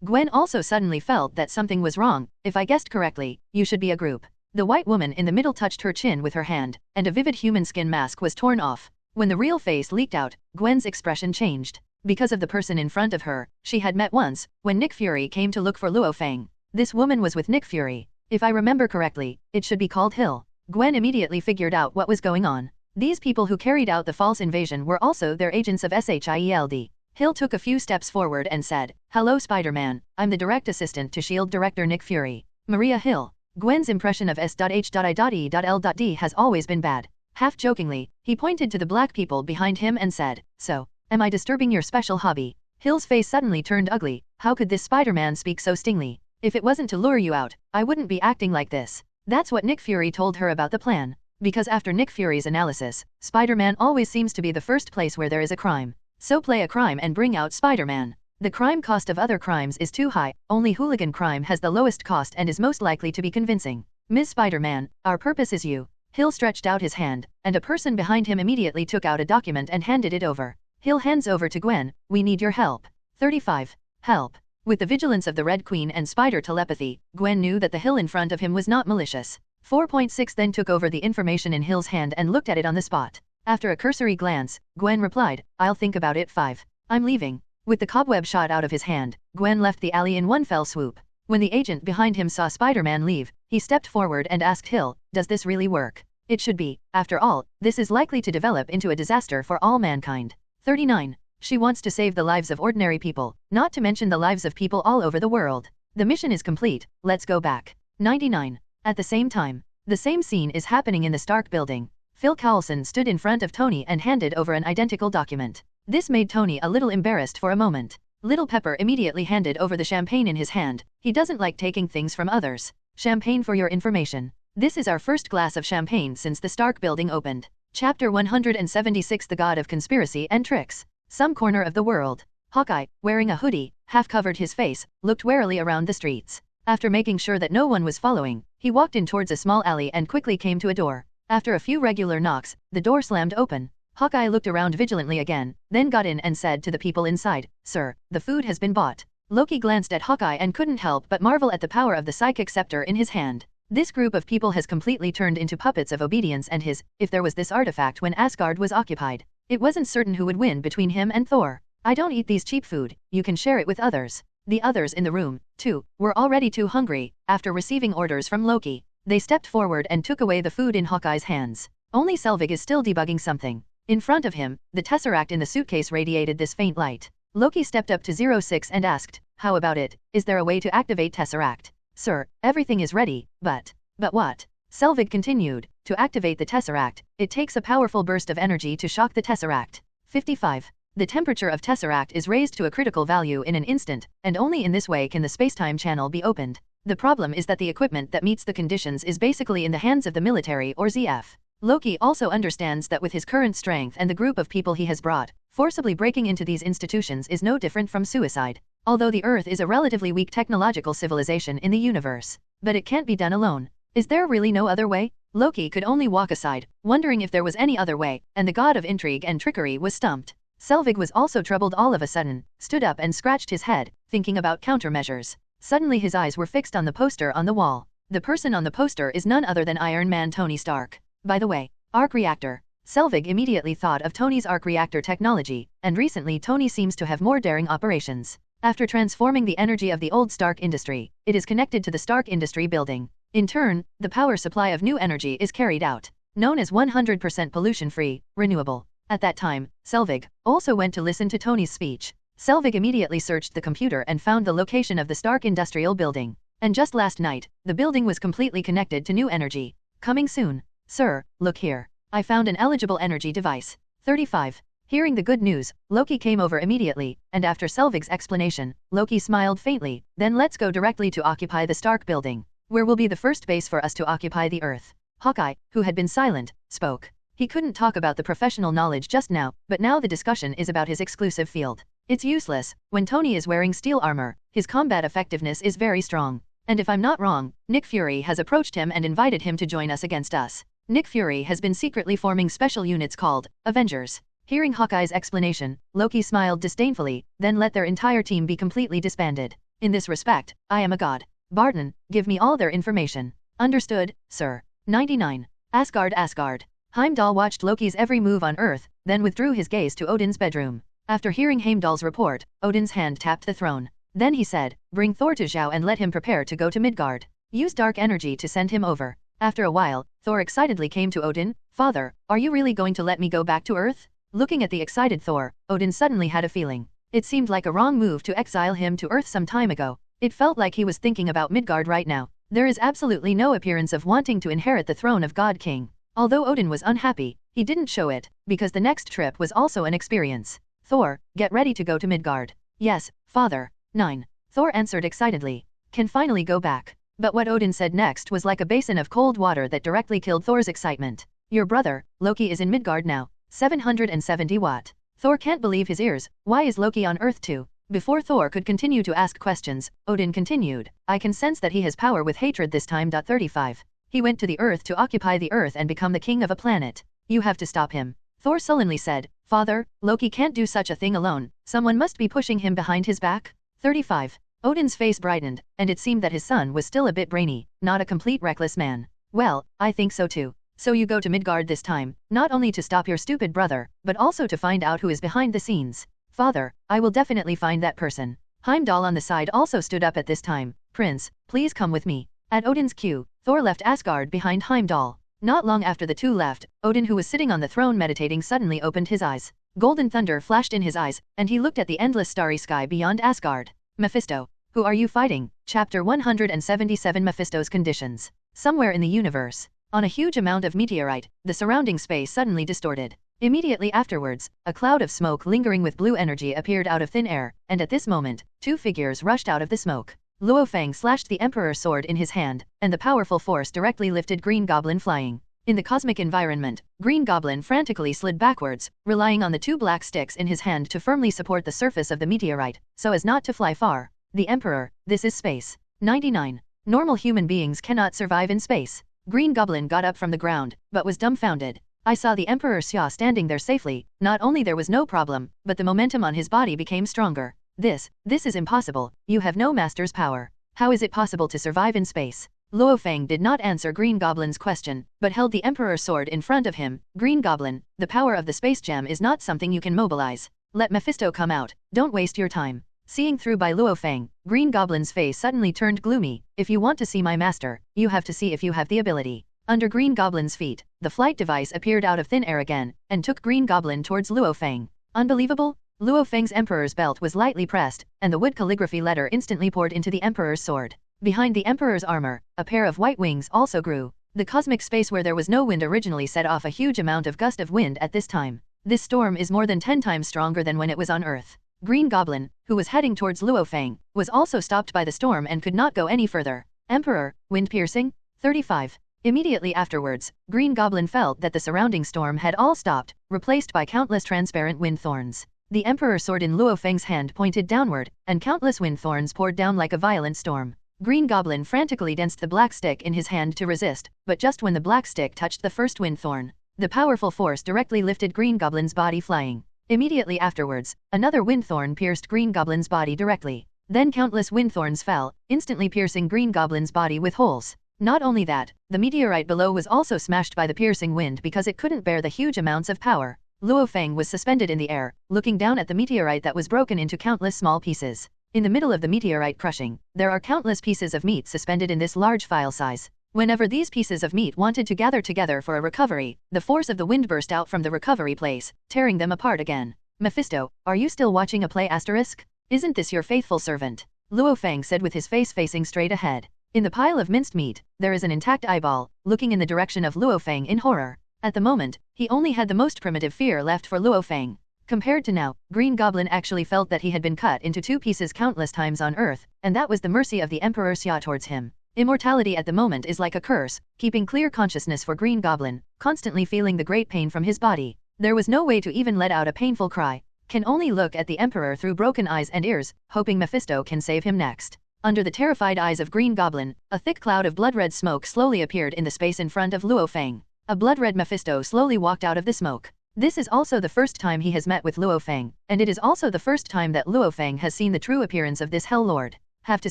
B: Gwen also suddenly felt that something was wrong. If I guessed correctly, you should be a group. The white woman in the middle touched her chin with her hand, and a vivid human skin mask was torn off. When the real face leaked out, Gwen's expression changed. Because of the person in front of her, she had met once, when Nick Fury came to look for Luo Feng. This woman was with Nick Fury. If I remember correctly, it should be called Hill. Gwen immediately figured out what was going on. These people who carried out the false invasion were also their agents of SHIELD. Hill took a few steps forward and said, Hello Spider-Man, I'm the direct assistant to S.H.I.E.L.D. Director Nick Fury. Maria Hill. Gwen's impression of S.H.I.E.L.D. has always been bad. Half-jokingly, he pointed to the black people behind him and said, So, am I disturbing your special hobby? Hill's face suddenly turned ugly. How could this Spider-Man speak so stingly? If it wasn't to lure you out, I wouldn't be acting like this. That's what Nick Fury told her about the plan. Because after Nick Fury's analysis, Spider-Man always seems to be the first place where there is a crime. So play a crime and bring out Spider-Man. The crime cost of other crimes is too high, only hooligan crime has the lowest cost and is most likely to be convincing. Ms. Spider-Man, our purpose is you. Hill stretched out his hand, and a person behind him immediately took out a document and handed it over. Hill hands over to Gwen, we need your help. 35. Help. With the vigilance of the Red Queen and Spider telepathy, Gwen knew that the Hill in front of him was not malicious. 4.6 then took over the information in Hill's hand and looked at it on the spot. After a cursory glance, Gwen replied, I'll think about it. 5. I'm leaving. With the cobweb shot out of his hand, Gwen left the alley in one fell swoop. When the agent behind him saw Spider-Man leave, he stepped forward and asked Hill, does this really work? It should be. After all, this is likely to develop into a disaster for all mankind. 39. She wants to save the lives of ordinary people, not to mention the lives of people all over the world. The mission is complete, let's go back. 99. At the same time, the same scene is happening in the Stark building. Phil Coulson stood in front of Tony and handed over an identical document. This made Tony a little embarrassed for a moment. Little Pepper immediately handed over the champagne in his hand. He doesn't like taking things from others. Champagne for your information. This is our first glass of champagne since the Stark building opened. Chapter 176 The God of Conspiracy and Tricks. Some corner of the world. Hawkeye, wearing a hoodie, half covered his face, looked warily around the streets. After making sure that no one was following, he walked in towards a small alley and quickly came to a door. After a few regular knocks, the door slammed open. Hawkeye looked around vigilantly again, then got in and said to the people inside, "Sir, the food has been bought." Loki glanced at Hawkeye and couldn't help but marvel at the power of the psychic scepter in his hand. This group of people has completely turned into puppets of obedience and his, if there was this artifact when Asgard was occupied. It wasn't certain who would win between him and Thor. "I don't eat these cheap food, you can share it with others." The others in the room, too, were already too hungry. After receiving orders from Loki, they stepped forward and took away the food in Hawkeye's hands. Only Selvig is still debugging something. In front of him, the tesseract in the suitcase radiated this faint light. Loki stepped up to 06 and asked, "How about it? Is there a way to activate tesseract?" "Sir, everything is ready, but what?" Selvig continued, "To activate the tesseract, it takes a powerful burst of energy to shock the tesseract." 55. The temperature of tesseract is raised to a critical value in an instant, and only in this way can the spacetime channel be opened. The problem is that the equipment that meets the conditions is basically in the hands of the military or ZF. Loki also understands that with his current strength and the group of people he has brought, forcibly breaking into these institutions is no different from suicide. Although the Earth is a relatively weak technological civilization in the universe, but it can't be done alone. Is there really no other way? Loki could only walk aside, wondering if there was any other way, and the god of intrigue and trickery was stumped. Selvig was also troubled all of a sudden, stood up and scratched his head, thinking about countermeasures. Suddenly his eyes were fixed on the poster on the wall. The person on the poster is none other than Iron Man Tony Stark. By the way, arc reactor. Selvig immediately thought of Tony's arc reactor technology, and recently Tony seems to have more daring operations. After transforming the energy of the old Stark industry, it is connected to the Stark industry building. In turn, the power supply of new energy is carried out, known as 100% pollution-free, renewable. At that time, Selvig also went to listen to Tony's speech. Selvig immediately searched the computer and found the location of the Stark industrial building. And just last night, the building was completely connected to new energy. Coming soon. "Sir, look here. I found an eligible energy device." 35. Hearing the good news, Loki came over immediately, and after Selvig's explanation, Loki smiled faintly. "Then let's go directly to occupy the Stark building, where will be the first base for us to occupy the Earth." Hawkeye, who had been silent, spoke. He couldn't talk about the professional knowledge just now, but now the discussion is about his exclusive field. It's useless. When Tony is wearing steel armor, his combat effectiveness is very strong. And if I'm not wrong, Nick Fury has approached him and invited him to join us against us. Nick Fury has been secretly forming special units called Avengers. Hearing Hawkeye's explanation, Loki smiled disdainfully, then let their entire team be completely disbanded. "In this respect, I am a god. Barton, give me all their information." "Understood, sir." 99. Asgard. Heimdall watched Loki's every move on Earth, then withdrew his gaze to Odin's bedroom. After hearing Heimdall's report, Odin's hand tapped the throne. Then he said, "Bring Thor to Zhao and let him prepare to go to Midgard. Use dark energy to send him over." After a while, Thor excitedly came to Odin. "Father, are you really going to let me go back to Earth?" Looking at the excited Thor, Odin suddenly had a feeling. It seemed like a wrong move to exile him to Earth some time ago. It felt like he was thinking about Midgard right now. There is absolutely no appearance of wanting to inherit the throne of God King. Although Odin was unhappy, he didn't show it, because the next trip was also an experience. "Thor, get ready to go to Midgard." "Yes, father." 9. Thor answered excitedly. "Can finally go back." But what Odin said next was like a basin of cold water that directly killed Thor's excitement. "Your brother, Loki, is in Midgard now." 770 watt. Thor can't believe his ears. Why is Loki on Earth too? Before Thor could continue to ask questions, Odin continued. "I can sense that he has power with hatred this time." 35. He went to the Earth to occupy the Earth and become the king of a planet. "You have to stop him." Thor sullenly said, "Father, Loki can't do such a thing alone. Someone must be pushing him behind his back." 35. Odin's face brightened, and it seemed that his son was still a bit brainy, not a complete reckless man. "Well, I think so too. So you go to Midgard this time, not only to stop your stupid brother, but also to find out who is behind the scenes." "Father, I will definitely find that person." Heimdall on the side also stood up at this time. "Prince, please come with me." At Odin's cue, Thor left Asgard behind Heimdall. Not long after the two left, Odin, who was sitting on the throne meditating, suddenly opened his eyes. Golden thunder flashed in his eyes, and he looked at the endless starry sky beyond Asgard. "Mephisto, who are you fighting?" Chapter 177 Mephisto's Conditions. Somewhere in the universe, on a huge amount of meteorite, the surrounding space suddenly distorted. Immediately afterwards, a cloud of smoke lingering with blue energy appeared out of thin air, and at this moment, two figures rushed out of the smoke. Luo Feng slashed the Emperor's sword in his hand, and the powerful force directly lifted Green Goblin flying. In the cosmic environment, Green Goblin frantically slid backwards, relying on the two black sticks in his hand to firmly support the surface of the meteorite, so as not to fly far. The Emperor, this is space. 99. Normal human beings cannot survive in space. Green Goblin got up from the ground, but was dumbfounded. I saw the Emperor Xia standing there safely. Not only there was no problem, but the momentum on his body became stronger. This is impossible. You have no master's power. How is it possible to survive in space? Luo Feng did not answer Green Goblin's question, but held the Emperor's sword in front of him. Green Goblin, the power of the space gem is not something you can mobilize. Let Mephisto come out. Don't waste your time. Seeing through by Luo Feng, Green Goblin's face suddenly turned gloomy. If you want to see my master, you have to see if you have the ability. Under Green Goblin's feet, the flight device appeared out of thin air again, and took Green Goblin towards Luo Feng. Unbelievable? Luo Feng's Emperor's belt was lightly pressed, and the wood calligraphy letter instantly poured into the Emperor's sword. Behind the Emperor's armor, a pair of white wings also grew. The cosmic space where there was no wind originally set off a huge amount of gust of wind at this time. This storm is more than 10 times stronger than when it was on Earth. Green Goblin, who was heading towards Luo Feng, was also stopped by the storm and could not go any further. Emperor, wind piercing? 35. Immediately afterwards, Green Goblin felt that the surrounding storm had all stopped, replaced by countless transparent wind thorns. The Emperor's sword in Luo Feng's hand pointed downward, and countless wind thorns poured down like a violent storm. Green Goblin frantically danced the black stick in his hand to resist, but just when the black stick touched the first wind thorn, the powerful force directly lifted Green Goblin's body flying. Immediately afterwards, another wind thorn pierced Green Goblin's body directly. Then countless wind thorns fell, instantly piercing Green Goblin's body with holes. Not only that, the meteorite below was also smashed by the piercing wind because it couldn't bear the huge amounts of power. Luo Feng was suspended in the air, looking down at the meteorite that was broken into countless small pieces. In the middle of the meteorite crushing, there are countless pieces of meat suspended in this large file size. Whenever these pieces of meat wanted to gather together for a recovery, the force of the wind burst out from the recovery place, tearing them apart again. Mephisto, are you still watching a play asterisk? Isn't this your faithful servant? Luo Feng said with his face facing straight ahead. In the pile of minced meat, there is an intact eyeball, looking in the direction of Luo Feng in horror. At the moment, he only had the most primitive fear left for Luo Feng. Compared to now, Green Goblin actually felt that he had been cut into two pieces countless times on Earth, and that was the mercy of the Emperor Xia towards him. Immortality at the moment is like a curse, keeping clear consciousness for Green Goblin, constantly feeling the great pain from his body. There was no way to even let out a painful cry. Can only look at the Emperor through broken eyes and ears, hoping Mephisto can save him next. Under the terrified eyes of Green Goblin, a thick cloud of blood-red smoke slowly appeared in the space in front of Luo Feng. A blood-red Mephisto slowly walked out of the smoke. This is also the first time he has met with Luo Feng, and it is also the first time that Luo Feng has seen the true appearance of this Hell Lord. Have to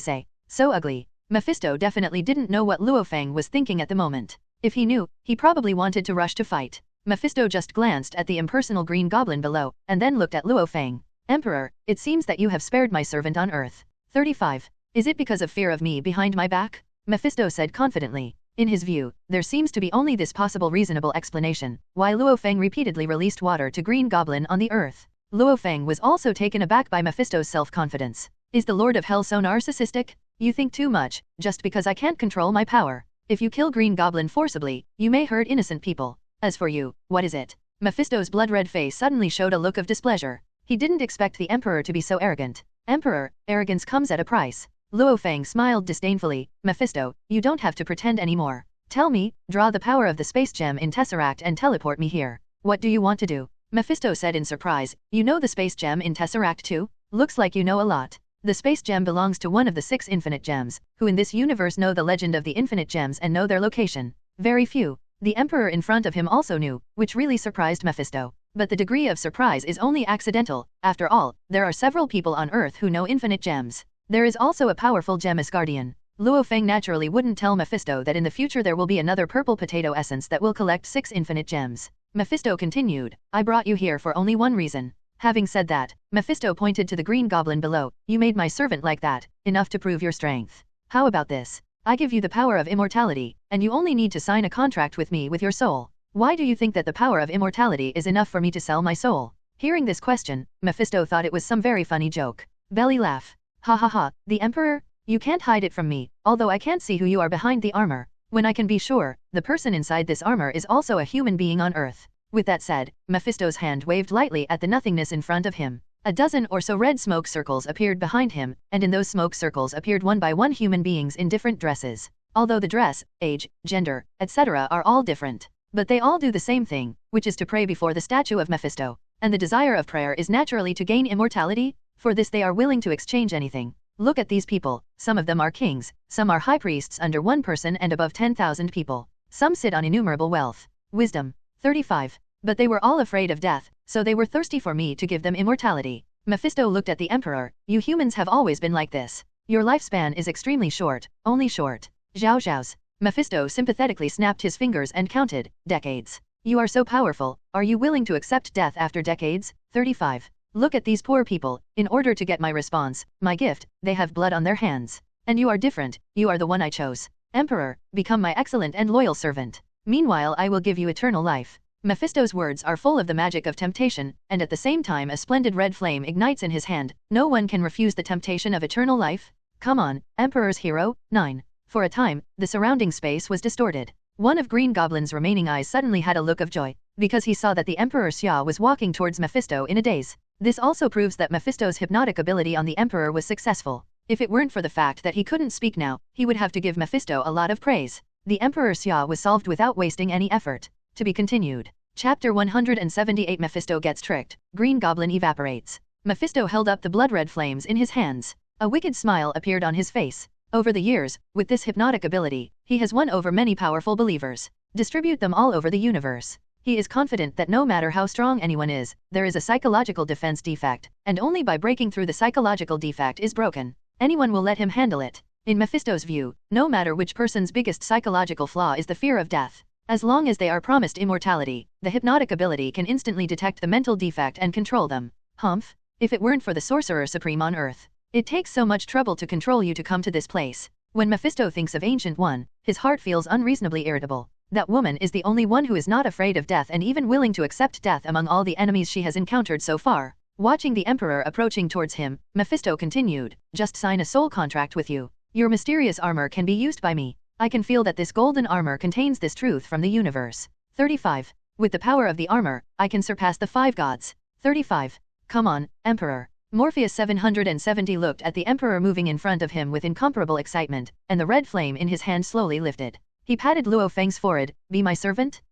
B: say, so ugly. Mephisto definitely didn't know what Luo Feng was thinking at the moment. If he knew, he probably wanted to rush to fight. Mephisto just glanced at the impersonal Green Goblin below, and then looked at Luo Feng. Emperor, it seems that you have spared my servant on Earth. 35. Is it because of fear of me behind my back? Mephisto said confidently. In his view, there seems to be only this possible reasonable explanation, why Luo Feng repeatedly released water to Green Goblin on the Earth. Luo Feng was also taken aback by Mephisto's self-confidence. Is the Lord of Hell so narcissistic? You think too much, just because I can't control my power. If you kill Green Goblin forcibly, you may hurt innocent people. As for you, what is it? Mephisto's blood-red face suddenly showed a look of displeasure. He didn't expect the Emperor to be so arrogant. Emperor, arrogance comes at a price. Luo Feng smiled disdainfully. Mephisto, you don't have to pretend anymore. Tell me, draw the power of the space gem in Tesseract and teleport me here. What do you want to do? Mephisto said in surprise. You know the space gem in Tesseract too? Looks like you know a lot. The space gem belongs to one of the 6 infinite gems, who in this universe know the legend of the infinite gems and know their location. Very few. The Emperor in front of him also knew, which really surprised Mephisto. But the degree of surprise is only accidental. After all, there are several people on Earth who know infinite gems. There is also a powerful gem Asgardian. Luo Feng naturally wouldn't tell Mephisto that in the future there will be another purple potato essence that will collect 6 infinite gems. Mephisto continued, I brought you here for only one reason. Having said that, Mephisto pointed to the Green Goblin below. You made my servant like that, enough to prove your strength. How about this? I give you the power of immortality, and you only need to sign a contract with me with your soul. Why do you think that the power of immortality is enough for me to sell my soul? Hearing this question, Mephisto thought it was some very funny joke. Belly laugh. Ha ha ha, the Emperor? You can't hide it from me, although I can't see who you are behind the armor. When I can be sure, the person inside this armor is also a human being on Earth. With that said, Mephisto's hand waved lightly at the nothingness in front of him. A dozen or so red smoke circles appeared behind him, and in those smoke circles appeared one by one human beings in different dresses. Although the dress, age, gender, etc. are all different, But they all do the same thing, which is to pray before the statue of Mephisto. And the desire of prayer is naturally to gain immortality. For this they are willing to exchange anything. Look at these people, some of them are kings, some are high priests under one person and above 10,000 people. Some sit on innumerable wealth. Wisdom. 35. But they were all afraid of death, so they were thirsty for me to give them immortality. Mephisto looked at the emperor. You humans have always been like this. Your lifespan is extremely short, only short. Zhao Zhao's. Mephisto sympathetically snapped his fingers and counted, decades. You are so powerful, are you willing to accept death after decades? 35. Look at these poor people, in order to get my response, my gift, they have blood on their hands. And you are different, you are the one I chose. Emperor, become my excellent and loyal servant. Meanwhile I will give you eternal life. Mephisto's words are full of the magic of temptation, and at the same time a splendid red flame ignites in his hand. No one can refuse the temptation of eternal life. Come on, Emperor's hero. 9. For a time, the surrounding space was distorted. One of Green Goblin's remaining eyes suddenly had a look of joy, because he saw that the Emperor Xia was walking towards Mephisto in a daze. This also proves that Mephisto's hypnotic ability on the Emperor was successful. If it weren't for the fact that he couldn't speak now, he would have to give Mephisto a lot of praise. The Emperor Xia was solved without wasting any effort. To be continued. Chapter 178 Mephisto gets tricked. Green Goblin evaporates. Mephisto held up the blood-red flames in his hands. A wicked smile appeared on his face. Over the years, with this hypnotic ability, he has won over many powerful believers. Distribute them all over the universe. He is confident that no matter how strong anyone is, there is a psychological defense defect, and only by breaking through the psychological defect is broken. Anyone will let him handle it. In Mephisto's view, no matter which person's biggest psychological flaw is the fear of death. As long as they are promised immortality, the hypnotic ability can instantly detect the mental defect and control them. Humph! If it weren't for the Sorcerer Supreme on Earth. It takes so much trouble to control you to come to this place. When Mephisto thinks of Ancient One, his heart feels unreasonably irritable. That woman is the only one who is not afraid of death and even willing to accept death among all the enemies she has encountered so far. Watching the Emperor approaching towards him, Mephisto continued, just sign a soul contract with you. Your mysterious armor can be used by me. I can feel that this golden armor contains this truth from the universe. 35. With the power of the armor, I can surpass the 5 gods. 35. Come on, Emperor. Morpheus 770 looked at the Emperor moving in front of him with incomparable excitement, and the red flame in his hand slowly lifted. He patted Luo Feng's forehead. Be my servant?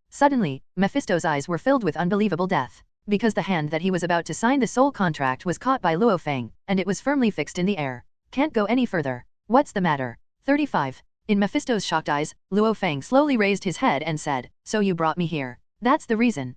B: Suddenly, Mephisto's eyes were filled with unbelievable death. Because the hand that he was about to sign the soul contract was caught by Luo Feng, and it was firmly fixed in the air. Can't go any further. What's the matter? 35. In Mephisto's shocked eyes, Luo Feng slowly raised his head and said, so you brought me here. That's the reason.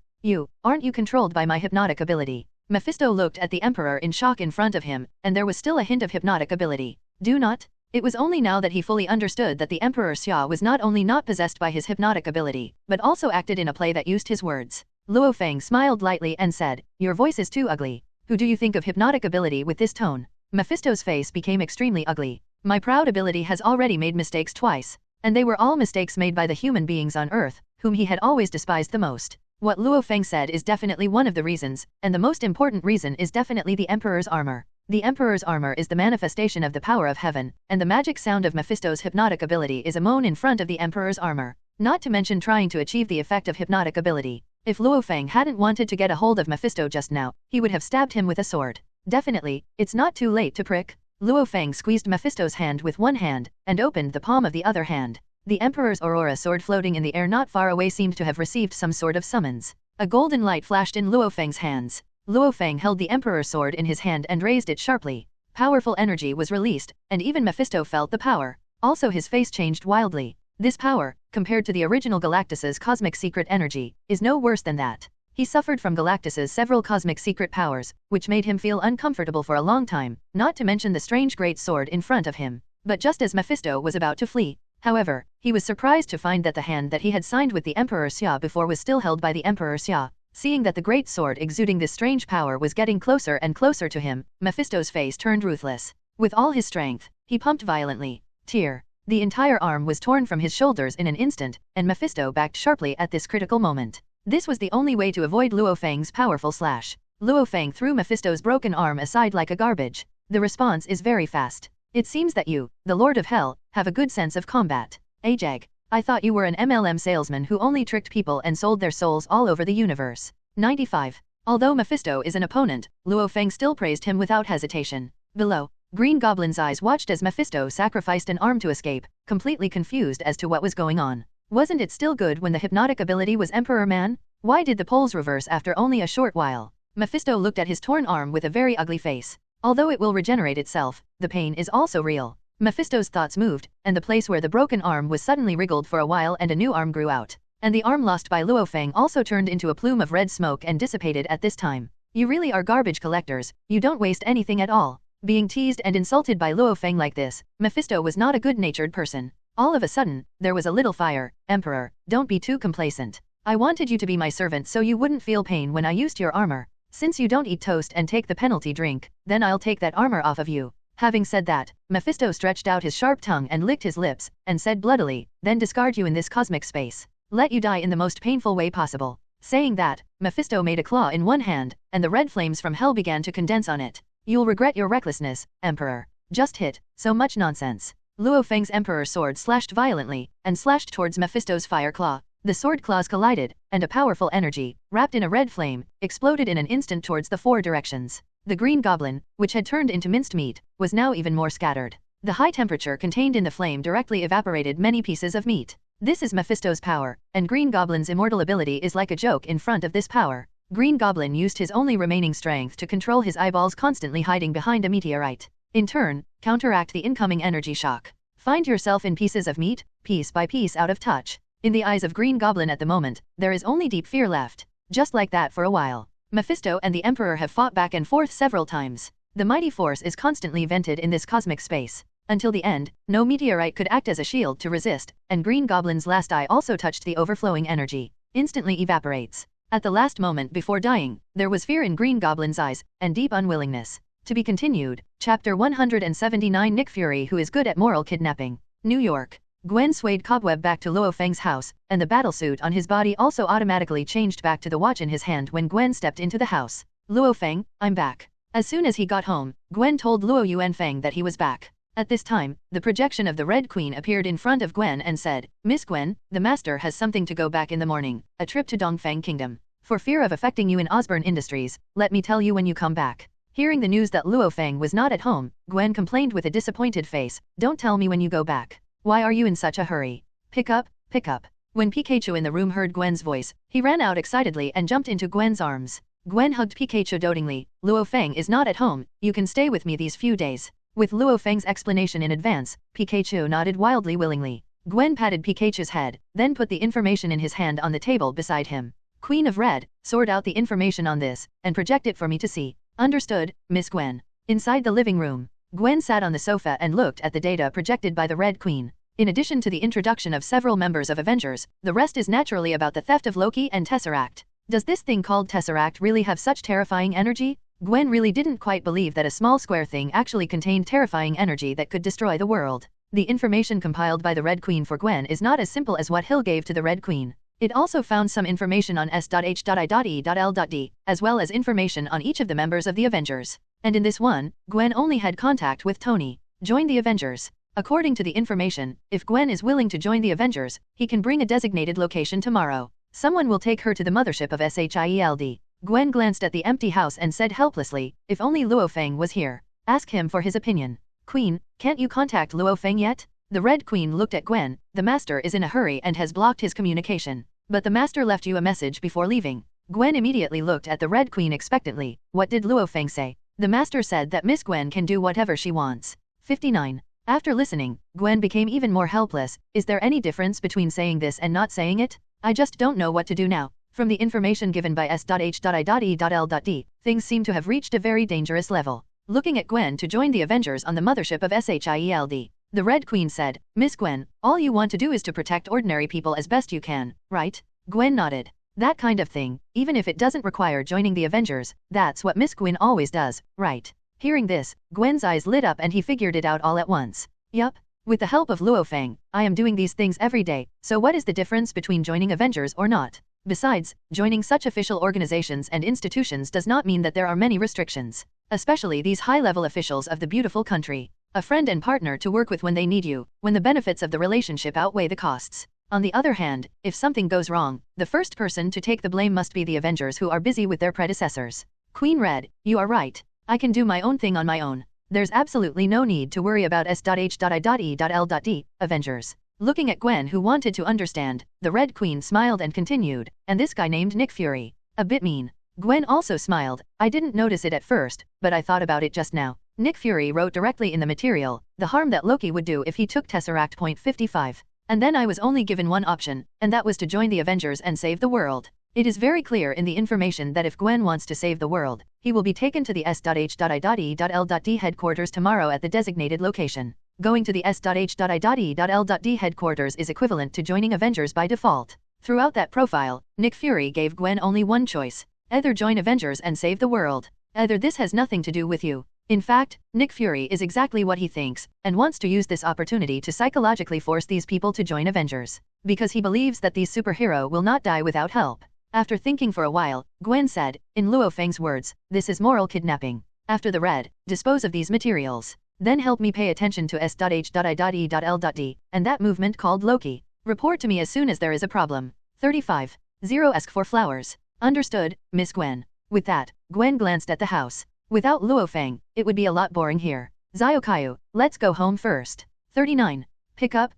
B: Aren't you controlled by my hypnotic ability? Mephisto looked at the Emperor in shock in front of him, and there was still a hint of hypnotic ability. Do not? It was only now that he fully understood that the Emperor Xia was not only not possessed by his hypnotic ability, but also acted in a play that used his words. Luo Feng smiled lightly and said, your voice is too ugly. Who do you think of hypnotic ability with this tone? Mephisto's face became extremely ugly. My proud ability has already made mistakes twice, and they were all mistakes made by the human beings on Earth, whom he had always despised the most. What Luo Feng said is definitely one of the reasons, and the most important reason is definitely the Emperor's armor. The Emperor's armor is the manifestation of the power of heaven, and the magic sound of Mephisto's hypnotic ability is a moan in front of the Emperor's armor. Not to mention trying to achieve the effect of hypnotic ability. If Luo Feng hadn't wanted to get a hold of Mephisto just now, he would have stabbed him with a sword. Definitely, it's not too late to prick. Luo Feng squeezed Mephisto's hand with one hand, and opened the palm of the other hand. The Emperor's aurora sword floating in the air not far away seemed to have received some sort of summons. A golden light flashed in Luo Feng's hands. Luo Feng held the Emperor's sword in his hand and raised it sharply. Powerful energy was released, and even Mephisto felt the power. Also his face changed wildly. This power, compared to the original Galactus's cosmic secret energy, is no worse than that. He suffered from Galactus's several cosmic secret powers, which made him feel uncomfortable for a long time, not to mention the strange great sword in front of him. But just as Mephisto was about to flee, however, he was surprised to find that the hand that he had signed with the Emperor Xia before was still held by the Emperor Xia. Seeing that the great sword exuding this strange power was getting closer and closer to him, Mephisto's face turned ruthless. With all his strength, he pumped violently. Tear. The entire arm was torn from his shoulders in an instant, and Mephisto backed sharply at this critical moment. This was the only way to avoid Luo Feng's powerful slash. Luo Feng threw Mephisto's broken arm aside like a garbage. The response is very fast. It seems that you, the Lord of Hell, have a good sense of combat. Ajag. I thought you were an MLM salesman who only tricked people and sold their souls all over the universe. 95. Although Mephisto is an opponent, Luo Feng still praised him without hesitation. Below, Green Goblin's eyes watched as Mephisto sacrificed an arm to escape, completely confused as to what was going on. Wasn't it still good when the hypnotic ability was Emperor Man? Why did the poles reverse after only a short while? Mephisto looked at his torn arm with a very ugly face. Although it will regenerate itself, the pain is also real. Mephisto's thoughts moved, and the place where the broken arm was suddenly wriggled for a while and a new arm grew out. And the arm lost by Luo Feng also turned into a plume of red smoke and dissipated at this time. You really are garbage collectors, you don't waste anything at all. Being teased and insulted by Luo Feng like this, Mephisto was not a good-natured person. All of a sudden, there was a little fire. Emperor, don't be too complacent. I wanted you to be my servant so you wouldn't feel pain when I used your armor. Since you don't eat toast and take the penalty drink, then I'll take that armor off of you. Having said that, Mephisto stretched out his sharp tongue and licked his lips, and said bloodily, then discard you in this cosmic space. Let you die in the most painful way possible. Saying that, Mephisto made a claw in one hand, and the red flames from hell began to condense on it. You'll regret your recklessness, Emperor. Just hit, so much nonsense. Luo Feng's Emperor sword slashed violently, and slashed towards Mephisto's fire claw. The sword claws collided, and a powerful energy, wrapped in a red flame, exploded in an instant towards the four directions. The green goblin, which had turned into minced meat, was now even more scattered. The high temperature contained in the flame directly evaporated many pieces of meat. This is Mephisto's power, and Green Goblin's immortal ability is like a joke in front of this power. Green Goblin used his only remaining strength to control his eyeballs constantly hiding behind a meteorite. In turn, counteract the incoming energy shock. Find yourself in pieces of meat, piece by piece out of touch. In the eyes of Green Goblin at the moment, there is only deep fear left. Just like that for a while. Mephisto and the Emperor have fought back and forth several times. The mighty force is constantly vented in this cosmic space. Until the end, no meteorite could act as a shield to resist, and Green Goblin's last eye also touched the overflowing energy. Instantly evaporates. At the last moment before dying, there was fear in Green Goblin's eyes, and deep unwillingness. To be continued, Chapter 179 Nick Fury who is good at moral kidnapping. New York. Gwen swayed Cobweb back to Luo Feng's house, and the battlesuit on his body also automatically changed back to the watch in his hand when Gwen stepped into the house. Luo Feng, I'm back. As soon as he got home, Gwen told Luo Yuanfeng that he was back. At this time, the projection of the Red Queen appeared in front of Gwen and said, Miss Gwen, the master has something to go back in the morning, a trip to Dongfeng Kingdom. For fear of affecting you in Osborne Industries, let me tell you when you come back. Hearing the news that Luo Feng was not at home, Gwen complained with a disappointed face, don't tell me when you go back. Why are you in such a hurry? Pick up, pick up. When Pikachu in the room heard Gwen's voice, he ran out excitedly and jumped into Gwen's arms. Gwen hugged Pikachu dotingly, Luo Feng is not at home, you can stay with me these few days. With Luo Feng's explanation in advance, Pikachu nodded wildly willingly. Gwen patted Pikachu's head, then put the information in his hand on the table beside him. Queen of Red, sort out the information on this, and project it for me to see. Understood, Miss Gwen. Inside the living room, Gwen sat on the sofa and looked at the data projected by the Red Queen. In addition to the introduction of several members of Avengers, the rest is naturally about the theft of Loki and Tesseract. Does this thing called Tesseract really have such terrifying energy? Gwen really didn't quite believe that a small square thing actually contained terrifying energy that could destroy the world. The information compiled by the Red Queen for Gwen is not as simple as what Hill gave to the Red Queen. It also found some information on S.H.I.E.L.D, as well as information on each of the members of the Avengers. And in this one, Gwen only had contact with Tony. Join the Avengers. According to the information, if Gwen is willing to join the Avengers, he can bring a designated location tomorrow. Someone will take her to the mothership of SHIELD. Gwen glanced at the empty house and said helplessly, if only Luo Feng was here. Ask him for his opinion. Queen, can't you contact Luo Feng yet? The Red Queen looked at Gwen, the master is in a hurry and has blocked his communication. But the master left you a message before leaving. Gwen immediately looked at the Red Queen expectantly. What did Luo Feng say? The master said that Miss Gwen can do whatever she wants. 59. After listening, Gwen became even more helpless. Is there any difference between saying this and not saying it? I just don't know what to do now. From the information given by S.H.I.E.L.D, things seem to have reached a very dangerous level. Looking at Gwen to join the Avengers on the mothership of SHIELD, the Red Queen said, Miss Gwen, all you want to do is to protect ordinary people as best you can, right? Gwen nodded. That kind of thing, even if it doesn't require joining the Avengers, that's what Miss Gwen always does, right? Hearing this, Gwen's eyes lit up and he figured it out all at once. Yup. With the help of Luo Feng, I am doing these things every day, so what is the difference between joining Avengers or not? Besides, joining such official organizations and institutions does not mean that there are many restrictions. Especially these high-level officials of the beautiful country. A friend and partner to work with when they need you, when the benefits of the relationship outweigh the costs. On the other hand, if something goes wrong, the first person to take the blame must be the Avengers who are busy with their predecessors. Queen Red, you are right. I can do my own thing on my own. There's absolutely no need to worry about S.H.I.E.L.D, Avengers. Looking at Gwen, who wanted to understand, the Red Queen smiled and continued, and this guy named Nick Fury. A bit mean. Gwen also smiled. I didn't notice it at first, but I thought about it just now. Nick Fury wrote directly in the material, the harm that Loki would do if he took Tesseract. 55. And then I was only given one option, and that was to join the Avengers and save the world. It is very clear in the information that if Gwen wants to save the world, he will be taken to the S.H.I.L.D. headquarters tomorrow at the designated location. Going to the S.H.I.L.D. headquarters is equivalent to joining Avengers by default. Throughout that profile, Nick Fury gave Gwen only one choice. Either join Avengers and save the world. Either this has nothing to do with you. In fact, Nick Fury is exactly what he thinks, and wants to use this opportunity to psychologically force these people to join Avengers. Because he believes that these superhero will not die without help. After thinking for a while, Gwen said, in Luo Feng's words, this is moral kidnapping. After the red, dispose of these materials. Then help me pay attention to S.H.I.L.D. and that movement called Loki. Report to me as soon as there is a problem. 35. 0 Ask for flowers. Understood, Miss Gwen. With that, Gwen glanced at the house. Without Luo Feng, it would be a lot boring here. Xiaokayu, let's go home first. 39. Pick up.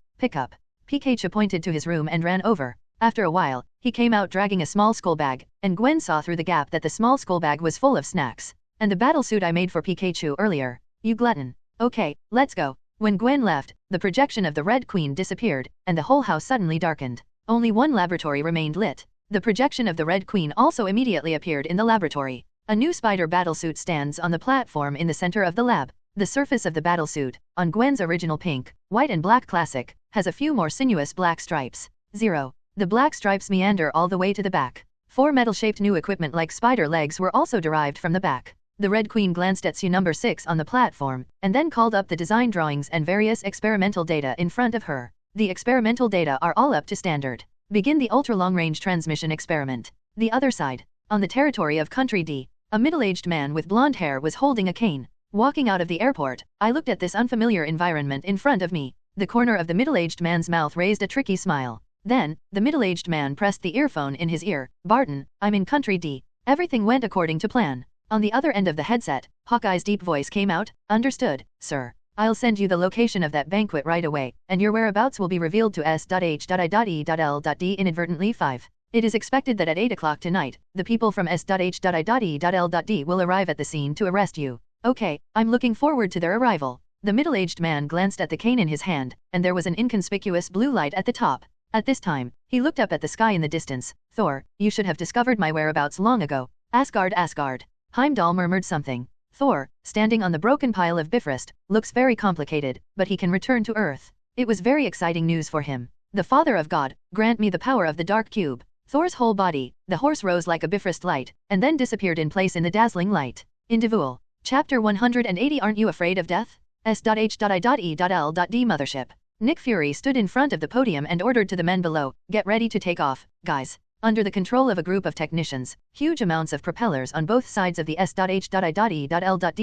B: Pikachu pointed to his room and ran over. After a while, he came out dragging a small school bag, and Gwen saw through the gap that the small school bag was full of snacks. And the battle suit I made for Pikachu earlier. You glutton. Okay, let's go. When Gwen left, the projection of the Red Queen disappeared, and the whole house suddenly darkened. Only one laboratory remained lit. The projection of the Red Queen also immediately appeared in the laboratory. A new spider battlesuit stands on the platform in the center of the lab. The surface of the battlesuit, on Gwen's original pink, white and black classic, has a few more sinuous black stripes. 0. The black stripes meander all the way to the back. 4 metal-shaped new equipment like spider legs were also derived from the back. The Red Queen glanced at SU number 6 on the platform, and then called up the design drawings and various experimental data in front of her. The experimental data are all up to standard. Begin the ultra-long-range transmission experiment. The other side. On the territory of Country D, a middle-aged man with blonde hair was holding a cane. Walking out of the airport, I looked at this unfamiliar environment in front of me. The corner of the middle-aged man's mouth raised a tricky smile. Then, the middle-aged man pressed the earphone in his ear. Barton, I'm in Country D. Everything went according to plan. On the other end of the headset, Hawkeye's deep voice came out. Understood, sir. I'll send you the location of that banquet right away, and your whereabouts will be revealed to S.H.I.L.D. inadvertently. 5. It is expected that at 8 o'clock tonight, the people from S.H.I.L.D. will arrive at the scene to arrest you. Okay, I'm looking forward to their arrival. The middle-aged man glanced at the cane in his hand, and there was an inconspicuous blue light at the top. At this time, he looked up at the sky in the distance. Thor, you should have discovered my whereabouts long ago. Asgard. Heimdall murmured something. Thor, standing on the broken pile of Bifrost, looks very complicated, but he can return to Earth. It was very exciting news for him. The Father of God, grant me the power of the Dark Cube. Thor's whole body, the horse rose like a Bifrost light, and then disappeared in place in the dazzling light. Individual. Chapter 180. Aren't you afraid of death? S.H.I.L.D. Mothership. Nick Fury stood in front of the podium and ordered to the men below, get ready to take off, guys. Under the control of a group of technicians, huge amounts of propellers on both sides of the S.H.I.L.D.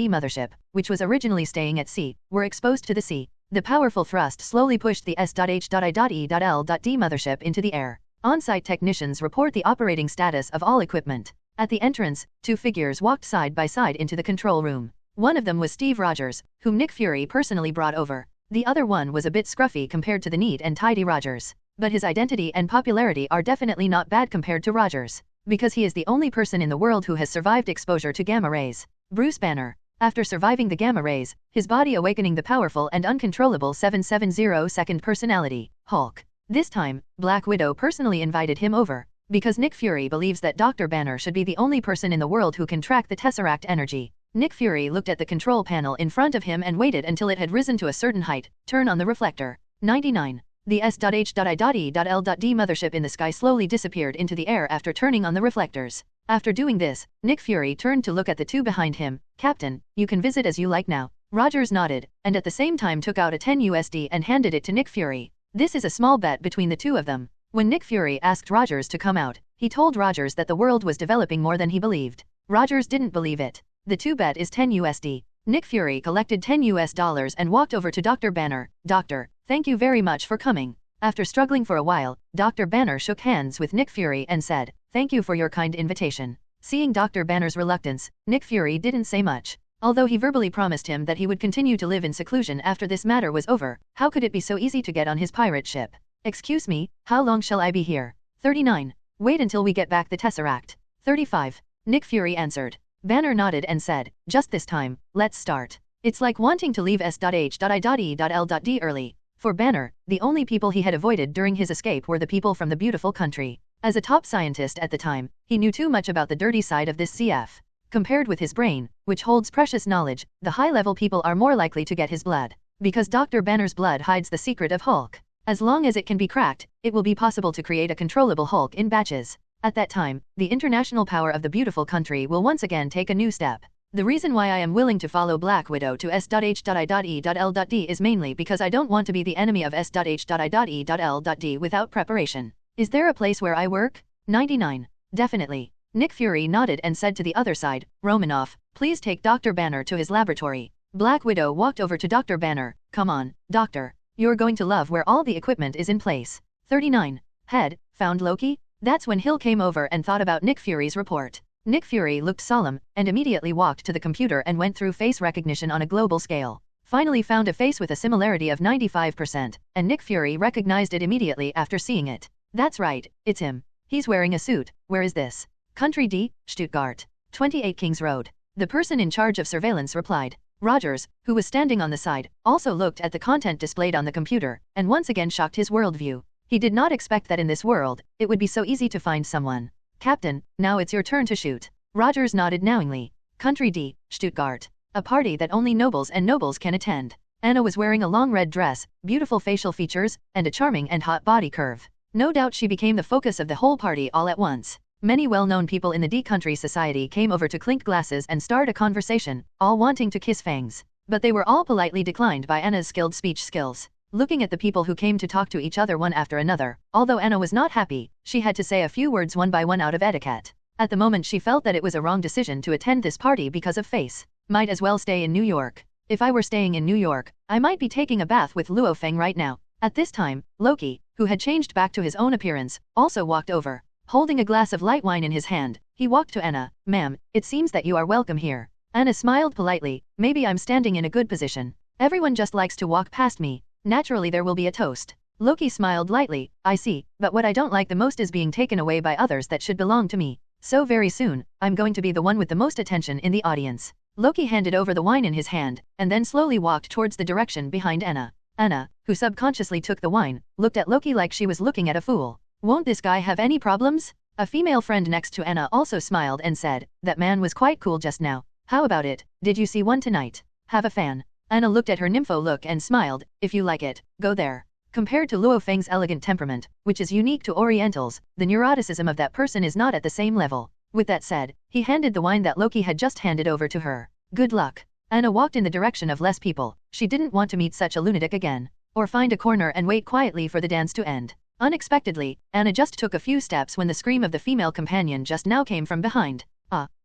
B: mothership, which was originally staying at sea, were exposed to the sea. The powerful thrust slowly pushed the S.H.I.L.D. mothership into the air. On-site technicians report the operating status of all equipment. At the entrance, 2 figures walked side by side into the control room. One of them was Steve Rogers, whom Nick Fury personally brought over. The other one was a bit scruffy compared to the neat and tidy Rogers. But his identity and popularity are definitely not bad compared to Rogers, because he is the only person in the world who has survived exposure to gamma rays. Bruce Banner. After surviving the gamma rays, his body awakening the powerful and uncontrollable 770 second personality, Hulk. This time, Black Widow personally invited him over, because Nick Fury believes that Dr. Banner should be the only person in the world who can track the Tesseract energy. Nick Fury looked at the control panel in front of him and waited until it had risen to a certain height. Turn on the reflector. 99. The S.H.I.L.D. mothership in the sky slowly disappeared into the air after turning on the reflectors. After doing this, Nick Fury turned to look at the 2 behind him. Captain, you can visit as you like now. Rogers nodded, and at the same time took out a $10 and handed it to Nick Fury. This is a small bet between the 2 of them. When Nick Fury asked Rogers to come out, he told Rogers that the world was developing more than he believed. Rogers didn't believe it. The 2 bet is $10. Nick Fury collected $10 and walked over to Dr. Banner. Doctor, thank you very much for coming. After struggling for a while, Dr. Banner shook hands with Nick Fury and said, thank you for your kind invitation. Seeing Dr. Banner's reluctance, Nick Fury didn't say much. Although he verbally promised him that he would continue to live in seclusion after this matter was over, how could it be so easy to get on his pirate ship? Excuse me, how long shall I be here? 39. Wait until we get back the Tesseract. 35. Nick Fury answered. Banner nodded and said, just this time, let's start. It's like wanting to leave S.H.I.E.L.D. early. For Banner, the only people he had avoided during his escape were the people from the beautiful country. As a top scientist at the time, he knew too much about the dirty side of this CF. Compared with his brain, which holds precious knowledge, the high-level people are more likely to get his blood. Because Dr. Banner's blood hides the secret of Hulk. As long as it can be cracked, it will be possible to create a controllable Hulk in batches. At that time, the international power of the beautiful country will once again take a new step. The reason why I am willing to follow Black Widow to S.H.I.E.L.D. is mainly because I don't want to be the enemy of S.H.I.E.L.D. without preparation. Is there a place where I work? 99. Definitely. Nick Fury nodded and said to the other side, Romanoff, please take Dr. Banner to his laboratory. Black Widow walked over to Dr. Banner. Come on, Doctor. You're going to love where all the equipment is in place. 39. Head, found Loki? That's when Hill came over and thought about Nick Fury's report. Nick Fury looked solemn, and immediately walked to the computer and went through face recognition on a global scale. Finally found a face with a similarity of 95%, and Nick Fury recognized it immediately after seeing it. That's right, it's him. He's wearing a suit. Where is this? Country D, Stuttgart. 28 Kings Road. The person in charge of surveillance replied. Rogers, who was standing on the side, also looked at the content displayed on the computer, and once again shocked his worldview. He did not expect that in this world, it would be so easy to find someone. Captain, now it's your turn to shoot. Rogers nodded knowingly. Country D, Stuttgart. A party that only nobles and nobles can attend. Anna was wearing a long red dress, beautiful facial features, and a charming and hot body curve. No doubt she became the focus of the whole party all at once. Many well-known people in the D-country society came over to clink glasses and start a conversation, all wanting to kiss Fangs. But they were all politely declined by Anna's skilled speech skills. Looking at the people who came to talk to each other one after another, although Anna was not happy, she had to say a few words one by one out of etiquette. At the moment she felt that it was a wrong decision to attend this party because of face. Might as well stay in New York. If I were staying in New York, I might be taking a bath with Luo Feng right now. At this time, Loki, who had changed back to his own appearance, also walked over. Holding a glass of light wine in his hand, he walked to Anna. Ma'am, it seems that you are welcome here. Anna smiled politely. Maybe I'm standing in a good position. Everyone just likes to walk past me. Naturally there will be a toast. Loki smiled lightly. I see, but what I don't like the most is being taken away by others that should belong to me. So very soon, I'm going to be the one with the most attention in the audience. Loki handed over the wine in his hand, and then slowly walked towards the direction behind Anna. Anna, who subconsciously took the wine, looked at Loki like she was looking at a fool. Won't this guy have any problems? A female friend next to Anna also smiled and said, that man was quite cool just now. How about it? Did you see one tonight? Have a fan. Anna looked at her nympho look and smiled. If you like it, go there. Compared to Luo Feng's elegant temperament, which is unique to Orientals, the neuroticism of that person is not at the same level. With that said, he handed the wine that Loki had just handed over to her. Good luck. Anna walked in the direction of less people. She didn't want to meet such a lunatic again. Or find a corner and wait quietly for the dance to end. Unexpectedly, Anna just took a few steps when the scream of the female companion just now came from behind.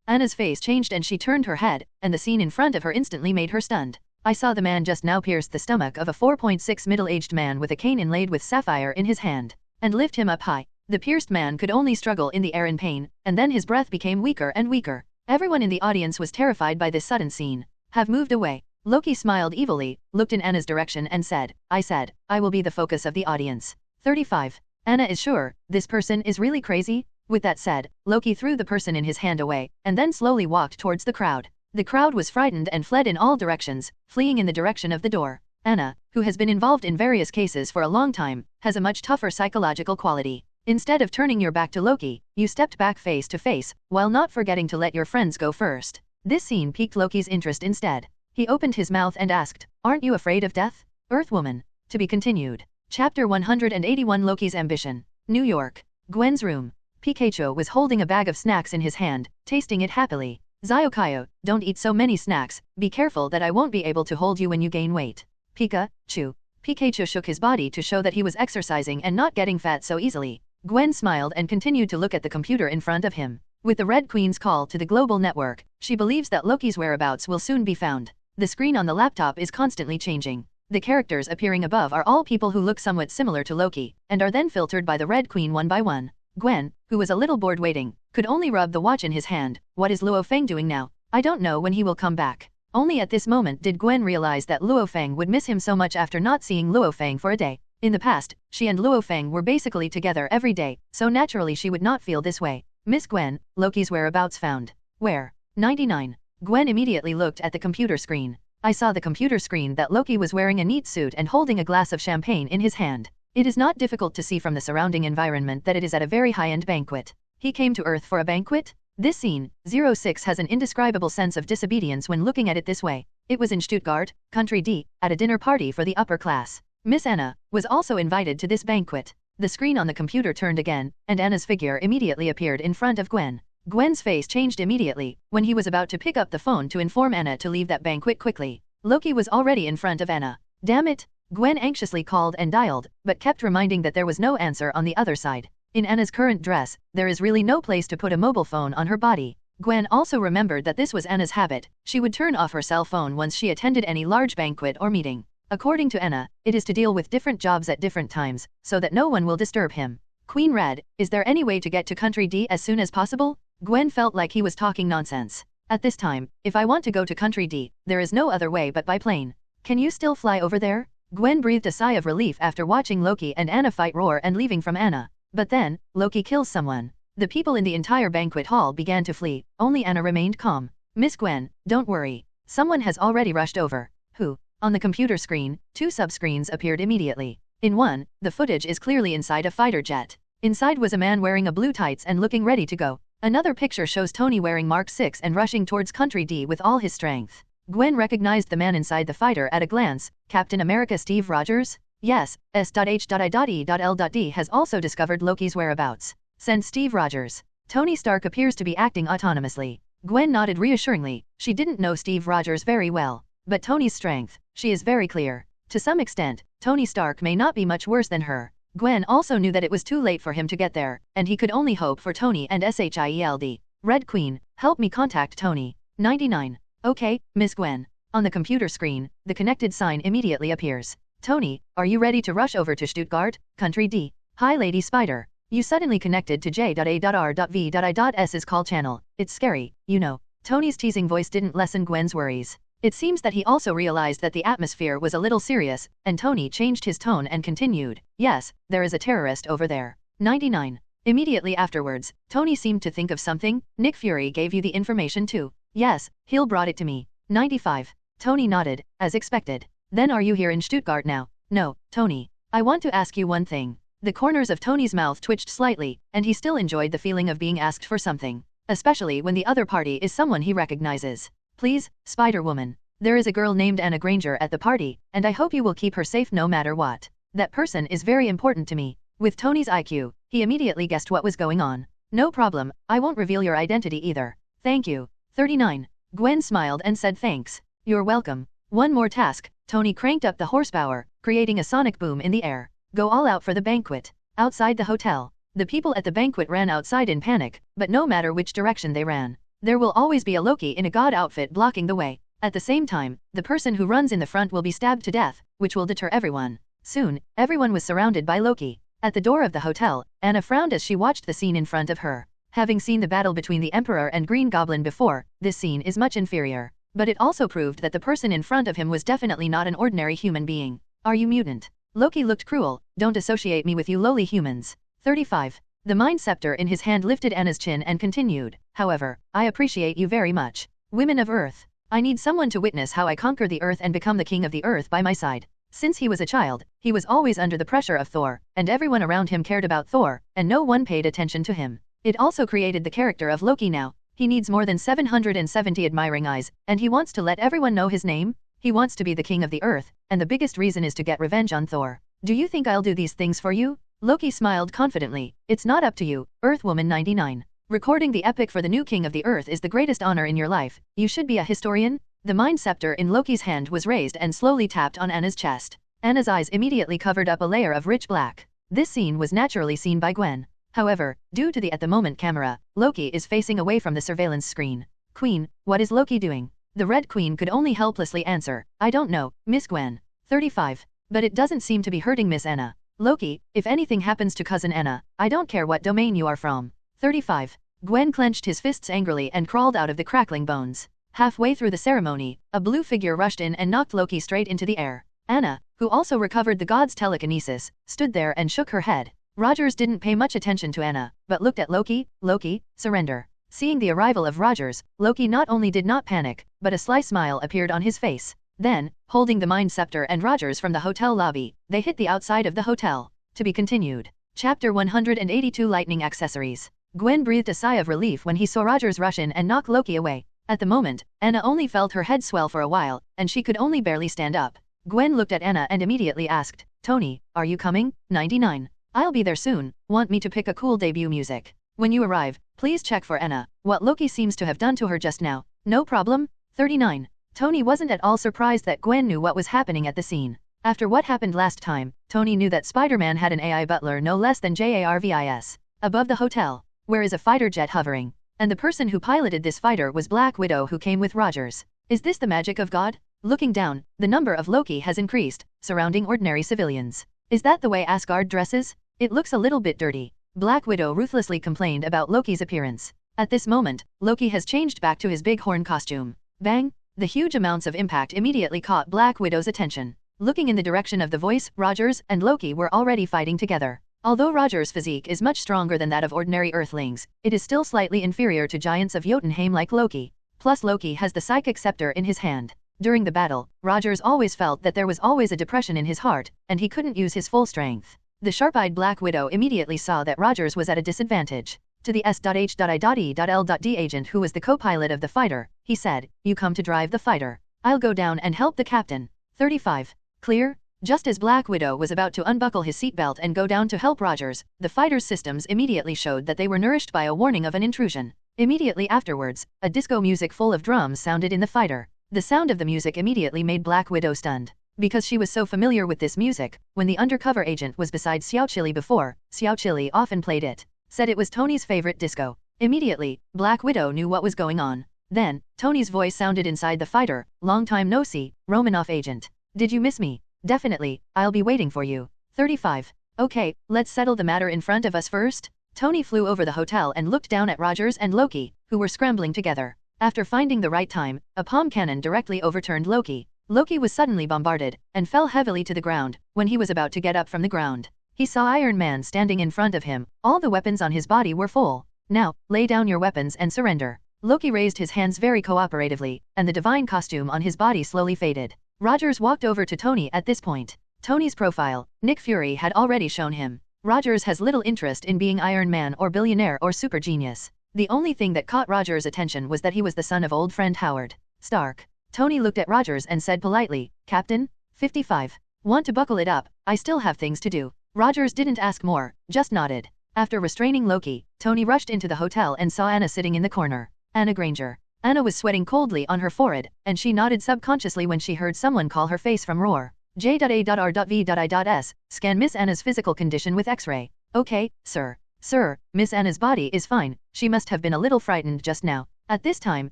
B: Anna's face changed and she turned her head, and the scene in front of her instantly made her stunned. I saw the man just now pierce the stomach of a 4.6 middle-aged man with a cane inlaid with sapphire in his hand, and lift him up high. The pierced man could only struggle in the air in pain, and then his breath became weaker and weaker. Everyone in the audience was terrified by this sudden scene. Have moved away. Loki smiled evilly, looked in Anna's direction and said, I will be the focus of the audience. 35. Anna is sure, this person is really crazy? With that said, Loki threw the person in his hand away, and then slowly walked towards the crowd. The crowd was frightened and fled in all directions, fleeing in the direction of the door. Anna, who has been involved in various cases for a long time, has a much tougher psychological quality. Instead of turning your back to Loki, you stepped back face to face, while not forgetting to let your friends go first. This scene piqued Loki's interest instead. He opened his mouth and asked, aren't you afraid of death? Earthwoman. To be continued. Chapter 181 Loki's Ambition. New York. Gwen's room. Pikachu was holding a bag of snacks in his hand, tasting it happily. Zyokyo, don't eat so many snacks, be careful that I won't be able to hold you when you gain weight. Pikachu. Pikachu shook his body to show that he was exercising and not getting fat so easily. Gwen smiled and continued to look at the computer in front of him. With the Red Queen's call to the global network, she believes that Loki's whereabouts will soon be found. The screen on the laptop is constantly changing. The characters appearing above are all people who look somewhat similar to Loki, and are then filtered by the Red Queen one by one. Gwen, who was a little bored waiting, could only rub the watch in his hand. What is Luo Feng doing now? I don't know when he will come back. Only at this moment did Gwen realize that Luo Feng would miss him so much after not seeing Luo Feng for a day. In the past, she and Luo Feng were basically together every day, so naturally she would not feel this way. Miss Gwen, Loki's whereabouts found. Where? 99. Gwen immediately looked at the computer screen. I saw the computer screen that Loki was wearing a neat suit and holding a glass of champagne in his hand. It is not difficult to see from the surrounding environment that it is at a very high-end banquet. He came to Earth for a banquet? This scene, 06 has an indescribable sense of disobedience when looking at it this way. It was in Stuttgart, Country D, at a dinner party for the upper class. Miss Anna was also invited to this banquet. The screen on the computer turned again, and Anna's figure immediately appeared in front of Gwen. Gwen's face changed immediately when he was about to pick up the phone to inform Anna to leave that banquet quickly. Loki was already in front of Anna. Damn it! Gwen anxiously called and dialed, but kept reminding that there was no answer on the other side. In Anna's current dress, there is really no place to put a mobile phone on her body. Gwen also remembered that this was Anna's habit. She would turn off her cell phone once she attended any large banquet or meeting. According to Anna, it is to deal with different jobs at different times, so that no one will disturb him. Queen Red, is there any way to get to Country D as soon as possible? Gwen felt like he was talking nonsense. At this time, if I want to go to Country D, there is no other way but by plane. Can you still fly over there? Gwen breathed a sigh of relief after watching Loki and Anna fight roar and leaving from Anna. But then, Loki kills someone. The people in the entire banquet hall began to flee, only Anna remained calm. Miss Gwen, don't worry. Someone has already rushed over. Who? On the computer screen, 2 subscreens appeared immediately. In one, the footage is clearly inside a fighter jet. Inside was a man wearing a blue tights and looking ready to go. Another picture shows Tony wearing Mark 6 and rushing towards Country D with all his strength. Gwen recognized the man inside the fighter at a glance. Captain America Steve Rogers? Yes, S.H.I.E.L.D. has also discovered Loki's whereabouts. Sent Steve Rogers. Tony Stark appears to be acting autonomously. Gwen nodded reassuringly. She didn't know Steve Rogers very well. But Tony's strength, she is very clear. To some extent, Tony Stark may not be much worse than her. Gwen also knew that it was too late for him to get there, and he could only hope for Tony and SHIELD. Red Queen, help me contact Tony. 99. Okay, Miss Gwen. On the computer screen, the connected sign immediately appears. Tony, are you ready to rush over to Stuttgart, Country D? Hi Lady Spider. You suddenly connected to J.A.R.V.I.S's call channel. It's scary, you know. Tony's teasing voice didn't lessen Gwen's worries. It seems that he also realized that the atmosphere was a little serious, and Tony changed his tone and continued. Yes, there is a terrorist over there. 99. Immediately afterwards, Tony seemed to think of something. Nick Fury gave you the information too. Yes, Hill brought it to me. 95. Tony nodded, as expected. Then are you here in Stuttgart now? No, Tony. I want to ask you one thing. The corners of Tony's mouth twitched slightly, and he still enjoyed the feeling of being asked for something. Especially when the other party is someone he recognizes. Please, Spider-Woman. There is a girl named Anna Granger at the party, and I hope you will keep her safe no matter what. That person is very important to me. With Tony's IQ, he immediately guessed what was going on. No problem, I won't reveal your identity either. Thank you. 39. Gwen smiled and said thanks. You're welcome. One more task. Tony cranked up the horsepower, creating a sonic boom in the air. Go all out for the banquet. Outside the hotel, the people at the banquet ran outside in panic, but no matter which direction they ran, there will always be a Loki in a god outfit blocking the way. At the same time, the person who runs in the front will be stabbed to death, which will deter everyone. Soon, everyone was surrounded by Loki. At the door of the hotel, Anna frowned as she watched the scene in front of her. Having seen the battle between the Emperor and Green Goblin before, this scene is much inferior. But it also proved that the person in front of him was definitely not an ordinary human being. Are you mutant? Loki looked cruel. Don't associate me with you lowly humans. 35. The mind scepter in his hand lifted Anna's chin and continued. However, I appreciate you very much. Women of Earth. I need someone to witness how I conquer the Earth and become the king of the Earth by my side. Since he was a child, he was always under the pressure of Thor, and everyone around him cared about Thor, and no one paid attention to him. It also created the character of Loki now. He needs more than 770 admiring eyes, and he wants to let everyone know his name. He wants to be the king of the Earth, and the biggest reason is to get revenge on Thor. Do you think I'll do these things for you? Loki smiled confidently. It's not up to you, Earthwoman 99. Recording the epic for the new king of the Earth is the greatest honor in your life. You should be a historian. The mind scepter in Loki's hand was raised and slowly tapped on Anna's chest. Anna's eyes immediately covered up a layer of rich black. This scene was naturally seen by Gwen. However, due to the at-the-moment camera, Loki is facing away from the surveillance screen. Queen, what is Loki doing? The Red Queen could only helplessly answer, I don't know, Miss Gwen. 35. But it doesn't seem to be hurting Miss Anna. Loki, if anything happens to cousin Anna, I don't care what domain you are from. 35. Gwen clenched his fists angrily and crawled out of the crackling bones. Halfway through the ceremony, a blue figure rushed in and knocked Loki straight into the air. Anna, who also recovered the god's telekinesis, stood there and shook her head. Rogers didn't pay much attention to Anna, but looked at Loki. Loki, surrender. Seeing the arrival of Rogers, Loki not only did not panic, but a sly smile appeared on his face. Then, holding the Mind Scepter and Rogers from the hotel lobby, they hit the outside of the hotel. To be continued. Chapter 182 Lightning Accessories. Gwen breathed a sigh of relief when he saw Rogers rush in and knock Loki away. At the moment, Anna only felt her head swell for a while, and she could only barely stand up. Gwen looked at Anna and immediately asked, Tony, are you coming? 99. I'll be there soon. Want me to pick a cool debut music? When you arrive, please check for Anna, what Loki seems to have done to her just now. No problem. 39. Tony wasn't at all surprised that Gwen knew what was happening at the scene. After what happened last time, Tony knew that Spider-Man had an AI butler no less than Jarvis. Above the hotel, where is a fighter jet hovering. And the person who piloted this fighter was Black Widow, who came with Rogers. Is this the magic of God? Looking down, the number of Loki has increased, surrounding ordinary civilians. Is that the way Asgard dresses? It looks a little bit dirty. Black Widow ruthlessly complained about Loki's appearance. At this moment, Loki has changed back to his big horn costume. Bang! The huge amounts of impact immediately caught Black Widow's attention. Looking in the direction of the voice, Rogers and Loki were already fighting together. Although Rogers' physique is much stronger than that of ordinary Earthlings, it is still slightly inferior to giants of Jotunheim like Loki. Plus Loki has the psychic scepter in his hand. During the battle, Rogers always felt that there was always a depression in his heart, and he couldn't use his full strength. The sharp-eyed Black Widow immediately saw that Rogers was at a disadvantage. To the S.H.I.E.L.D agent who was the co-pilot of the fighter, he said, you come to drive the fighter. I'll go down and help the captain. 35. Clear? Just as Black Widow was about to unbuckle his seatbelt and go down to help Rogers, the fighter's systems immediately showed that they were nourished by a warning of an intrusion. Immediately afterwards, a disco music full of drums sounded in the fighter. The sound of the music immediately made Black Widow stunned. Because she was so familiar with this music, when the undercover agent was beside Xiao Chili before, Xiao Chili often played it. Said it was Tony's favorite disco. Immediately, Black Widow knew what was going on. Then, Tony's voice sounded inside the fighter, long time no see, Romanoff agent. Did you miss me? Definitely, I'll be waiting for you. 35. Okay, let's settle the matter in front of us first. Tony flew over the hotel and looked down at Rogers and Loki, who were scrambling together. After finding the right time, a palm cannon directly overturned Loki. Loki was suddenly bombarded, and fell heavily to the ground. When he was about to get up from the ground, he saw Iron Man standing in front of him. All the weapons on his body were full. Now, lay down your weapons and surrender. Loki raised his hands very cooperatively, and the divine costume on his body slowly faded. Rogers walked over to Tony at this point. Tony's profile, Nick Fury had already shown him. Rogers has little interest in being Iron Man or billionaire or super genius. The only thing that caught Rogers' attention was that he was the son of old friend Howard Stark. Tony looked at Rogers and said politely, Captain? 55. Want to buckle it up, I still have things to do. Rogers didn't ask more, just nodded. After restraining Loki, Tony rushed into the hotel and saw Anna sitting in the corner. Anna Granger. Anna was sweating coldly on her forehead, and she nodded subconsciously when she heard someone call her face from roar. J.A.R.V.I.S. Scan Miss Anna's physical condition with X-ray. Okay, sir. Sir, Miss Anna's body is fine, she must have been a little frightened just now. At this time,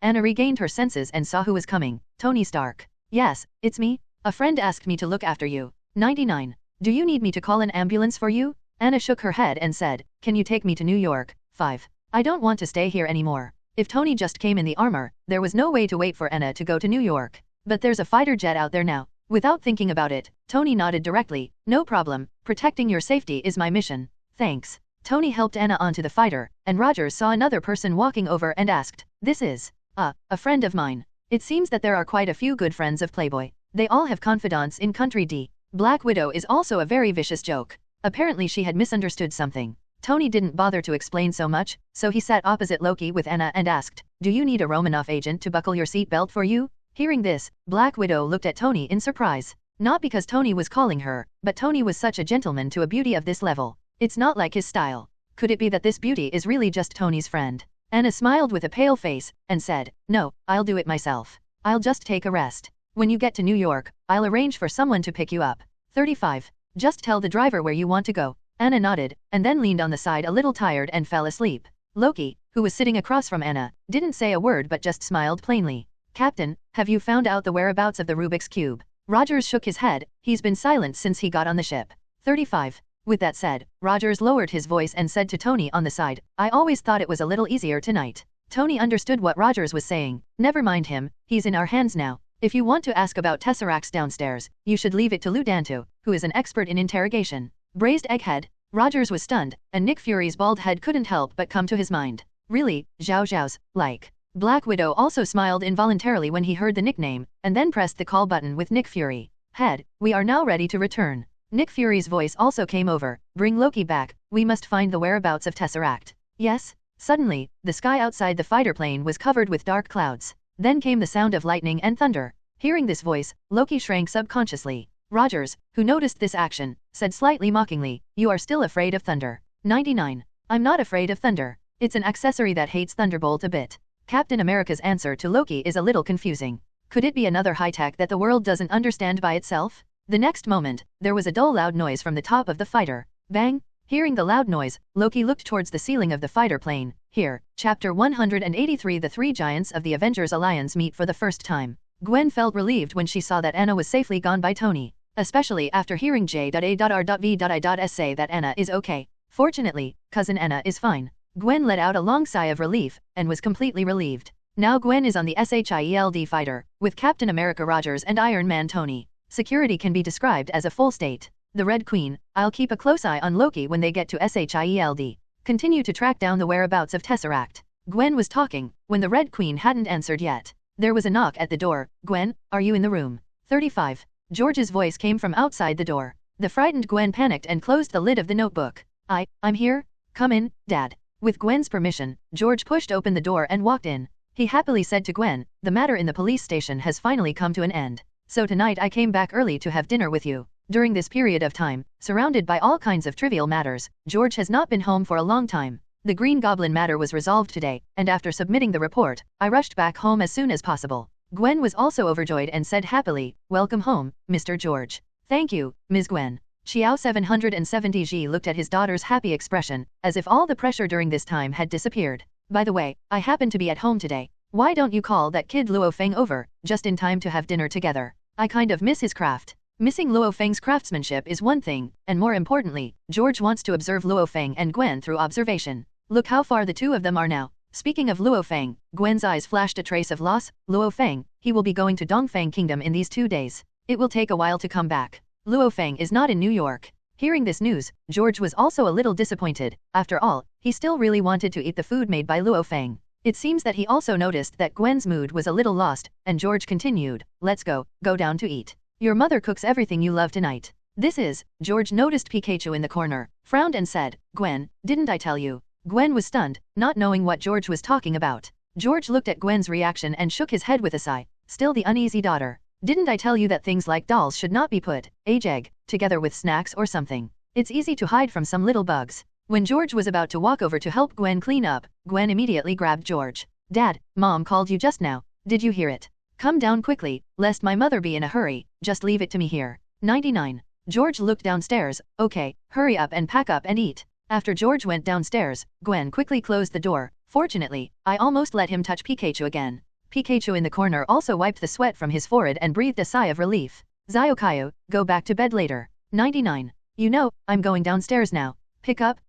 B: Anna regained her senses and saw who was coming. Tony Stark. Yes, it's me. A friend asked me to look after you. 99. Do you need me to call an ambulance for you? Anna shook her head and said, can you take me to New York? 5. I don't want to stay here anymore. If Tony just came in the armor, there was no way to wait for Anna to go to New York. But there's a fighter jet out there now. Without thinking about it, Tony nodded directly. No problem, protecting your safety is my mission. Thanks. Tony helped Anna onto the fighter, and Rogers saw another person walking over and asked, this is a friend of mine. It seems that there are quite a few good friends of Playboy. They all have confidants in Country D. Black Widow is also a very vicious joke. Apparently she had misunderstood something. Tony didn't bother to explain so much, so he sat opposite Loki with Anna and asked, do you need a Romanoff agent to buckle your seatbelt for you? Hearing this, Black Widow looked at Tony in surprise. Not because Tony was calling her, but Tony was such a gentleman to a beauty of this level. It's not like his style. Could it be that this beauty is really just Tony's friend? Anna smiled with a pale face, and said, no, I'll do it myself. I'll just take a rest. When you get to New York, I'll arrange for someone to pick you up. 35. Just tell the driver where you want to go. Anna nodded, and then leaned on the side a little tired and fell asleep. Loki, who was sitting across from Anna, didn't say a word but just smiled plainly. Captain, have you found out the whereabouts of the Rubik's Cube? Rogers shook his head, he's been silent since he got on the ship. 35. With that said, Rogers lowered his voice and said to Tony on the side, I always thought it was a little easier tonight. Tony understood what Rogers was saying. Never mind him, he's in our hands now. If you want to ask about tesseracts downstairs, you should leave it to Ludanto, who is an expert in interrogation. Braised egghead? Rogers was stunned, and Nick Fury's bald head couldn't help but come to his mind. Really, Zhao Zhao's, like. Black Widow also smiled involuntarily when he heard the nickname, and then pressed the call button with Nick Fury. Head, we are now ready to return. Nick Fury's voice also came over. Bring Loki back, we must find the whereabouts of Tesseract. Yes? Suddenly, the sky outside the fighter plane was covered with dark clouds. Then came the sound of lightning and thunder. Hearing this voice, Loki shrank subconsciously. Rogers, who noticed this action, said slightly mockingly, "You are still afraid of thunder." 99. I'm not afraid of thunder. It's an accessory that hates Thunderbolt a bit. Captain America's answer to Loki is a little confusing. Could it be another high-tech that the world doesn't understand by itself? The next moment, there was a dull loud noise from the top of the fighter. Bang! Hearing the loud noise, Loki looked towards the ceiling of the fighter plane. Here, Chapter 183. The three giants of the Avengers Alliance meet for the first time. Gwen felt relieved when she saw that Anna was safely gone by Tony, especially after hearing J.A.R.V.I. say that Anna is okay. Fortunately, cousin Anna is fine. Gwen let out a long sigh of relief, and was completely relieved. Now Gwen is on the SHIELD fighter, with Captain America Rogers and Iron Man Tony. Security can be described as a full state. The Red Queen, I'll keep a close eye on Loki when they get to SHIELD. Continue to track down the whereabouts of Tesseract. Gwen was talking, when the Red Queen hadn't answered yet. There was a knock at the door. Gwen, are you in the room? 35. George's voice came from outside the door. The frightened Gwen panicked and closed the lid of the notebook. I'm here? Come in, Dad. With Gwen's permission, George pushed open the door and walked in. He happily said to Gwen, the matter in the police station has finally come to an end. So tonight I came back early to have dinner with you. During this period of time, surrounded by all kinds of trivial matters, George has not been home for a long time. The Green Goblin matter was resolved today, and after submitting the report, I rushed back home as soon as possible. Gwen was also overjoyed and said happily, "Welcome home, Mr. George." "Thank you, Ms. Gwen." Xiao 770G looked at his daughter's happy expression, as if all the pressure during this time had disappeared. "By the way, I happen to be at home today. Why don't you call that kid Luo Feng over, just in time to have dinner together? I kind of miss his craft." Missing Luo Feng's craftsmanship is one thing, and more importantly, George wants to observe Luo Feng and Gwen through observation. Look how far the two of them are now. Speaking of Luo Feng, Gwen's eyes flashed a trace of loss. Luo Feng, he will be going to Dongfang Kingdom in these 2 days. It will take a while to come back. Luo Feng is not in New York. Hearing this news, George was also a little disappointed. After all, he still really wanted to eat the food made by Luo Feng. It seems that he also noticed that Gwen's mood was a little lost, and George continued, "Let's go down to eat. Your mother cooks everything you love tonight." This is, George noticed Pikachu in the corner, frowned and said, "Gwen, didn't I tell you?" Gwen was stunned, not knowing what George was talking about. George looked at Gwen's reaction and shook his head with a sigh. Still the uneasy daughter. "Didn't I tell you that things like dolls should not be put, egg, together with snacks or something? It's easy to hide from some little bugs." When George was about to walk over to help Gwen clean up, Gwen immediately grabbed George. "Dad, Mom called you just now. Did you hear it? Come down quickly, lest my mother be in a hurry. Just leave it to me here." 99. George looked downstairs. "Okay, hurry up and pack up and eat." After George went downstairs, Gwen quickly closed the door. "Fortunately, I almost let him touch Pikachu again." Pikachu in the corner also wiped the sweat from his forehead and breathed a sigh of relief. "Ziokayo, go back to bed later." 99. "You know, I'm going downstairs now. Pick up.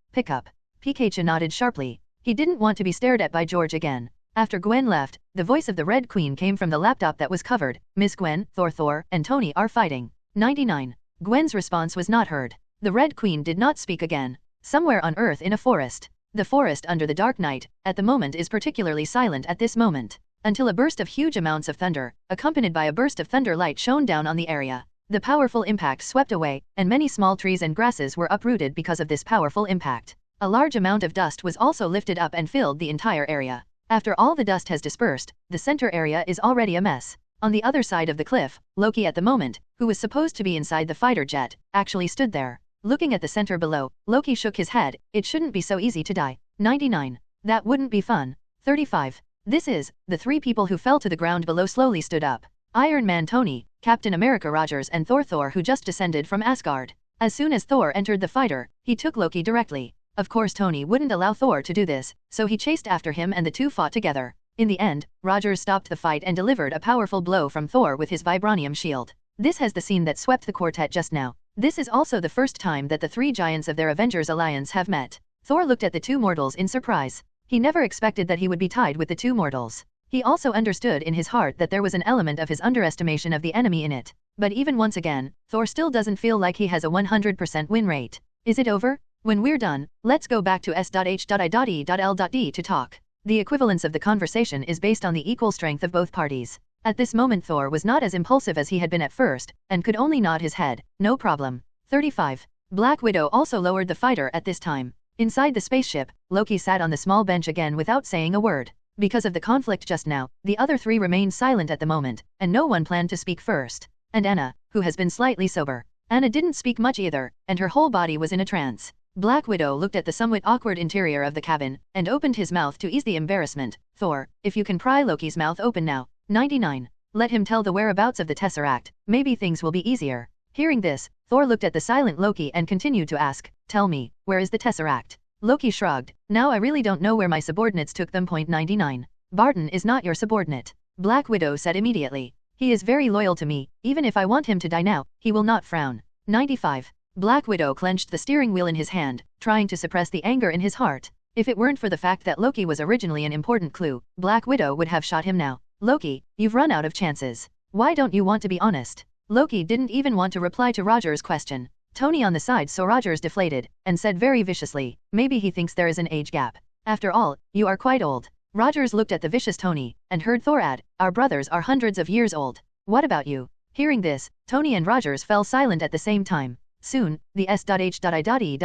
B: Pikachu nodded sharply. He didn't want to be stared at by George again. After Gwen left, the voice of the Red Queen came from the laptop that was covered. "Miss Gwen, Thor and Tony are fighting." 99. Gwen's response was not heard. The Red Queen did not speak again. Somewhere on Earth in a forest. The forest under the dark night, at the moment is particularly silent at this moment. Until a burst of huge amounts of thunder, accompanied by a burst of thunder light shone down on the area. The powerful impact swept away, and many small trees and grasses were uprooted because of this powerful impact. A large amount of dust was also lifted up and filled the entire area. After all the dust has dispersed, the center area is already a mess. On the other side of the cliff, Loki at the moment, who was supposed to be inside the fighter jet, actually stood there. Looking at the center below, Loki shook his head. "It shouldn't be so easy to die." 99. "That wouldn't be fun." 35. This is, the three people who fell to the ground below slowly stood up. Iron Man Tony, Captain America Rogers and Thor who just descended from Asgard. As soon as Thor entered the fighter, he took Loki directly. Of course Tony wouldn't allow Thor to do this, so he chased after him and the two fought together. In the end, Rogers stopped the fight and delivered a powerful blow from Thor with his vibranium shield. This has the scene that swept the quartet just now. This is also the first time that the three giants of their Avengers alliance have met. Thor looked at the two mortals in surprise. He never expected that he would be tied with the two mortals. He also understood in his heart that there was an element of his underestimation of the enemy in it. But even once again, Thor still doesn't feel like he has a 100% win rate. Is it over? When we're done, let's go back to S.H.I.E.L.D to talk. The equivalence of the conversation is based on the equal strength of both parties. At this moment Thor was not as impulsive as he had been at first, and could only nod his head. No problem. 35. Black Widow also lowered the fighter at this time. Inside the spaceship, Loki sat on the small bench again without saying a word. Because of the conflict just now, the other three remained silent at the moment, and no one planned to speak first. And Anna, who has been slightly sober. Anna didn't speak much either, and her whole body was in a trance. Black Widow looked at the somewhat awkward interior of the cabin, and opened his mouth to ease the embarrassment. Thor, if you can pry Loki's mouth open now. 99. Let him tell the whereabouts of the Tesseract, maybe things will be easier. Hearing this, Thor looked at the silent Loki and continued to ask, tell me, where is the Tesseract? Loki shrugged, now I really don't know where my subordinates took them. 99. Barton is not your subordinate. Black Widow said immediately. He is very loyal to me, even if I want him to die now, he will not frown. 95. Black Widow clenched the steering wheel in his hand, trying to suppress the anger in his heart. If it weren't for the fact that Loki was originally an important clue, Black Widow would have shot him now. Loki, you've run out of chances. Why don't you want to be honest? Loki didn't even want to reply to Roger's question. Tony on the side saw Roger's deflated, and said very viciously, maybe he thinks there is an age gap. After all, you are quite old. Rogers looked at the vicious Tony, and heard Thor add, our brothers are hundreds of years old. What about you? Hearing this, Tony and Rogers fell silent at the same time. Soon, the S.H.I.E.L.D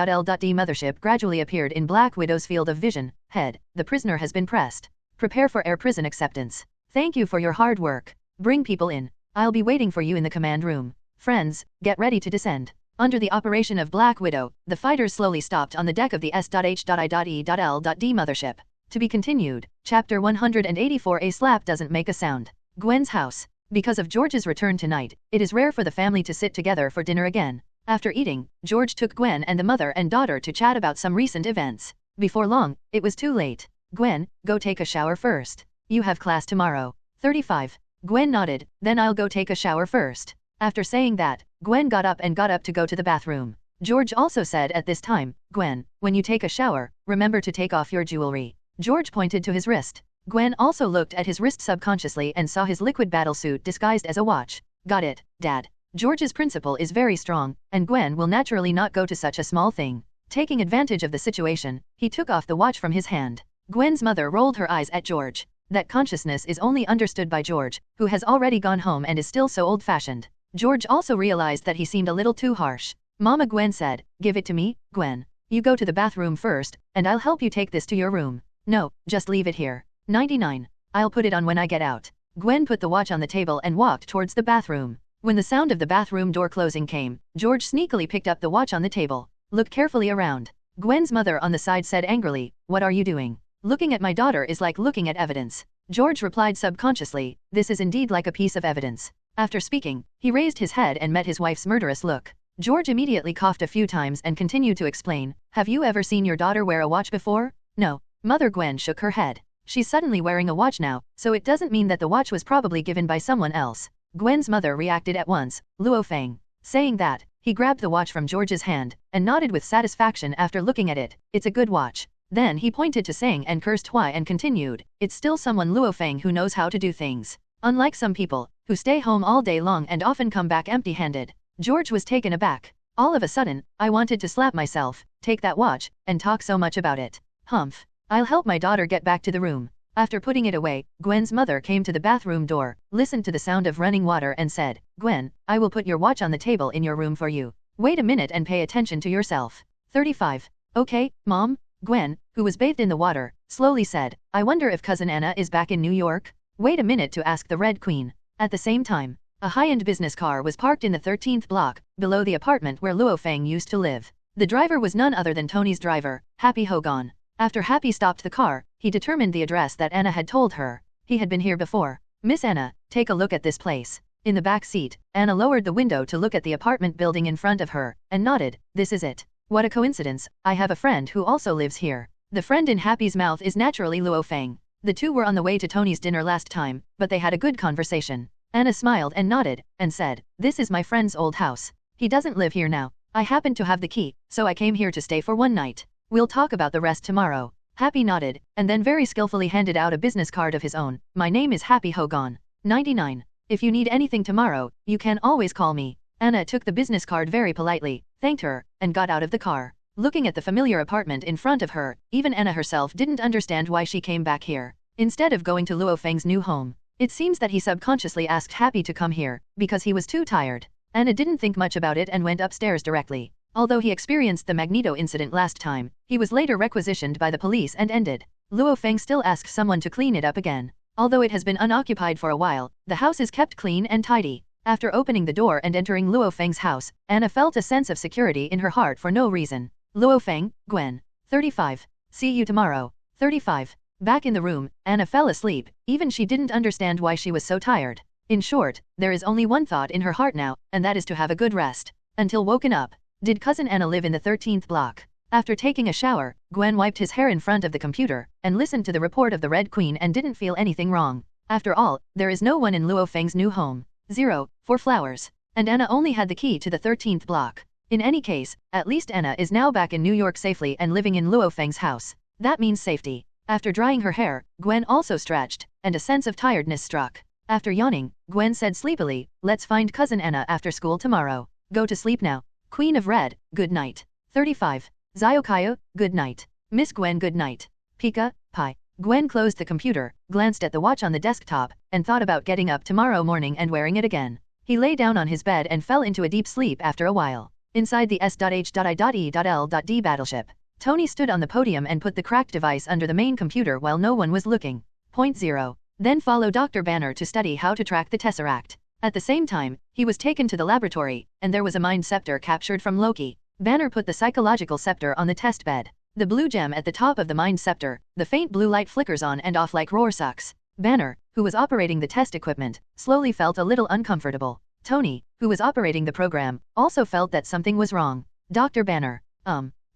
B: mothership gradually appeared in Black Widow's field of vision. Head, the prisoner has been pressed. Prepare for air prison acceptance. Thank you for your hard work. Bring people in. I'll be waiting for you in the command room. Friends, get ready to descend. Under the operation of Black Widow, the fighters slowly stopped on the deck of the S.H.I.E.L.D mothership. To be continued. Chapter 184. A slap doesn't make a sound. Gwen's house. Because of George's return tonight, it is rare for the family to sit together for dinner again. After eating, George took Gwen and the mother and daughter to chat about some recent events. Before long, it was too late. Gwen, go take a shower first. You have class tomorrow. 35. Gwen nodded, then I'll go take a shower first. After saying that, Gwen got up to go to the bathroom. George also said at this time, Gwen, when you take a shower, remember to take off your jewelry. George pointed to his wrist. Gwen also looked at his wrist subconsciously and saw his liquid battlesuit disguised as a watch. Got it, Dad. George's principle is very strong, and Gwen will naturally not go to such a small thing. Taking advantage of the situation, he took off the watch from his hand. Gwen's mother rolled her eyes at George. That consciousness is only understood by George, who has already gone home and is still so old-fashioned. George also realized that he seemed a little too harsh. Mama Gwen said, give it to me, Gwen. You go to the bathroom first, and I'll help you take this to your room. No, just leave it here. 99. I'll put it on when I get out. Gwen put the watch on the table and walked towards the bathroom. When the sound of the bathroom door closing came, George sneakily picked up the watch on the table. Look carefully around. Gwen's mother on the side said angrily, what are you doing? Looking at my daughter is like looking at evidence. George replied subconsciously, this is indeed like a piece of evidence. After speaking, he raised his head and met his wife's murderous look. George immediately coughed a few times and continued to explain, have you ever seen your daughter wear a watch before? No. Mother Gwen shook her head. She's suddenly wearing a watch now, so it doesn't mean that the watch was probably given by someone else. Gwen's mother reacted at once, Luo Feng. Saying that, he grabbed the watch from George's hand, and nodded with satisfaction after looking at it, it's a good watch. Then he pointed to Sang and cursed Hui and continued, it's still someone Luo Feng who knows how to do things. Unlike some people, who stay home all day long and often come back empty-handed. George was taken aback. All of a sudden, I wanted to slap myself, take that watch, and talk so much about it. Humph. I'll help my daughter get back to the room. After putting it away, Gwen's mother came to the bathroom door, listened to the sound of running water and said, Gwen, I will put your watch on the table in your room for you. Wait a minute and pay attention to yourself. 35. Okay, Mom? Gwen, who was bathed in the water, slowly said, I wonder if Cousin Anna is back in New York? Wait a minute to ask the Red Queen. At the same time, a high-end business car was parked in the 13th block, below the apartment where Luo Feng used to live. The driver was none other than Tony's driver, Happy Hogan. After Happy stopped the car, he determined the address that Anna had told her. He had been here before. Miss Anna, take a look at this place. In the back seat, Anna lowered the window to look at the apartment building in front of her, and nodded, this is it. What a coincidence, I have a friend who also lives here. The friend in Happy's mouth is naturally Luo Feng. The two were on the way to Tony's dinner last time, but they had a good conversation. Anna smiled and nodded, and said, this is my friend's old house. He doesn't live here now. I happen to have the key, so I came here to stay for one night. We'll talk about the rest tomorrow. Happy nodded, and then very skillfully handed out a business card of his own. My name is Happy Hogan. 99. If you need anything tomorrow, you can always call me. Anna took the business card very politely, thanked her, and got out of the car. Looking at the familiar apartment in front of her, even Anna herself didn't understand why she came back here, instead of going to Luo Feng's new home. It seems that he subconsciously asked Happy to come here, because he was too tired. Anna didn't think much about it and went upstairs directly. Although he experienced the Magneto incident last time, he was later requisitioned by the police and ended. Luo Feng still asks someone to clean it up again. Although it has been unoccupied for a while, the house is kept clean and tidy. After opening the door and entering Luo Feng's house, Anna felt a sense of security in her heart for no reason. Luo Feng, Gwen. 35. See you tomorrow. 35. Back in the room, Anna fell asleep, even she didn't understand why she was so tired. In short, there is only one thought in her heart now, and that is to have a good rest. Until woken up. Did cousin Anna live in the 13th block? After taking a shower, Gwen wiped his hair in front of the computer, and listened to the report of the Red Queen and didn't feel anything wrong. After all, there is no one in Luo Feng's new home. 0. 4 flowers. And Anna only had the key to the 13th block. In any case, at least Anna is now back in New York safely and living in Luo Feng's house. That means safety. After drying her hair, Gwen also stretched, and a sense of tiredness struck. After yawning, Gwen said sleepily, let's find cousin Anna after school tomorrow. Go to sleep now. Queen of Red, good night. 35. Zyokaya, good night. Miss Gwen, good night. Pika, Pi. Gwen closed the computer, glanced at the watch on the desktop, and thought about getting up tomorrow morning and wearing it again. He lay down on his bed and fell into a deep sleep after a while. Inside the S.H.I.E.L.D battleship, Tony stood on the podium and put the cracked device under the main computer while no one was looking. Point 0. Then follow Dr. Banner to study how to track the Tesseract. At the same time, he was taken to the laboratory, and there was a mind scepter captured from Loki. Banner put the psychological scepter on the test bed. The blue gem at the top of the mind scepter, the faint blue light flickers on and off like Rorschach's. Banner, who was operating the test equipment, slowly felt a little uncomfortable. Tony, who was operating the program, also felt that something was wrong. Dr. Banner.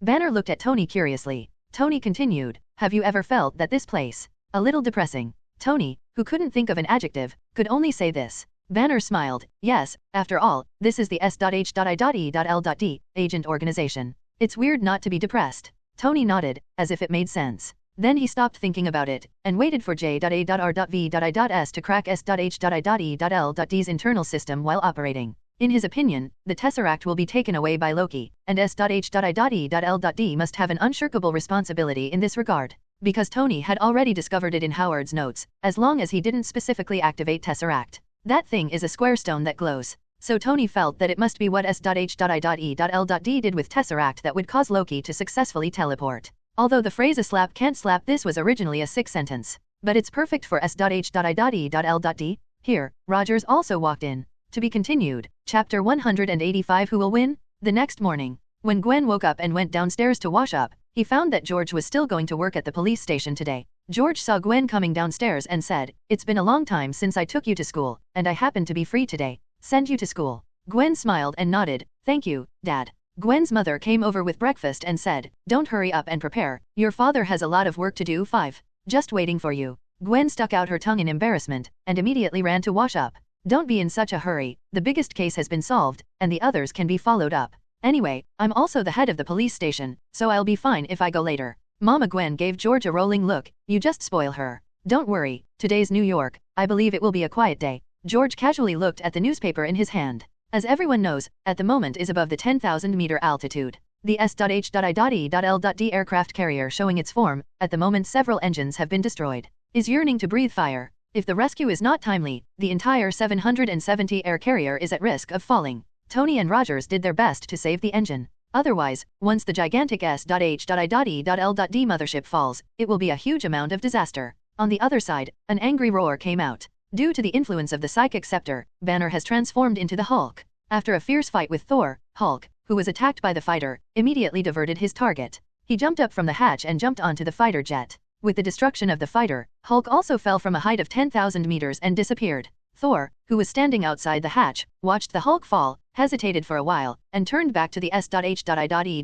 B: Banner looked at Tony curiously. Tony continued, have you ever felt that this place, a little depressing? Tony, who couldn't think of an adjective, could only say this. Banner smiled, yes, after all, this is the S.H.I.E.L.D. agent organization. It's weird not to be depressed. Tony nodded, as if it made sense. Then he stopped thinking about it, and waited for J.A.R.V.I.S to crack S.H.I.E.L.D's internal system while operating. In his opinion, the Tesseract will be taken away by Loki, and S.H.I.E.L.D must have an unshirkable responsibility in this regard. Because Tony had already discovered it in Howard's notes, as long as he didn't specifically activate Tesseract. That thing is a square stone that glows. So Tony felt that it must be what S.H.I.E.L.D did with Tesseract that would cause Loki to successfully teleport. Although the phrase a slap can't slap this was originally a 6-sentence. But it's perfect for S.H.I.E.L.D. Here, Rogers also walked in. To be continued, Chapter 185 Who Will Win? The next morning, when Gwen woke up and went downstairs to wash up, he found that George was still going to work at the police station today. George saw Gwen coming downstairs and said, it's been a long time since I took you to school, and I happen to be free today. Send you to school. Gwen smiled and nodded, thank you, Dad. Gwen's mother came over with breakfast and said, don't hurry up and prepare, your father has a lot of work to do. 5. Just waiting for you. Gwen stuck out her tongue in embarrassment, and immediately ran to wash up. Don't be in such a hurry, the biggest case has been solved, and the others can be followed up. Anyway, I'm also the head of the police station, so I'll be fine if I go later. Mama Gwen gave George a rolling look, you just spoil her. Don't worry, today's New York, I believe it will be a quiet day. George casually looked at the newspaper in his hand. As everyone knows, at the moment is above the 10,000-meter altitude. The S.H.I.E.L.D. aircraft carrier showing its form, at the moment several engines have been destroyed, is yearning to breathe fire. If the rescue is not timely, the entire 770 air carrier is at risk of falling. Tony and Rogers did their best to save the engine. Otherwise, once the gigantic S.H.I.E.L.D. mothership falls, it will be a huge amount of disaster. On the other side, an angry roar came out. Due to the influence of the psychic scepter, Banner has transformed into the Hulk. After a fierce fight with Thor, Hulk, who was attacked by the fighter, immediately diverted his target. He jumped up from the hatch and jumped onto the fighter jet. With the destruction of the fighter, Hulk also fell from a height of 10,000 meters and disappeared. Thor, who was standing outside the hatch, watched the Hulk fall, hesitated for a while, and turned back to the S.H.I.E.L.D.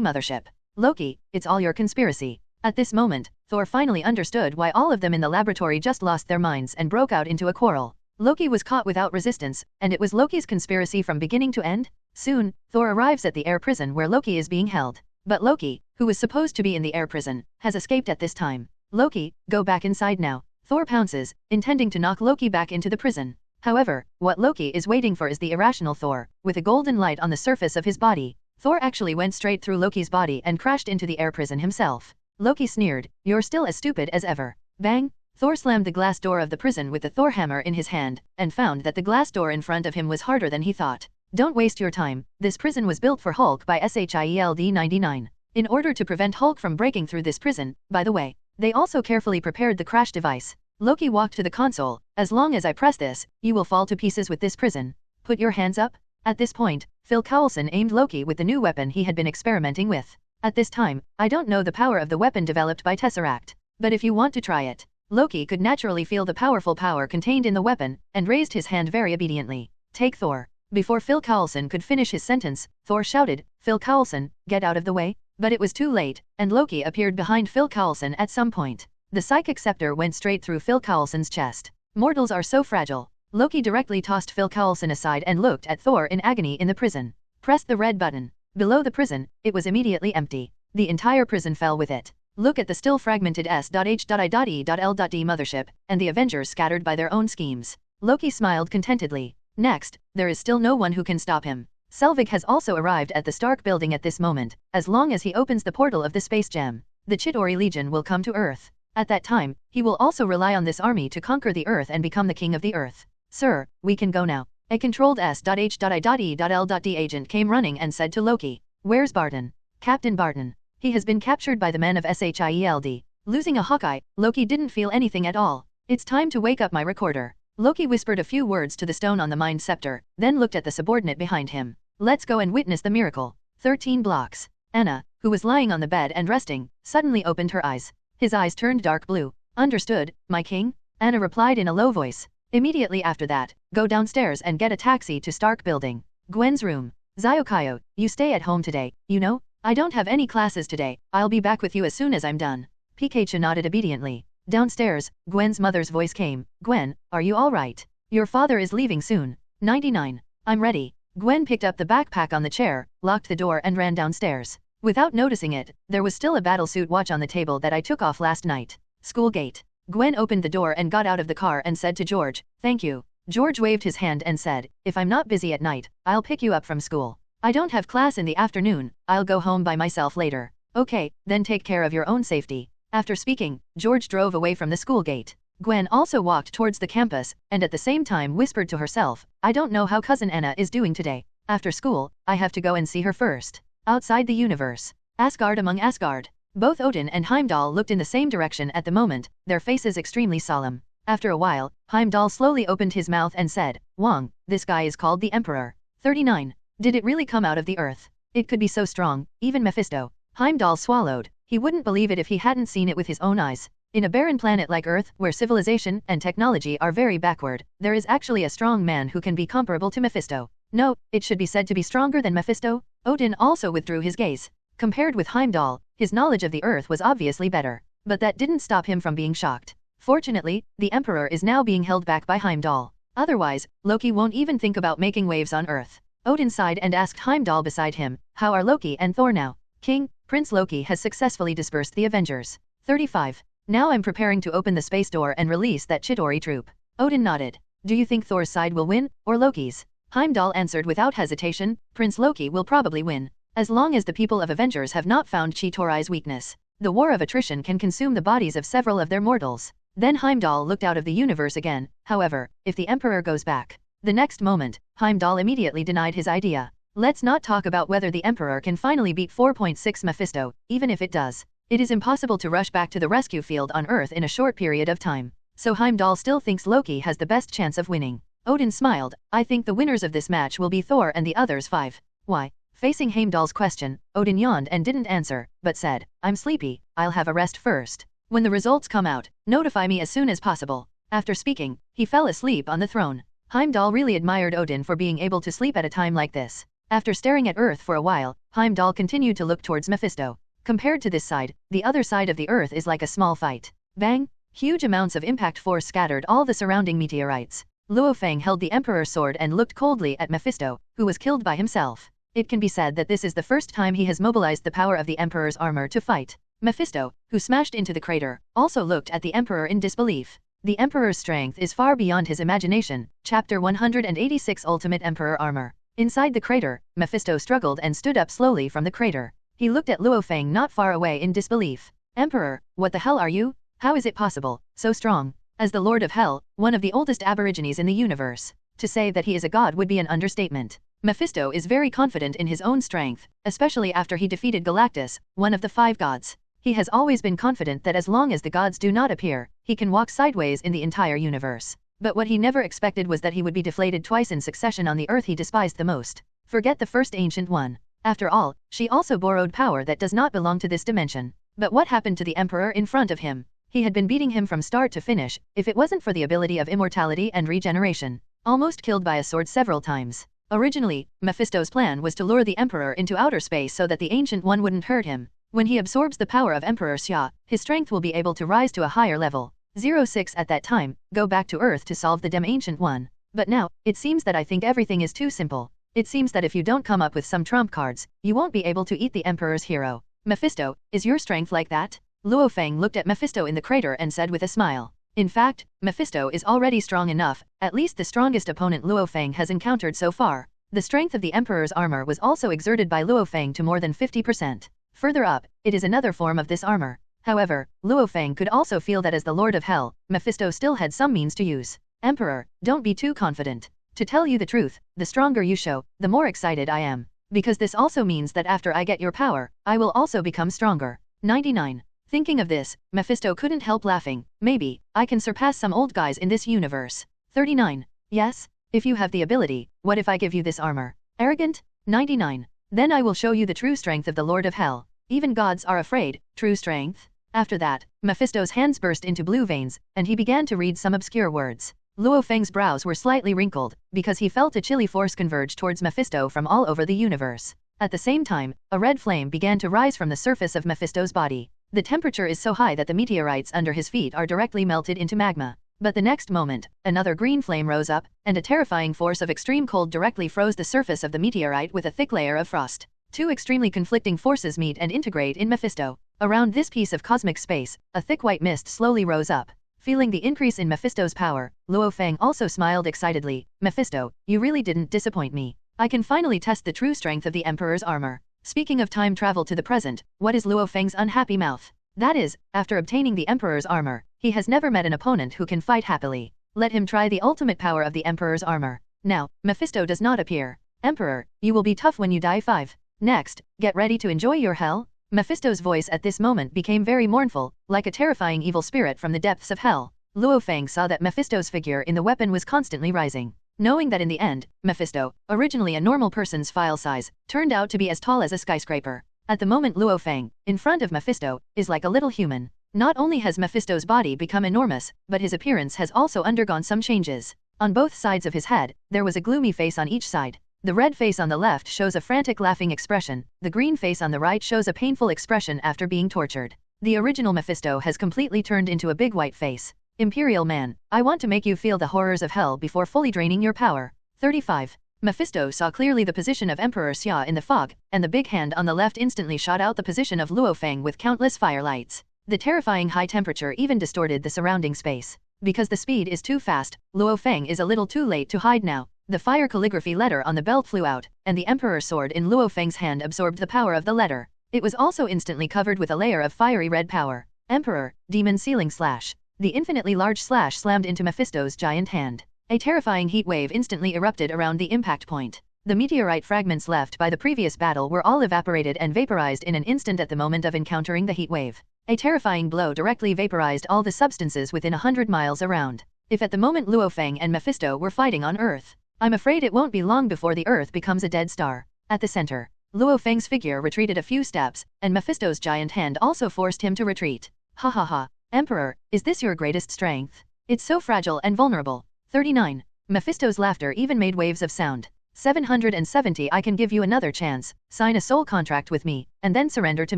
B: mothership. Loki, it's all your conspiracy. At this moment, Thor finally understood why all of them in the laboratory just lost their minds and broke out into a quarrel. Loki was caught without resistance, and it was Loki's conspiracy from beginning to end. Soon, Thor arrives at the air prison where Loki is being held. But Loki, who was supposed to be in the air prison, has escaped at this time. Loki, go back inside now. Thor pounces, intending to knock Loki back into the prison. However, what Loki is waiting for is the irrational Thor, with a golden light on the surface of his body. Thor actually went straight through Loki's body and crashed into the air prison himself. Loki sneered, "You're still as stupid as ever." Bang! Thor slammed the glass door of the prison with the Thor hammer in his hand, and found that the glass door in front of him was harder than he thought. Don't waste your time, this prison was built for Hulk by SHIELD 99. In order to prevent Hulk from breaking through this prison, by the way, they also carefully prepared the crash device. Loki walked to the console. "As long as I press this, you will fall to pieces with this prison. Put your hands up." At this point, Phil Coulson aimed Loki with the new weapon he had been experimenting with. At this time, I don't know the power of the weapon developed by Tesseract, but if you want to try it. Loki could naturally feel the powerful power contained in the weapon, and raised his hand very obediently. "Take Thor." Before Phil Coulson could finish his sentence, Thor shouted, "Phil Coulson, get out of the way." But it was too late, and Loki appeared behind Phil Coulson at some point. The psychic scepter went straight through Phil Coulson's chest. Mortals are so fragile. Loki directly tossed Phil Coulson aside and looked at Thor in agony in the prison. Press the red button. Below the prison, it was immediately empty. The entire prison fell with it. Look at the still fragmented S.H.I.E.L.D. mothership, and the Avengers scattered by their own schemes. Loki smiled contentedly. Next, there is still no one who can stop him. Selvig has also arrived at the Stark building at this moment. As long as he opens the portal of the Space Gem, the Chitauri Legion will come to Earth. At that time, he will also rely on this army to conquer the Earth and become the king of the Earth. "Sir, we can go now." A controlled S.H.I.E.L.D. agent came running and said to Loki, "Where's Barton?" "Captain Barton. He has been captured by the men of SHIELD. Losing a Hawkeye, Loki didn't feel anything at all. "It's time to wake up my recorder." Loki whispered a few words to the stone on the mind scepter, then looked at the subordinate behind him. "Let's go and witness the miracle." 13 blocks. Anna, who was lying on the bed and resting, suddenly opened her eyes. His eyes turned dark blue. "Understood, my king?" Anna replied in a low voice. "Immediately after that, go downstairs and get a taxi to Stark building." Gwen's room. "Ziokayo, you stay at home today, you know? I don't have any classes today, I'll be back with you as soon as I'm done." Pikachu nodded obediently. Downstairs, Gwen's mother's voice came. "Gwen, are you all right? Your father is leaving soon." 99. "I'm ready." Gwen picked up the backpack on the chair, locked the door and ran downstairs. Without noticing it, there was still a battlesuit watch on the table that I took off last night. School gate. Gwen opened the door and got out of the car and said to George, "Thank you." George waved his hand and said, "If I'm not busy at night, I'll pick you up from school. I don't have class in the afternoon, I'll go home by myself later." "Okay, then take care of your own safety." After speaking, George drove away from the school gate. Gwen also walked towards the campus, and at the same time whispered to herself, "I don't know how cousin Anna is doing today. After school, I have to go and see her first." Outside the universe. Asgard among Asgard. Both Odin and Heimdall looked in the same direction at the moment, their faces extremely solemn. After a while, Heimdall slowly opened his mouth and said, "Wong, this guy is called the Emperor." 39. Did it really come out of the earth? It could be so strong, even Mephisto. Heimdall swallowed. He wouldn't believe it if he hadn't seen it with his own eyes. In a barren planet like Earth, where civilization and technology are very backward, there is actually a strong man who can be comparable to Mephisto. No, it should be said to be stronger than Mephisto. Odin also withdrew his gaze. Compared with Heimdall, his knowledge of the Earth was obviously better. But that didn't stop him from being shocked. Fortunately, the Emperor is now being held back by Heimdall. Otherwise, Loki won't even think about making waves on Earth. Odin sighed and asked Heimdall beside him, "How are Loki and Thor now?" "King, Prince Loki has successfully dispersed the Avengers." 35. "Now I'm preparing to open the space door and release that Chitauri troop." Odin nodded. "Do you think Thor's side will win, or Loki's?" Heimdall answered without hesitation, "Prince Loki will probably win. As long as the people of Avengers have not found Chitauri's weakness, the war of attrition can consume the bodies of several of their mortals." Then Heimdall looked out of the universe again. However, if the Emperor goes back. The next moment, Heimdall immediately denied his idea. "Let's not talk about whether the Emperor can finally beat 4.6 Mephisto, even if it does. It is impossible to rush back to the rescue field on Earth in a short period of time. So Heimdall still thinks Loki has the best chance of winning." Odin smiled. "I think the winners of this match will be Thor and the others 5. Why?" Facing Heimdall's question, Odin yawned and didn't answer, but said, "I'm sleepy, I'll have a rest first. When the results come out, notify me as soon as possible." After speaking, he fell asleep on the throne. Heimdall really admired Odin for being able to sleep at a time like this. After staring at Earth for a while, Heimdall continued to look towards Mephisto. Compared to this side, the other side of the Earth is like a small fight. Bang! Huge amounts of impact force scattered all the surrounding meteorites. Luo Feng held the Emperor's sword and looked coldly at Mephisto, who was killed by himself. It can be said that this is the first time he has mobilized the power of the Emperor's armor to fight. Mephisto, who smashed into the crater, also looked at the Emperor in disbelief. The Emperor's strength is far beyond his imagination. Chapter 186 Ultimate Emperor Armor. Inside the crater, Mephisto struggled and stood up slowly from the crater. He looked at Luo Feng not far away in disbelief. Emperor, what the hell are you? How is it possible, so strong? As the Lord of Hell, one of the oldest aborigines in the universe. To say that he is a god would be an understatement. Mephisto is very confident in his own strength, especially after he defeated Galactus, one of the 5 gods. He has always been confident that as long as the gods do not appear, he can walk sideways in the entire universe. But what he never expected was that he would be deflated twice in succession on the earth he despised the most. Forget the first ancient one. After all, she also borrowed power that does not belong to this dimension. But what happened to the Emperor in front of him? He had been beating him from start to finish, if it wasn't for the ability of immortality and regeneration. Almost killed by a sword several times. Originally, Mephisto's plan was to lure the Emperor into outer space so that the Ancient One wouldn't hurt him. When he absorbs the power of Emperor Xia, his strength will be able to rise to a higher level. 06 at that time, go back to Earth to solve the damn Ancient One. But now, it seems that I think everything is too simple. It seems that if you don't come up with some trump cards, you won't be able to eat the Emperor's hero. Mephisto, is your strength like that? Luo Feng looked at Mephisto in the crater and said with a smile. In fact, Mephisto is already strong enough, at least the strongest opponent Luo Feng has encountered so far. The strength of the Emperor's armor was also exerted by Luo Feng to more than 50%. Further up, it is another form of this armor. However, Luo Feng could also feel that as the Lord of Hell, Mephisto still had some means to use. Emperor, don't be too confident. To tell you the truth, the stronger you show, the more excited I am. Because this also means that after I get your power, I will also become stronger. 99. Thinking of this, Mephisto couldn't help laughing. Maybe, I can surpass some old guys in this universe. 39. Yes? If you have the ability, what if I give you this armor? Arrogant? 99. Then I will show you the true strength of the Lord of Hell. Even gods are afraid. True strength? After that, Mephisto's hands burst into blue veins, and he began to read some obscure words. Luo Feng's brows were slightly wrinkled, because he felt a chilly force converge towards Mephisto from all over the universe. At the same time, a red flame began to rise from the surface of Mephisto's body. The temperature is so high that the meteorites under his feet are directly melted into magma. But the next moment, another green flame rose up, and a terrifying force of extreme cold directly froze the surface of the meteorite with a thick layer of frost. Two extremely conflicting forces meet and integrate in Mephisto. Around this piece of cosmic space, a thick white mist slowly rose up. Feeling the increase in Mephisto's power, Luo Feng also smiled excitedly. Mephisto, you really didn't disappoint me. I can finally test the true strength of the Emperor's armor. Speaking of time travel to the present, what is Luo Feng's unhappy mouth? That is, after obtaining the Emperor's armor, he has never met an opponent who can fight happily. Let him try the ultimate power of the Emperor's armor. Now, Mephisto does not appear. Emperor, you will be tough when you die 5. Next, get ready to enjoy your hell. Mephisto's voice at this moment became very mournful, like a terrifying evil spirit from the depths of hell. Luo Feng saw that Mephisto's figure in the weapon was constantly rising. Knowing that in the end, Mephisto, originally a normal person's file size, turned out to be as tall as a skyscraper. At the moment Luo Feng, in front of Mephisto, is like a little human. Not only has Mephisto's body become enormous, but his appearance has also undergone some changes. On both sides of his head, there was a gloomy face on each side. The red face on the left shows a frantic laughing expression, the green face on the right shows a painful expression after being tortured. The original Mephisto has completely turned into a big white face. Imperial man, I want to make you feel the horrors of hell before fully draining your power. 35. Mephisto saw clearly the position of Emperor Xia in the fog, and the big hand on the left instantly shot out the position of Luo Feng with countless firelights. The terrifying high temperature even distorted the surrounding space. Because the speed is too fast, Luo Feng is a little too late to hide now. The fire calligraphy letter on the belt flew out, and the Emperor's sword in Luo Feng's hand absorbed the power of the letter. It was also instantly covered with a layer of fiery red power. Emperor, demon ceiling slash. The infinitely large slash slammed into Mephisto's giant hand. A terrifying heat wave instantly erupted around the impact point. The meteorite fragments left by the previous battle were all evaporated and vaporized in an instant at the moment of encountering the heat wave. A terrifying blow directly vaporized all the substances within 100 miles around. If at the moment Luo Feng and Mephisto were fighting on Earth, I'm afraid it won't be long before the Earth becomes a dead star. At the center, Luo Feng's figure retreated a few steps, and Mephisto's giant hand also forced him to retreat. Ha ha ha. Emperor, is this your greatest strength? It's so fragile and vulnerable. 39. Mephisto's laughter even made waves of sound. 770 I can give you another chance, sign a soul contract with me, and then surrender to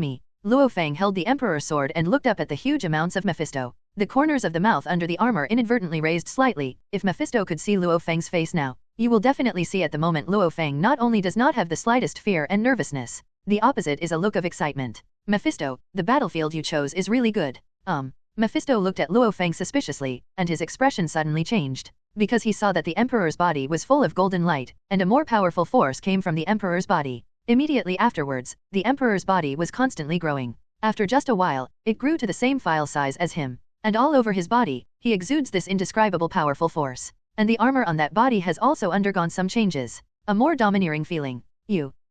B: me. Luo Feng held the Emperor's sword and looked up at the huge amounts of Mephisto. The corners of the mouth under the armor inadvertently raised slightly. If Mephisto could see Luo Feng's face now, You will definitely see at the moment Luo Feng not only does not have the slightest fear and nervousness, the opposite is a look of excitement. Mephisto, the battlefield you chose is really good. Mephisto looked at Luo Feng suspiciously, and his expression suddenly changed, because he saw that the Emperor's body was full of golden light, and a more powerful force came from the Emperor's body. Immediately afterwards, the Emperor's body was constantly growing. After just a while, it grew to the same file size as him, and all over his body, he exudes this indescribable powerful force. And the armor on that body has also undergone some changes. A more domineering feeling.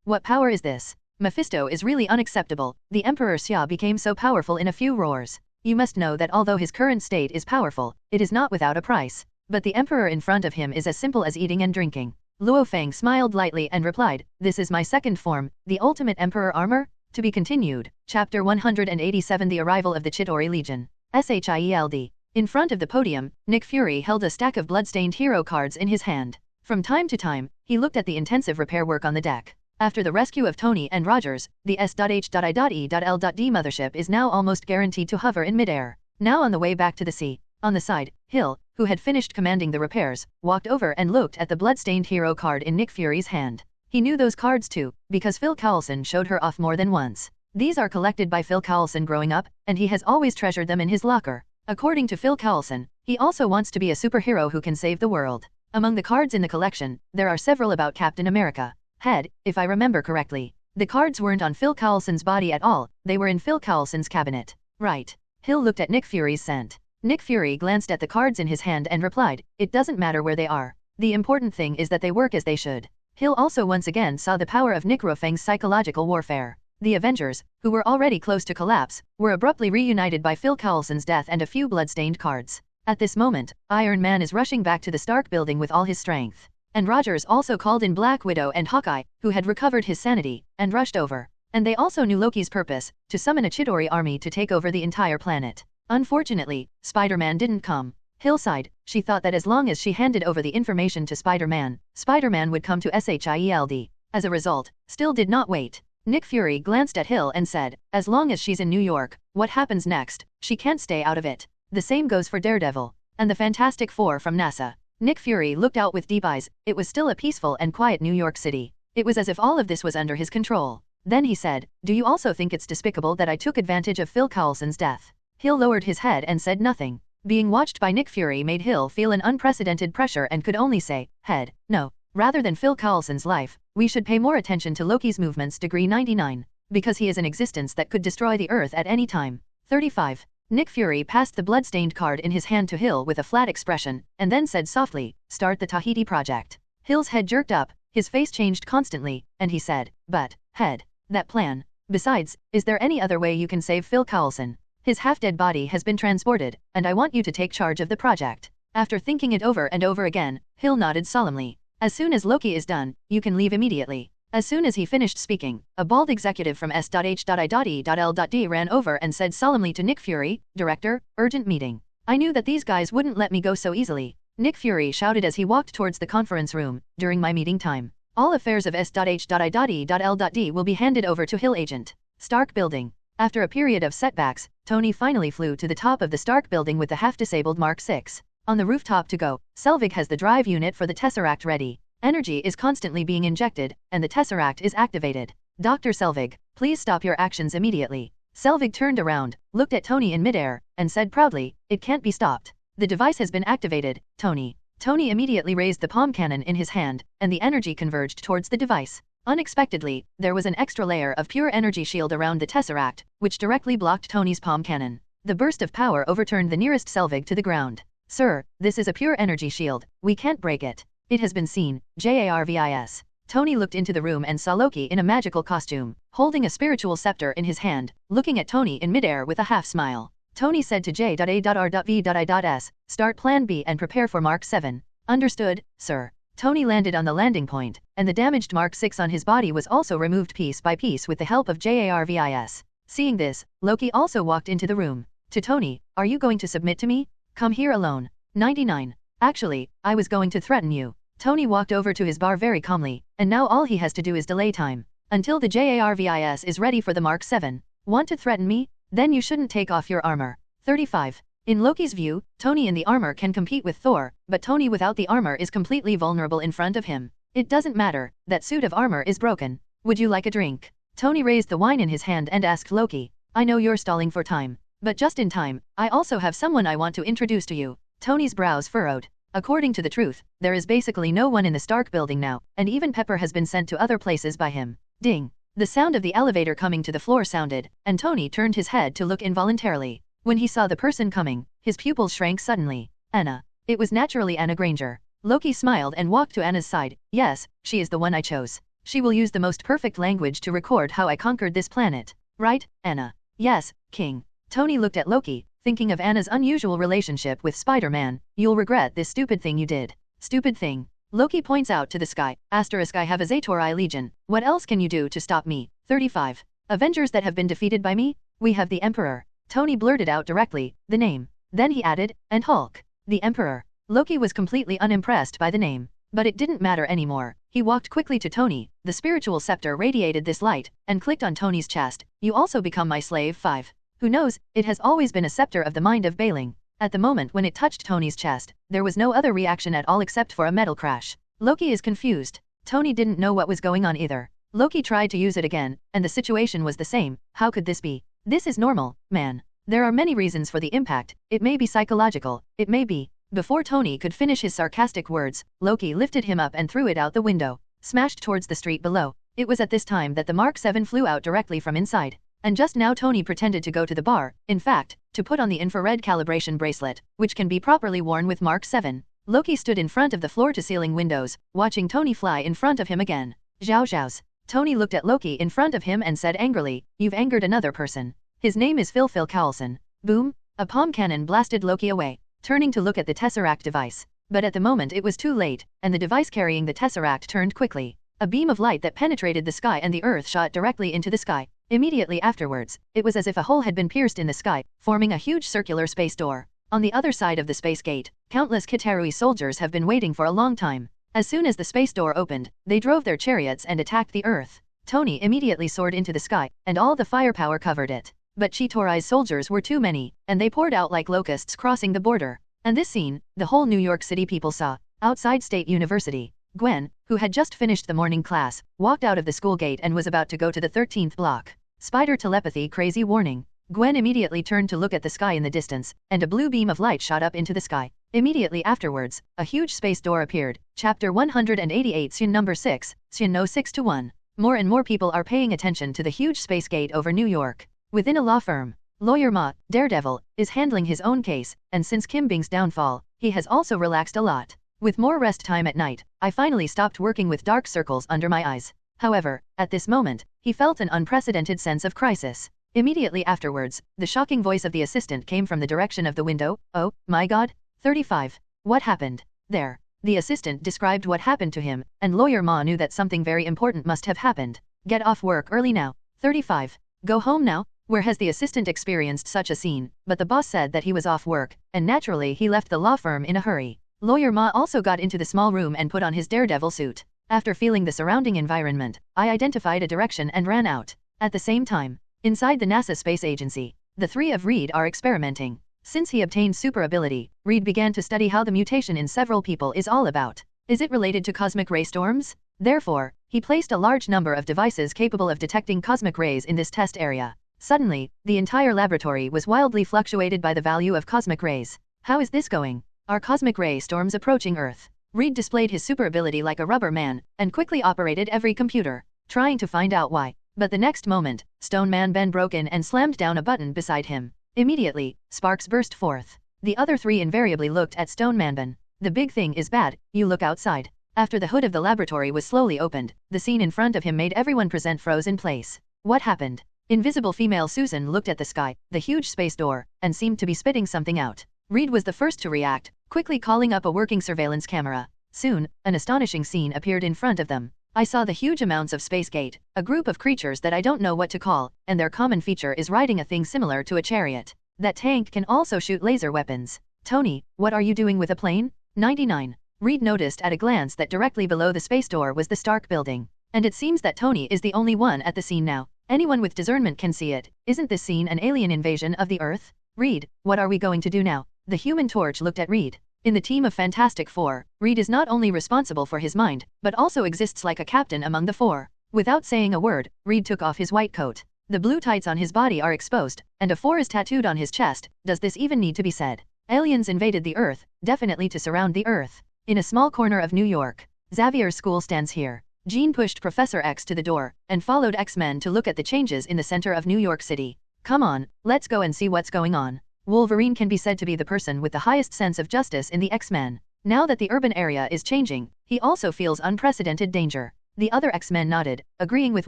B: What power is this? Mephisto is really unacceptable. The Emperor Xia became so powerful in a few roars. You must know that although his current state is powerful, it is not without a price. But the Emperor in front of him is as simple as eating and drinking. Luo Feng smiled lightly and replied, "This is my second form, the ultimate Emperor armor?" To be continued. Chapter 187 The Arrival of the Chidori Legion. SHIELD. In front of the podium, Nick Fury held a stack of bloodstained hero cards in his hand. From time to time, he looked at the intensive repair work on the deck. After the rescue of Tony and Rogers, the S.H.I.E.L.D. mothership is now almost guaranteed to hover in midair. Now on the way back to the sea. On the side, Hill, who had finished commanding the repairs, walked over and looked at the bloodstained hero card in Nick Fury's hand. He knew those cards too, because Phil Coulson showed her off more than once. These are collected by Phil Coulson growing up, and he has always treasured them in his locker. According to Phil Coulson, he also wants to be a superhero who can save the world. Among the cards in the collection, there are several about Captain America. Head, if I remember correctly. The cards weren't on Phil Coulson's body at all, they were in Phil Coulson's cabinet. Right. Hill looked at Nick Fury's scent. Nick Fury glanced at the cards in his hand and replied, "It doesn't matter where they are. The important thing is that they work as they should." Hill also once again saw the power of Nick Feng's psychological warfare. The Avengers, who were already close to collapse, were abruptly reunited by Phil Coulson's death and a few bloodstained cards. At this moment, Iron Man is rushing back to the Stark building with all his strength. And Rogers also called in Black Widow and Hawkeye, who had recovered his sanity, and rushed over. And they also knew Loki's purpose, to summon a Chidori army to take over the entire planet. Unfortunately, Spider-Man didn't come. Hill sighed. She thought that as long as she handed over the information to Spider-Man, Spider-Man would come to SHIELD. As a result, still did not wait. Nick Fury glanced at Hill and said, "As long as she's in New York, what happens next? She can't stay out of it." The same goes for Daredevil. And the Fantastic Four from NASA. Nick Fury looked out with deep eyes. It was still a peaceful and quiet New York City. It was as if all of this was under his control. Then he said, "Do you also think it's despicable that I took advantage of Phil Coulson's death?" Hill lowered his head and said nothing. Being watched by Nick Fury made Hill feel an unprecedented pressure and could only say, "Head, no. Rather than Phil Coulson's life, we should pay more attention to Loki's movements. Degree 99. Because he is an existence that could destroy the Earth at any time." 35. Nick Fury passed the bloodstained card in his hand to Hill with a flat expression, and then said softly, "Start the Tahiti project." Hill's head jerked up, his face changed constantly, and he said, "But, Head, that plan. Besides, is there any other way you can save Phil Coulson? His half-dead body has been transported, and I want you to take charge of the project." After thinking it over and over again, Hill nodded solemnly. "As soon as Loki is done, you can leave immediately." As soon as he finished speaking, a bald executive from S.H.I.E.L.D. ran over and said solemnly to Nick Fury, "Director, urgent meeting. I knew that these guys wouldn't let me go so easily." Nick Fury shouted as he walked towards the conference room. "During my meeting time, all affairs of S.H.I.E.L.D. will be handed over to Hill Agent. Stark Building." After a period of setbacks, Tony finally flew to the top of the Stark Building with the half-disabled Mark 6. On the rooftop to go, Selvig has the drive unit for the Tesseract ready. Energy is constantly being injected, and the Tesseract is activated. "Dr. Selvig, please stop your actions immediately." Selvig turned around, looked at Tony in midair, and said proudly, "It can't be stopped. The device has been activated, Tony." Tony immediately raised the palm cannon in his hand, and the energy converged towards the device. Unexpectedly, there was an extra layer of pure energy shield around the Tesseract, which directly blocked Tony's palm cannon. The burst of power overturned the nearest Selvig to the ground. "Sir, this is a pure energy shield. We can't break it. It has been seen, JARVIS. Tony looked into the room and saw Loki in a magical costume, holding a spiritual scepter in his hand, looking at Tony in midair with a half-smile. Tony said to J.A.R.V.S, "Start Plan B and prepare for Mark 7. "Understood, sir." Tony landed on the landing point, and the damaged Mark 6 on his body was also removed piece by piece with the help of JARVIS. Seeing this, Loki also walked into the room. To Tony, "Are you going to submit to me? Come here alone." 99. "Actually, I was going to threaten you." Tony walked over to his bar very calmly, and now all he has to do is delay time until the JARVIS is ready for the Mark 7. "Want to threaten me? Then you shouldn't take off your armor." 35. In Loki's view, Tony in the armor can compete with Thor, but Tony without the armor is completely vulnerable in front of him. It doesn't matter, that suit of armor is broken. Would you like a drink? Tony raised the wine in his hand and asked Loki. I know you're stalling for time, but just in time, I also have someone I want to introduce to you. Tony's brows furrowed. According to the truth, there is basically no one in the Stark building now, and even Pepper has been sent to other places by him. Ding! The sound of the elevator coming to the floor sounded, and Tony turned his head to look involuntarily. When he saw the person coming, his pupils shrank suddenly. Anna. It was naturally Anna Granger. Loki smiled and walked to Anna's side. Yes, she is the one I chose. She will use the most perfect language to record how I conquered this planet. Right, Anna? Yes, King. Tony looked at Loki, thinking of Anna's unusual relationship with Spider-Man. You'll regret this stupid thing you did. Stupid thing. Loki points out to the sky. Asterisk I have a Zatori Legion. What else can you do to stop me? 35. Avengers that have been defeated by me? We have the Emperor. Tony blurted out directly, the name. Then he added, and Hulk. The Emperor. Loki was completely unimpressed by the name. But it didn't matter anymore. He walked quickly to Tony. The spiritual scepter radiated this light, and clicked on Tony's chest. You also become my slave. 5. Who knows, it has always been a scepter of the mind of Bailing. At the moment when it touched Tony's chest, there was no other reaction at all except for a metal crash. Loki is confused. Tony didn't know what was going on either. Loki tried to use it again, and the situation was the same. How could this be? This is normal, man. There are many reasons for the impact. It may be psychological. It may be. Before Tony could finish his sarcastic words, Loki lifted him up and threw it out the window, smashed towards the street below. It was at this time that the Mark 7 flew out directly from inside. And just now Tony pretended to go to the bar, in fact, to put on the infrared calibration bracelet, which can be properly worn with Mark 7. Loki stood in front of the floor-to-ceiling windows, watching Tony fly in front of him again. Zhao Zhao's. Tony looked at Loki in front of him and said angrily, you've angered another person. His name is Phil Cowlson. Boom! A palm cannon blasted Loki away, turning to look at the Tesseract device. But at the moment it was too late, and the device carrying the Tesseract turned quickly. A beam of light that penetrated the sky and the earth shot directly into the sky. Immediately afterwards, it was as if a hole had been pierced in the sky, forming a huge circular space door. On the other side of the space gate, countless Kitarui soldiers have been waiting for a long time. As soon as the space door opened, they drove their chariots and attacked the earth. Tony immediately soared into the sky, and all the firepower covered it. But Chitori's soldiers were too many, and they poured out like locusts crossing the border. And this scene, the whole New York City people saw. Outside State University, Gwen, who had just finished the morning class, walked out of the school gate and was about to go to the 13th block. Spider telepathy crazy warning. Gwen immediately turned to look at the sky in the distance, and a blue beam of light shot up into the sky. Immediately afterwards, a huge space door appeared. Chapter 188 Scene number 6, Scene no 6-1. More and more people are paying attention to the huge space gate over New York. Within a law firm, Lawyer Ma, Daredevil, is handling his own case, and since Kim Bing's downfall, he has also relaxed a lot. With more rest time at night, I finally stopped working with dark circles under my eyes. However, at this moment, he felt an unprecedented sense of crisis. Immediately afterwards, the shocking voice of the assistant came from the direction of the window. Oh, my God. 35. What happened? There. The assistant described what happened to him, and Lawyer Ma knew that something very important must have happened. Get off work early now. 35. Go home now. Where has the assistant experienced such a scene? But the boss said that he was off work, and naturally he left the law firm in a hurry. Lawyer Ma also got into the small room and put on his Daredevil suit. After feeling the surrounding environment, I identified a direction and ran out. At the same time, inside the NASA Space Agency, the three of Reed are experimenting. Since he obtained super ability, Reed began to study how the mutation in several people is all about. Is it related to cosmic ray storms? Therefore, he placed a large number of devices capable of detecting cosmic rays in this test area. Suddenly, the entire laboratory was wildly fluctuated by the value of cosmic rays. How is this going? Are cosmic ray storms approaching Earth? Reed displayed his super ability like a rubber man, and quickly operated every computer, trying to find out why. But the next moment, Stone Man Ben broke in and slammed down a button beside him. Immediately, sparks burst forth. The other three invariably looked at Stone Man Ben. The big thing is bad, you look outside. After the hood of the laboratory was slowly opened, the scene in front of him made everyone present froze in place. What happened? Invisible female Susan looked at the sky, the huge space door, and seemed to be spitting something out. Reed was the first to react, quickly calling up a working surveillance camera. Soon, an astonishing scene appeared in front of them. I saw the huge amounts of space gate, a group of creatures that I don't know what to call, and their common feature is riding a thing similar to a chariot. That tank can also shoot laser weapons. Tony, what are you doing with a plane? 99. Reed noticed at a glance that directly below the space door was the Stark building. And it seems that Tony is the only one at the scene now. Anyone with discernment can see it. Isn't this scene an alien invasion of the Earth? Reed, what are we going to do now? The Human Torch looked at Reed. In the team of Fantastic Four, Reed is not only responsible for his mind, but also exists like a captain among the four. Without saying a word, Reed took off his white coat. The blue tights on his body are exposed, and a 4 is tattooed on his chest. Does this even need to be said? Aliens invaded the Earth, definitely to surround the Earth. In a small corner of New York, Xavier's school stands here. Jean pushed Professor X to the door, and followed X-Men to look at the changes in the center of New York City. Come on, let's go and see what's going on. Wolverine can be said to be the person with the highest sense of justice in the X-Men. Now that the urban area is changing, he also feels unprecedented danger. The other X-Men nodded, agreeing with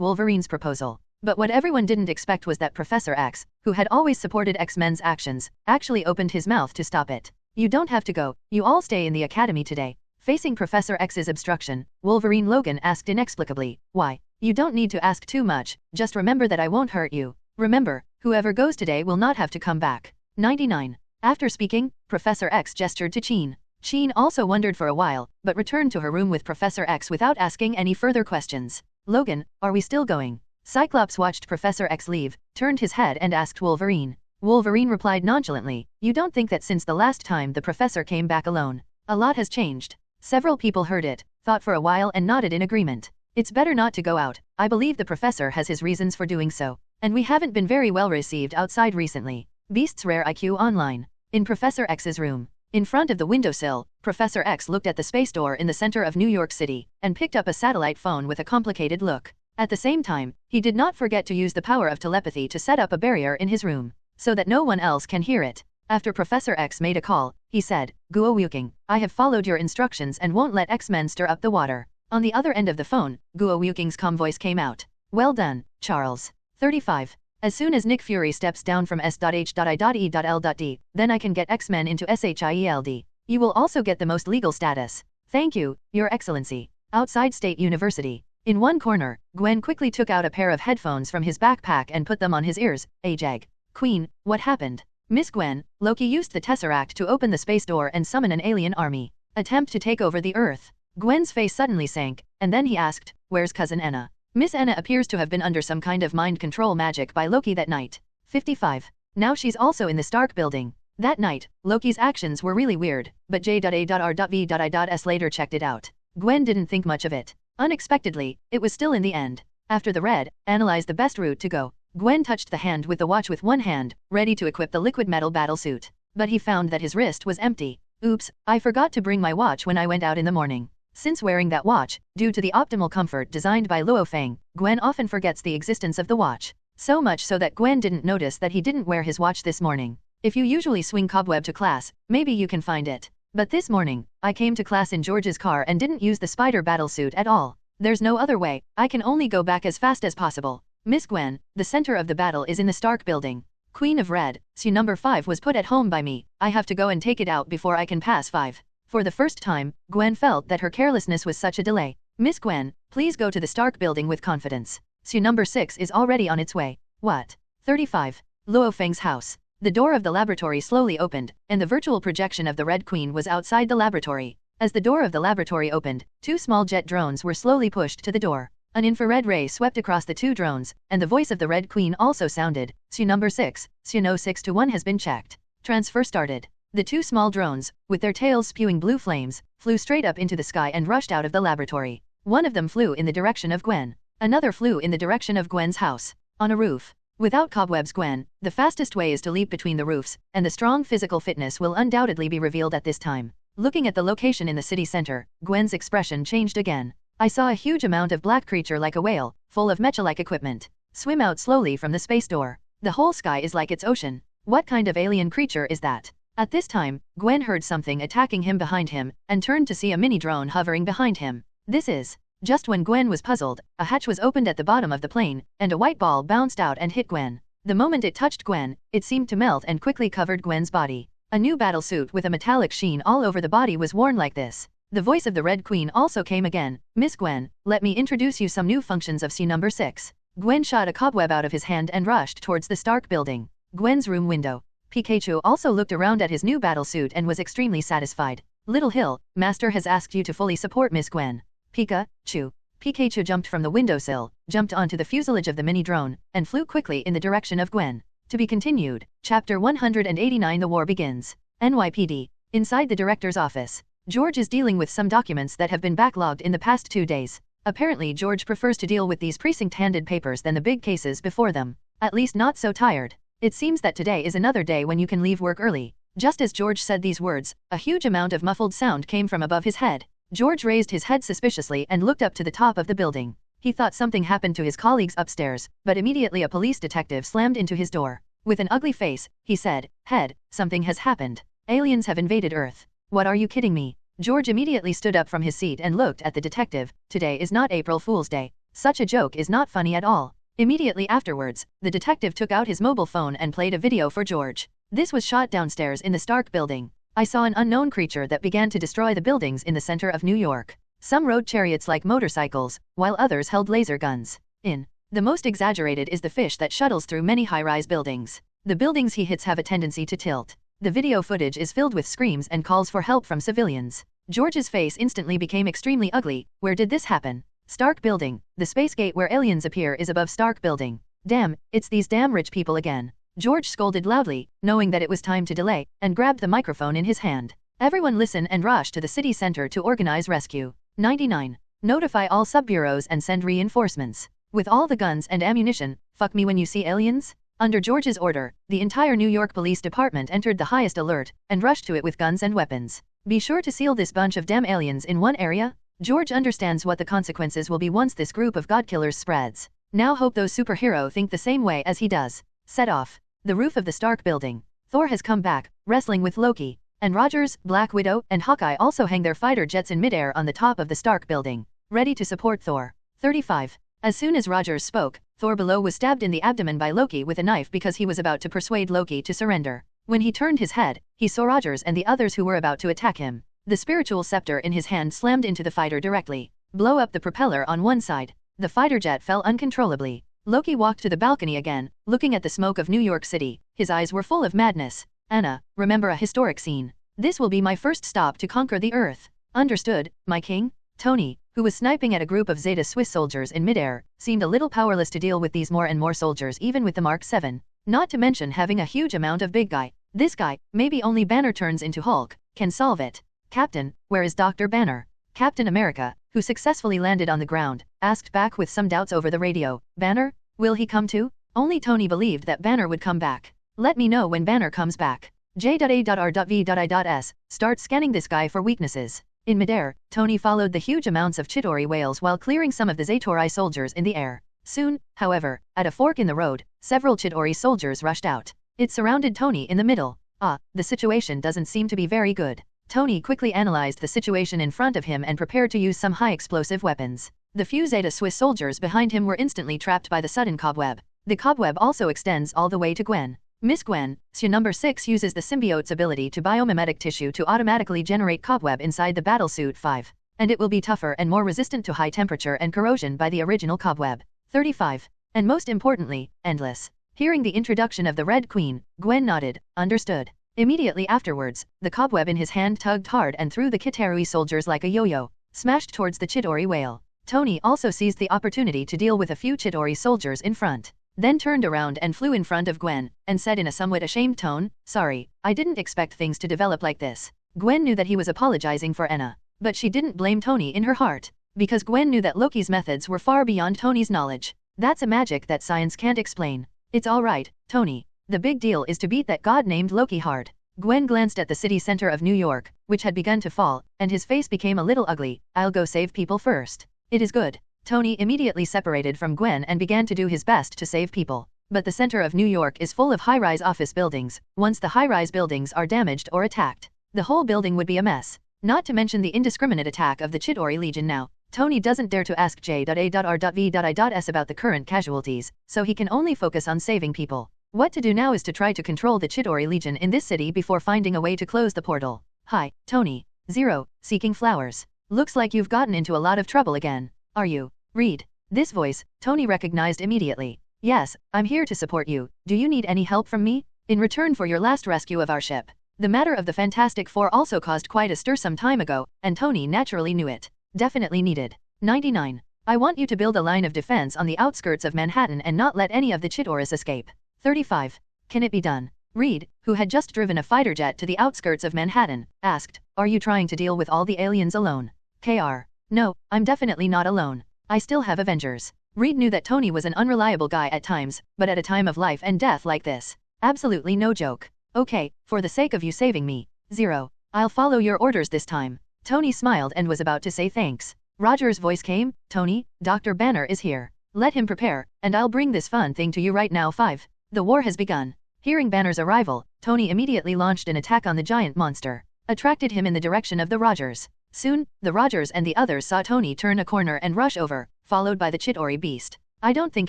B: Wolverine's proposal. But what everyone didn't expect was that Professor X, who had always supported X-Men's actions, actually opened his mouth to stop it. You don't have to go, you all stay in the academy today. Facing Professor X's obstruction, Wolverine Logan asked inexplicably, why? You don't need to ask too much, just remember that I won't hurt you. Remember, whoever goes today will not have to come back. 99. After speaking, Professor X gestured to Jean. Jean also wondered for a while, but returned to her room with Professor X without asking any further questions. Logan, are we still going? Cyclops watched Professor X leave, turned his head and asked Wolverine. Wolverine replied nonchalantly, you don't think that since the last time the professor came back alone, a lot has changed? Several people heard it, thought for a while and nodded in agreement. It's better not to go out, I believe the professor has his reasons for doing so, and we haven't been very well received outside recently. Beast's Rare IQ Online. In Professor X's room. In front of the windowsill, Professor X looked at the space door in the center of New York City, and picked up a satellite phone with a complicated look. At the same time, he did not forget to use the power of telepathy to set up a barrier in his room, so that no one else can hear it. After Professor X made a call, he said, Guo Wuking, I have followed your instructions and won't let X-Men stir up the water. On the other end of the phone, Guo Wuking's calm voice came out. Well done, Charles. 35. As soon as Nick Fury steps down from S.H.I.E.L.D, then I can get X-Men into SHIELD. You will also get the most legal status. Thank you, Your Excellency. Outside State University. In one corner, Gwen quickly took out a pair of headphones from his backpack and put them on his ears. Ajag. Queen, what happened? Miss Gwen, Loki used the Tesseract to open the space door and summon an alien army. Attempt to take over the Earth. Gwen's face suddenly sank, and then he asked, where's Cousin Anna? Miss Anna appears to have been under some kind of mind control magic by Loki that night. 55. Now she's also in the Stark building. That night, Loki's actions were really weird, but J.A.R.V.I.S later checked it out. Gwen didn't think much of it. Unexpectedly, it was still in the end. After the read, analyze the best route to go. Gwen touched the hand with the watch with one hand, ready to equip the liquid metal battlesuit. But he found that his wrist was empty. Oops, I forgot to bring my watch when I went out in the morning. Since wearing that watch, due to the optimal comfort designed by Luo Feng, Gwen often forgets the existence of the watch. So much so that Gwen didn't notice that he didn't wear his watch this morning. If you usually swing cobweb to class, maybe you can find it. But this morning, I came to class in George's car and didn't use the spider battlesuit at all. There's no other way, I can only go back as fast as possible. Miss Gwen, the center of the battle is in the Stark building. Queen of Red, SU number 5 was put at home by me. I have to go and take it out before I can pass 5. For the first time, Gwen felt that her carelessness was such a delay. Miss Gwen, please go to the Stark building with confidence. SU number 6 is already on its way. What? 35. Luo Feng's house. The door of the laboratory slowly opened, and the virtual projection of the Red Queen was outside the laboratory. As the door of the laboratory opened, 2 small jet drones were slowly pushed to the door. An infrared ray swept across the 2 drones, and the voice of the Red Queen also sounded. SU number 6, SU no 6-1 has been checked. Transfer started. The 2 small drones, with their tails spewing blue flames, flew straight up into the sky and rushed out of the laboratory. One of them flew in the direction of Gwen. Another flew in the direction of Gwen's house. On a roof. Without cobwebs, Gwen, the fastest way is to leap between the roofs, and the strong physical fitness will undoubtedly be revealed at this time. Looking at the location in the city center, Gwen's expression changed again. I saw a huge amount of black creature like a whale, full of mecha-like equipment, swim out slowly from the space door. The whole sky is like its ocean. What kind of alien creature is that? At this time, Gwen heard something attacking him behind him, and turned to see a mini-drone hovering behind him. This is... Just when Gwen was puzzled, a hatch was opened at the bottom of the plane, and a white ball bounced out and hit Gwen. The moment it touched Gwen, it seemed to melt and quickly covered Gwen's body. A new battle suit with a metallic sheen all over the body was worn like this. The voice of the Red Queen also came again. Miss Gwen, let me introduce you some new functions of SU number 6. Gwen shot a cobweb out of his hand and rushed towards the Stark building. Gwen's room window. Pikachu also looked around at his new battle suit and was extremely satisfied. Little Hill, Master has asked you to fully support Miss Gwen. Pikachu. Pikachu jumped from the windowsill, jumped onto the fuselage of the mini-drone, and flew quickly in the direction of Gwen. To be continued. Chapter 189 The War Begins. NYPD. Inside the director's office. George is dealing with some documents that have been backlogged in the past 2 days. Apparently George prefers to deal with these precinct-handed papers than the big cases before them. At least not so tired. It seems that today is another day when you can leave work early. Just as George said these words, a huge amount of muffled sound came from above his head. George raised his head suspiciously and looked up to the top of the building. He thought something happened to his colleagues upstairs, but immediately a police detective slammed into his door. With an ugly face, he said, "Head, something has happened. Aliens have invaded Earth." "What are you kidding me?" George immediately stood up from his seat and looked at the detective. "Today is not April Fool's Day. Such a joke is not funny at all." Immediately afterwards, the detective took out his mobile phone and played a video for George. This was shot downstairs in the Stark building. "I saw an unknown creature that began to destroy the buildings in the center of New York. Some rode chariots like motorcycles, while others held laser guns. The most exaggerated is the fish that shuttles through many high-rise buildings. The buildings he hits have a tendency to tilt. The video footage is filled with screams and calls for help from civilians." George's face instantly became extremely ugly. "Where did this happen?" "Stark building. The space gate where aliens appear is above Stark building." "Damn, it's these damn rich people again." George scolded loudly, knowing that it was time to delay, and grabbed the microphone in his hand. "Everyone listen and rush to the city center to organize rescue. 99. Notify all subbureaus and send reinforcements. With all the guns and ammunition, fuck me when you see aliens?" Under George's order, the entire New York Police Department entered the highest alert, and rushed to it with guns and weapons. "Be sure to seal this bunch of damn aliens in one area." George understands what the consequences will be once this group of godkillers spreads. Now hope those superheroes think the same way as he does. Set off. The roof of the Stark building. Thor has come back, wrestling with Loki. And Rogers, Black Widow, and Hawkeye also hang their fighter jets in midair on the top of the Stark building, ready to support Thor. 35. As soon as Rogers spoke, Thor below was stabbed in the abdomen by Loki with a knife because he was about to persuade Loki to surrender. When he turned his head, he saw Rogers and the others who were about to attack him. The spiritual scepter in his hand slammed into the fighter directly. Blow up the propeller on one side. The fighter jet fell uncontrollably. Loki walked to the balcony again, looking at the smoke of New York City. His eyes were full of madness. "Anna, remember a historic scene. This will be my first stop to conquer the Earth." "Understood, my king." Tony, who was sniping at a group of Zeta Swiss soldiers in midair, seemed a little powerless to deal with these more and more soldiers even with the Mark 7. Not to mention having a huge amount of big guy. This guy, maybe only Banner turns into Hulk, can solve it. "Captain, where is Dr. Banner?" Captain America, who successfully landed on the ground, asked back with some doubts over the radio. "Banner? Will he come too?" Only Tony believed that Banner would come back. "Let me know when Banner comes back. J.A.R.V.I.S. Start scanning this guy for weaknesses." In midair, Tony followed the huge amounts of Chitauri whales while clearing some of the Zatori soldiers in the air. Soon, however, at a fork in the road, several Chitauri soldiers rushed out. It surrounded Tony in the middle. The situation doesn't seem to be very good. Tony quickly analyzed the situation in front of him and prepared to use some high-explosive weapons. The few Zeta Swiss soldiers behind him were instantly trapped by the sudden cobweb. The cobweb also extends all the way to Gwen. Miss Gwen, SU number 6 uses the symbiote's ability to biomimetic tissue to automatically generate cobweb inside the battlesuit 5. And it will be tougher and more resistant to high temperature and corrosion by the original cobweb. 35. And most importantly, endless. Hearing the introduction of the Red Queen, Gwen nodded, understood. Immediately afterwards, the cobweb in his hand tugged hard and threw the Chitauri soldiers like a yo-yo, smashed towards the Chitauri whale. Tony also seized the opportunity to deal with a few Chitauri soldiers in front. Then turned around and flew in front of Gwen, and said in a somewhat ashamed tone, "Sorry, I didn't expect things to develop like this." Gwen knew that he was apologizing for Anna, but she didn't blame Tony in her heart, because Gwen knew that Loki's methods were far beyond Tony's knowledge. That's a magic that science can't explain. "It's alright, Tony. The big deal is to beat that god named Loki hard." Gwen glanced at the city center of New York, which had begun to fall, and his face became a little ugly. "I'll go save people first." "It is good." Tony immediately separated from Gwen and began to do his best to save people. But the center of New York is full of high-rise office buildings. Once the high-rise buildings are damaged or attacked, the whole building would be a mess. Not to mention the indiscriminate attack of the Chitauri Legion now. Tony doesn't dare to ask J.A.R.V.I.S. about the current casualties, so he can only focus on saving people. What to do now is to try to control the Chitauri Legion in this city before finding a way to close the portal. "Hi, Tony. 0, seeking flowers. Looks like you've gotten into a lot of trouble again. Are you?" Reed. This voice, Tony recognized immediately. "Yes, I'm here to support you. Do you need any help from me? In return for your last rescue of our ship." The matter of the Fantastic Four also caused quite a stir some time ago, and Tony naturally knew it. Definitely needed. 99. I want you to build a line of defense on the outskirts of Manhattan and not let any of the Chitauris escape. 35. Can it be done? Reed, who had just driven a fighter jet to the outskirts of Manhattan, asked, are you trying to deal with all the aliens alone? Kr. No, I'm definitely not alone. I still have Avengers. Reed knew that Tony was an unreliable guy at times, but at a time of life and death like this, absolutely no joke. Okay, for the sake of you saving me. 0. I'll follow your orders this time. Tony smiled and was about to say thanks. Roger's voice came, Tony, Dr. Banner is here. Let him prepare, and I'll bring this fun thing to you right now. 5. The war has begun. Hearing Banner's arrival, Tony immediately launched an attack on the giant monster, attracted him in the direction of the Rogers. Soon, the Rogers and the others saw Tony turn a corner and rush over, followed by the Chitauri beast. I don't think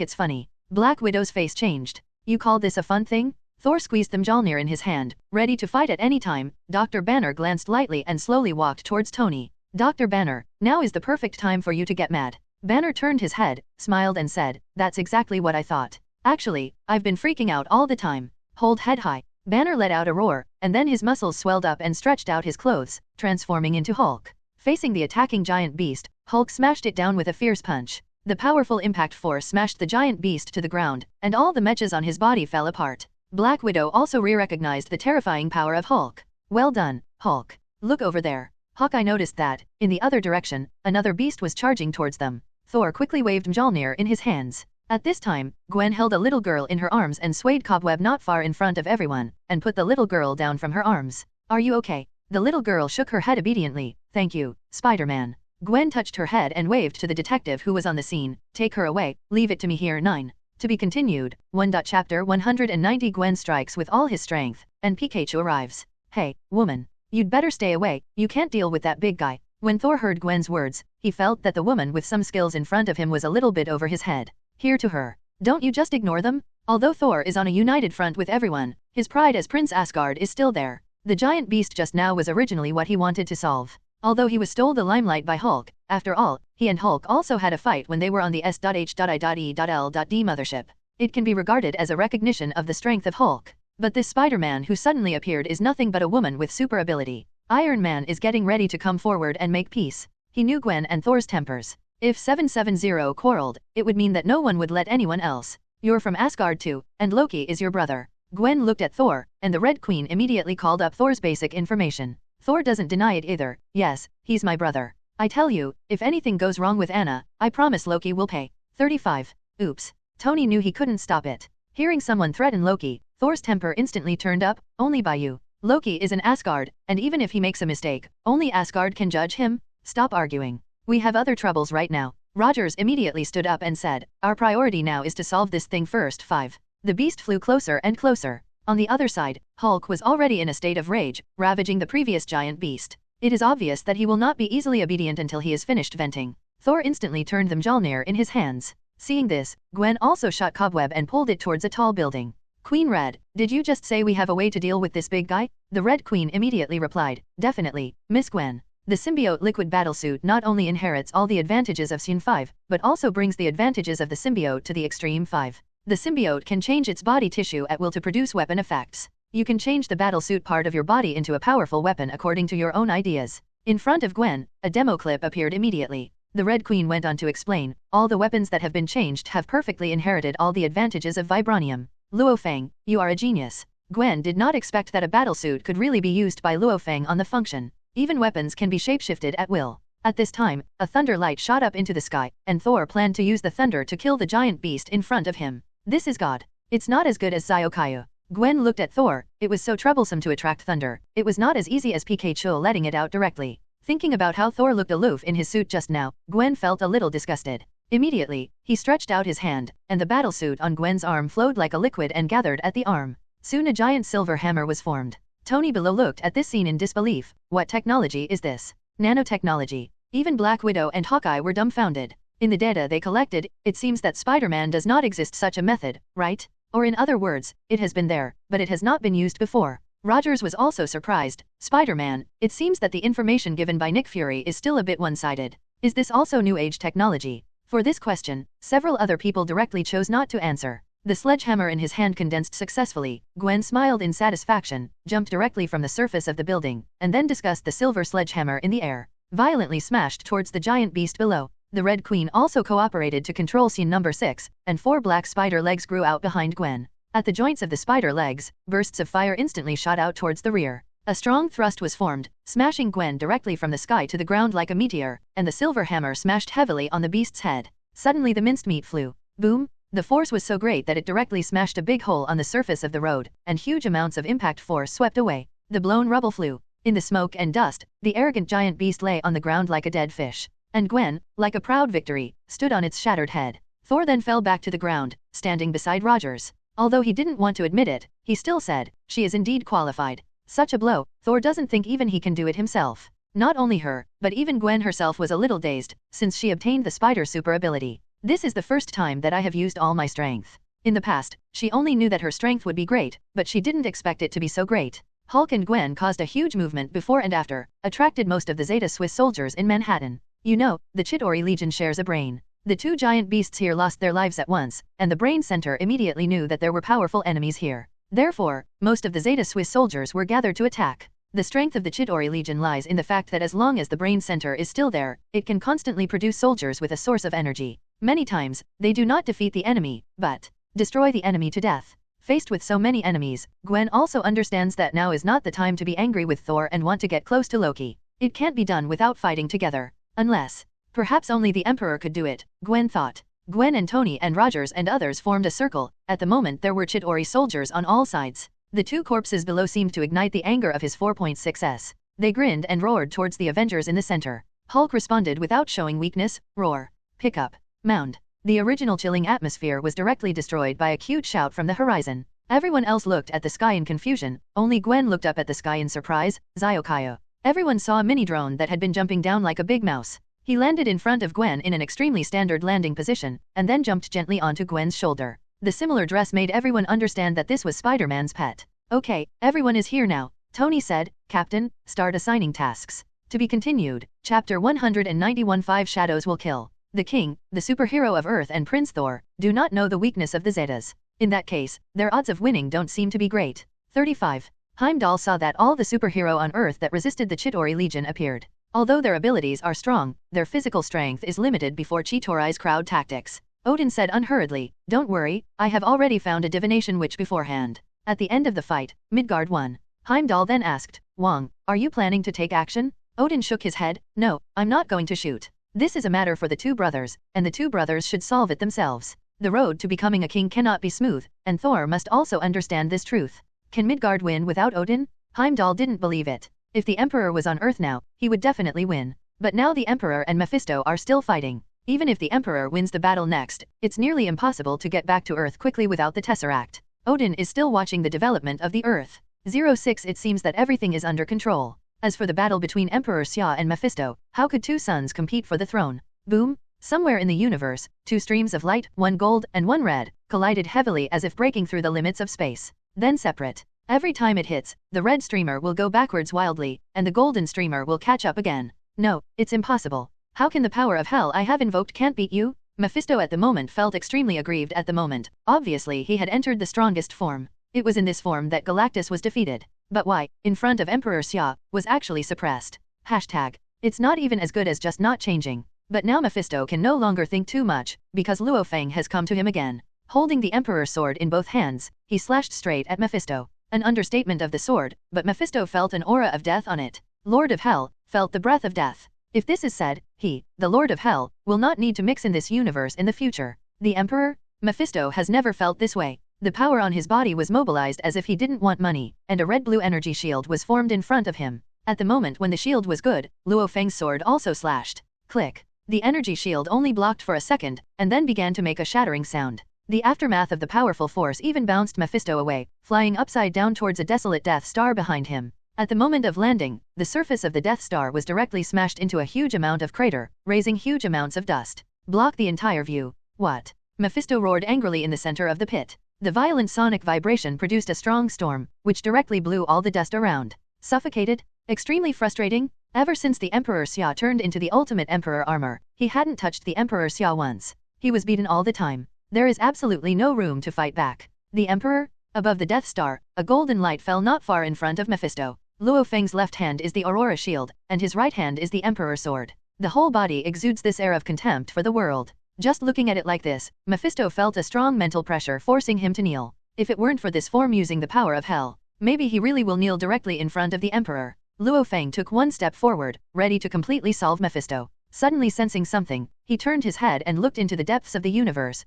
B: it's funny. Black Widow's face changed. You call this a fun thing? Thor squeezed the Mjolnir in his hand, ready to fight at any time. Dr. Banner glanced lightly and slowly walked towards Tony. Dr. Banner, now is the perfect time for you to get mad. Banner turned his head, smiled and said, that's exactly what I thought. Actually, I've been freaking out all the time. Hold head high. Banner let out a roar, and then his muscles swelled up and stretched out his clothes, transforming into Hulk. Facing the attacking giant beast, Hulk smashed it down with a fierce punch. The powerful impact force smashed the giant beast to the ground, and all the mechas on his body fell apart. Black Widow also recognized the terrifying power of Hulk. Well done, Hulk. Look over there. Hawkeye noticed that, in the other direction, another beast was charging towards them. Thor quickly waved Mjolnir in his hands. At this time, Gwen held a little girl in her arms and swayed Cobweb not far in front of everyone, and put the little girl down from her arms. Are you okay? The little girl shook her head obediently. Thank you, Spider-Man. Gwen touched her head and waved to the detective who was on the scene. Take her away, leave it to me here. 9. To be continued. 1. Chapter 190. Gwen strikes with all his strength, and Pikachu arrives. Hey, woman. You'd better stay away, you can't deal with that big guy. When Thor heard Gwen's words, he felt that the woman with some skills in front of him was a little bit over his head. Here to her. Don't you just ignore them? Although Thor is on a united front with everyone, his pride as Prince Asgard is still there. The giant beast just now was originally what he wanted to solve. Although he was stole the limelight by Hulk, after all, he and Hulk also had a fight when they were on the S.H.I.E.L.D. mothership. It can be regarded as a recognition of the strength of Hulk. But this Spider-Man who suddenly appeared is nothing but a woman with super ability. Iron Man is getting ready to come forward and make peace. He knew Gwen and Thor's tempers. If 770 quarreled, it would mean that no one would let anyone else. You're from Asgard too, and Loki is your brother. Gwen looked at Thor, and the Red Queen immediately called up Thor's basic information. Thor doesn't deny it either. Yes, he's my brother. I tell you, if anything goes wrong with Anna, I promise Loki will pay. 35. Oops. Tony knew he couldn't stop it. Hearing someone threaten Loki, Thor's temper instantly turned up. Only by you. Loki is an Asgard, and even if he makes a mistake, only Asgard can judge him. Stop arguing. We have other troubles right now. Rogers immediately stood up and said, our priority now is to solve this thing first. 5. The beast flew closer and closer. On the other side, Hulk was already in a state of rage, ravaging the previous giant beast. It is obvious that he will not be easily obedient until he is finished venting. Thor instantly turned the Mjolnir in his hands. Seeing this, Gwen also shot Cobweb and pulled it towards a tall building. Queen Red, did you just say we have a way to deal with this big guy? The Red Queen immediately replied, definitely, Miss Gwen. The symbiote liquid battlesuit not only inherits all the advantages of Scene 5, but also brings the advantages of the symbiote to the extreme. 5. The symbiote can change its body tissue at will to produce weapon effects. You can change the battlesuit part of your body into a powerful weapon according to your own ideas. In front of Gwen, a demo clip appeared immediately. The Red Queen went on to explain, all the weapons that have been changed have perfectly inherited all the advantages of vibranium. Luo Feng, you are a genius. Gwen did not expect that a battlesuit could really be used by Luo Feng on the function. Even weapons can be shapeshifted at will. At this time, a thunder light shot up into the sky, and Thor planned to use the thunder to kill the giant beast in front of him. This is God. It's not as good as Xiaokayu. Gwen looked at Thor. It was so troublesome to attract thunder. It was not as easy as Pikachu letting it out directly. Thinking about how Thor looked aloof in his suit just now, Gwen felt a little disgusted. Immediately, he stretched out his hand, and the battlesuit on Gwen's arm flowed like a liquid and gathered at the arm. Soon a giant silver hammer was formed. Tony below looked at this scene in disbelief. What technology is this? Nanotechnology. Even Black Widow and Hawkeye were dumbfounded. In the data they collected, it seems that Spider-Man does not exist such a method, right? Or in other words, it has been there, but it has not been used before. Rogers was also surprised. Spider-Man, it seems that the information given by Nick Fury is still a bit one-sided. Is this also New Age technology? For this question, several other people directly chose not to answer. The sledgehammer in his hand condensed successfully. Gwen smiled in satisfaction, jumped directly from the surface of the building, and then discussed the silver sledgehammer in the air. Violently smashed towards the giant beast below. The Red Queen also cooperated to control Scene number 6, and 4 black spider legs grew out behind Gwen. At the joints of the spider legs, bursts of fire instantly shot out towards the rear. A strong thrust was formed, smashing Gwen directly from the sky to the ground like a meteor, and the silver hammer smashed heavily on the beast's head. Suddenly the minced meat flew. Boom! The force was so great that it directly smashed a big hole on the surface of the road, and huge amounts of impact force swept away. The blown rubble flew. In the smoke and dust, the arrogant giant beast lay on the ground like a dead fish. And Gwen, like a proud victory, stood on its shattered head. Thor then fell back to the ground, standing beside Rogers. Although he didn't want to admit it, he still said, "She is indeed qualified." Such a blow, Thor doesn't think even he can do it himself. Not only her, but even Gwen herself was a little dazed, since she obtained the spider super ability. This is the first time that I have used all my strength. In the past, she only knew that her strength would be great, but she didn't expect it to be so great. Hulk and Gwen caused a huge movement before and after, attracted most of the Zeta Swiss soldiers in Manhattan. You know, the Chitauri Legion shares a brain. The two giant beasts here lost their lives at once, and the brain center immediately knew that there were powerful enemies here. Therefore, most of the Zeta Swiss soldiers were gathered to attack. The strength of the Chitauri Legion lies in the fact that as long as the brain center is still there, it can constantly produce soldiers with a source of energy. Many times, they do not defeat the enemy, but destroy the enemy to death. Faced with so many enemies, Gwen also understands that now is not the time to be angry with Thor and want to get close to Loki. It can't be done without fighting together. Unless, perhaps only the Emperor could do it, Gwen thought. Gwen and Tony and Rogers and others formed a circle. At the moment there were Chitauri soldiers on all sides. The two corpses below seemed to ignite the anger of his 4.6s. They grinned and roared towards the Avengers in the center. Hulk responded without showing weakness, roar. Pick up. Mound. The original chilling atmosphere was directly destroyed by a cute shout from the horizon. Everyone else looked at the sky in confusion, only Gwen looked up at the sky in surprise, Ziokayo. Everyone saw a mini drone that had been jumping down like a big mouse. He landed in front of Gwen in an extremely standard landing position, and then jumped gently onto Gwen's shoulder. The similar dress made everyone understand that this was Spider-Man's pet. Okay, everyone is here now, Tony said. Captain, start assigning tasks. To be continued, Chapter 191 5 Shadows Will Kill. The King, the superhero of Earth and Prince Thor, do not know the weakness of the Zetas. In that case, their odds of winning don't seem to be great. 35. Heimdall saw that all the superhero on Earth that resisted the Chitauri Legion appeared. Although their abilities are strong, their physical strength is limited before Chitauri's crowd tactics. Odin said unhurriedly, "Don't worry, I have already found a divination witch beforehand." At the end of the fight, Midgard won. Heimdall then asked, "Wong, are you planning to take action?" Odin shook his head, "No, I'm not going to shoot. This is a matter for the two brothers, and the two brothers should solve it themselves. The road to becoming a king cannot be smooth, and Thor must also understand this truth." Can Midgard win without Odin? Heimdall didn't believe it. If the Emperor was on Earth now, he would definitely win. But now the Emperor and Mephisto are still fighting. Even if the Emperor wins the battle next, it's nearly impossible to get back to Earth quickly without the Tesseract. Odin is still watching the development of the Earth. 06 It seems that everything is under control. As for the battle between Emperor Xia and Mephisto, how could two sons compete for the throne? Boom! Somewhere in the universe, two streams of light, one gold and one red, collided heavily as if breaking through the limits of space. Then separate. Every time it hits, the red streamer will go backwards wildly, and the golden streamer will catch up again. No, it's impossible. How can the power of hell I have invoked can't beat you? Mephisto at the moment felt extremely aggrieved at the moment. Obviously he had entered the strongest form. It was in this form that Galactus was defeated. But why, in front of Emperor Xia, was actually suppressed. Hashtag. It's not even as good as just not changing. But now Mephisto can no longer think too much, because Luo Feng has come to him again. Holding the Emperor's sword in both hands, he slashed straight at Mephisto. An understatement of the sword, but Mephisto felt an aura of death on it. Lord of Hell, felt the breath of death. If this is said, he, the Lord of Hell, will not need to mix in this universe in the future. The Emperor? Mephisto has never felt this way. The power on his body was mobilized as if he didn't want money, and a red-blue energy shield was formed in front of him. At the moment when the shield was good, Luo Feng's sword also slashed. Click. The energy shield only blocked for a second, and then began to make a shattering sound. The aftermath of the powerful force even bounced Mephisto away, flying upside down towards a desolate Death Star behind him. At the moment of landing, the surface of the Death Star was directly smashed into a huge amount of crater, raising huge amounts of dust. Block the entire view. What? Mephisto roared angrily in the center of the pit. The violent sonic vibration produced a strong storm, which directly blew all the dust around. Suffocated? Extremely frustrating? Ever since the Emperor Xia turned into the ultimate Emperor armor, he hadn't touched the Emperor Xia once. He was beaten all the time. There is absolutely no room to fight back. The Emperor? Above the Death Star, a golden light fell not far in front of Mephisto. Luo Feng's left hand is the Aurora Shield, and his right hand is the Emperor Sword. The whole body exudes this air of contempt for the world. Just looking at it like this, Mephisto felt a strong mental pressure forcing him to kneel. If it weren't for this form using the power of hell, maybe he really will kneel directly in front of the Emperor. Luo Feng took one step forward, ready to completely solve Mephisto. Suddenly sensing something, he turned his head and looked into the depths of the universe.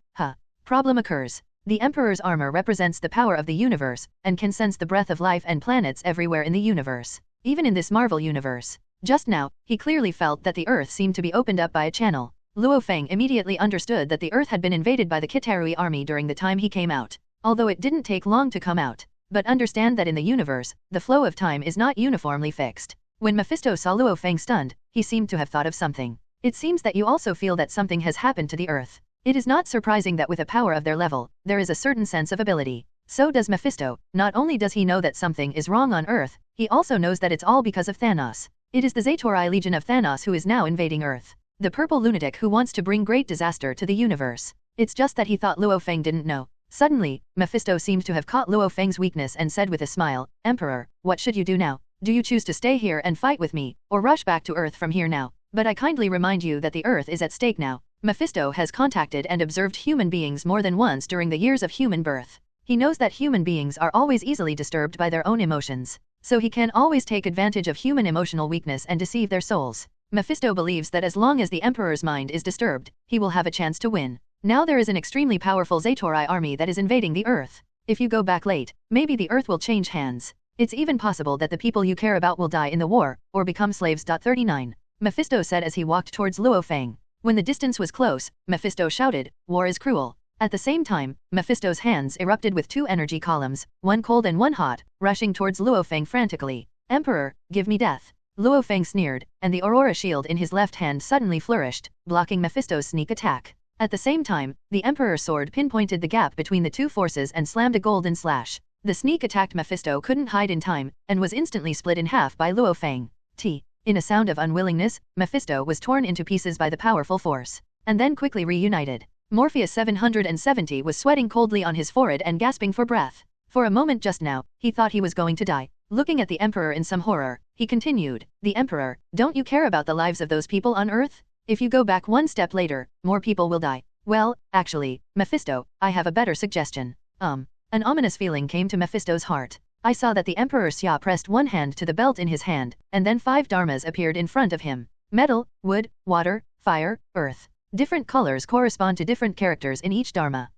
B: Problem occurs. The Emperor's armor represents the power of the universe, and can sense the breath of life and planets everywhere in the universe, even in this Marvel universe. Just now, he clearly felt that the Earth seemed to be opened up by a channel. Luo Feng immediately understood that the Earth had been invaded by the Kitarui army during the time he came out, although it didn't take long to come out. But understand that in the universe, the flow of time is not uniformly fixed. When Mephisto saw Luo Feng stunned, he seemed to have thought of something. It seems that you also feel that something has happened to the Earth. It is not surprising that with a power of their level, there is a certain sense of ability. So does Mephisto. Not only does he know that something is wrong on Earth, he also knows that it's all because of Thanos. It is the Zatori Legion of Thanos who is now invading Earth. The purple lunatic who wants to bring great disaster to the universe. It's just that he thought Luo Feng didn't know. Suddenly, Mephisto seemed to have caught Luo Feng's weakness and said with a smile, "Emperor, what should you do now? Do you choose to stay here and fight with me, or rush back to Earth from here now? But I kindly remind you that the Earth is at stake now." Mephisto has contacted and observed human beings more than once during the years of human birth. He knows that human beings are always easily disturbed by their own emotions, so he can always take advantage of human emotional weakness and deceive their souls. Mephisto believes that as long as the Emperor's mind is disturbed, he will have a chance to win. Now there is an extremely powerful Zatori army that is invading the Earth. If you go back late, maybe the Earth will change hands. It's even possible that the people you care about will die in the war, or become slaves. 39. Mephisto said as he walked towards Luo Feng. When the distance was close, Mephisto shouted, "War is cruel." At the same time, Mephisto's hands erupted with two energy columns, one cold and one hot, rushing towards Luo Feng frantically. "Emperor, give me death." Luo Feng sneered, and the Aurora shield in his left hand suddenly flourished, blocking Mephisto's sneak attack. At the same time, the Emperor's sword pinpointed the gap between the two forces and slammed a golden slash. The sneak attacked Mephisto couldn't hide in time, and was instantly split in half by Luo Feng. In a sound of unwillingness, Mephisto was torn into pieces by the powerful force, and then quickly reunited. Morpheus 770 was sweating coldly on his forehead and gasping for breath. For a moment just now, he thought he was going to die. Looking at the Emperor in some horror, he continued, "The Emperor, don't you care about the lives of those people on Earth? If you go back one step later, more people will die." "Well, actually, Mephisto, I have a better suggestion." An ominous feeling came to Mephisto's heart. I saw that the Emperor Xia pressed one hand to the belt in his hand, and then 5 dharmas appeared in front of him. Metal, wood, water, fire, earth. Different colors correspond to different characters in each dharma.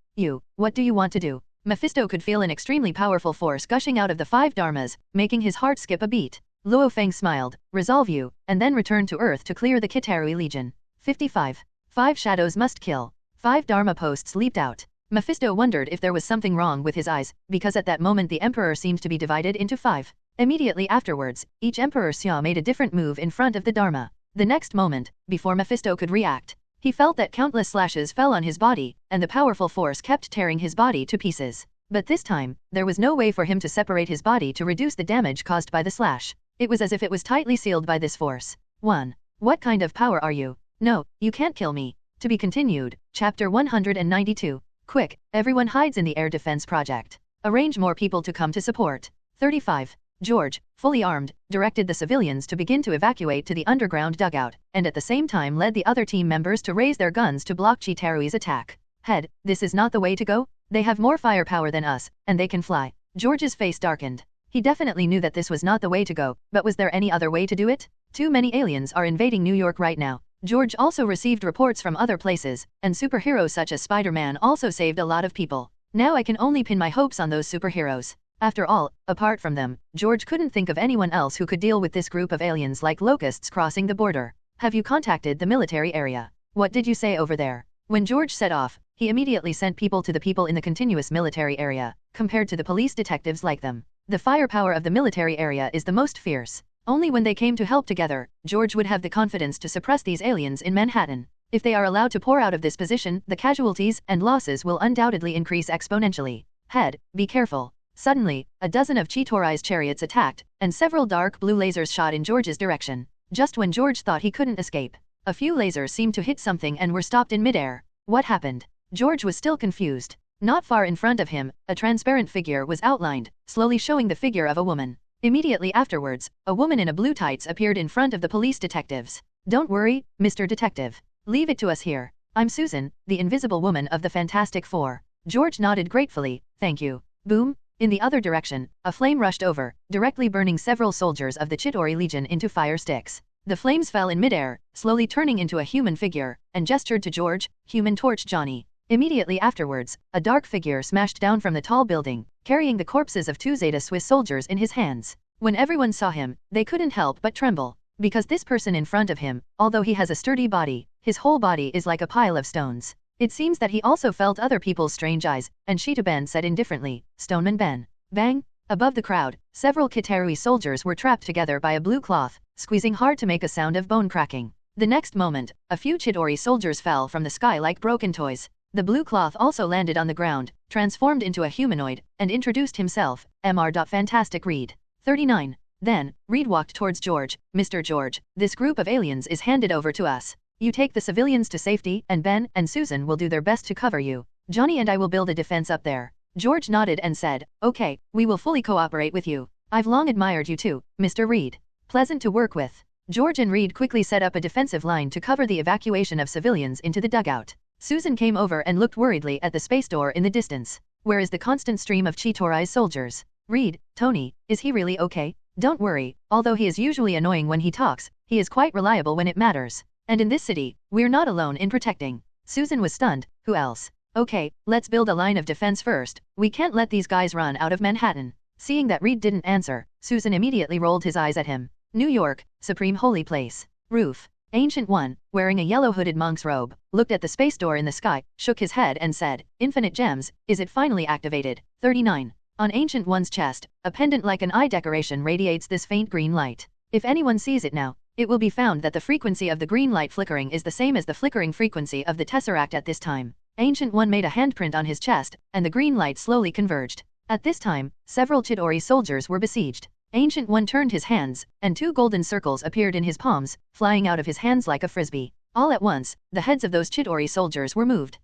B: What do you want to do? Mephisto could feel an extremely powerful force gushing out of the 5 dharmas, making his heart skip a beat. Luo Feng smiled, "Resolve you, and then return to Earth to clear the Kitarui Legion." 55. 5 shadows must kill. 5 dharma posts leaped out. Mephisto wondered if there was something wrong with his eyes, because at that moment the Emperor seemed to be divided into 5. Immediately afterwards, each Emperor Xia made a different move in front of the dharma. The next moment, before Mephisto could react, he felt that countless slashes fell on his body, and the powerful force kept tearing his body to pieces. But this time, there was no way for him to separate his body to reduce the damage caused by the slash. It was as if it was tightly sealed by this force. 1. What kind of power are you? No, you can't kill me. To be continued. Chapter 192. Quick, everyone hides in the air defense project. Arrange more people to come to support. 35. George, fully armed, directed the civilians to begin to evacuate to the underground dugout, and at the same time led the other team members to raise their guns to block Chitarui's attack. Head, this is not the way to go? They have more firepower than us, and they can fly. George's face darkened. He definitely knew that this was not the way to go, but was there any other way to do it? Too many aliens are invading New York right now. George also received reports from other places, and superheroes such as Spider-Man also saved a lot of people. Now I can only pin my hopes on those superheroes. After all, apart from them, George couldn't think of anyone else who could deal with this group of aliens like locusts crossing the border. Have you contacted the military area? What did you say over there? When George set off, he immediately sent people to the people in the continuous military area, compared to the police detectives like them. The firepower of the military area is the most fierce. Only when they came to help together, George would have the confidence to suppress these aliens in Manhattan. If they are allowed to pour out of this position, the casualties and losses will undoubtedly increase exponentially. Head, be careful. Suddenly, a dozen of Chitori's chariots attacked, and several dark blue lasers shot in George's direction. Just when George thought he couldn't escape, a few lasers seemed to hit something and were stopped in midair. What happened? George was still confused. Not far in front of him, a transparent figure was outlined, slowly showing the figure of a woman. Immediately afterwards, a woman in a blue tights appeared in front of the police detectives. Don't worry, Mr. Detective. Leave it to us here. I'm Susan, the Invisible Woman of the Fantastic Four. George nodded gratefully, thank you. Boom! In the other direction, a flame rushed over, directly burning several soldiers of the Chidori Legion into fire sticks. The flames fell in midair, slowly turning into a human figure, and gestured to George, Human Torch Johnny. Immediately afterwards, a dark figure smashed down from the tall building, carrying the corpses of 2 Zeta Swiss soldiers in his hands. When everyone saw him, they couldn't help but tremble. Because this person in front of him, although he has a sturdy body, his whole body is like a pile of stones. It seems that he also felt other people's strange eyes, and Shita Ben said indifferently, Stoneman Ben. Bang! Above the crowd, several Kitarui soldiers were trapped together by a blue cloth, squeezing hard to make a sound of bone cracking. The next moment, a few Chidori soldiers fell from the sky like broken toys. The blue cloth also landed on the ground, transformed into a humanoid, and introduced himself, Mr. Fantastic Reed. 39. Then, Reed walked towards George. Mr. George, this group of aliens is handed over to us. You take the civilians to safety, and Ben and Susan will do their best to cover you. Johnny and I will build a defense up there. George nodded and said, okay, we will fully cooperate with you. I've long admired you too, Mr. Reed. Pleasant to work with. George and Reed quickly set up a defensive line to cover the evacuation of civilians into the dugout. Susan came over and looked worriedly at the space door in the distance. Where is the constant stream of Chitori's soldiers? Reed, Tony, is he really okay? Don't worry, although he is usually annoying when he talks, he is quite reliable when it matters. And in this city, we're not alone in protecting. Susan was stunned. Who else? Okay, let's build a line of defense first. We can't let these guys run out of Manhattan. Seeing that Reed didn't answer, Susan immediately rolled his eyes at him. New York, Supreme Holy Place. Roof. Ancient One, wearing a yellow hooded monk's robe, looked at the space door in the sky, shook his head and said, Infinite gems, is it finally activated? 39. On Ancient One's chest, a pendant like an eye decoration radiates this faint green light. If anyone sees it now, it will be found that the frequency of the green light flickering is the same as the flickering frequency of the Tesseract at this time. Ancient One made a handprint on his chest, and the green light slowly converged. At this time, several Chidori soldiers were besieged. Ancient One turned his hands, and 2 golden circles appeared in his palms, flying out of his hands like a frisbee. All at once, the heads of those Chidori soldiers were moved.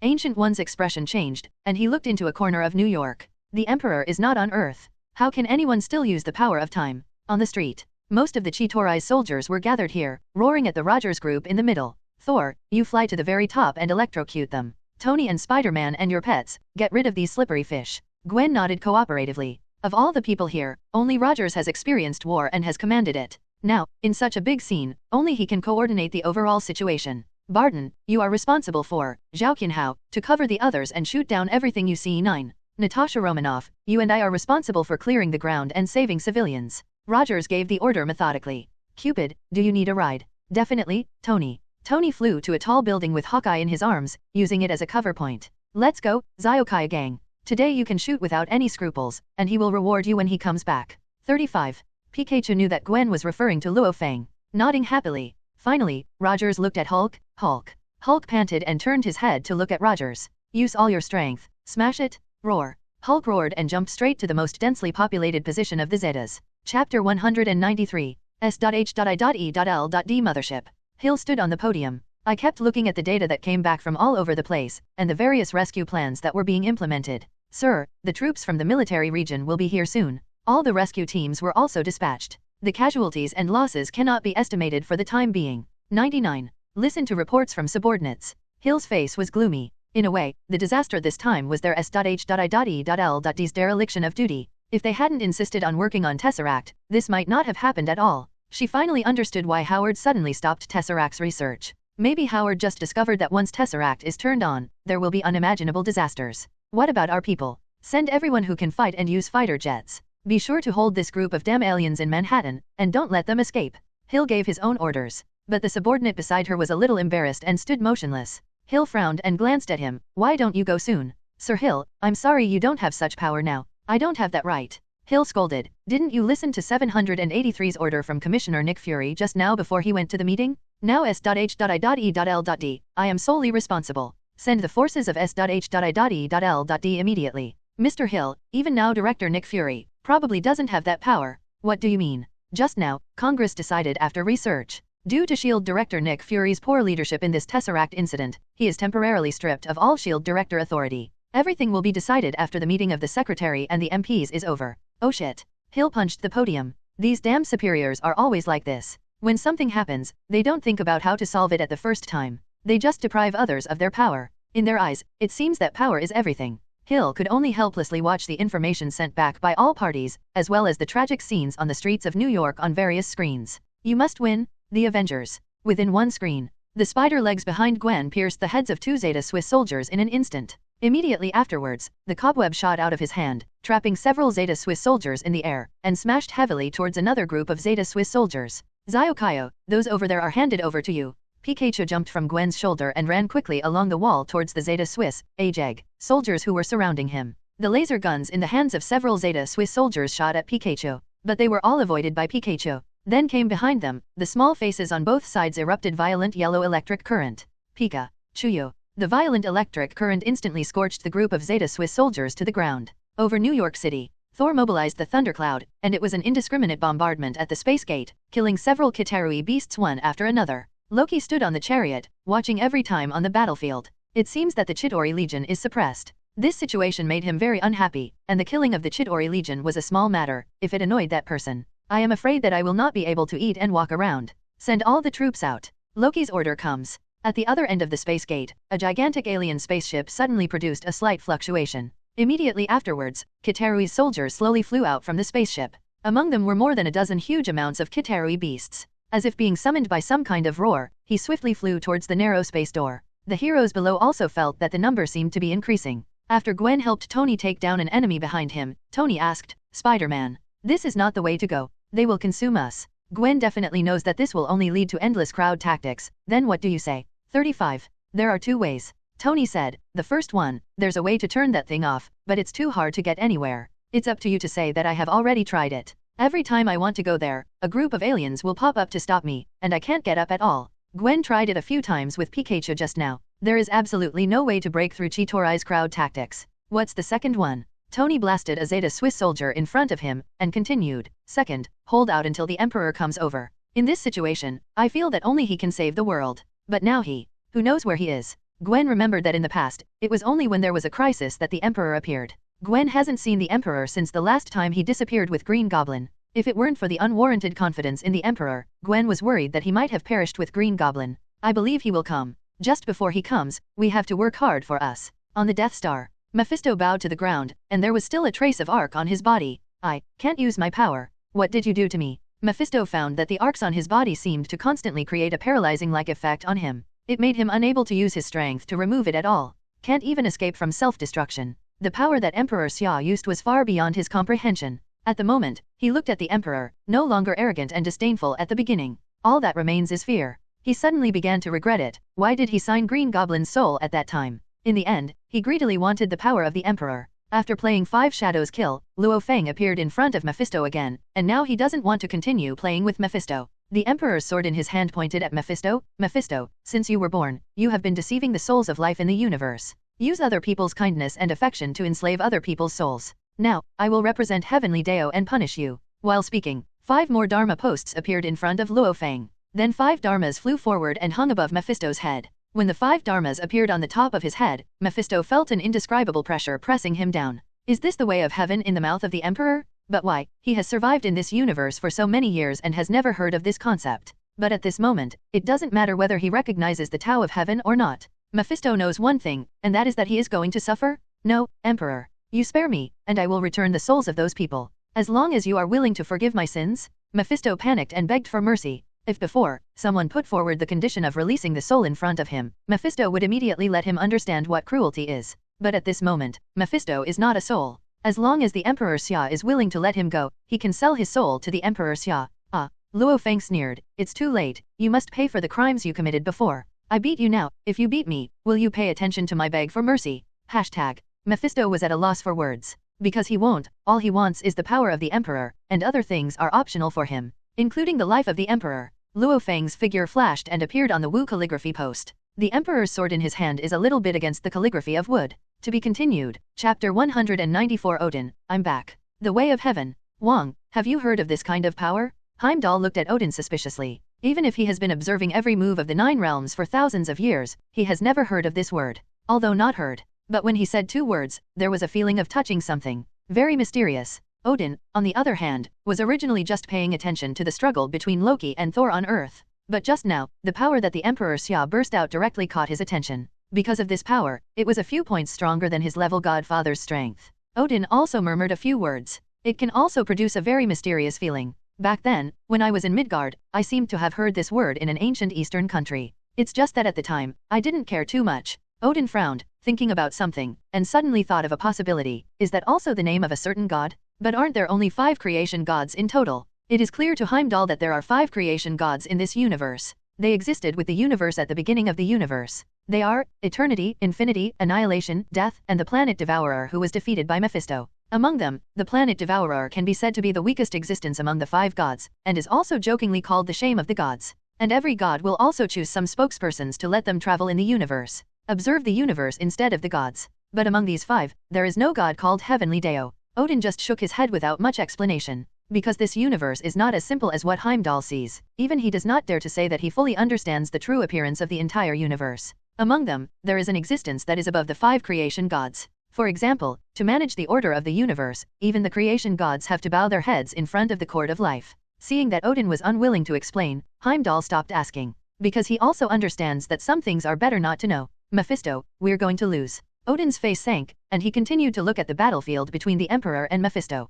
B: Ancient One's expression changed, and he looked into a corner of New York. The Emperor is not on Earth. How can anyone still use the power of time? On the street, most of the Chitori's soldiers were gathered here, roaring at the Rogers group in the middle. Thor, you fly to the very top and electrocute them. Tony and Spider-Man and your pets, get rid of these slippery fish. Gwen nodded cooperatively. Of all the people here, only Rogers has experienced war and has commanded it. Now, in such a big scene, only he can coordinate the overall situation. Barton, you are responsible for, Zhao Qianhao, to cover the others and shoot down everything you see. 9. Natasha Romanoff, you and I are responsible for clearing the ground and saving civilians. Rogers gave the order methodically. Cupid, do you need a ride? Definitely, Tony. Tony flew to a tall building with Hawkeye in his arms, using it as a cover point. Let's go, Ziokai gang. Today you can shoot without any scruples, and he will reward you when he comes back. 35. Pikachu knew that Gwen was referring to Luo Feng. Nodding happily. Finally, Rogers looked at Hulk. Hulk panted and turned his head to look at Rogers. Use all your strength. Smash it. Roar. Hulk roared and jumped straight to the most densely populated position of the Zetas. Chapter 193. S.H.I.E.L.D. Mothership. Hill stood on the podium. I kept looking at the data that came back from all over the place, and the various rescue plans that were being implemented. Sir, the troops from the military region will be here soon. All the rescue teams were also dispatched. The casualties and losses cannot be estimated for the time being. 99. Listen to reports from subordinates. Hill's face was gloomy. In a way, the disaster this time was their S.H.I.E.L.D's dereliction of duty. If they hadn't insisted on working on Tesseract, this might not have happened at all. She finally understood why Howard suddenly stopped Tesseract's research. Maybe Howard just discovered that once Tesseract is turned on, there will be unimaginable disasters. What about our people? Send everyone who can fight and use fighter jets. Be sure to hold this group of damn aliens in Manhattan, and don't let them escape. Hill gave his own orders, but the subordinate beside her was a little embarrassed and stood motionless. Hill frowned and glanced at him. Why don't you go soon? Sir Hill, I'm sorry you don't have such power now. I don't have that right. Hill scolded. Didn't you listen to 783's order from Commissioner Nick Fury just now before he went to the meeting? Now S.H.I.E.L.D. I am solely responsible. Send the forces of S.H.I.E.L.D. immediately. Mr. Hill, even now Director Nick Fury, probably doesn't have that power. What do you mean? Just now, Congress decided after research. Due to S.H.I.E.L.D. Director Nick Fury's poor leadership in this Tesseract incident, he is temporarily stripped of all S.H.I.E.L.D. Director authority. Everything will be decided after the meeting of the Secretary and the MPs is over. Oh shit. Hill punched the podium. These damn superiors are always like this. When something happens, they don't think about how to solve it at the first time. They just deprive others of their power. In their eyes, it seems that power is everything. Hill could only helplessly watch the information sent back by all parties, as well as the tragic scenes on the streets of New York on various screens. You must win, the Avengers. Within one screen, the spider legs behind Gwen pierced the heads of 2 Zeta Swiss soldiers in an instant. Immediately afterwards, the cobweb shot out of his hand, trapping several Zeta Swiss soldiers in the air, and smashed heavily towards another group of Zeta Swiss soldiers. Ziokayo, those over there are handed over to you. Pikachu jumped from Gwen's shoulder and ran quickly along the wall towards the Zeta Swiss, Ajeg, soldiers who were surrounding him. The laser guns in the hands of several Zeta Swiss soldiers shot at Pikachu, but they were all avoided by Pikachu. Then came behind them, the small faces on both sides erupted violent yellow electric current. Pikachu. The violent electric current instantly scorched the group of Zeta Swiss soldiers to the ground. Over New York City, Thor mobilized the thundercloud, and it was an indiscriminate bombardment at the space gate, killing several Kitarui beasts one after another. Loki stood on the chariot, watching every time on the battlefield. It seems that the Chitauri Legion is suppressed. This situation made him very unhappy, and the killing of the Chitauri Legion was a small matter, if it annoyed that person. I am afraid that I will not be able to eat and walk around. Send all the troops out. Loki's order comes. At the other end of the space gate, a gigantic alien spaceship suddenly produced a slight fluctuation. Immediately afterwards, Kitarui's soldiers slowly flew out from the spaceship. Among them were more than a dozen huge amounts of Kitarui beasts. As if being summoned by some kind of roar, he swiftly flew towards the narrow space door. The heroes below also felt that the number seemed to be increasing. After Gwen helped Tony take down an enemy behind him, Tony asked, "Spider-Man, this is not the way to go. They will consume us." Gwen definitely knows that this will only lead to endless crowd tactics. Then what do you say? 35. There are 2 ways. Tony said, the first one, there's a way to turn that thing off, but it's too hard to get anywhere. It's up to you to say that I have already tried it. Every time I want to go there, a group of aliens will pop up to stop me, and I can't get up at all. Gwen tried it a few times with Pikachu just now. There is absolutely no way to break through Chitauri's crowd tactics. What's the second one? Tony blasted a Zeta Swiss soldier in front of him, and continued, "Second, hold out until the Emperor comes over. In this situation, I feel that only he can save the world. But now who knows where he is?" Gwen remembered that in the past, it was only when there was a crisis that the Emperor appeared. Gwen hasn't seen the Emperor since the last time he disappeared with Green Goblin. If it weren't for the unwarranted confidence in the Emperor, Gwen was worried that he might have perished with Green Goblin. I believe he will come. Just before he comes, we have to work hard for us. On the Death Star, Mephisto bowed to the ground, and there was still a trace of arc on his body. I can't use my power. What did you do to me? Mephisto found that the arcs on his body seemed to constantly create a paralyzing-like effect on him. It made him unable to use his strength to remove it at all. Can't even escape from self-destruction. The power that Emperor Xia used was far beyond his comprehension. At the moment, he looked at the Emperor, no longer arrogant and disdainful at the beginning. All that remains is fear. He suddenly began to regret it. Why did he sign Green Goblin's soul at that time? In the end, he greedily wanted the power of the Emperor. After playing 5 Shadows Kill, Luo Feng appeared in front of Mephisto again, and now he doesn't want to continue playing with Mephisto. The Emperor's sword in his hand pointed at Mephisto. Mephisto, since you were born, you have been deceiving the souls of life in the universe. Use other people's kindness and affection to enslave other people's souls. Now, I will represent Heavenly Deo and punish you. While speaking, 5 more Dharma posts appeared in front of Luo Feng. Then 5 Dharmas flew forward and hung above Mephisto's head. When the 5 Dharmas appeared on the top of his head, Mephisto felt an indescribable pressure pressing him down. Is this the way of heaven in the mouth of the Emperor? But why? He has survived in this universe for so many years and has never heard of this concept. But at this moment, it doesn't matter whether he recognizes the Tao of Heaven or not. Mephisto knows one thing, and that is that he is going to suffer? No, Emperor. You spare me, and I will return the souls of those people. As long as you are willing to forgive my sins? Mephisto panicked and begged for mercy. If before, someone put forward the condition of releasing the soul in front of him, Mephisto would immediately let him understand what cruelty is. But at this moment, Mephisto is not a soul. As long as the Emperor Xia is willing to let him go, he can sell his soul to the Emperor Xia. Ah, Luo Feng sneered, it's too late, you must pay for the crimes you committed before. I beat you now, if you beat me, will you pay attention to my beg for mercy? Hashtag. Mephisto was at a loss for words. Because he won't, all he wants is the power of the Emperor, and other things are optional for him, including the life of the Emperor. Luo Feng's figure flashed and appeared on the Wu calligraphy post. The Emperor's sword in his hand is a little bit against the calligraphy of wood. To be continued. Chapter 194 Odin, I'm back. The Way of Heaven. Wang, have you heard of this kind of power? Heimdall looked at Odin suspiciously. Even if he has been observing every move of the 9 realms for thousands of years, he has never heard of this word. Although not heard. But when he said 2 words, there was a feeling of touching something very mysterious. Odin, on the other hand, was originally just paying attention to the struggle between Loki and Thor on Earth. But just now, the power that the Emperor Xia burst out directly caught his attention. Because of this power, it was a few points stronger than his level godfather's strength. Odin also murmured a few words. It can also produce a very mysterious feeling. Back then, when I was in Midgard, I seemed to have heard this word in an ancient eastern country. It's just that at the time, I didn't care too much. Odin frowned, thinking about something, and suddenly thought of a possibility. Is that also the name of a certain god? But aren't there only 5 creation gods in total? It is clear to Heimdall that there are 5 creation gods in this universe. They existed with the universe at the beginning of the universe. They are eternity, infinity, annihilation, death, and the planet devourer who was defeated by Mephisto. Among them, the planet devourer can be said to be the weakest existence among the 5 gods, and is also jokingly called the shame of the gods. And every god will also choose some spokespersons to let them travel in the universe. Observe the universe instead of the gods. But among these 5, there is no god called Heavenly Deo. Odin just shook his head without much explanation. Because this universe is not as simple as what Heimdall sees, even he does not dare to say that he fully understands the true appearance of the entire universe. Among them, there is an existence that is above the 5 creation gods. For example, to manage the order of the universe, even the creation gods have to bow their heads in front of the court of life. Seeing that Odin was unwilling to explain, Heimdall stopped asking. Because he also understands that some things are better not to know. Mephisto, we're going to lose. Odin's face sank, and he continued to look at the battlefield between the Emperor and Mephisto.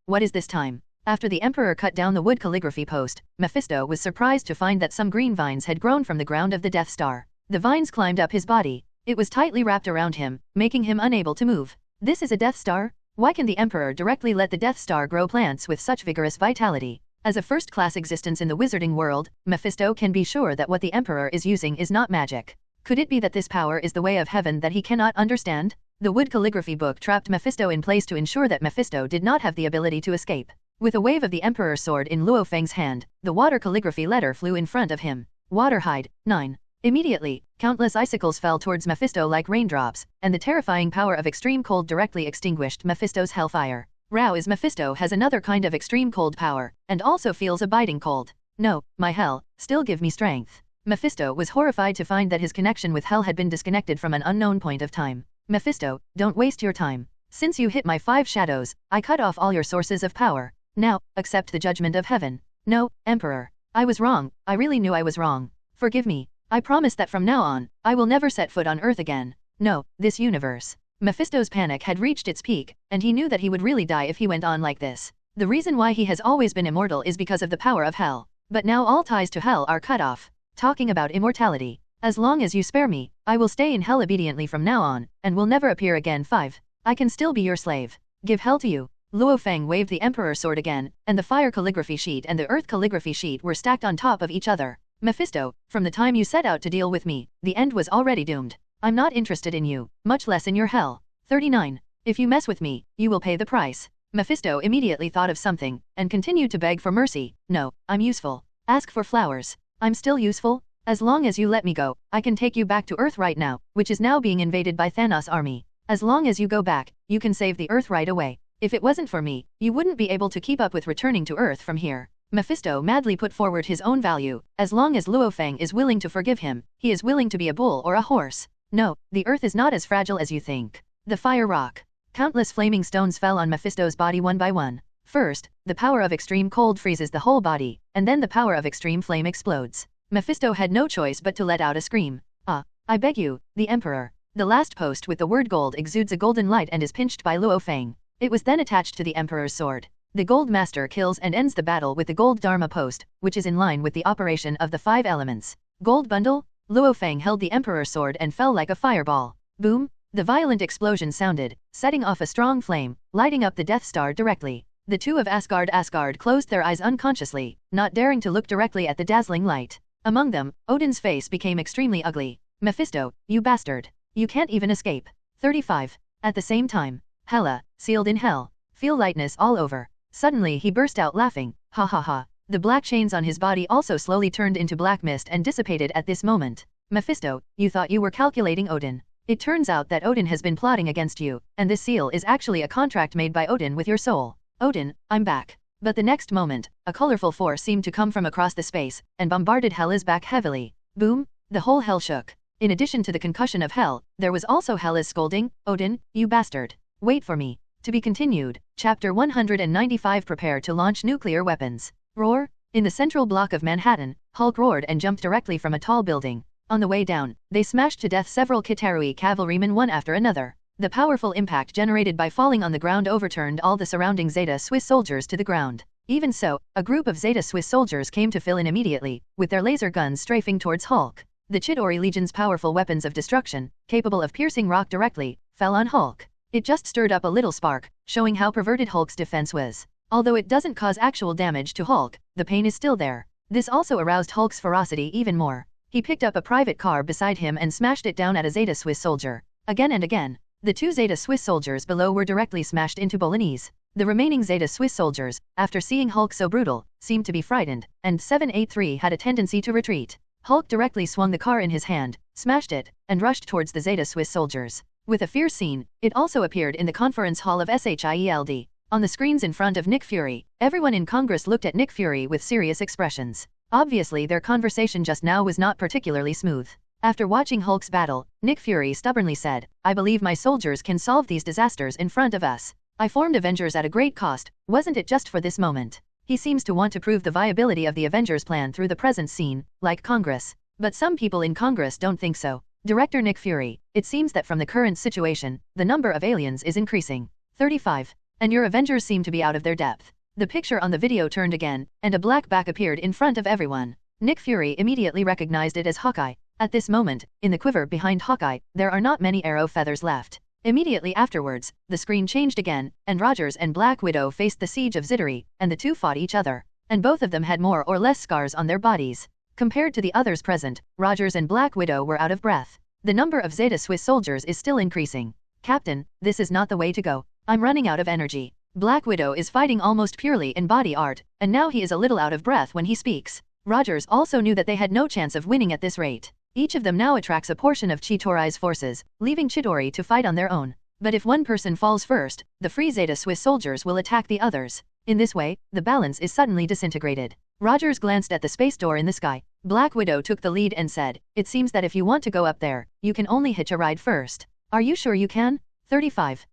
B: What is this time? After the Emperor cut down the wood calligraphy post, Mephisto was surprised to find that some green vines had grown from the ground of the Death Star. The vines climbed up his body. It was tightly wrapped around him, making him unable to move. This is a Death Star? Why can the Emperor directly let the Death Star grow plants with such vigorous vitality? As a first-class existence in the wizarding world, Mephisto can be sure that what the Emperor is using is not magic. Could it be that this power is the way of heaven that he cannot understand? The wood calligraphy book trapped Mephisto in place to ensure that Mephisto did not have the ability to escape. With a wave of the Emperor's sword in Luo Feng's hand, the water calligraphy letter flew in front of him. Waterhide, 9. Immediately, countless icicles fell towards Mephisto like raindrops, and the terrifying power of extreme cold directly extinguished Mephisto's hellfire. Is Mephisto has another kind of extreme cold power, and also feels a biting cold. No, my hell, still give me strength. Mephisto was horrified to find that his connection with hell had been disconnected from an unknown point of time. Mephisto, don't waste your time. Since you hit my 5 shadows, I cut off all your sources of power. Now, accept the judgment of heaven. No, Emperor. I was wrong, I really knew I was wrong. Forgive me. I promise that from now on, I will never set foot on Earth again. No, this universe. Mephisto's panic had reached its peak, and he knew that he would really die if he went on like this. The reason why he has always been immortal is because of the power of hell. But now all ties to hell are cut off. Talking about immortality. As long as you spare me, I will stay in hell obediently from now on, and will never appear again. 5. I can still be your slave. Give hell to you. Luo Feng waved the Emperor's sword again, and the fire calligraphy sheet and the earth calligraphy sheet were stacked on top of each other. Mephisto, from the time you set out to deal with me, the end was already doomed. I'm not interested in you, much less in your hell. 39. If you mess with me, you will pay the price. Mephisto immediately thought of something, and continued to beg for mercy. No, I'm useful. Ask for flowers. I'm still useful? As long as you let me go, I can take you back to Earth right now, which is now being invaded by Thanos' army. As long as you go back, you can save the Earth right away. If it wasn't for me, you wouldn't be able to keep up with returning to Earth from here. Mephisto madly put forward his own value. As long as Luo Feng is willing to forgive him, he is willing to be a bull or a horse. No, the Earth is not as fragile as you think. The fire rock. Countless flaming stones fell on Mephisto's body one by one. First, the power of extreme cold freezes the whole body, and then the power of extreme flame explodes. Mephisto had no choice but to let out a scream. I beg you, the Emperor. The last post with the word gold exudes a golden light and is pinched by Luo Feng. It was then attached to the Emperor's sword. The Gold Master kills and ends the battle with the Gold Dharma post, which is in line with the operation of the 5 elements. Gold bundle? Luo Feng held the Emperor's sword and fell like a fireball. Boom! The violent explosion sounded, setting off a strong flame, lighting up the Death Star directly. The 2 of Asgard closed their eyes unconsciously, not daring to look directly at the dazzling light. Among them, Odin's face became extremely ugly. Mephisto, you bastard. You can't even escape. 35. At the same time, Hela, sealed in hell. Feel lightness all over. Suddenly he burst out laughing. Ha ha ha. The black chains on his body also slowly turned into black mist and dissipated at this moment. Mephisto, you thought you were calculating Odin. It turns out that Odin has been plotting against you, and this seal is actually a contract made by Odin with your soul. Odin, I'm back. But the next moment, a colorful force seemed to come from across the space, and bombarded Hela's back heavily. Boom! The whole hell shook. In addition to the concussion of hell, there was also Hela's scolding. Odin, you bastard. Wait for me. To be continued. Chapter 195. Prepare to launch nuclear weapons. Roar! In the central block of Manhattan, Hulk roared and jumped directly from a tall building. On the way down, they smashed to death several Kitarui cavalrymen one after another. The powerful impact generated by falling on the ground overturned all the surrounding Zeta Swiss soldiers to the ground. Even so, a group of Zeta Swiss soldiers came to fill in immediately, with their laser guns strafing towards Hulk. The Chidori Legion's powerful weapons of destruction, capable of piercing rock directly, fell on Hulk. It just stirred up a little spark, showing how perverted Hulk's defense was. Although it doesn't cause actual damage to Hulk, the pain is still there. This also aroused Hulk's ferocity even more. He picked up a private car beside him and smashed it down at a Zeta Swiss soldier. Again and again. The two Zeta Swiss soldiers below were directly smashed into Bolognese. The remaining Zeta Swiss soldiers, after seeing Hulk so brutal, seemed to be frightened, and 783 had a tendency to retreat. Hulk directly swung the car in his hand, smashed it, and rushed towards the Zeta Swiss soldiers. With a fierce scene, it also appeared in the conference hall of SHIELD. On the screens in front of Nick Fury, everyone in Congress looked at Nick Fury with serious expressions. Obviously their conversation just now was not particularly smooth. After watching Hulk's battle, Nick Fury stubbornly said, "I believe my soldiers can solve these disasters in front of us. I formed Avengers at a great cost, wasn't it just for this moment?" He seems to want to prove the viability of the Avengers plan through the present scene, like Congress. But some people in Congress don't think so. Director Nick Fury, it seems that from the current situation, the number of aliens is increasing. 35. And your Avengers seem to be out of their depth. The picture on the video turned again, and a black back appeared in front of everyone. Nick Fury immediately recognized it as Hawkeye. At this moment, in the quiver behind Hawkeye, there are not many arrow feathers left. Immediately afterwards, the screen changed again, and Rogers and Black Widow faced the siege of Zitari, and the two fought each other. And both of them had more or less scars on their bodies. Compared to the others present, Rogers and Black Widow were out of breath. The number of Zeta Swiss soldiers is still increasing. "Captain, this is not the way to go. I'm running out of energy." Black Widow is fighting almost purely in body art, and now he is a little out of breath when he speaks. Rogers also knew that they had no chance of winning at this rate. Each of them now attracts a portion of Chitori's forces, leaving Chidori to fight on their own. But if one person falls first, the free Zeta Swiss soldiers will attack the others. In this way, the balance is suddenly disintegrated. Rogers glanced at the space door in the sky. Black Widow took the lead and said, "It seems that if you want to go up there, you can only hitch a ride first. Are you sure you can?" 35.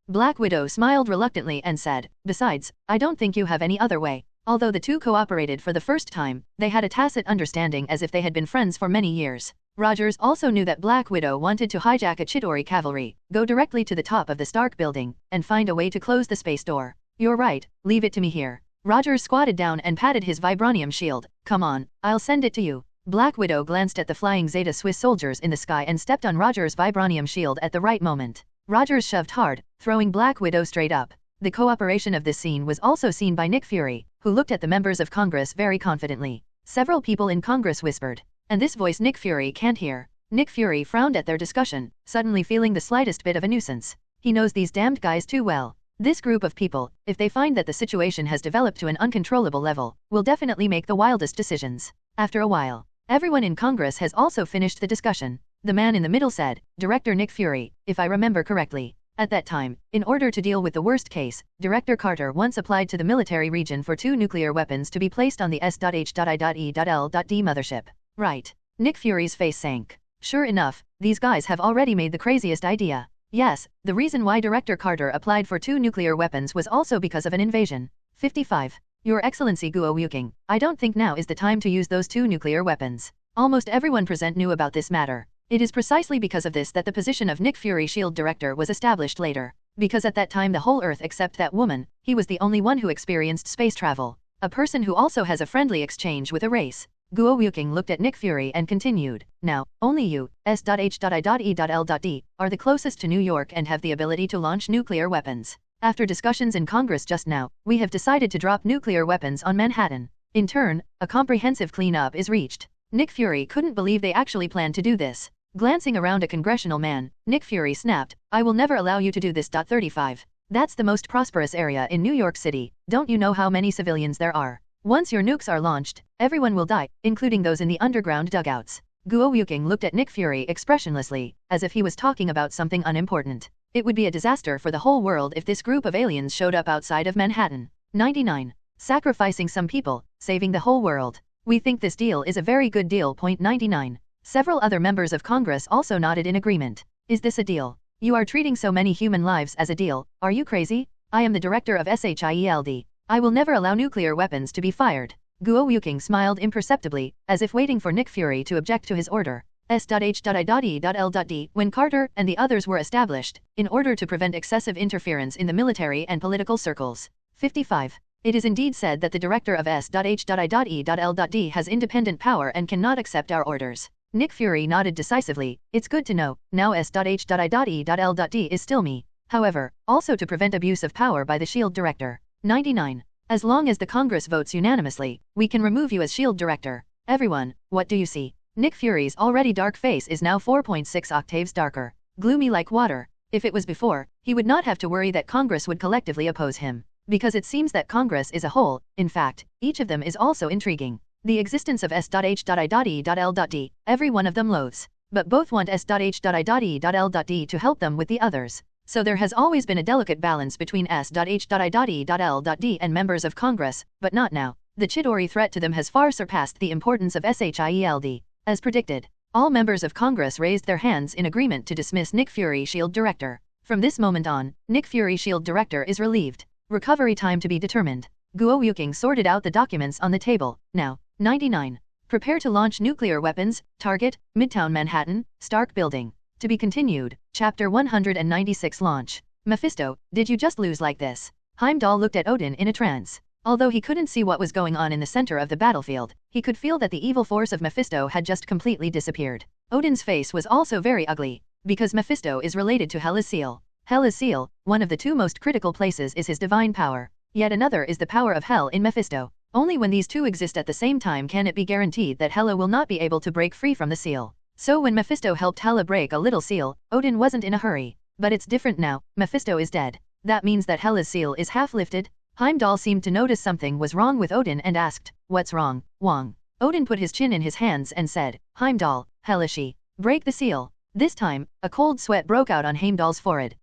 B: Black Widow smiled reluctantly and said, "Besides, I don't think you have any other way." Although the two cooperated for the first time, they had a tacit understanding as if they had been friends for many years. Rogers also knew that Black Widow wanted to hijack a Chidori cavalry, go directly to the top of the Stark building, and find a way to close the space door. "You're right, leave it to me here." Rogers squatted down and patted his vibranium shield. "Come on, I'll send it to you." Black Widow glanced at the flying Zeta Swiss soldiers in the sky and stepped on Rogers' vibranium shield at the right moment. Rogers shoved hard, throwing Black Widow straight up. The cooperation of this scene was also seen by Nick Fury, who looked at the members of Congress very confidently. Several people in Congress whispered, and this voice Nick Fury can't hear. Nick Fury frowned at their discussion, suddenly feeling the slightest bit of a nuisance. He knows these damned guys too well. This group of people, if they find that the situation has developed to an uncontrollable level, will definitely make the wildest decisions. After a while, everyone in Congress has also finished the discussion. The man in the middle said, "Director Nick Fury, if I remember correctly. At that time, in order to deal with the worst case, Director Carter once applied to the military region for 2 nuclear weapons to be placed on the S.H.I.E.L.D. mothership. Right?" Nick Fury's face sank. Sure enough, these guys have already made the craziest idea. Yes, the reason why Director Carter applied for 2 nuclear weapons was also because of an invasion. 55. Your Excellency Guo Wuking, I don't think now is the time to use those 2 nuclear weapons. Almost everyone present knew about this matter. It is precisely because of this that the position of Nick Fury Shield Director was established later. Because at that time the whole Earth except that woman, he was the only one who experienced space travel. A person who also has a friendly exchange with a race. Guo Wuking looked at Nick Fury and continued, "Now, only you, S.H.I.E.L.D., are the closest to New York and have the ability to launch nuclear weapons. After discussions in Congress just now, we have decided to drop nuclear weapons on Manhattan. In turn, a comprehensive cleanup is reached." Nick Fury couldn't believe they actually planned to do this. Glancing around a congressional man, Nick Fury snapped, "I will never allow you to do this. 35. That's the most prosperous area in New York City. Don't you know how many civilians there are? Once your nukes are launched, everyone will die, including those in the underground dugouts." Guo Wuking looked at Nick Fury expressionlessly, as if he was talking about something unimportant. It would be a disaster for the whole world if this group of aliens showed up outside of Manhattan. 99. Sacrificing some people, saving the whole world. We think this deal is a very good deal. 99. Several other members of Congress also nodded in agreement. Is this a deal? You are treating so many human lives as a deal. Are you crazy? I am the director of SHIELD. I will never allow nuclear weapons to be fired. Guo Yuking smiled imperceptibly, as if waiting for Nick Fury to object to his order. S.H.I.E.L.D. When Carter and the others were established, in order to prevent excessive interference in the military and political circles. 55. It is indeed said that the director of S.H.I.E.L.D. has independent power and cannot accept our orders. Nick Fury nodded decisively. It's good to know, now S.H.I.E.L.D. is still me. However, also to prevent abuse of power by the SHIELD director. 99. As long as the Congress votes unanimously, we can remove you as SHIELD director. Everyone, what do you see? Nick Fury's already dark face is now 4.6 octaves darker. Gloomy like water. If it was before, he would not have to worry that Congress would collectively oppose him. Because it seems that Congress is a whole, in fact, each of them is also intriguing. The existence of S.H.I.E.L.D. every one of them loathes. But both want S.H.I.E.L.D. to help them with the others. So there has always been a delicate balance between S.H.I.E.L.D. and members of Congress, but not now. The Chidori threat to them has far surpassed the importance of SHIELD. As predicted, all members of Congress raised their hands in agreement to dismiss Nick Fury SHIELD Director. From this moment on, Nick Fury SHIELD Director is relieved. Recovery time to be determined. Guo Yuking sorted out the documents on the table. Now, 99. Prepare to launch nuclear weapons, target, Midtown Manhattan, Stark Building. To be continued, Chapter 196 Launch. Mephisto, did you just lose like this? Heimdall looked at Odin in a trance. Although he couldn't see what was going on in the center of the battlefield, he could feel that the evil force of Mephisto had just completely disappeared. Odin's face was also very ugly, because Mephisto is related to Hela's seal. Hela's seal, one of the two most critical places, is his divine power. Yet another is the power of Hel in Mephisto. Only when these two exist at the same time can it be guaranteed that Hela will not be able to break free from the seal. So when Mephisto helped Hela break a little seal, Odin wasn't in a hurry. But it's different now, Mephisto is dead. That means that Hela's seal is half lifted. Heimdall seemed to notice something was wrong with Odin and asked, "What's wrong, Wong?" Odin put his chin in his hands and said, "Heimdall, Hela she. Break the seal." This time, a cold sweat broke out on Heimdall's forehead.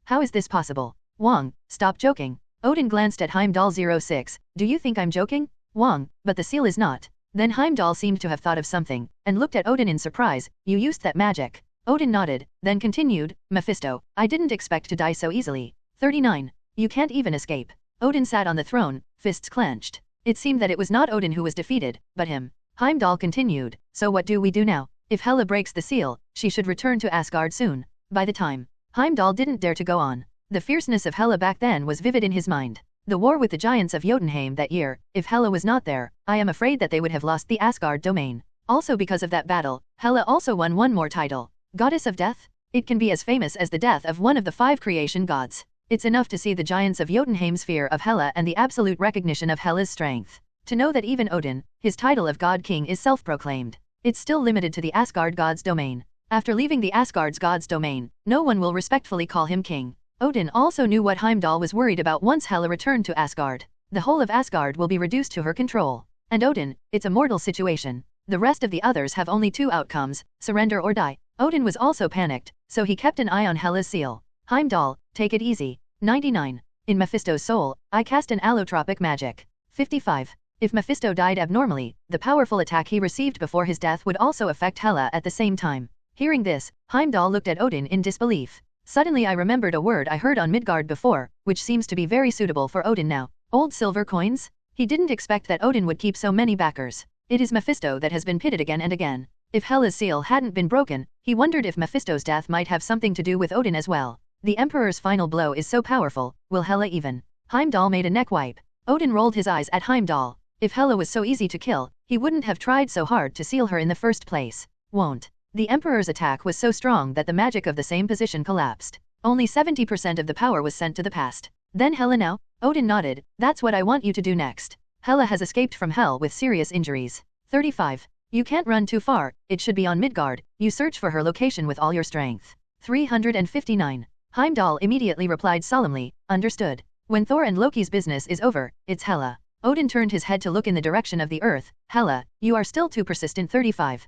B: How is this possible? Wong, stop joking. Odin glanced at Heimdall 06, do you think I'm joking? Wong, but the seal is not. Then Heimdall seemed to have thought of something, and looked at Odin in surprise, you used that magic. Odin nodded, then continued, Mephisto, I didn't expect to die so easily. 39. You can't even escape. Odin sat on the throne, fists clenched. It seemed that it was not Odin who was defeated, but him. Heimdall continued, so what do we do now? If Hela breaks the seal, she should return to Asgard soon. By the time, Heimdall didn't dare to go on. The fierceness of Hela back then was vivid in his mind. The war with the giants of Jotunheim that year, if Hela was not there, I am afraid that they would have lost the Asgard domain. Also because of that battle, Hela also won one more title. Goddess of Death? It can be as famous as the death of one of the 5 creation gods. It's enough to see the giants of Jotunheim's fear of Hela and the absolute recognition of Hela's strength. To know that even Odin, his title of God King is self-proclaimed. It's still limited to the Asgard god's domain. After leaving the Asgard's god's domain, no one will respectfully call him king. Odin also knew what Heimdall was worried about once Hela returned to Asgard. The whole of Asgard will be reduced to her control. And Odin, it's a mortal situation. The rest of the others have only 2 outcomes, surrender or die. Odin was also panicked, so he kept an eye on Hela's seal. Heimdall, take it easy. 99. In Mephisto's soul, I cast an allotropic magic. 55. If Mephisto died abnormally, the powerful attack he received before his death would also affect Hela at the same time. Hearing this, Heimdall looked at Odin in disbelief. Suddenly I remembered a word I heard on Midgard before, which seems to be very suitable for Odin now. Old silver coins? He didn't expect that Odin would keep so many backers. It is Mephisto that has been pitted again and again. If Hela's seal hadn't been broken, he wondered if Mephisto's death might have something to do with Odin as well. The Emperor's final blow is so powerful, will Hela even? Heimdall made a neck wipe. Odin rolled his eyes at Heimdall. If Hela was so easy to kill, he wouldn't have tried so hard to seal her in the first place. Won't. The Emperor's attack was so strong that the magic of the same position collapsed. Only 70% of the power was sent to the past. Then Hela now? Odin nodded, that's what I want you to do next. Hela has escaped from Hell with serious injuries. 35. You can't run too far, it should be on Midgard, you search for her location with all your strength. 359. Heimdall immediately replied solemnly, understood. When Thor and Loki's business is over, it's Hela. Odin turned his head to look in the direction of the earth. Hela, you are still too persistent. 35.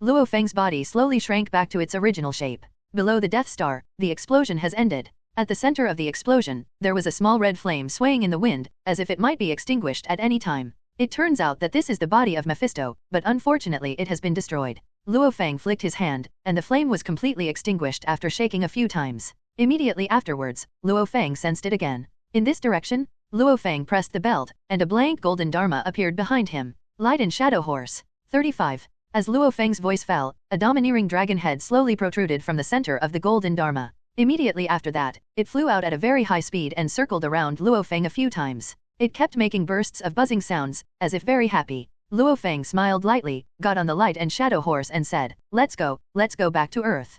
B: Luo Feng's body slowly shrank back to its original shape. Below the Death Star, the explosion has ended. At the center of the explosion, there was a small red flame swaying in the wind, as if it might be extinguished at any time. It turns out that this is the body of Mephisto, but unfortunately it has been destroyed. Luo Feng flicked his hand, and the flame was completely extinguished after shaking a few times. Immediately afterwards, Luo Feng sensed it again. In this direction? Luo Feng pressed the belt, and a blank golden dharma appeared behind him. Light and Shadow Horse. 35. As Luo Feng's voice fell, a domineering dragon head slowly protruded from the center of the golden dharma. Immediately after that, it flew out at a very high speed and circled around Luo Feng a few times. It kept making bursts of buzzing sounds, as if very happy. Luo Feng smiled lightly, got on the Light and Shadow Horse and said, let's go back to Earth.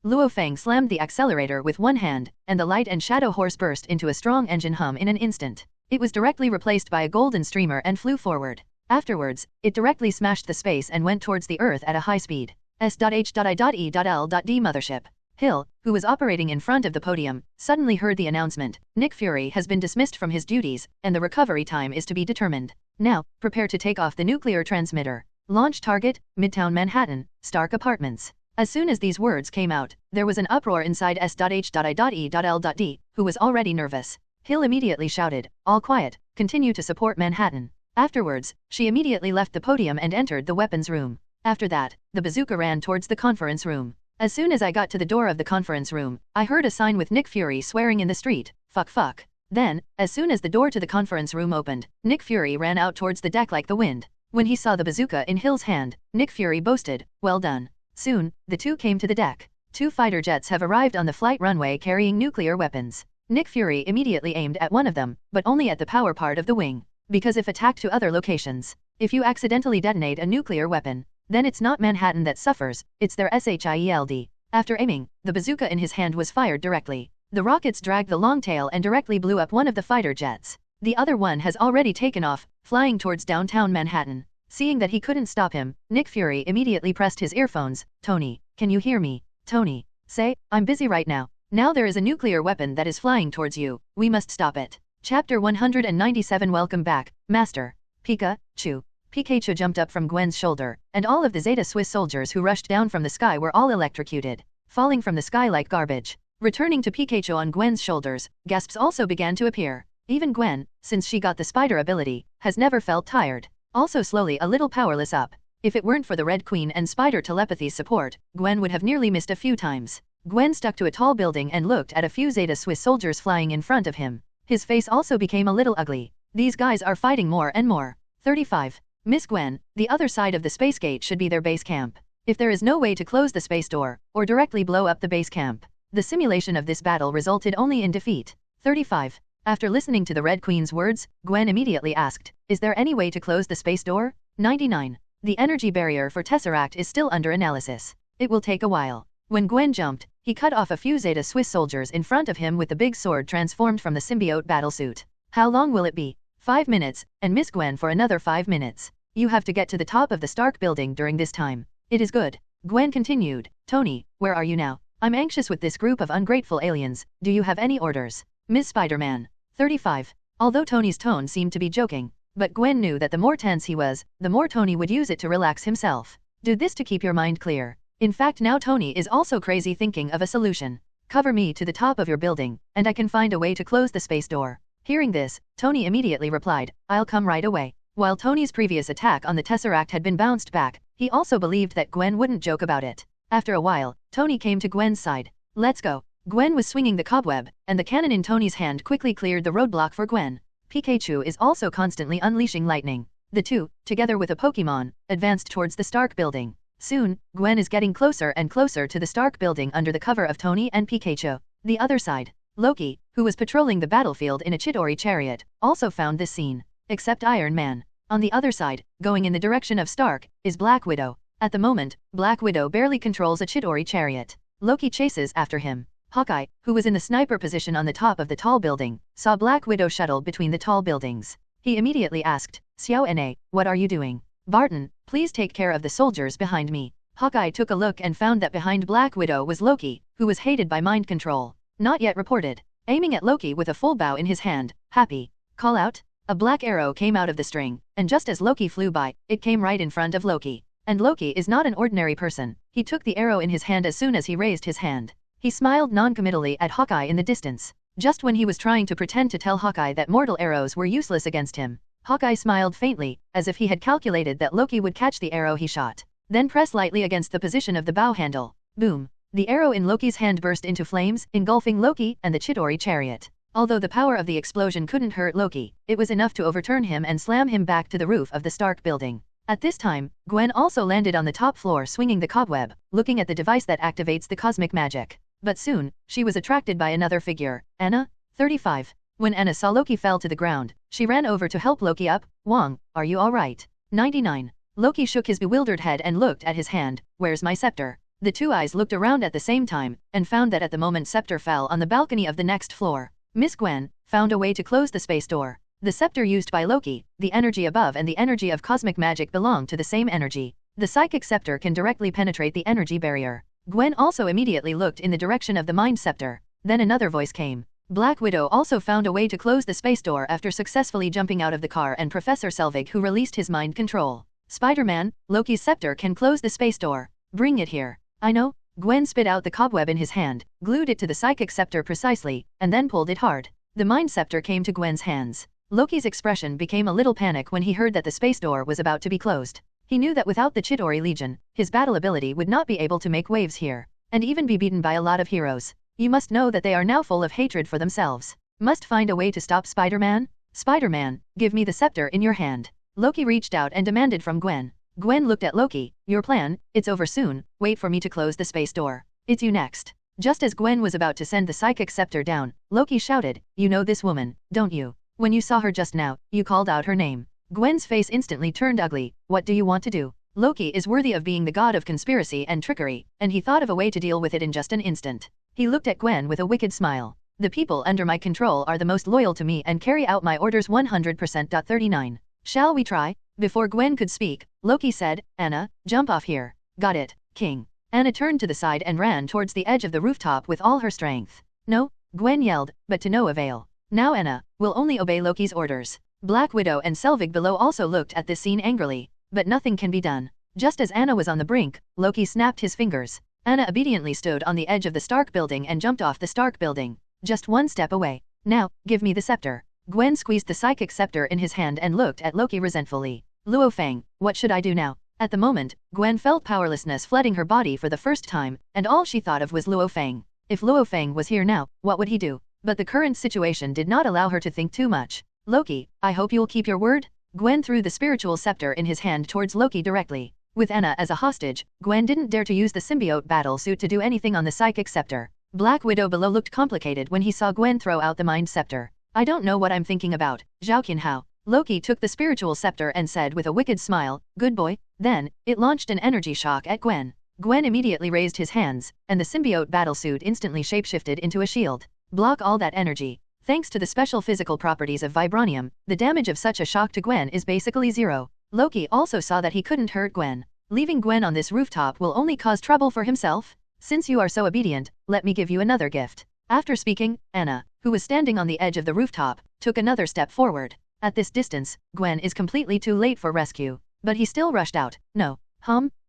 B: Luo Feng slammed the accelerator with one hand, and the Light and Shadow Horse burst into a strong engine hum in an instant. It was directly replaced by a golden streamer and flew forward. Afterwards, it directly smashed the space and went towards the Earth at a high speed. S.H.I.E.L.D. Mothership. Hill, who was operating in front of the podium, suddenly heard the announcement. Nick Fury has been dismissed from his duties, and the recovery time is to be determined. Now, prepare to take off the nuclear transmitter. Launch target, Midtown Manhattan, Stark Apartments. As soon as these words came out, there was an uproar inside S.H.I.E.L.D., who was already nervous. Hill immediately shouted, all quiet, continue to support Manhattan. Afterwards, she immediately left the podium and entered the weapons room. After that, the bazooka ran towards the conference room. As soon as I got to the door of the conference room, I heard a sign with Nick Fury swearing in the street, fuck. Then, as soon as the door to the conference room opened, Nick Fury ran out towards the deck like the wind. When he saw the bazooka in Hill's hand, Nick Fury boasted, well done. Soon, the two came to the deck. 2 fighter jets have arrived on the flight runway carrying nuclear weapons. Nick Fury immediately aimed at one of them, but only at the power part of the wing. Because if attacked to other locations, if you accidentally detonate a nuclear weapon, then it's not Manhattan that suffers, it's their SHIELD. After aiming, the bazooka in his hand was fired directly. The rockets dragged the long tail and directly blew up one of the fighter jets. The other one has already taken off, flying towards downtown Manhattan. Seeing that he couldn't stop him, Nick Fury immediately pressed his earphones. Tony, can you hear me? Tony, say, I'm busy right now. Now there is a nuclear weapon that is flying towards you. We must stop it. Chapter 197. Welcome back, Master. Pikachu. Pikachu jumped up from Gwen's shoulder, and all of the Zeta Swiss soldiers who rushed down from the sky were all electrocuted, falling from the sky like garbage. Returning to Pikachu on Gwen's shoulders, gasps also began to appear. Even Gwen, since she got the spider ability, has never felt tired. Also slowly a little powerless up. If it weren't for the Red Queen and Spider Telepathy's support, Gwen would have nearly missed a few times. Gwen stuck to a tall building and looked at a few Zeta Swiss soldiers flying in front of him. His face also became a little ugly. These guys are fighting more and more. 35. Miss Gwen, the other side of the space gate should be their base camp. If there is no way to close the space door, or directly blow up the base camp, the simulation of this battle resulted only in defeat. 35. After listening to the Red Queen's words, Gwen immediately asked, is there any way to close the space door? 99. The energy barrier for Tesseract is still under analysis. It will take a while. When Gwen jumped, he cut off a few Zeta Swiss soldiers in front of him with the big sword transformed from the symbiote battlesuit. How long will it be? 5 minutes, and Miss Gwen for another 5 minutes. You have to get to the top of the Stark building during this time. It is good. Gwen continued. Tony, where are you now? I'm anxious with this group of ungrateful aliens. Do you have any orders? Ms. Spider-Man. 35. Although Tony's tone seemed to be joking, but Gwen knew that the more tense he was, the more Tony would use it to relax himself. Do this to keep your mind clear. In fact, now Tony is also crazy thinking of a solution. Cover me to the top of your building, and I can find a way to close the space door. Hearing this, Tony immediately replied, I'll come right away. While Tony's previous attack on the Tesseract had been bounced back, he also believed that Gwen wouldn't joke about it. After a while, Tony came to Gwen's side. Let's go. Gwen was swinging the cobweb, and the cannon in Tony's hand quickly cleared the roadblock for Gwen. Pikachu is also constantly unleashing lightning. The two, together with a Pokemon, advanced towards the Stark building. Soon, Gwen is getting closer and closer to the Stark building under the cover of Tony and Pikachu. The other side, Loki, who was patrolling the battlefield in a Chidori chariot, also found this scene. Except Iron Man. On the other side, going in the direction of Stark, is Black Widow. At the moment, Black Widow barely controls a Chidori chariot. Loki chases after him. Hawkeye, who was in the sniper position on the top of the tall building, saw Black Widow shuttle between the tall buildings. He immediately asked, Xiao Na, what are you doing? Barton, please take care of the soldiers behind me. Hawkeye took a look and found that behind Black Widow was Loki, who was hated by mind control. Not yet reported. Aiming at Loki with a full bow in his hand, happy. Call out. A black arrow came out of the string, and just as Loki flew by, it came right in front of Loki. And Loki is not an ordinary person. He took the arrow in his hand as soon as he raised his hand. He smiled non-committally at Hawkeye in the distance. Just when he was trying to pretend to tell Hawkeye that mortal arrows were useless against him, Hawkeye smiled faintly, as if he had calculated that Loki would catch the arrow he shot. Then press lightly against the position of the bow handle. Boom! The arrow in Loki's hand burst into flames, engulfing Loki and the Chidori chariot. Although the power of the explosion couldn't hurt Loki, it was enough to overturn him and slam him back to the roof of the Stark building. At this time, Gwen also landed on the top floor swinging the cobweb, looking at the device that activates the cosmic magic. But soon, she was attracted by another figure, Anna, 35. When Anna saw Loki fell to the ground, she ran over to help Loki up. Wong, are you alright? 99. Loki shook his bewildered head and looked at his hand. Where's my scepter? The two eyes looked around at the same time, and found that at the moment scepter fell on the balcony of the next floor. Miss Gwen found a way to close the space door. The scepter used by Loki, the energy above and the energy of cosmic magic belong to the same energy. The psychic scepter can directly penetrate the energy barrier. Gwen also immediately looked in the direction of the mind scepter. Then another voice came. Black Widow also found a way to close the space door after successfully jumping out of the car, and Professor Selvig who released his mind control. Spider-Man, Loki's scepter can close the space door. Bring it here. I know. Gwen spit out the cobweb in his hand, glued it to the psychic scepter precisely, and then pulled it hard. The mind scepter came to Gwen's hands. Loki's expression became a little panic when he heard that the space door was about to be closed. He knew that without the Chidori Legion, his battle ability would not be able to make waves here, and even be beaten by a lot of heroes. You must know that they are now full of hatred for themselves. Must find a way to stop Spider-Man? Spider-Man, give me the scepter in your hand. Loki reached out and demanded from Gwen. Gwen looked at Loki. Your plan, it's over soon, wait for me to close the space door. It's you next. Just as Gwen was about to send the psychic scepter down, Loki shouted, you know this woman, don't you? When you saw her just now, you called out her name. Gwen's face instantly turned ugly. What do you want to do? Loki is worthy of being the god of conspiracy and trickery, and he thought of a way to deal with it in just an instant. He looked at Gwen with a wicked smile. The people under my control are the most loyal to me and carry out my orders 100%. 39. Shall we try? Before Gwen could speak, Loki said, Anna, jump off here. Got it, King. Anna turned to the side and ran towards the edge of the rooftop with all her strength. No, Gwen yelled, but to no avail. Now Anna will only obey Loki's orders. Black Widow and Selvig below also looked at this scene angrily, but nothing can be done. Just as Anna was on the brink, Loki snapped his fingers. Anna obediently stood on the edge of the Stark building and jumped off the Stark building, just one step away. Now, give me the scepter. Gwen squeezed the psychic scepter in his hand and looked at Loki resentfully. Luo Feng, what should I do now? At the moment, Gwen felt powerlessness flooding her body for the first time, and all she thought of was Luo Feng. If Luo Feng was here now, what would he do? But the current situation did not allow her to think too much. Loki, I hope you'll keep your word? Gwen threw the spiritual scepter in his hand towards Loki directly. With Anna as a hostage, Gwen didn't dare to use the symbiote battle suit to do anything on the psychic scepter. Black Widow below looked complicated when he saw Gwen throw out the mind scepter. I don't know what I'm thinking about, Zhao Qinhao. Loki took the spiritual scepter and said with a wicked smile, good boy. Then, it launched an energy shock at Gwen. Gwen immediately raised his hands, and the symbiote battlesuit instantly shapeshifted into a shield. Block all that energy. Thanks to the special physical properties of vibranium, the damage of such a shock to Gwen is basically zero. Loki also saw that he couldn't hurt Gwen. Leaving Gwen on this rooftop will only cause trouble for himself. Since you are so obedient, let me give you another gift. After speaking, Anna, who was standing on the edge of the rooftop, took another step forward. At this distance, Gwen is completely too late for rescue. But he still rushed out. No.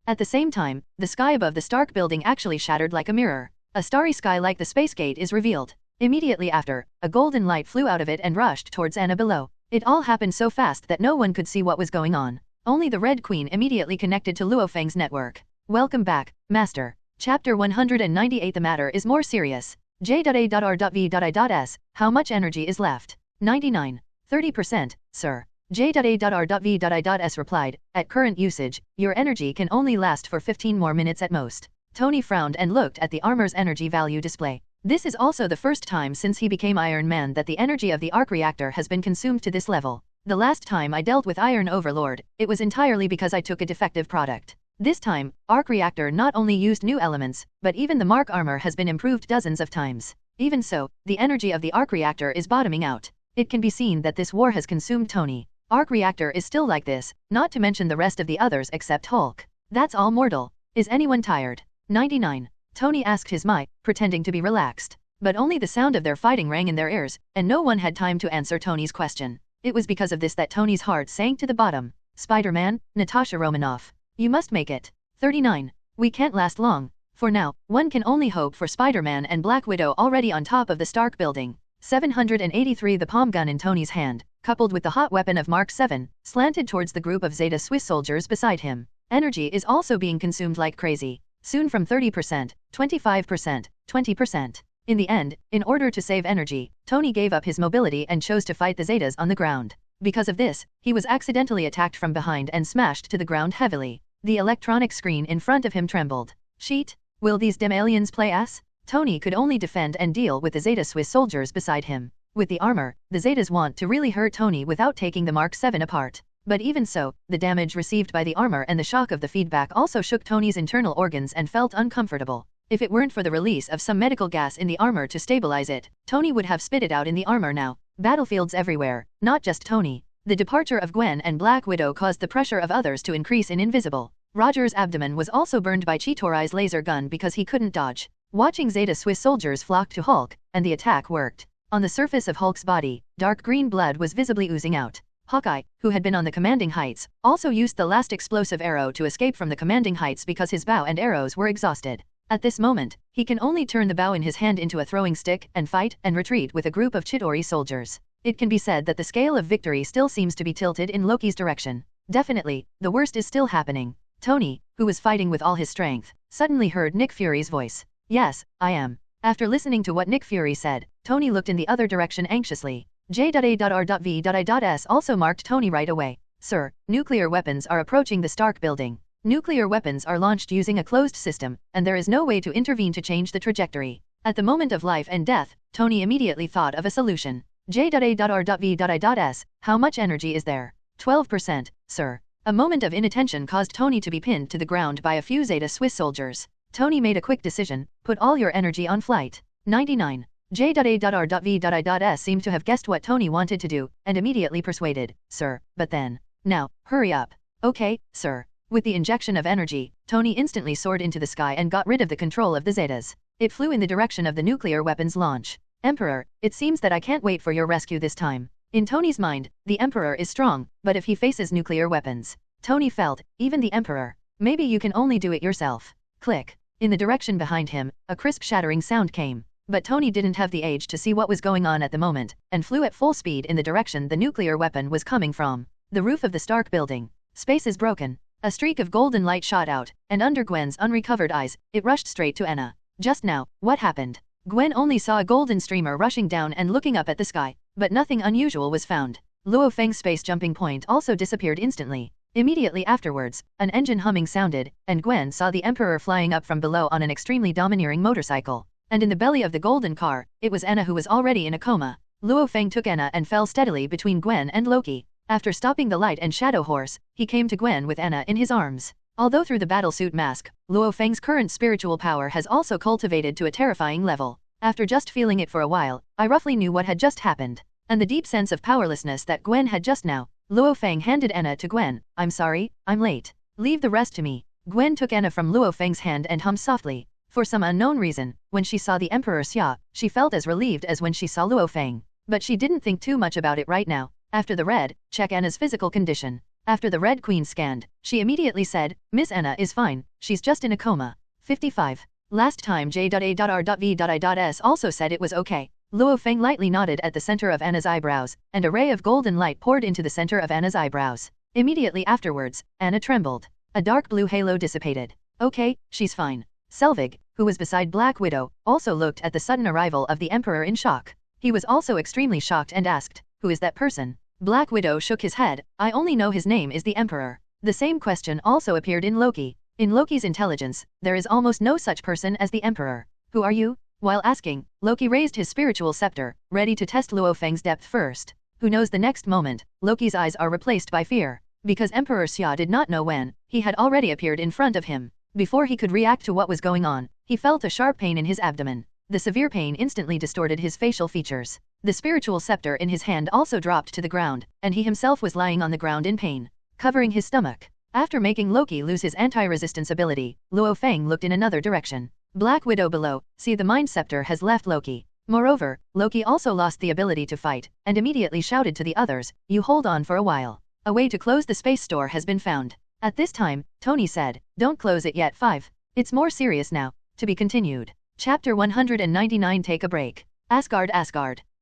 B: At the same time, the sky above the Stark building actually shattered like a mirror. A starry sky like the space gate is revealed. Immediately after, a golden light flew out of it and rushed towards Anna below. It all happened so fast that no one could see what was going on. Only the Red Queen immediately connected to Luo Feng's network. Welcome back, Master. Chapter 198. The matter is more serious. J.A.R.V.I.S. How much energy is left? 99. 30%, sir. J.A.R.V.I.S. replied, at current usage, your energy can only last for 15 more minutes at most. Tony frowned and looked at the armor's energy value display. This is also the first time since he became Iron Man that the energy of the arc reactor has been consumed to this level. The last time I dealt with Iron Overlord, it was entirely because I took a defective product. This time, arc reactor not only used new elements, but even the Mark armor has been improved dozens of times. Even so, the energy of the arc reactor is bottoming out. It can be seen that this war has consumed Tony. Arc reactor is still like this, not to mention the rest of the others except Hulk. That's all mortal. Is anyone tired? 99. Tony asked his might, pretending to be relaxed. But only the sound of their fighting rang in their ears, and no one had time to answer Tony's question. It was because of this that Tony's heart sank to the bottom. Spider-Man, Natasha Romanoff. You must make it. 39. We can't last long. For now, one can only hope for Spider-Man and Black Widow already on top of the Stark building. 783. The palm gun in Tony's hand, coupled with the hot weapon of Mark 7, slanted towards the group of Zeta Swiss soldiers beside him. Energy is also being consumed like crazy. Soon from 30%, 25%, 20%. In the end, in order to save energy, Tony gave up his mobility and chose to fight the Zetas on the ground. Because of this, he was accidentally attacked from behind and smashed to the ground heavily. The electronic screen in front of him trembled. Sheet? Will these dim aliens play us? Tony could only defend and deal with the Zeta Swiss soldiers beside him. With the armor, the Zetas want to really hurt Tony without taking the Mark 7 apart. But even so, the damage received by the armor and the shock of the feedback also shook Tony's internal organs and felt uncomfortable. If it weren't for the release of some medical gas in the armor to stabilize it, Tony would have spit it out in the armor now. Battlefields everywhere, not just Tony. The departure of Gwen and Black Widow caused the pressure of others to increase in invisible. Roger's abdomen was also burned by Chitori's laser gun because he couldn't dodge. Watching Zeta Swiss soldiers flocked to Hulk, and the attack worked. On the surface of Hulk's body, dark green blood was visibly oozing out. Hawkeye, who had been on the commanding heights, also used the last explosive arrow to escape from the commanding heights because his bow and arrows were exhausted. At this moment, he can only turn the bow in his hand into a throwing stick and fight and retreat with a group of Chitori soldiers. It can be said that the scale of victory still seems to be tilted in Loki's direction. Definitely, the worst is still happening. Tony, who was fighting with all his strength, suddenly heard Nick Fury's voice. Yes, I am. After listening to what Nick Fury said, Tony looked in the other direction anxiously. J.A.R.V.S also marked Tony right away. Sir, nuclear weapons are approaching the Stark building. Nuclear weapons are launched using a closed system, and there is no way to intervene to change the trajectory. At the moment of life and death, Tony immediately thought of a solution. J.A.R.V.S, how much energy is there? 12%, sir. A moment of inattention caused Tony to be pinned to the ground by a few Zeta Swiss soldiers. Tony made a quick decision, put all your energy on flight. 99. J.A.R.V.S seemed to have guessed what Tony wanted to do, and immediately persuaded, sir, but then. Now, hurry up. Okay, sir. With the injection of energy, Tony instantly soared into the sky and got rid of the control of the Zetas. It flew in the direction of the nuclear weapons launch. Emperor, it seems that I can't wait for your rescue this time. In Tony's mind, the Emperor is strong, but if he faces nuclear weapons, Tony felt, even the Emperor, maybe you can only do it yourself. Click. In the direction behind him, a crisp shattering sound came. But Tony didn't have the age to see what was going on at the moment, and flew at full speed in the direction the nuclear weapon was coming from. The roof of the Stark building. Space is broken. A streak of golden light shot out, and under Gwen's unrecovered eyes, it rushed straight to Anna. Just now, what happened? Gwen only saw a golden streamer rushing down and looking up at the sky, but nothing unusual was found. Luo Feng's space jumping point also disappeared instantly. Immediately afterwards, an engine humming sounded, and Gwen saw the Emperor flying up from below on an extremely domineering motorcycle. And in the belly of the golden car, it was Anna who was already in a coma. Luo Feng took Anna and fell steadily between Gwen and Loki. After stopping the light and shadow horse, he came to Gwen with Anna in his arms. Although through the battlesuit mask, Luo Feng's current spiritual power has also cultivated to a terrifying level. After just feeling it for a while, I roughly knew what had just happened. And the deep sense of powerlessness that Gwen had just now, Luo Feng handed Anna to Gwen. I'm sorry, I'm late. Leave the rest to me. Gwen took Anna from Luo Feng's hand and hummed softly. For some unknown reason, when she saw the Emperor Xia, she felt as relieved as when she saw Luo Feng. But she didn't think too much about it right now. After the red, check Anna's physical condition. After the Red Queen scanned, she immediately said, Miss Anna is fine, she's just in a coma. 55. Last time J.A.R.V.S also said it was okay. Luo Feng lightly nodded at the center of Anna's eyebrows, and a ray of golden light poured into the center of Anna's eyebrows. Immediately afterwards, Anna trembled. A dark blue halo dissipated. Okay, she's fine. Selvig, who was beside Black Widow, also looked at the sudden arrival of the Emperor in shock. He was also extremely shocked and asked, who is that person? Black Widow shook his head, I only know his name is the Emperor. The same question also appeared in Loki. In Loki's intelligence, there is almost no such person as the Emperor. Who are you? While asking, Loki raised his spiritual scepter, ready to test Luo Feng's depth first. Who knows the next moment, Loki's eyes are replaced by fear. Because Emperor Xia did not know when, he had already appeared in front of him. Before he could react to what was going on, he felt a sharp pain in his abdomen. The severe pain instantly distorted his facial features. The spiritual scepter in his hand also dropped to the ground, and he himself was lying on the ground in pain, covering his stomach. After making Loki lose his anti-resistance ability, Luo Feng looked in another direction. Black Widow below, see the mind scepter has left Loki. Moreover, Loki also lost the ability to fight, and immediately shouted to the others, you hold on for a while. A way to close the space store has been found. At this time, Tony said, don't close it yet 5. It's more serious now. To be continued. Chapter 199 Take a break. Asgard.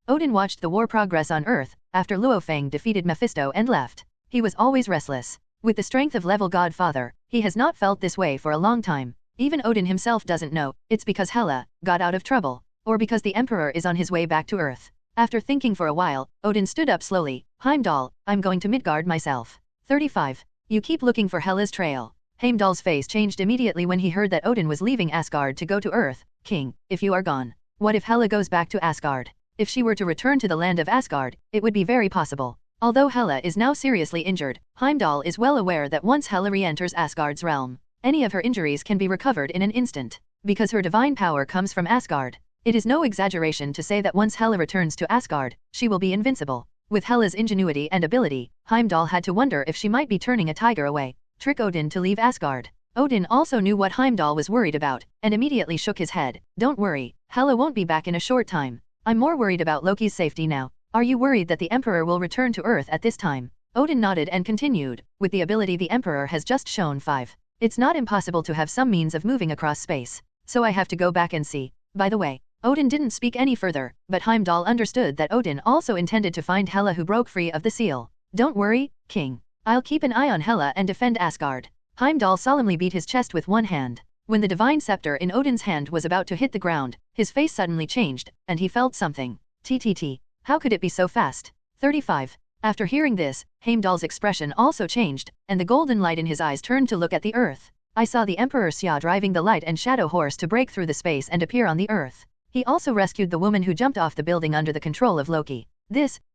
B: Odin watched the war progress on Earth, after Luo Feng defeated Mephisto and left. He was always restless. With the strength of level Godfather, he has not felt this way for a long time. Even Odin himself doesn't know, it's because Hela got out of trouble. Or because the Emperor is on his way back to Earth? After thinking for a while, Odin stood up slowly. Heimdall, I'm going to Midgard myself. 35. You keep looking for Hela's trail. Heimdall's face changed immediately when he heard that Odin was leaving Asgard to go to Earth. King, if you are gone, what if Hela goes back to Asgard? If she were to return to the land of Asgard, it would be very possible. Although Hela is now seriously injured, Heimdall is well aware that once Hela re-enters Asgard's realm, any of her injuries can be recovered in an instant. Because her divine power comes from Asgard, it is no exaggeration to say that once Hela returns to Asgard, she will be invincible. With Hela's ingenuity and ability, Heimdall had to wonder if she might be turning a tiger away, trick Odin to leave Asgard. Odin also knew what Heimdall was worried about, and immediately shook his head. Don't worry, Hela won't be back in a short time. I'm more worried about Loki's safety now. Are you worried that the Emperor will return to Earth at this time? Odin nodded and continued, with the ability the Emperor has just shown 5. It's not impossible to have some means of moving across space, so I have to go back and see. By the way, Odin didn't speak any further, but Heimdall understood that Odin also intended to find Hela who broke free of the seal. Don't worry, King. I'll keep an eye on Hela and defend Asgard. Heimdall solemnly beat his chest with one hand. When the divine scepter in Odin's hand was about to hit the ground, his face suddenly changed, and he felt something. TTT. How could it be so fast? 35. After hearing this, Heimdall's expression also changed, and the golden light in his eyes turned to look at the earth. I saw the Emperor Xia driving the light and shadow horse to break through the space and appear on the earth. He also rescued the woman who jumped off the building under the control of Loki.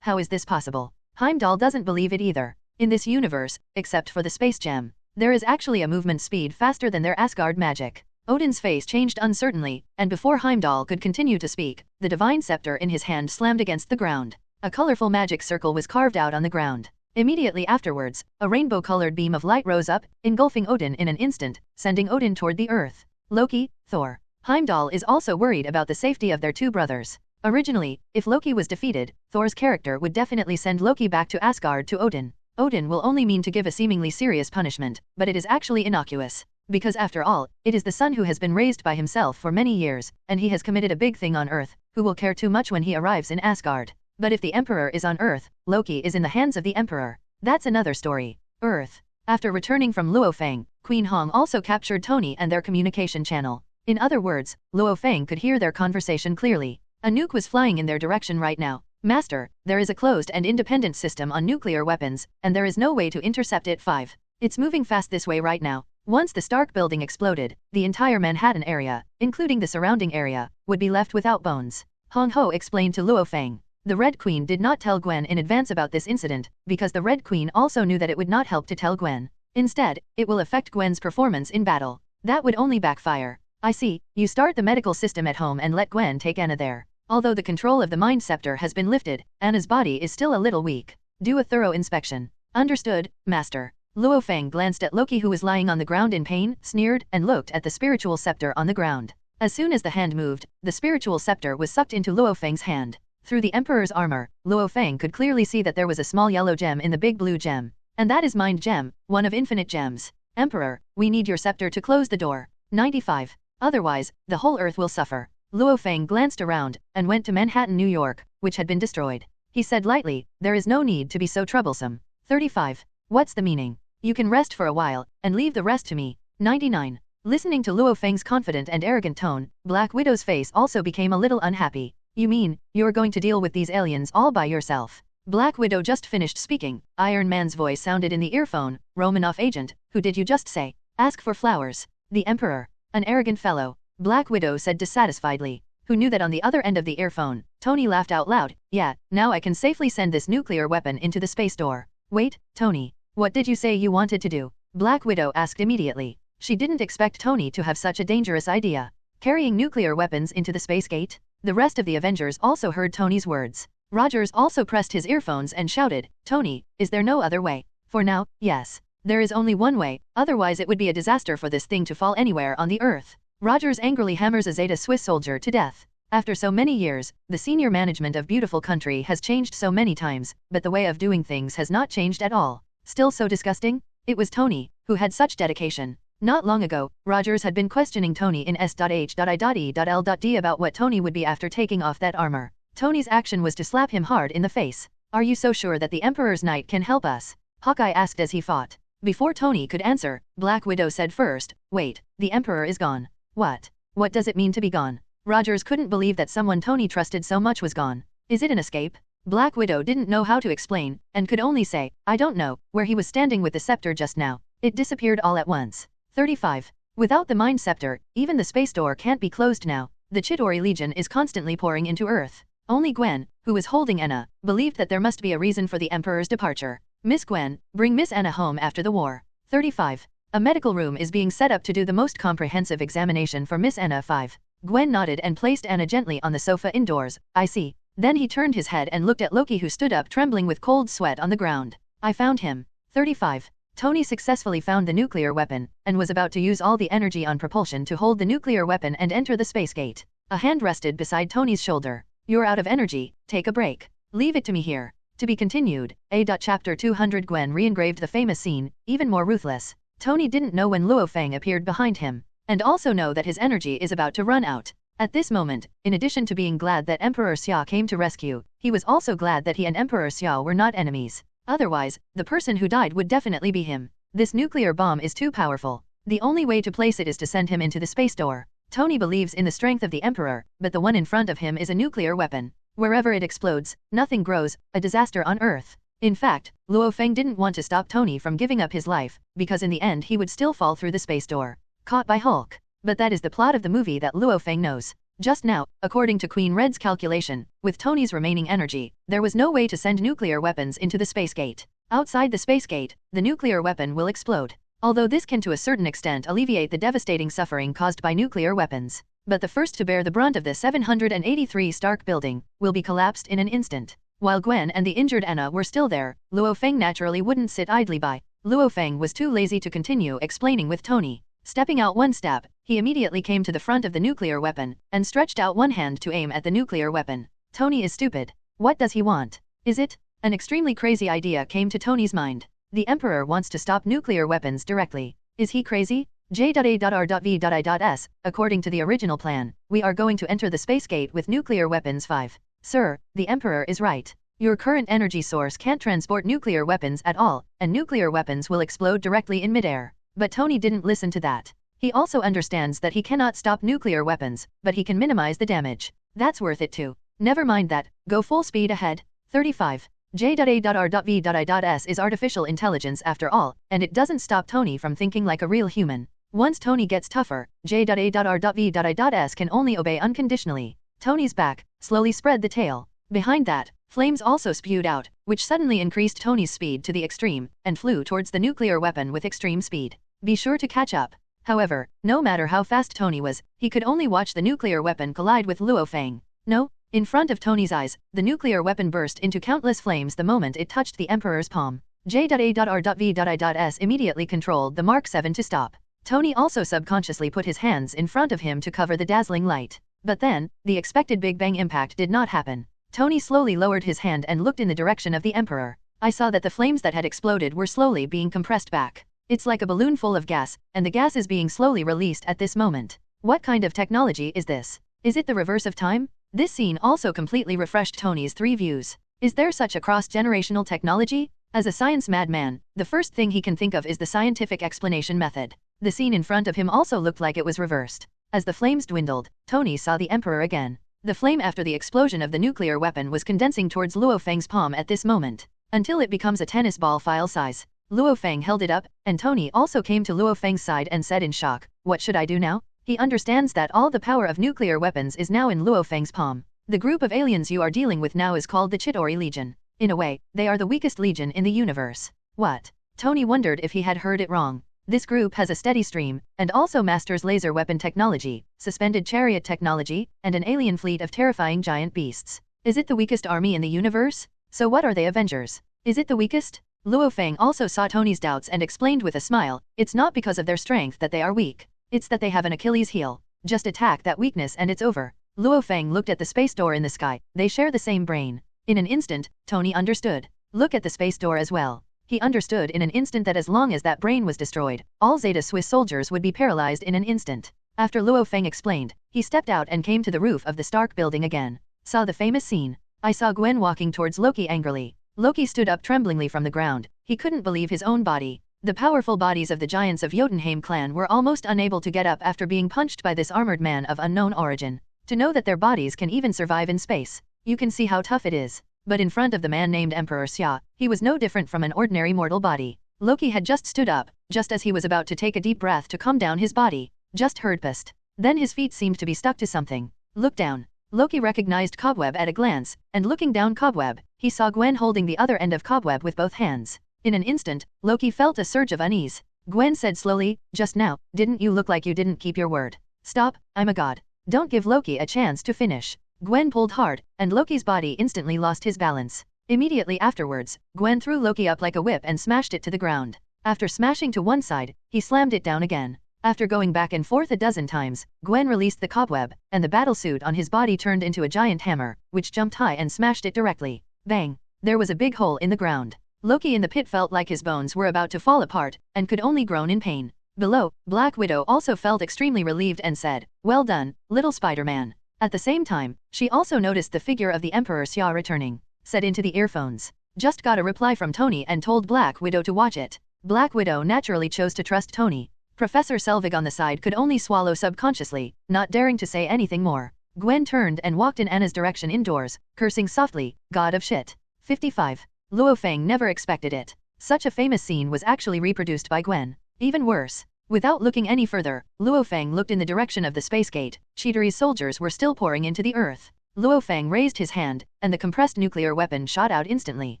B: How is this possible? Heimdall doesn't believe it either. In this universe, except for the space gem, there is actually a movement speed faster than their Asgard magic. Odin's face changed uncertainly, and before Heimdall could continue to speak, the divine scepter in his hand slammed against the ground. A colorful magic circle was carved out on the ground. Immediately afterwards, a rainbow-colored beam of light rose up, engulfing Odin in an instant, sending Odin toward the earth. Loki, Thor. Heimdall is also worried about the safety of their two brothers. Originally, if Loki was defeated, Thor's character would definitely send Loki back to Asgard to Odin. Odin will only mean to give a seemingly serious punishment, but it is actually innocuous. Because after all, it is the son who has been raised by himself for many years, and he has committed a big thing on Earth, who will care too much when he arrives in Asgard. But if the Emperor is on Earth, Loki is in the hands of the Emperor. That's another story. Earth. After returning from Luo Feng, Queen Hong also captured Tony and their communication channel. In other words, Luo Feng could hear their conversation clearly. A nuke was flying in their direction right now. Master, there is a closed and independent system on nuclear weapons, and there is no way to intercept it. 5. It's moving fast this way right now. Once the Stark building exploded, the entire Manhattan area, including the surrounding area, would be left without bones. Hong Ho explained to Luo Feng. The Red Queen did not tell Gwen in advance about this incident, because the Red Queen also knew that it would not help to tell Gwen. Instead, it will affect Gwen's performance in battle. That would only backfire. I see, you start the medical system at home and let Gwen take Anna there. Although the control of the mind scepter has been lifted, Anna's body is still a little weak. Do a thorough inspection. Understood, Master. Luo Feng glanced at Loki who was lying on the ground in pain, sneered, and looked at the spiritual scepter on the ground. As soon as the hand moved, the spiritual scepter was sucked into Luo Feng's hand. Through the Emperor's armor, Luo Feng could clearly see that there was a small yellow gem in the big blue gem. And that is Mind Gem, one of infinite gems. Emperor, we need your scepter to close the door. 95. Otherwise, the whole Earth will suffer. Luo Feng glanced around, and went to Manhattan, New York, which had been destroyed. He said lightly, there is no need to be so troublesome. 35. What's the meaning? You can rest for a while, and leave the rest to me. 99. Listening to Luo Feng's confident and arrogant tone, Black Widow's face also became a little unhappy. You mean, you're going to deal with these aliens all by yourself? Black Widow just finished speaking. Iron Man's voice sounded in the earphone. Romanoff agent, who did you just say? Ask for flowers. The Emperor. An arrogant fellow. Black Widow said dissatisfiedly. Who knew that on the other end of the earphone? Tony laughed out loud. Yeah, now I can safely send this nuclear weapon into the space door. Wait, Tony. What did you say you wanted to do? Black Widow asked immediately. She didn't expect Tony to have such a dangerous idea. Carrying nuclear weapons into the space gate? The rest of the Avengers also heard Tony's words. Rogers also pressed his earphones and shouted, Tony, is there no other way? For now, yes. There is only one way, otherwise it would be a disaster for this thing to fall anywhere on the Earth. Rogers angrily hammers a Zeta Swiss soldier to death. After so many years, the senior management of Beautiful Country has changed so many times, but the way of doing things has not changed at all. Still so disgusting? It was Tony, who had such dedication. Not long ago, Rogers had been questioning Tony in S.H.I.E.L.D. about what Tony would be after taking off that armor. Tony's action was to slap him hard in the face. Are you so sure that the Emperor's Knight can help us? Hawkeye asked as he fought. Before Tony could answer, Black Widow said first, wait, the Emperor is gone. What? What does it mean to be gone? Rogers couldn't believe that someone Tony trusted so much was gone. Is it an escape? Black Widow didn't know how to explain, and could only say, I don't know, where he was standing with the scepter just now. It disappeared all at once. 35. Without the Mind Scepter, even the space door can't be closed now. The Chitauri Legion is constantly pouring into Earth. Only Gwen, who was holding Anna, believed that there must be a reason for the Emperor's departure. Miss Gwen, bring Miss Anna home after the war. 35. A medical room is being set up to do the most comprehensive examination for Miss Anna. 5. Gwen nodded and placed Anna gently on the sofa indoors. I see. Then he turned his head and looked at Loki, who stood up trembling with cold sweat on the ground. I found him. 35. Tony successfully found the nuclear weapon, and was about to use all the energy on propulsion to hold the nuclear weapon and enter the space gate. A hand rested beside Tony's shoulder. You're out of energy, take a break. Leave it to me here. To be continued. Chapter 200. Gwen re-engraved the famous scene, even more ruthless. Tony didn't know when Luo Feng appeared behind him, and also know that his energy is about to run out. At this moment, in addition to being glad that Emperor Xia came to rescue, he was also glad that he and Emperor Xia were not enemies. Otherwise, the person who died would definitely be him. This nuclear bomb is too powerful. The only way to place it is to send him into the space door. Tony believes in the strength of the Emperor, but the one in front of him is a nuclear weapon. Wherever it explodes, nothing grows, a disaster on Earth. In fact, Luo Feng didn't want to stop Tony from giving up his life, because in the end he would still fall through the space door. Caught by Hulk. But that is the plot of the movie that Luo Feng knows. Just now, according to Queen Red's calculation, with Tony's remaining energy, there was no way to send nuclear weapons into the space gate. Outside the space gate, the nuclear weapon will explode. Although this can to a certain extent alleviate the devastating suffering caused by nuclear weapons. But the first to bear the brunt of the 783 Stark building will be collapsed in an instant. While Gwen and the injured Anna were still there, Luo Feng naturally wouldn't sit idly by. Luo Feng was too lazy to continue explaining with Tony. Stepping out one step, he immediately came to the front of the nuclear weapon, and stretched out one hand to aim at the nuclear weapon. Tony is stupid. What does he want? Is it? An extremely crazy idea came to Tony's mind. The Emperor wants to stop nuclear weapons directly. Is he crazy? J.A.R.V.I.S. According to the original plan, we are going to enter the space gate with nuclear weapons. 5. Sir, the Emperor is right. Your current energy source can't transport nuclear weapons at all, and nuclear weapons will explode directly in midair. But Tony didn't listen to that. He also understands that he cannot stop nuclear weapons, but he can minimize the damage. That's worth it too. Never mind that, go full speed ahead. 35. J.A.R.V.I.S. is artificial intelligence after all, and it doesn't stop Tony from thinking like a real human. Once Tony gets tougher, J.A.R.V.I.S. can only obey unconditionally. Tony's back slowly spread the tail. Behind that, flames also spewed out, which suddenly increased Tony's speed to the extreme, and flew towards the nuclear weapon with extreme speed. Be sure to catch up. However, no matter how fast Tony was, he could only watch the nuclear weapon collide with Luo Feng. No, in front of Tony's eyes, the nuclear weapon burst into countless flames the moment it touched the Emperor's palm. J.A.R.V.I.S. immediately controlled the Mark 7 to stop. Tony also subconsciously put his hands in front of him to cover the dazzling light. But then, the expected Big Bang impact did not happen. Tony slowly lowered his hand and looked in the direction of the Emperor. I saw that the flames that had exploded were slowly being compressed back. It's like a balloon full of gas, and the gas is being slowly released at this moment. What kind of technology is this? Is it the reverse of time? This scene also completely refreshed Tony's three views. Is there such a cross-generational technology? As a science madman, the first thing he can think of is the scientific explanation method. The scene in front of him also looked like it was reversed. As the flames dwindled, Tony saw the Emperor again. The flame after the explosion of the nuclear weapon was condensing towards Luo Feng's palm at this moment, until it becomes a tennis ball file size. Luo Feng held it up, and Tony also came to Luo Feng's side and said in shock, "What should I do now?" He understands that all the power of nuclear weapons is now in Luo Feng's palm. The group of aliens you are dealing with now is called the Chitauri Legion. In a way, they are the weakest legion in the universe. What? Tony wondered if he had heard it wrong. This group has a steady stream, and also masters laser weapon technology, suspended chariot technology, and an alien fleet of terrifying giant beasts. Is it the weakest army in the universe? So what are they, Avengers? Is it the weakest? Luo Feng also saw Tony's doubts and explained with a smile, it's not because of their strength that they are weak. It's that they have an Achilles heel. Just attack that weakness and it's over. Luo Feng looked at the space door in the sky. They share the same brain. In an instant, Tony understood. Look at the space door as well. He understood in an instant that as long as that brain was destroyed, all Zeta Swiss soldiers would be paralyzed in an instant. After Luo Feng explained, he stepped out and came to the roof of the Stark building again. Saw the famous scene. I saw Gwen walking towards Loki angrily. Loki stood up tremblingly from the ground. He couldn't believe his own body. The powerful bodies of the giants of Jotunheim clan were almost unable to get up after being punched by this armored man of unknown origin. To know that their bodies can even survive in space, you can see how tough it is. But in front of the man named Emperor Xia, he was no different from an ordinary mortal body. Loki had just stood up, just as he was about to take a deep breath to calm down his body. Just heard pissed. Then his feet seemed to be stuck to something. Look down. Loki recognized Cobweb at a glance, and looking down Cobweb, he saw Gwen holding the other end of Cobweb with both hands. In an instant, Loki felt a surge of unease. Gwen said slowly, "Just now, didn't you look like you didn't keep your word? Stop, I'm a god. Don't give Loki a chance to finish." Gwen pulled hard, and Loki's body instantly lost his balance. Immediately afterwards, Gwen threw Loki up like a whip and smashed it to the ground. After smashing to one side, he slammed it down again. After going back and forth a dozen times, Gwen released the cobweb, and the battlesuit on his body turned into a giant hammer, which jumped high and smashed it directly. Bang! There was a big hole in the ground. Loki in the pit felt like his bones were about to fall apart, and could only groan in pain. Below, Black Widow also felt extremely relieved and said, "Well done, little Spider-Man." At the same time, she also noticed the figure of the Emperor Xia returning. Said into the earphones. Just got a reply from Tony and told Black Widow to watch it. Black Widow naturally chose to trust Tony. Professor Selvig on the side could only swallow subconsciously, not daring to say anything more. Gwen turned and walked in Anna's direction indoors, cursing softly, "God of shit." 55. Luo Feng never expected it. Such a famous scene was actually reproduced by Gwen. Even worse. Without looking any further, Luo Feng looked in the direction of the space gate. Cheatery's soldiers were still pouring into the earth. Luo Feng raised his hand, and the compressed nuclear weapon shot out instantly.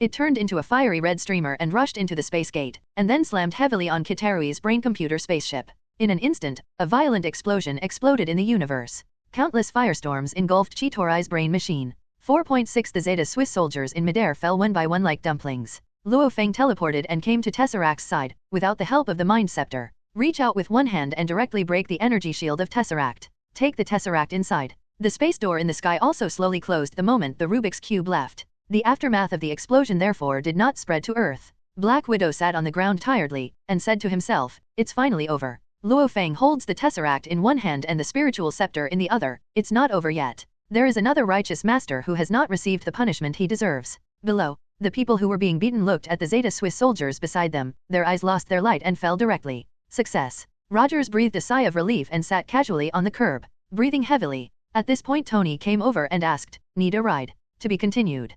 B: It turned into a fiery red streamer and rushed into the space gate, and then slammed heavily on Kitarui's brain-computer spaceship. In an instant, a violent explosion exploded in the universe. Countless firestorms engulfed Chitori's brain machine. 4.6 The Zeta Swiss soldiers in midair fell one by one like dumplings. Luo Feng teleported and came to Tesseract's side, without the help of the Mind Scepter. Reach out with one hand and directly break the energy shield of Tesseract. Take the Tesseract inside. The space door in the sky also slowly closed the moment the Rubik's Cube left. The aftermath of the explosion therefore did not spread to Earth. Black Widow sat on the ground tiredly, and said to himself, "It's finally over." Luo Feng holds the Tesseract in one hand and the spiritual scepter in the other. It's not over yet. There is another righteous master who has not received the punishment he deserves. Below, the people who were being beaten looked at the Zeta Swiss soldiers beside them, their eyes lost their light and fell directly. Success. Rogers breathed a sigh of relief and sat casually on the curb, breathing heavily. At this point Tony came over and asked, "Need a ride?" To be continued.